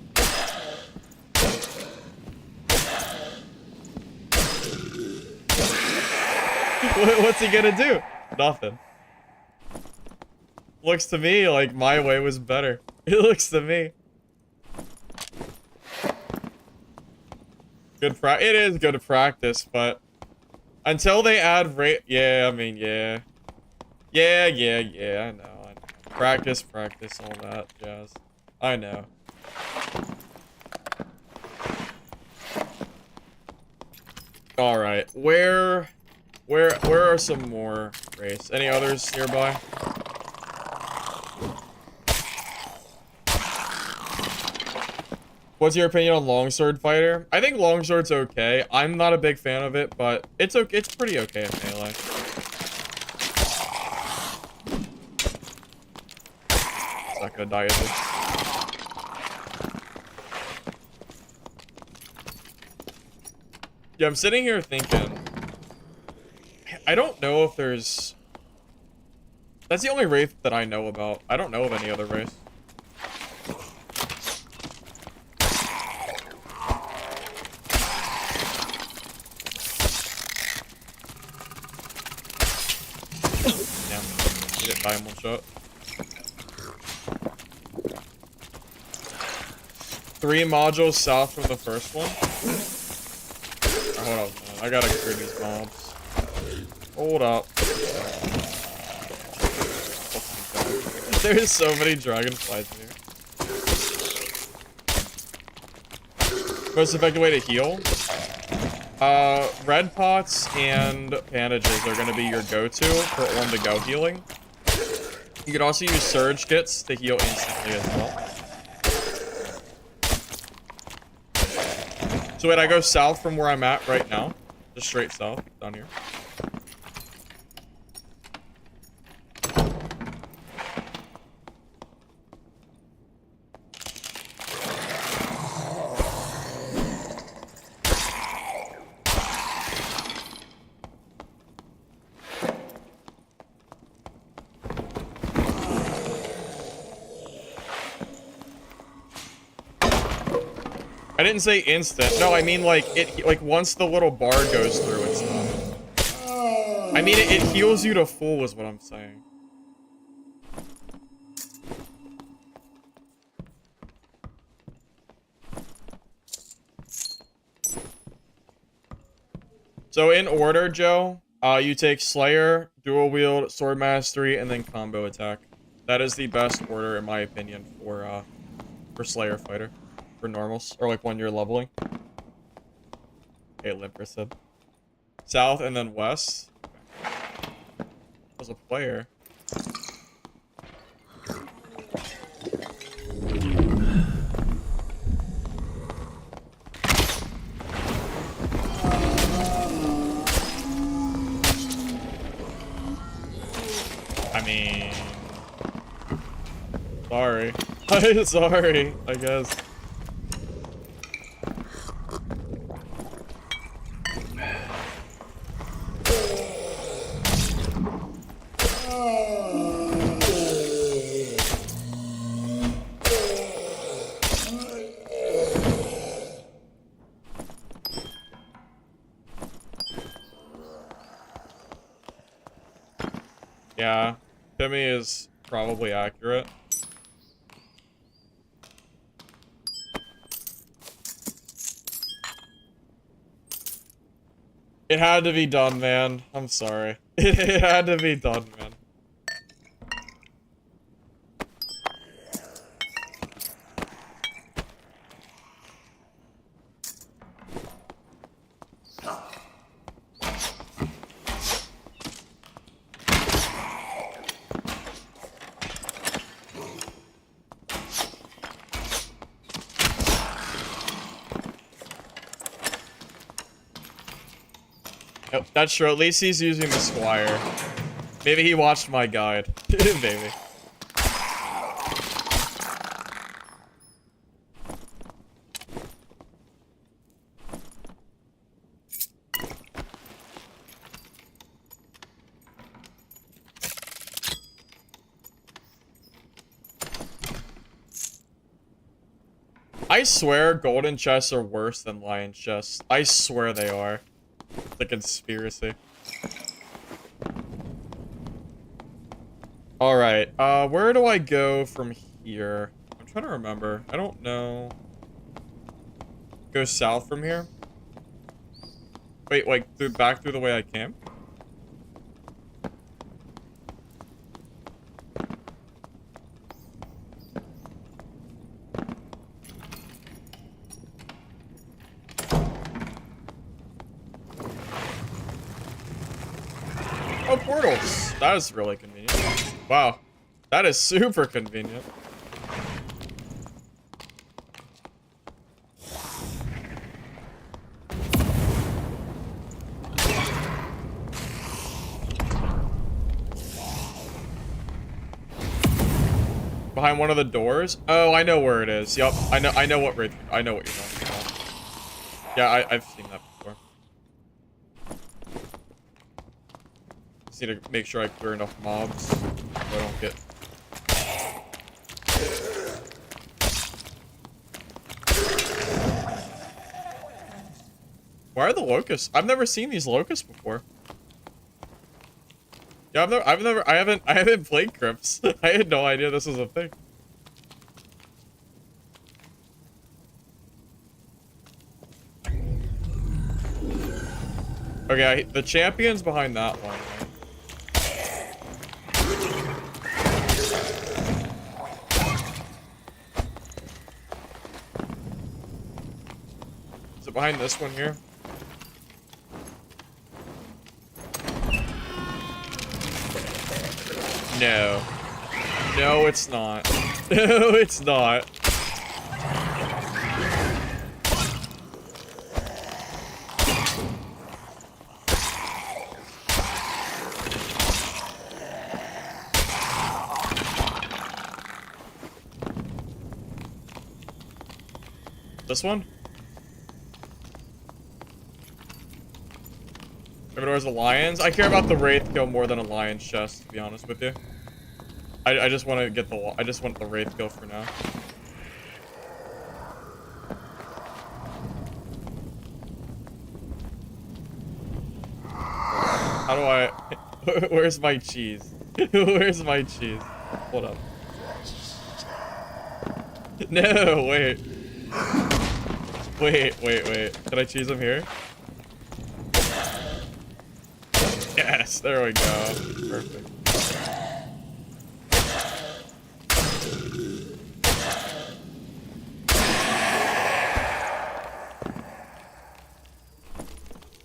What's he gonna do? Nothing. Looks to me like my way was better. It looks to me. It is good practice, but until they add rate, yeah, I mean, yeah. Yeah, I know. Practice, all that jazz. I know. All right, where are some more race? Any others nearby? What's your opinion on longsword fighter? I think longsword's okay. I'm not a big fan of it, but it's okay. It's pretty okay in melee. It's not gonna die, is it? Yeah, I'm sitting here thinking, I don't know if there's... That's the only wraith that I know about. I don't know of any other race. Damn, you get by in one shot. 3 modules south from the first one. Hold up, man. I gotta clear these mobs. Hold up. There's so many dragonflies here. Most effective way to heal? Red pots and bandages are gonna be your go-to for on-the-go healing. You can also use surge kits to heal instantly as well. So wait, I go south from where I'm at right now. Just straight south, down here. I didn't say instant. No, I mean like once the little bar goes through and stuff. I mean it heals you to full is what I'm saying. So in order, Joe, you take Slayer, Dual Wield, Sword Mastery, and then Combo Attack. That is the best order in my opinion for Slayer Fighter. For normals, or like when you're leveling. Okay, Limper said. South and then west. As a player. I mean... Sorry. Sorry, I guess. Yeah, Timmy is probably accurate. It had to be done, man. I'm sorry. It had to be done, man. Yep, that's true. At least he's using the Squire. Maybe he watched my guide. Maybe. I swear golden chests are worse than lion chests. I swear they are. It's a conspiracy. Alright, where do I go from here? I'm trying to remember. I don't know. Go south from here? Wait, like, back through the way I came? Oh, portals! That is really convenient. Wow. That is super convenient. Behind one of the doors? Oh, I know where it is. Yup. I know what you're talking about. Yeah, I've seen that before. need to make sure I clear enough mobs so I don't get... Why are the locusts? I've never seen these locusts before. Yeah, I haven't played Crypts. I had no idea this was a thing. Okay, the champion's behind that one. Is it behind this one here? No. No, it's not. No, it's not. This one? There's the lions. I care about the wraith kill more than a lion's chest, to be honest with you. I just want to get the I just want the wraith kill for now. How do I? Where's my cheese? Where's my cheese? Hold up. No, wait. Wait. Can I cheese him here? Yes, there we go. Perfect.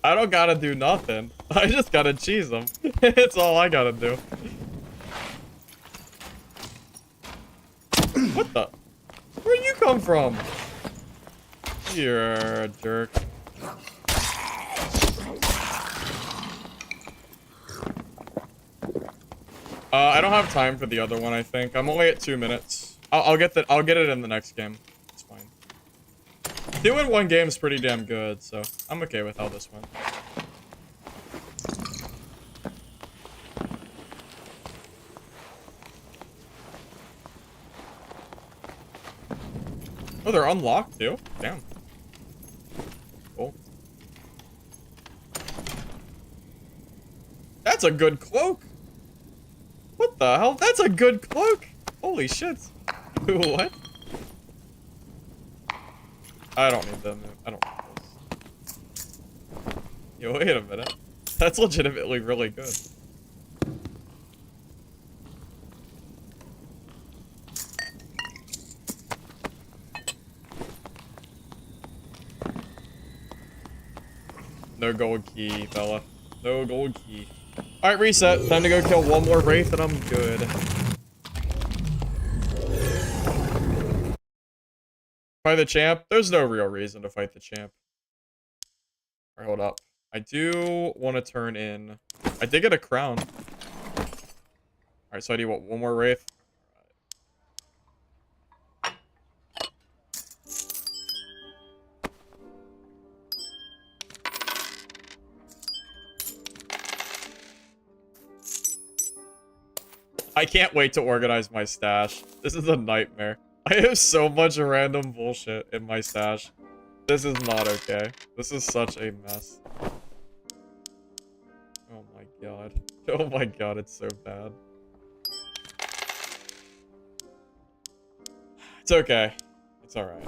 I don't gotta do nothing. I just gotta cheese them. It's all I gotta do. What the? Where'd you come from? You're a jerk. I don't have time for the other one, I think. I'm only at 2 minutes. I'll get it in the next game. It's fine. 2 in 1 game is pretty damn good, so I'm okay with how this went. Oh, they're unlocked too? Damn. Cool. That's a good cloak! What the hell? That's a good cloak! Holy shit. What? I don't need them. I don't need this. Yo, wait a minute. That's legitimately really good. No gold key, fella. No gold key. Alright, reset. Time to go kill one more wraith and I'm good. Fight the champ? There's no real reason to fight the champ. Alright, hold up. I do want to turn in... I did get a crown. Alright, so I need, what, one more wraith? I can't wait to organize my stash. This is a nightmare. I have so much random bullshit in my stash. This is not okay. This is such a mess. Oh my god. Oh my god, it's so bad. It's okay. It's alright.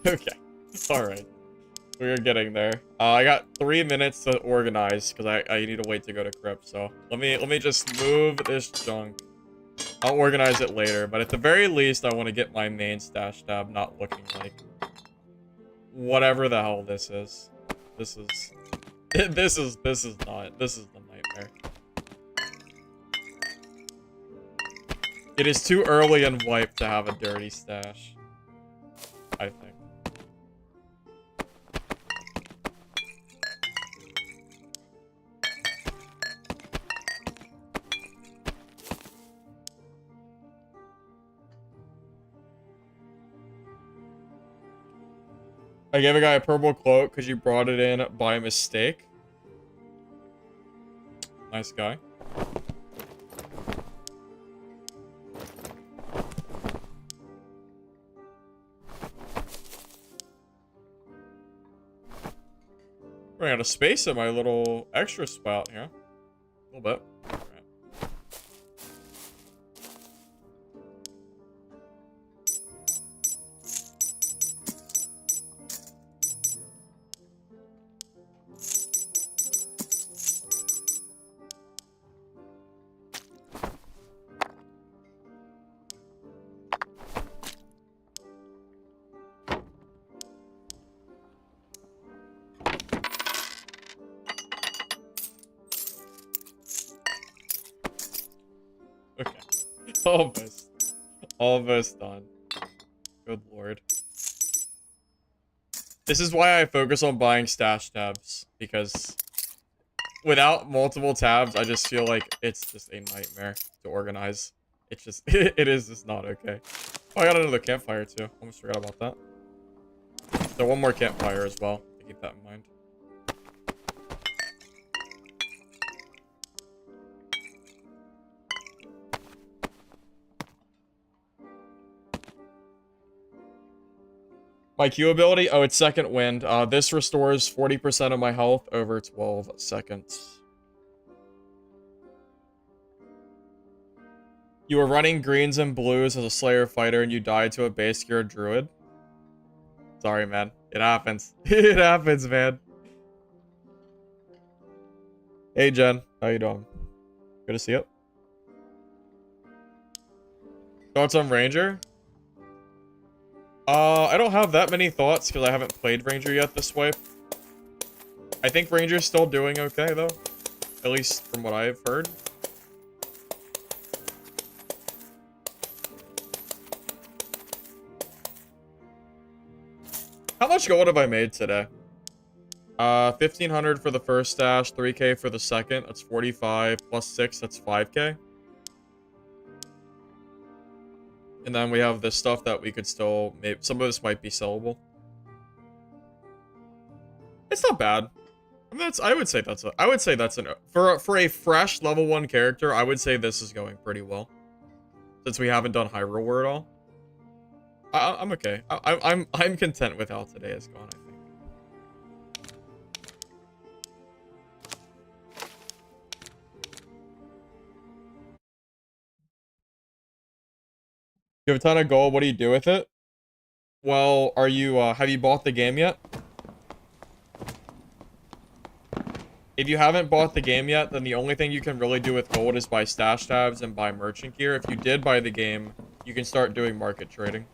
Okay. Alright. We're getting there. I got 3 minutes to organize because I need to wait to go to Crypt. So let me just move this junk. I'll organize it later, but at the very least I want to get my main stash tab not looking like whatever the hell this is. This is the nightmare. It is too early in wipe to have a dirty stash, I think. I gave a guy a purple cloak because you brought it in by mistake. Nice guy. Running out of space in my little extra spout here. A little bit. Okay. Almost. Almost done. Good lord. This is why I focus on buying stash tabs, because without multiple tabs, I just feel like it's just a nightmare to organize. It's just, it is just not okay. Oh, I got another campfire too. Almost forgot about that. So one more campfire as well, to keep that in mind. My Q ability? Oh, it's Second Wind. This restores 40% of my health over 12 seconds. You were running greens and blues as a Slayer fighter and you died to a base gear druid. Sorry, man. It happens. It happens, man. Hey, Jen. How you doing? Good to see you. Thoughts on Ranger? I don't have that many thoughts because I haven't played Ranger yet this way. I think Ranger's still doing okay, though. At least from what I've heard. How much gold have I made today? 1,500 for the first stash, 3k for the second. That's 45 plus 6, that's 5k. And then we have this stuff that we could still, maybe some of this might be sellable. It's not bad. I mean, I would say that's for a fresh level 1 character, I would say this is going pretty well. Since we haven't done Hyrule War at all. I'm okay. I'm content with how today has gone, I think. You have a ton of gold. What do you do with it? Well, are you, have you bought the game yet? If you haven't bought the game yet, then the only thing you can really do with gold is buy stash tabs and buy merchant gear. If you did buy the game, you can start doing market trading.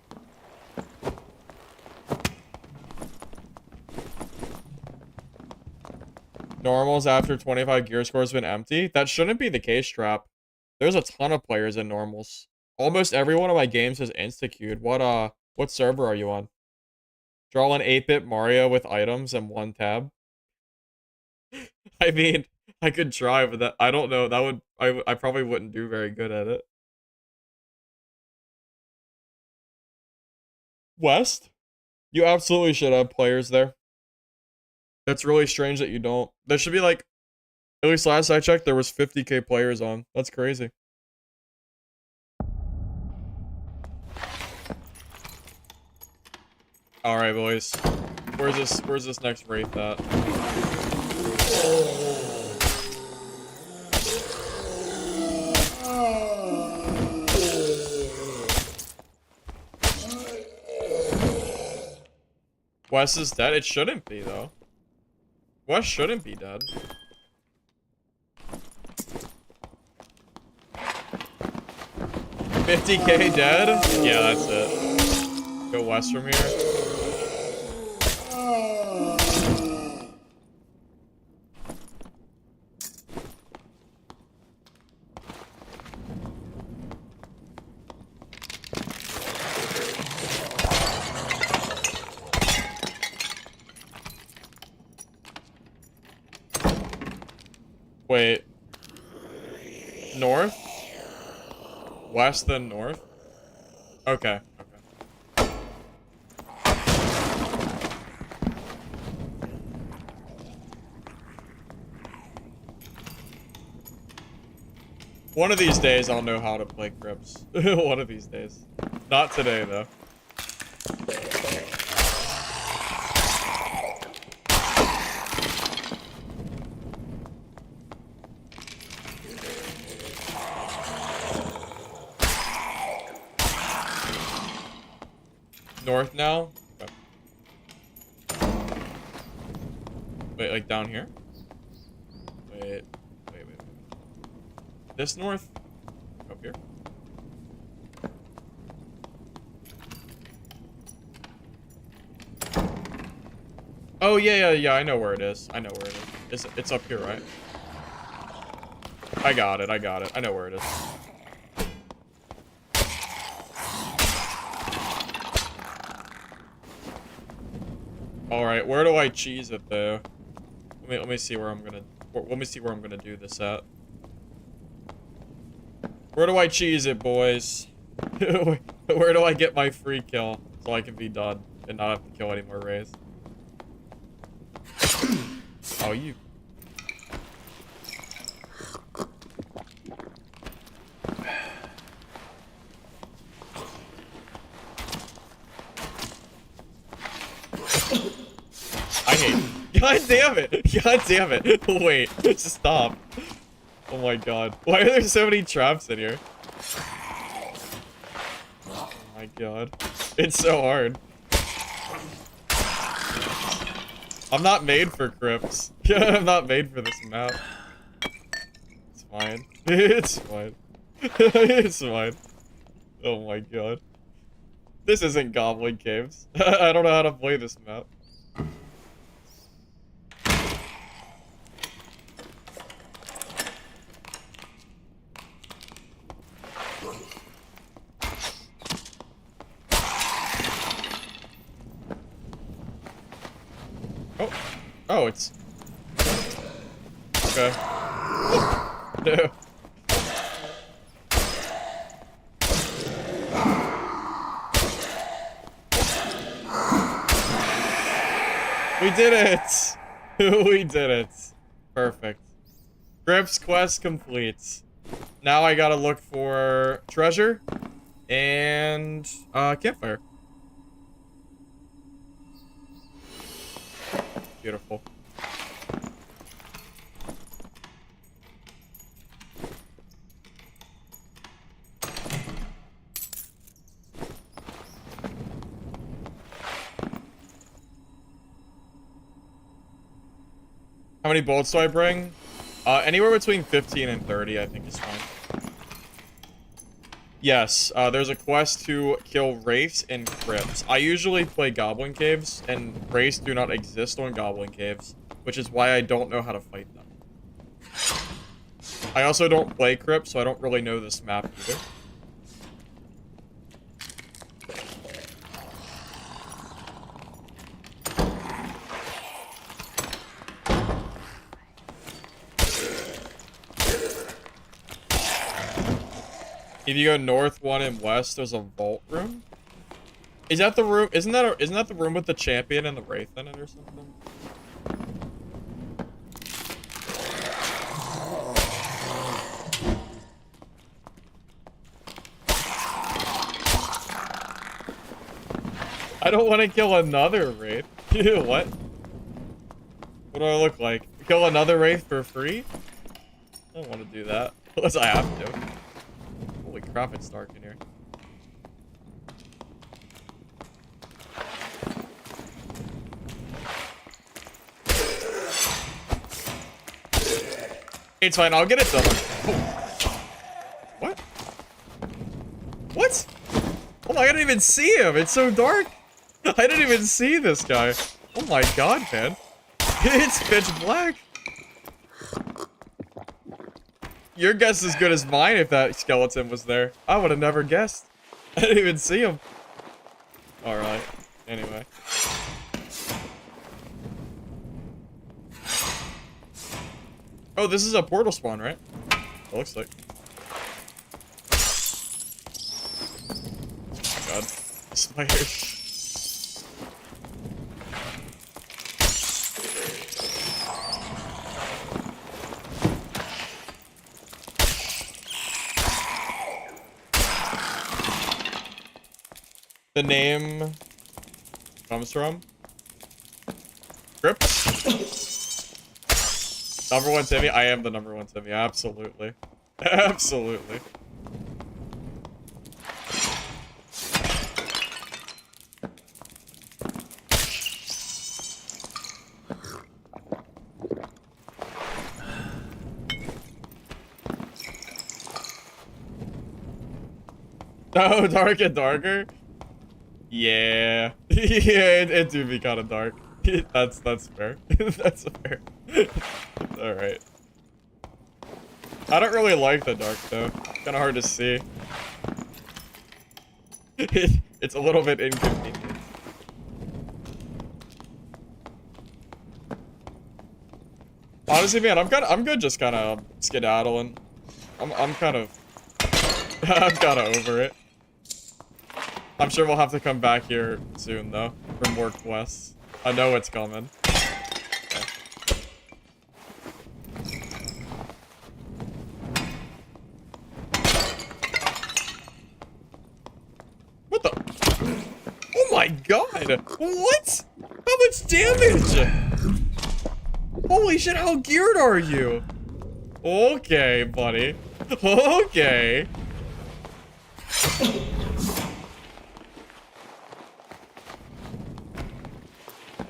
Normals after 25 gear score has been empty? That shouldn't be the case, Trap. There's a ton of players in normals. Almost every one of my games has insta-queued. What server are you on? Draw an 8-bit Mario with items and one tab. I mean, I could try, but that I don't know. That would I probably wouldn't do very good at it. West? You absolutely should have players there. That's really strange that you don't. There should be like, at least last I checked, there was 50k players on. That's crazy. All right, boys. Where's this next wraith at? Wes is dead? It shouldn't be, though. Wes shouldn't be dead. $50k dead? Yeah, that's it. Go west from here. Wait. North? West then north? Okay, okay. One of these days, I'll know how to play Crypts. One of these days. Not today, though. North now? Okay. Wait, like down here? Wait. This north? Up here? Oh, yeah, I know where it is. I know where it is. It's up here, right? I got it. I know where it is. Alright, where do I cheese it, though? Let me see where I'm gonna... Let me see where I'm gonna do this at. Where do I cheese it, boys? Where do I get my free kill so I can be done and not have to kill any more rays? Oh, you... I hate... God damn it! God damn it! Wait, stop. Oh my god. Why are there so many traps in here? Oh my god. It's so hard. I'm not made for crypts. I'm not made for this map. It's fine. It's fine. It's fine. Oh my god. This isn't Goblin Caves. I don't know how to play this map. Oh, it's... Okay. No. We did it! We did it. Perfect. Grips quest complete. Now I gotta look for treasure and campfire. Beautiful. How many bolts do I bring? Anywhere between 15 and 30, I think is fine. Yes, there's a quest to kill wraiths and crypts. I usually play Goblin Caves, and wraiths do not exist on Goblin Caves, which is why I don't know how to fight them. I also don't play crypts, so I don't really know this map either. If you go north, 1, and west, there's a vault room. Is that the room? Isn't that the room with the champion and the wraith in it or something? I don't want to kill another wraith. What? What do I look like? Kill another wraith for free? I don't want to do that unless I have to. Holy crap, it's dark in here. It's fine, I'll get it done. What? What? Oh my, I didn't even see him. It's so dark. I didn't even see this guy. Oh my god, man. It's pitch black. Your guess is as good as mine if that skeleton was there. I would have never guessed. I didn't even see him. Alright. Anyway. Oh, this is a portal spawn, right? It looks like. Oh my god. Spiders. name comes from. Script. Number one Timmy. I am the number one Timmy. Absolutely. Absolutely. Oh, dark and darker? Yeah. Yeah, it do be kind of dark. That's fair. That's fair. Alright. I don't really like the dark, though. Kind of hard to see. It's a little bit inconvenient. Honestly, man, I'm good just kind of skedaddling. I'm kind of over it. I'm sure we'll have to come back here soon, though, for more quests. I know it's coming. Okay. What the? Oh my god! What? How much damage? Holy shit, how geared are you? Okay, buddy. Okay.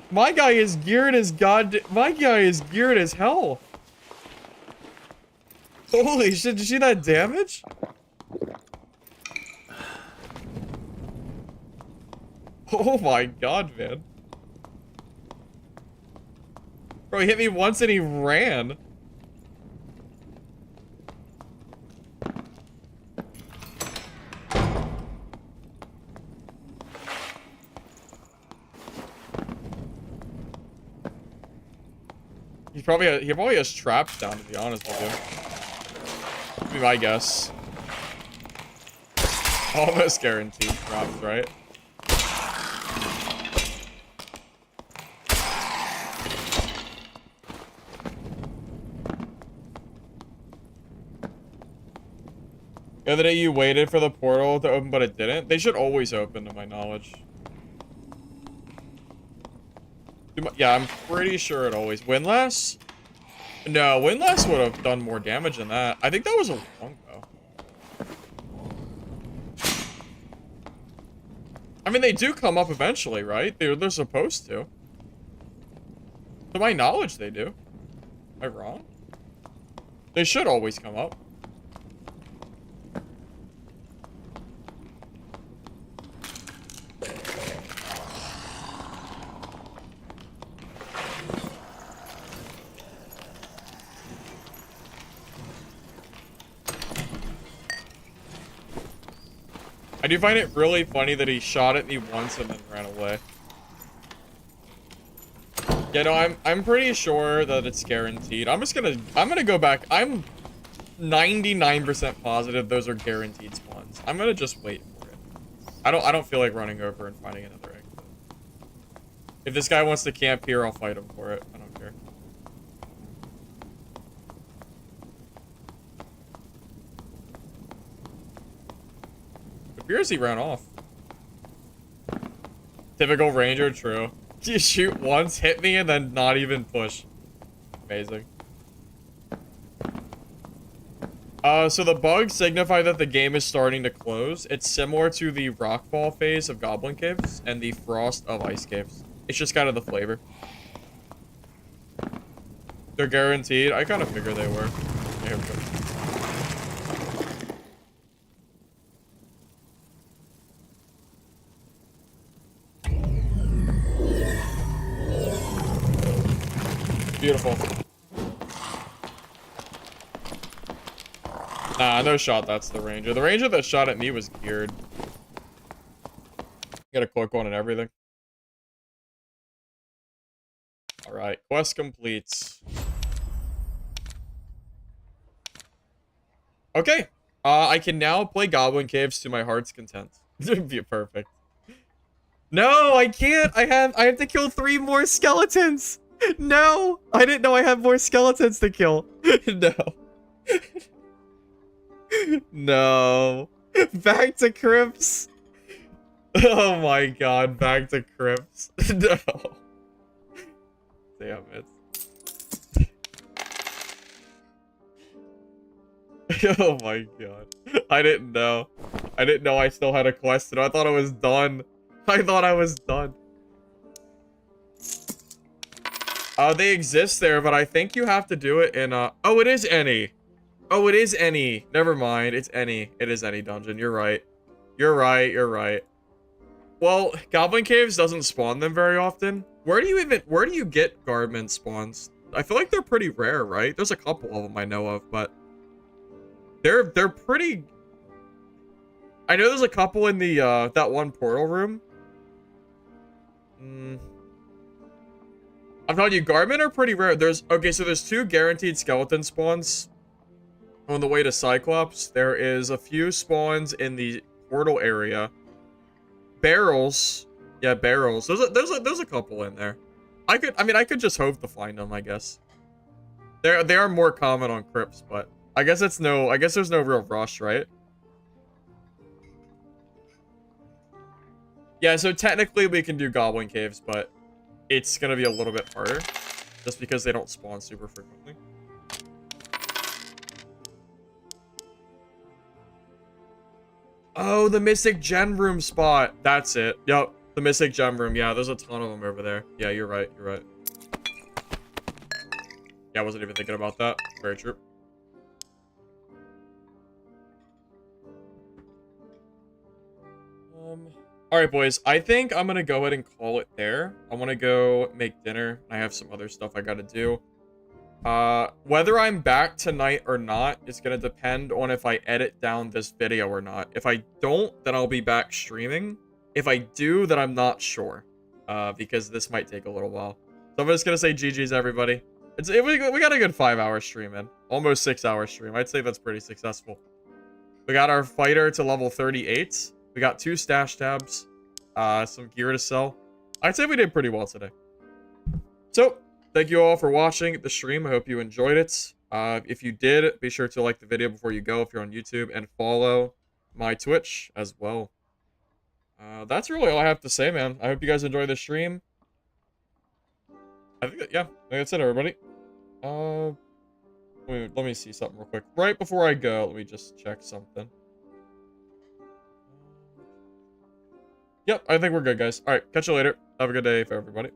My guy is geared as my guy is geared as hell. Holy shit, did you see that damage? Oh my god, man. Bro, he hit me once and he ran. He probably has traps down, to be honest with you. Would be my guess. Almost guaranteed traps, right? The other day you waited for the portal to open, but it didn't. They should always open, to my knowledge. Yeah, I'm pretty sure it always. Windlass? No, Windlass would have done more damage than that. I think that was a longbow. I mean, they do come up eventually, right? They're supposed to. To my knowledge, they do. Am I wrong? They should always come up. I do find it really funny that he shot at me once and then ran away. Yeah, no, I'm pretty sure that it's guaranteed. I'm gonna go back. I'm 99% positive those are guaranteed spawns. I'm gonna just wait for it. I don't feel like running over and finding another exit. If this guy wants to camp here, I'll fight him for it. I don't care. It appears he ran off. Typical ranger, true. You shoot once, hit me, and then not even push. Amazing. So the bugs signify that the game is starting to close. It's similar to the rockfall phase of Goblin Caves and the frost of Ice Caves. It's just kind of the flavor. They're guaranteed. I kind of figured they were. Here we go. Beautiful. Nah, no shot. That's the ranger. The ranger that shot at me was geared. Get a quick one and everything. Alright, quest completes. Okay. I can now play Goblin Caves to my heart's content. It'd be perfect. No, I can't. I have to kill 3 more skeletons. No, I didn't know I had more skeletons to kill. No. No. Back to crypts. Oh my god, back to crypts. No. Damn it. Oh my god. I didn't know. I didn't know I still had a question. I thought I was done. I thought I was done. They exist there, but I think you have to do it in, oh, it is any. Oh, it is any. Never mind. It's any. It is any dungeon. You're right. You're right. You're right. Well, Goblin Caves doesn't spawn them very often. Where do you get Garmin spawns? I feel like they're pretty rare, right? There's a couple of them I know of, but they're pretty. I know there's a couple in the that one portal room. I'm telling you, Garmin are pretty rare. Okay, so there's 2 guaranteed skeleton spawns on the way to Cyclops. There is a few spawns in the portal area. Barrels. Yeah, barrels. There's a couple in there. I could just hope to find them, I guess. They are more common on crypts, but I guess there's no real rush, right? Yeah, so technically we can do Goblin Caves, but it's gonna be a little bit harder just because they don't spawn super frequently. Oh, the Mystic Gem Room spot. That's it. Yep, the Mystic Gem Room. Yeah, there's a ton of them over there. Yeah, you're right. You're right. Yeah, I wasn't even thinking about that. Very true. All right, boys. I think I'm gonna go ahead and call it there. I want to go make dinner. I have some other stuff I gotta do. Whether I'm back tonight or not is gonna depend on if I edit down this video or not. If I don't, then I'll be back streaming. If I do, then I'm not sure. Because this might take a little while. So I'm just gonna say GG's, everybody. We got a good 5-hour stream in. Almost 6-hour stream. I'd say that's pretty successful. We got our fighter to level 38. We got 2 stash tabs. Some gear to sell. I'd say we did pretty well today. So, thank you all for watching the stream. I hope you enjoyed it. If you did, be sure to like the video before you go if you're on YouTube, and follow my Twitch as well. That's really all I have to say, man. I hope you guys enjoy the stream. I think that's it, everybody. Let me see something real quick. Right before I go, let me just check something. Yep, I think we're good, guys. All right, catch you later. Have a good day for everybody.